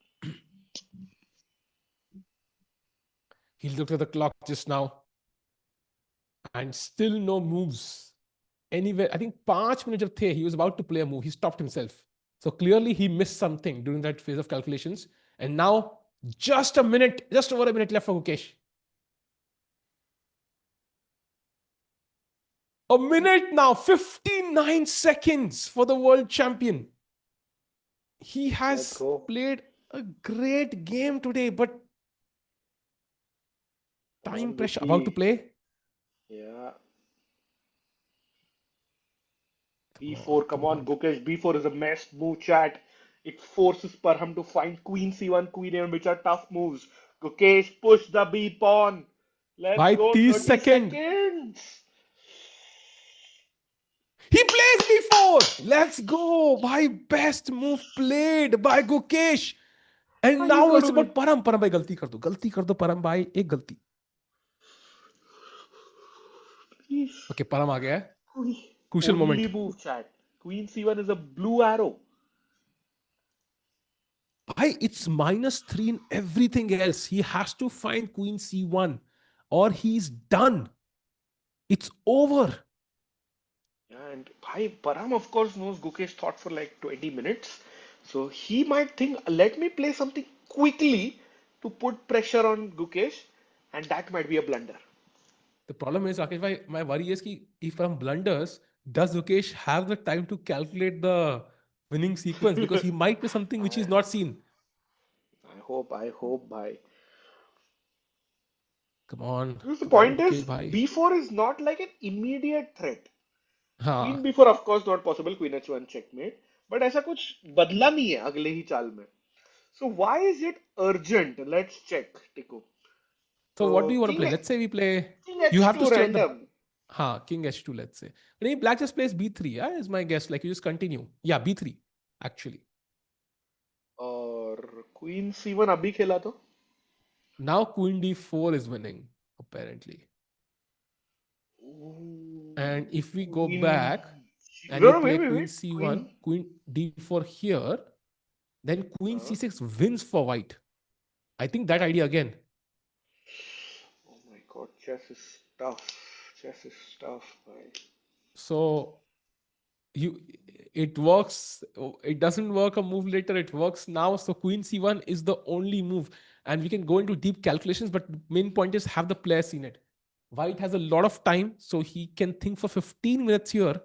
He looked at the clock just now and still no moves anywhere. I think 5 minutes of the, he was about to play a move. He stopped himself. So clearly he missed something during that phase of calculations. And now just a minute, just over a minute left for Gukesh. A minute now, 59 seconds for the world champion. He Let's has go. played a great game today, but Come time on, pressure about to Guki. play. Yeah. Come B4, come on, on. Gukesh. B4 is a mess move, chat. It forces Parham to find Queen C1, Queen A1, which are tough moves. Gukesh, push the B pawn. Let's By go, 30 30 seconds. seconds. He plays B4. Let's go. By best move played by Gukesh. And He's now going it's to win. about Param. Param bhai, गलती कर दो Param bhai, एक गलती. Please. Okay, Param आ गया है. Crucial Only moment. move, chat. Queen C1 is a blue arrow. Bhai, it's -3 in everything else. He has to find Queen C1 or he's done. It's over. Yeah, and Parham, of course, knows Gukesh thought for like 20 minutes. So he might think, let me play something quickly to put pressure on Gukesh, and that might be a blunder. The problem is, Rakesh bhai, my worry is ki if Param blunders, does Gukesh have the time to calculate the winning sequence? Because he might be something which I, he's not seen. I hope, bhai. Because the Come on, point Gukesh is, bhai. B4 is not like an immediate threat. हाँ. Queen B4, of course, not possible. Queen H1 checkmate. But ऐसा कुछ बदला नहीं है अगले ही चाल में. So why is it urgent? Let's check, Tiku. So what do you want to King, play? Let's say we play. King You have to H2 stay on the. random. King H2, let's say. But if black just plays B3, yeah, is my guess. Like you just continue. Yeah, B3, actually. और Queen C1 अभी खेला तो. Now Queen D4 is winning, apparently. And if we go Queen back, and No, he'll no, play wait, wait, queen wait. c1, Queen. queen d4 here, then queen Uh, c6 wins for white. I think that idea again. oh my God, chess is tough. Chess is tough, bhai. So you it works, it doesn't work a move later, it works now. So queen c1 is the only move, and we can go into deep calculations, but main point is, have the player seen it? White has a lot of time, so he can think for 15 minutes here.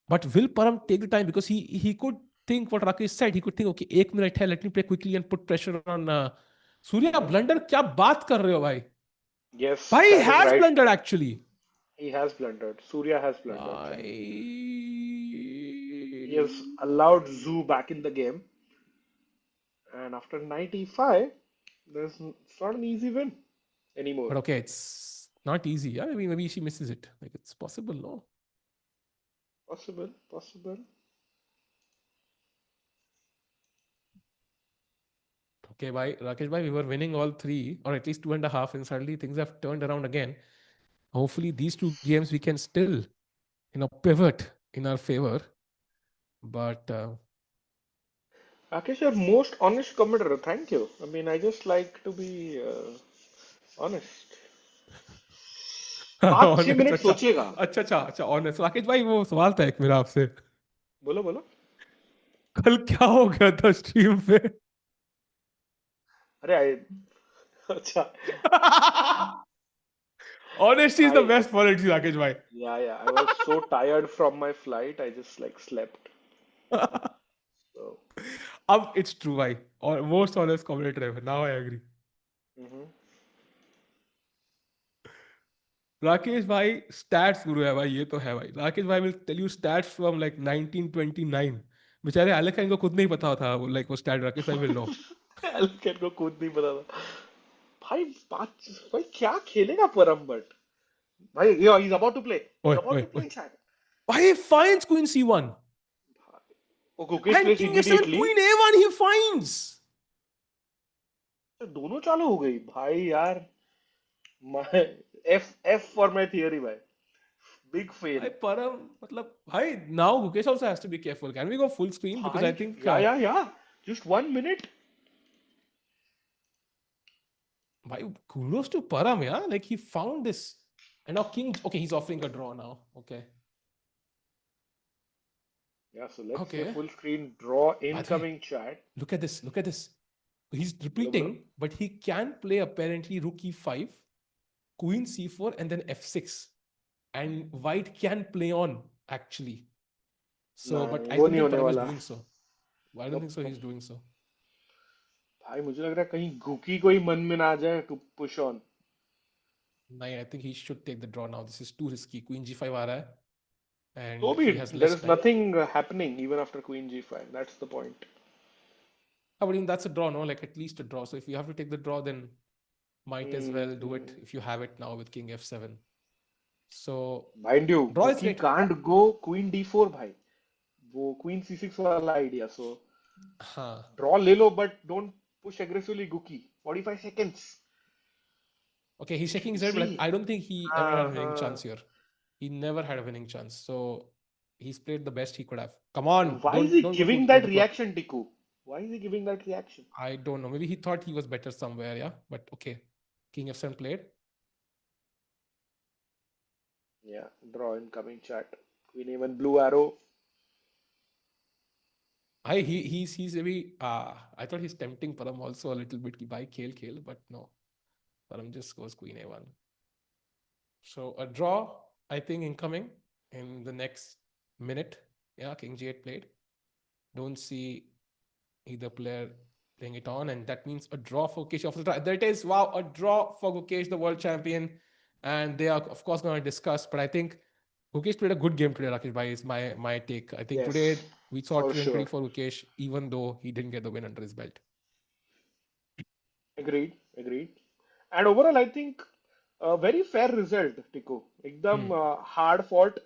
But will Param take the time? Because he could think what Rakesh said. He could think, okay, 1 minute hai, let me play quickly and put pressure on Surya. Mhm. Blunder? क्या बात कर रहे हो भाई? Yes, Bhai, he chat is has right. blundered actually. He has blundered. Surya has blundered, chat. He has allowed Bhai. Zhu back in the game. And after 95, it's not an easy win anymore. But okay, it's not easy. Yeah? Maybe she misses it. Like, it's possible, no? Possible, possible. Okay, bhai. Rakesh bhai, we were winning all three, or at least two and a half, and suddenly things have turned around again. Hopefully, these two games we can still, pivot in our favor. But Rakesh, you're most honest commentator. Thank you. I mean, I just like to be honest. 5-6 honest minute अच्छा सोचिएगा. अच्छा अच्छा अच्छा honest Rakesh भाई वो सवाल था एक मेरा आपसे बोलो बोलो. कल क्या हो गया था स्ट्रीम पे अरे अच्छा. Honesty is the I best policy Rakesh भाई yeah, I was so tired from my flight. I just like slept. So. अब इट्स ट्रू भाई और most honest commentator ever now I agree Mhm. Rakesh भाई स्टैट्स गुरु है भाई ये तो है भाई राकेश भाई will tell you stats from like 1929 बेचारे अलग इनको खुद नहीं पता था वो लाइक वो स्टैट राकेश भाई विल नो एल्केन को कूद नहीं पता था. भाई पांच भाई क्या खेलेगा परम बट. भाई यो he's about to play. ओए He's about ओए to ओए play chat. भाई finds queen c1 oh Gukesh and places king f7 immediately. Queen a1 he finds दोनों चालू हो गई भाई यार. My F for my theory भाई. Big fail. भाई परम मतलब भाई now Gukesh also has to be careful. Can we go full screen? Because I भाई think yeah. Just 1 minute. भाई kudos to Param, yeah. Like he found this. And now King, okay, he's offering a draw now. Okay. Yeah, so let's say Okay. full screen draw By the way, incoming chat. look at this. Look at this. He's बोलो बोलो. repeating, but he can play apparently rook e5, queen c4, and then f6. And white can play on actually. So, but नहीं I वो don't नहीं think होने Param is वाला. doing so. I don't think so. He's doing so. भाई मुझे लग रहा है कहीं गुकी को ही मन में ना आ जाए to push on. No, I think he should take the draw now. This is too risky. Queen g5 aa raha hai, So and be he it. has There less is time. nothing happening even after Queen G5. That's the point. I mean, that's a draw, no? Like at least a draw. So if you have to take the draw, then might as well do it if you have it now with King f7. So Mind you, draw is Guki great. can't go Queen D4 भाई. वो Queen C6 वाला idea. So Huh. draw ले लो but don't push aggressively Guki. 45 seconds. Okay, he's shaking You his head, but see? I don't think he ever had a winning Uh-huh. chance here. He never had a winning chance. So he's played the best he could have. Come on, Why is don't he don't go giving go that the clock. reaction, Tiku? Why is he giving that reaction? I don't know. Maybe he thought he was better somewhere, yeah. But okay. King f7 played. Yeah, draw incoming chat. Queen A1 blue arrow. He's maybe I thought he's tempting Param also a little bit ki bhai khel, but no. Param just goes Queen A1. So a draw, I think, incoming in the next minute. Yeah, King G8 played. Don't see either player playing it on, and that means a draw for Gukesh. There it is. Wow, a draw for Gukesh, the world champion. And they are, of course, going to discuss. But I think Gukesh played a good game today, Rakesh Bhai, is my take. I think Yes, today we saw for trajectory sure. for Gukesh, even though he didn't get the win under his belt. Agreed, agreed. And overall, I think a very fair result, Tiku. एकदम Hmm. hard fought.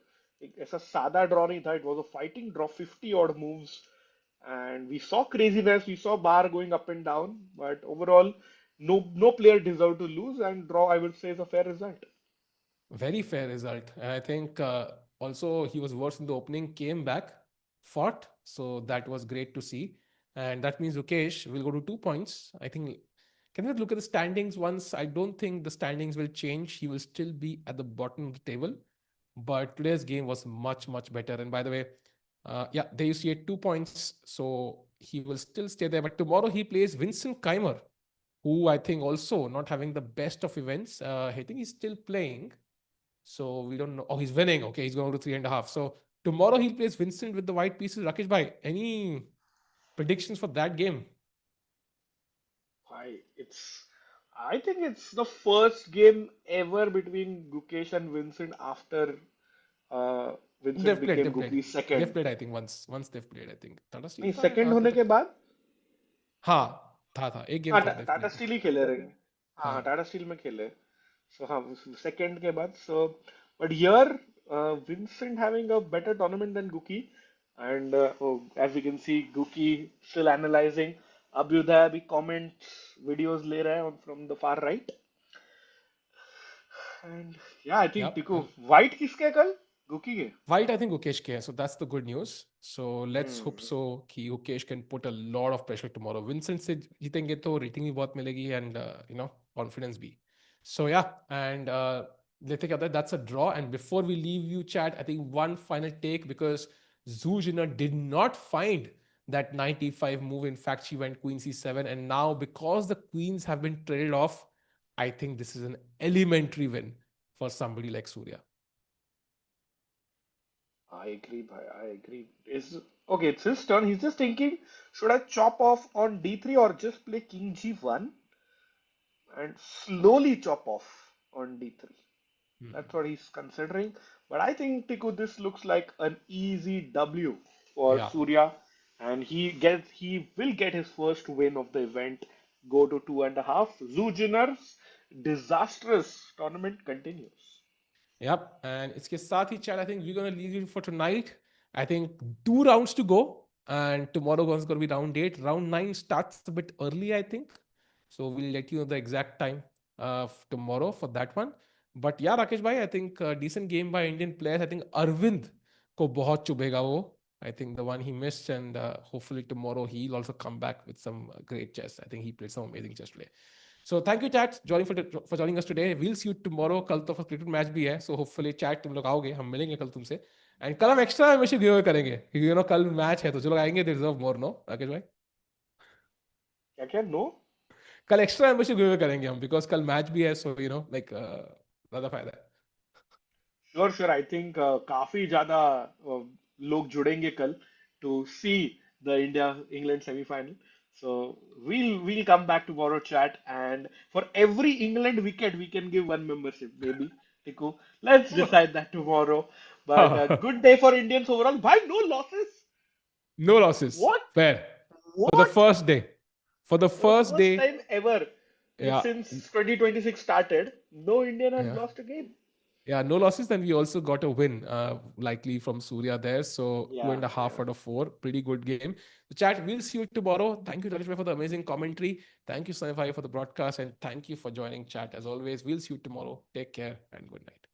ऐसा सादा draw नहीं था. It was a fighting draw, 50 odd moves. And we saw craziness. We saw bar going up and down. But overall, no player deserved to lose. And draw, I would say, is a fair result. Very fair result. And I think Also, he was worse in the opening, came back, fought. So that was great to see. And that means Gukesh will go to 2 points. I think, can we look at the standings once? I don't think the standings will change. He will still be at the bottom of the table. But today's game was much, much better. And by the way, yeah, they used to get 2 points. So he will still stay there. But tomorrow he plays Vincent Keymer, who I think also not having the best of events. I think he's still playing. So we don't know. Oh, he's winning. Okay, he's going to 3.5. So tomorrow he plays Vincent with the white pieces. Rakesh bhai, any predictions for that game? I it's I think it's the first game ever between Gukesh and Vincent after uh, Vincent They've played. became They've played. Gukesh They've second. played. I think once. Once they've played. I think Tata Steel नहीं था या second कहाँ पे होने था? के बाद हाँ, था एक गेम हाँ था they've टाटा played. स्टील ही खेले रहे हाँ हाँ हाँ. टाटा स्टील में खेले सो हाँ सेकंड के बाद so but here Vincent having a better tournament than Guki and as you can see Guki still analyzing Abhyuday अभी comments videos ले रहा है from the far right and yeah I think Yep. Tiku white किसके है कल Guki के White, I think Ukesh can. So that's the good news. So let's hope hmm. so कि Ukesh can put a lot of pressure tomorrow. Vincent से जीतेंगे तो rating भी बहुत मिलेगी and confidence भी. So yeah, and लेते क्या होता है, that's a draw. And before we leave you, chat, I think one final take because Zhu Jiner did not find that 95 move. In fact, she went Queen C7, and now because the queens have been traded off, I think this is an elementary win for somebody like Surya. I agree bhai I agree is okay it's his turn he's just thinking should I chop off on d3 or just play king g1 and slowly chop off on d3. That's what he's considering. But I think Tiku, this looks like an easy W for Yeah. Surya, and he will get his first win of the event. Go to 2.5. Zhu Jiner's disastrous tournament continues. Yep. And इसके साथ ही chat, I think we're gonna leave it for tonight. I think 2 rounds to go, and tomorrow is gonna be round 8. Round 9 starts a bit early, I think. So we'll let you know the exact time tomorrow for that one. But yeah, Rakesh bhai, I think decent game by Indian players. I think Aravindh को बहुत चुभेगा वो. I think the one he missed, and hopefully tomorrow he'll also come back with some great chess. I think he played some amazing chess today. So thank you chat for joining us today. We'll see you tomorrow. कल तो cricket match भी है, so hopefully chat तुम लोग आओगे, हम मिलेंगे कल तुमसे. And कल हम एक्स्ट्रा मेंबरशिप गिव अवे करेंगे क्योंकि कल मैच है तो जो लोग आएंगे they deserve more, no Rakesh भाई? क्या क्या नो कल एक्स्ट्रा मेंबरशिप गिव अवे करेंगे हम बिकॉज कल मैच भी है, सो लाइक ज्यादा फायदा है. श्योर श्योर आई थिंक काफी ज्यादा लोग जुड़ेंगे कल to see the India England semifinal so we'll come back tomorrow chat and for every England wicket we can give one membership maybe Tiku. Let's decide that tomorrow but good day for Indians overall bhai no losses No losses. what Fair. For the what first day. For the for the first first day. time ever Yeah. since 2026 started no Indian has Yeah. lost a game Yeah, no losses. Then we also got a win, likely from Surya there. So two yeah and a half yeah out of four. Pretty good game. The chat, we'll see you tomorrow. Thank you, Rajeshbhai, for the amazing commentary. Thank you, Sanifai, for the broadcast. And thank you for joining chat. As always, we'll see you tomorrow. Take care and good night.